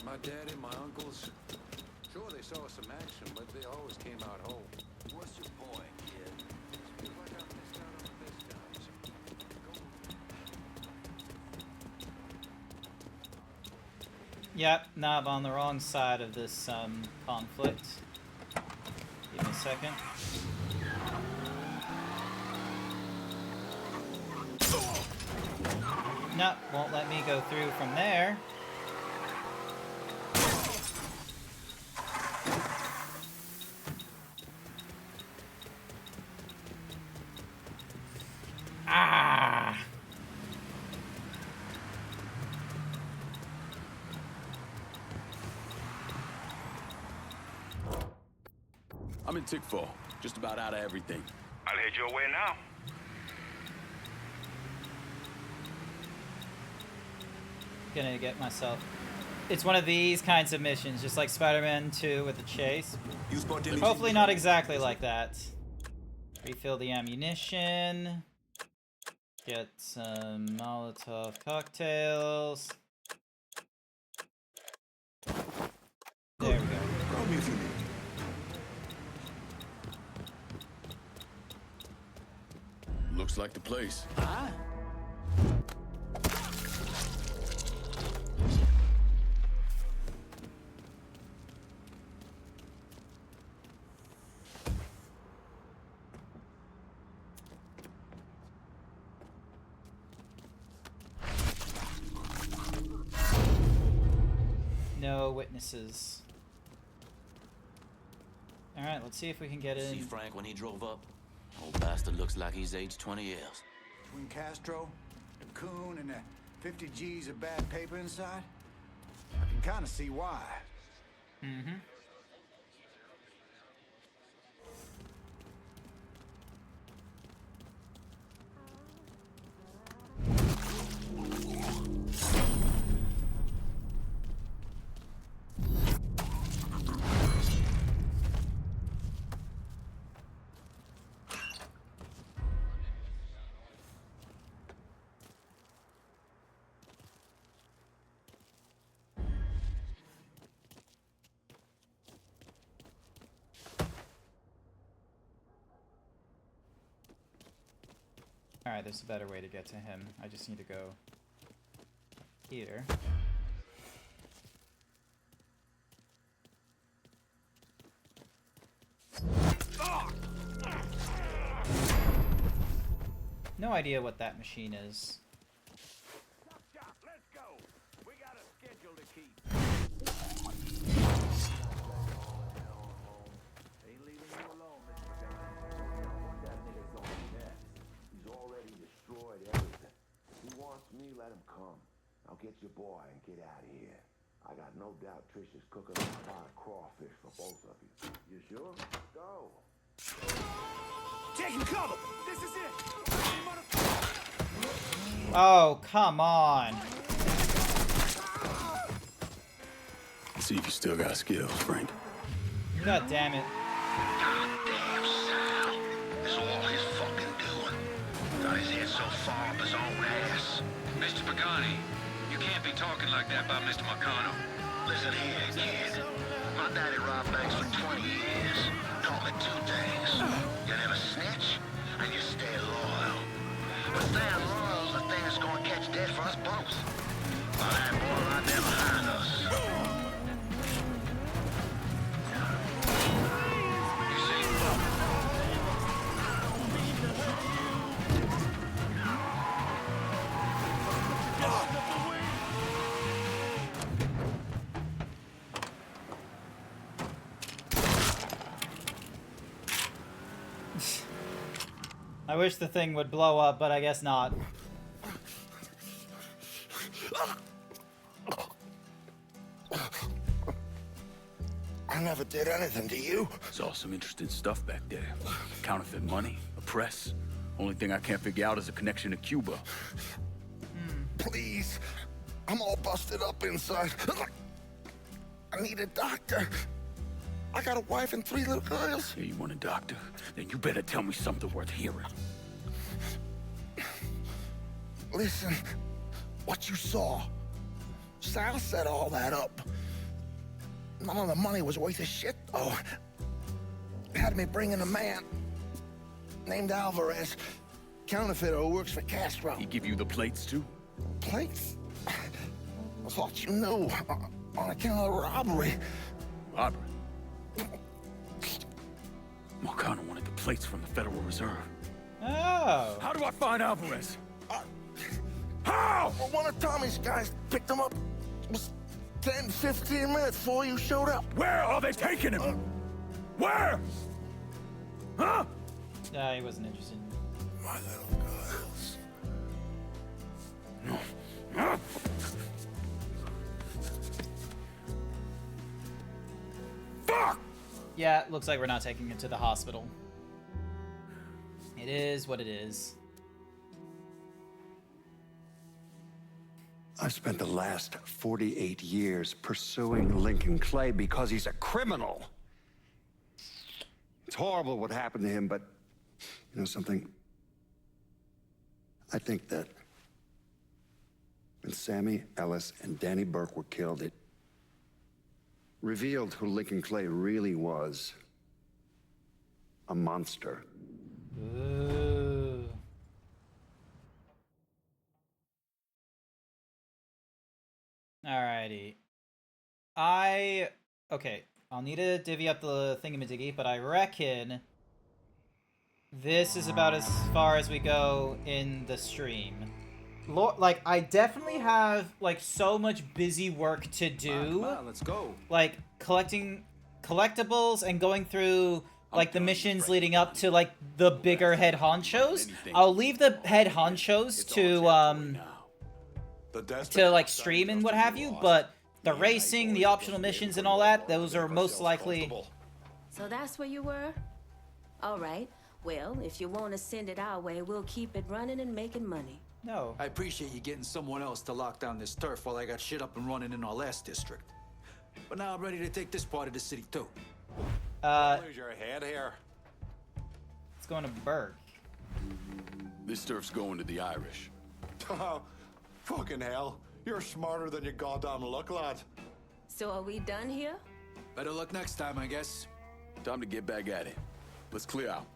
My daddy, my uncles, sure they saw some action, but they always came out whole. What's your point, kid? Feels like I missed out on the best times.
Yep, now I'm on the wrong side of this conflict. Give me a second. Nope, won't let me go through from there. Ah!
I'm in Tickfall, just about out of everything.
I'll head your way now.
Gonna get myself. It's one of these kinds of missions, just like Spider-Man 2 with the chase. Hopefully not exactly like that. Refill the ammunition. Get some Molotov cocktails.
me if you need.
Looks like the place.
Huh?
No witnesses. Alright, let's see if we can get in.
See Frank when he drove up? Old bastard looks like he's aged 20 years.
Between Castro, the coon, and the 50 G's of bad paper inside, I can kind of see why.
Mm-hmm. Alright, there's a better way to get to him. I just need to go here. No idea what that machine is.
Let's go. We got a schedule to keep.
Ain't leaving you alone, Mr. McGuire. That nigga's on his ass. He's already destroyed everything. If he wants me, let him come. Now get your boy and get out of here. I got no doubt Trish is cooking up a pot of crawfish for both of you. You sure? Go.
Taking cover! This is it!
Oh, come on.
Let's see if you still got skills, Frank.
God damn it.
Goddamn Sal. It's all his fucking doing. Got his head so far up his own ass.
Mr. Pagani, you can't be talking like that about Mr. Marcano.
Listen here, kid. My daddy robbed banks for 20 years. Taught me two things. You never snitch, and you stay loyal. But staying loyal is the thing that's gonna catch dead for us both. By that boy right there behind us. You see?
I wish the thing would blow up, but I guess not.
I never did anything to you.
Saw some interesting stuff back there. Counterfeit money, a press. Only thing I can't figure out is a connection to Cuba.
Please. I'm all busted up inside. I need a doctor. I got a wife and 3 little girls.
Yeah, you want a doctor? Then you better tell me something worth hearing.
Listen, what you saw. Sal set all that up. None of the money was worth a shit, though. Had me bring in a man named Alvarez, counterfeiter who works for Castro.
He give you the plates, too?
Plates? I thought you knew. On account of robbery.
Robbery? Marcano wanted the plates from the Federal Reserve.
Oh.
How do I find Alvarez?
How? Well, one of Tommy's guys picked him up. It was 10, 15 minutes before you showed up.
Where are they taking him? Where? Huh?
Nah, he wasn't interested.
My little girls.
No. Fuck!
Yeah, looks like we're not taking him to the hospital. It is what it is.
I've spent the last 48 years pursuing Lincoln Clay because he's a criminal. It's horrible what happened to him, but you know something? I think that when Sammy Ellis and Danny Burke were killed, revealed who Lincoln Clay really was. A monster.
Ooh. Alrighty. Okay, I'll need to divvy up the thingamadiggy, but I reckon this is about as far as we go in the stream. Like, I definitely have, like, so much busy work to do.
Come on, let's go.
Like, collecting collectibles and going through, like, the missions leading up to, like, the bigger head honchos. I'll leave the head honchos to like, stream and what have you, but the racing, the optional missions and all that, those are most likely...
So that's where you were? All right. Well, if you want to send it our way, we'll keep it running and making money.
No.
I appreciate you getting someone else to lock down this turf while I got shit up and running in our last district. But now I'm ready to take this part of the city too.
Where's your head here?
It's going to Burke.
This turf's going to the Irish.
Oh, fucking hell. You're smarter than you goddamn look, lad.
So are we done here?
Better luck next time, I guess.
Time to get back at it. Let's clear out.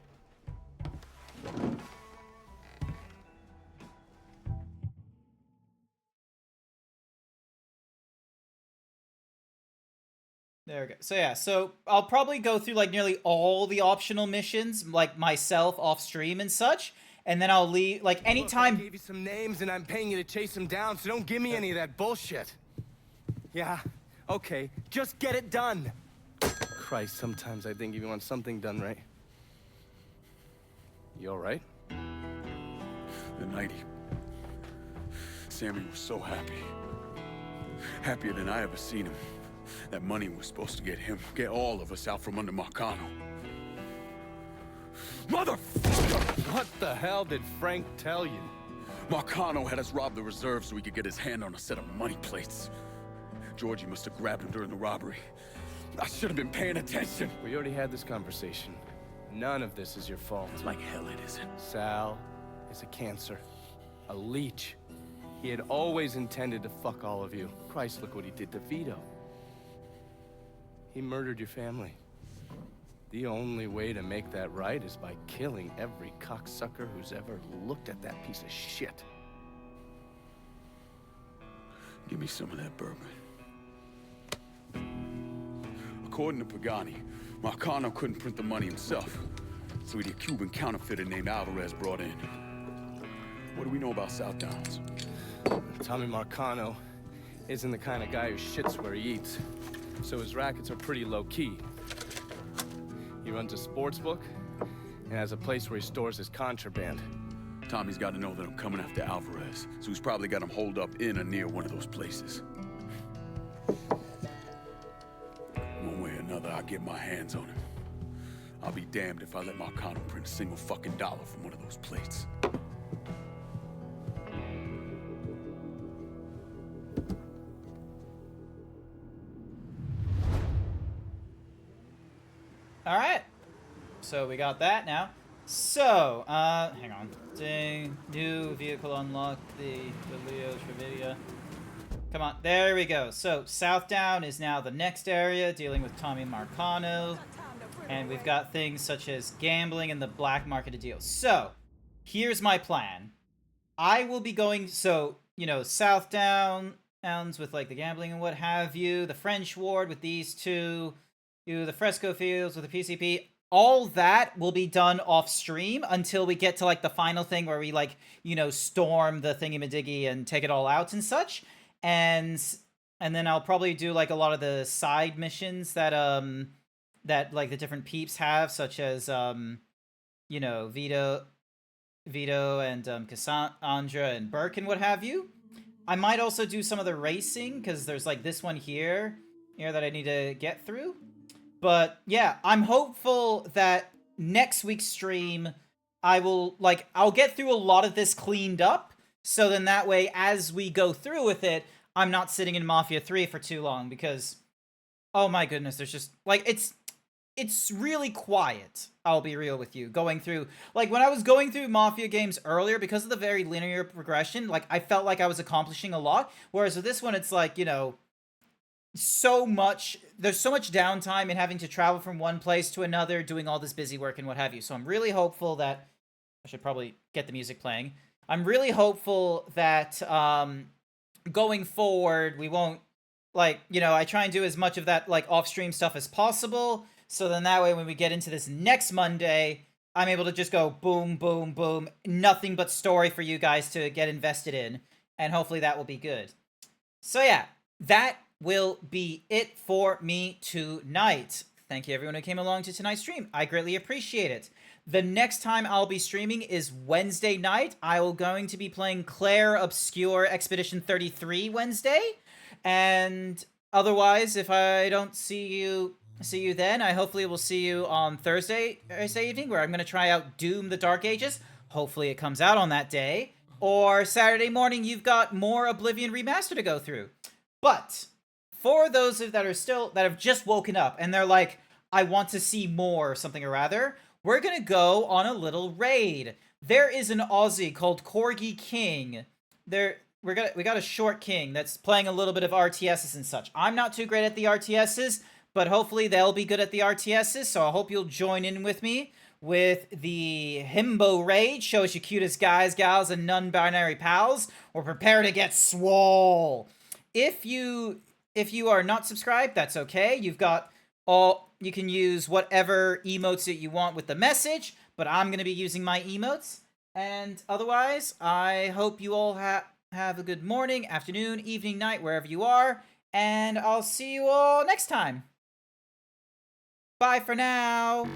There we go. So yeah, so I'll probably go through like nearly all the optional missions, like myself off stream and such, and then I'll leave like anytime.
Look, I gave you some names and I'm paying you to chase them down, so don't give me any of that bullshit. Yeah, okay, just get it done. Christ, sometimes I think if you want something done right. You all right?
The night Sammy was so happy. Happier than I ever seen him. That money was supposed to get him, get all of us out from under Marcano. Motherfucker!
What the hell did Frank tell you?
Marcano had us rob the reserve so he could get his hand on a set of money plates. Georgie must have grabbed him during the robbery. I should have been paying attention.
We already had this conversation. None of this is your fault.
Like hell it isn't.
Sal is a cancer. A leech. He had always intended to fuck all of you. Christ, look what he did to Vito. He murdered your family. The only way to make that right is by killing every cocksucker who's ever looked at that piece of shit.
Give me some of that bourbon. According to Pagani, Marcano couldn't print the money himself, so he had a Cuban counterfeiter named Alvarez brought in. What do we know about South Downs?
Tommy Marcano isn't the kind of guy who shits where he eats, so his rackets are pretty low-key. He runs a sports book and has a place where he stores his contraband.
Tommy's got to know that I'm coming after Alvarez, so he's probably got him holed up in or near one of those places. One way or another, I'll get my hands on him. I'll be damned if I let Marcano print a single fucking dollar from one of those plates.
All right. So we got that now. So, hang on. Ding. New vehicle unlocked. The Leo Trevia. Come on. There we go. So, Southdown is now the next area, dealing with Tommy Marcano. And we've got things such as gambling and the black market to deal. So, here's my plan. I will be going, so, you know, Southdown with, like, the gambling and what have you. The French Ward with these two. The Fresco Fields with the PCP. All that will be done off stream until we get to like the final thing where we like, you know, storm the thingy-majiggy and take it all out and such. And then I'll probably do like a lot of the side missions that that like the different peeps have, such as you know, Vito and Cassandra and Burke and what have you. I might also do some of the racing because there's like this one here that I need to get through. But yeah, I'm hopeful that next week's stream, I'll get through a lot of this cleaned up. So then that way, as we go through with it, I'm not sitting in Mafia 3 for too long because, oh my goodness, there's just, like, it's really quiet, I'll be real with you, going through, like, when I was going through Mafia games earlier, because of the very linear progression, like, I felt like I was accomplishing a lot, whereas with this one, it's like, you know, there's so much downtime in having to travel from one place to another, doing all this busy work and what have you. So I'm really hopeful that, I should probably get the music playing. I'm really hopeful that going forward, we won't, like, you know, I try and do as much of that, like, off-stream stuff as possible. So then that way, when we get into this next Monday, I'm able to just go boom, boom, boom. Nothing but story for you guys to get invested in. And hopefully that will be good. So yeah, that will be it for me tonight. Thank you everyone who came along to tonight's stream. I greatly appreciate it. The next time I'll be streaming is Wednesday night. I will going to be playing Claire Obscure Expedition 33 Wednesday. And otherwise, if I don't see you then, I hopefully will see you on Thursday evening, where I'm going to try out Doom the Dark Ages. Hopefully it comes out on that day. Or Saturday morning, you've got more Oblivion Remaster to go through. But for those that have just woken up and they're like, I want to see more, something or rather, we're gonna go on a little raid. There is an Aussie called Corgi King. We got a short king that's playing a little bit of RTSs and such. I'm not too great at the RTSs, but hopefully they'll be good at the RTSs, so I hope you'll join in with me with the Himbo Raid. Show us your cutest guys, gals, and non-binary pals. Or prepare to get swole. If you are not subscribed, that's okay. You can use whatever emotes that you want with the message, but I'm going to be using my emotes. And otherwise, I hope you all have a good morning, afternoon, evening, night, wherever you are. And I'll see you all next time. Bye for now.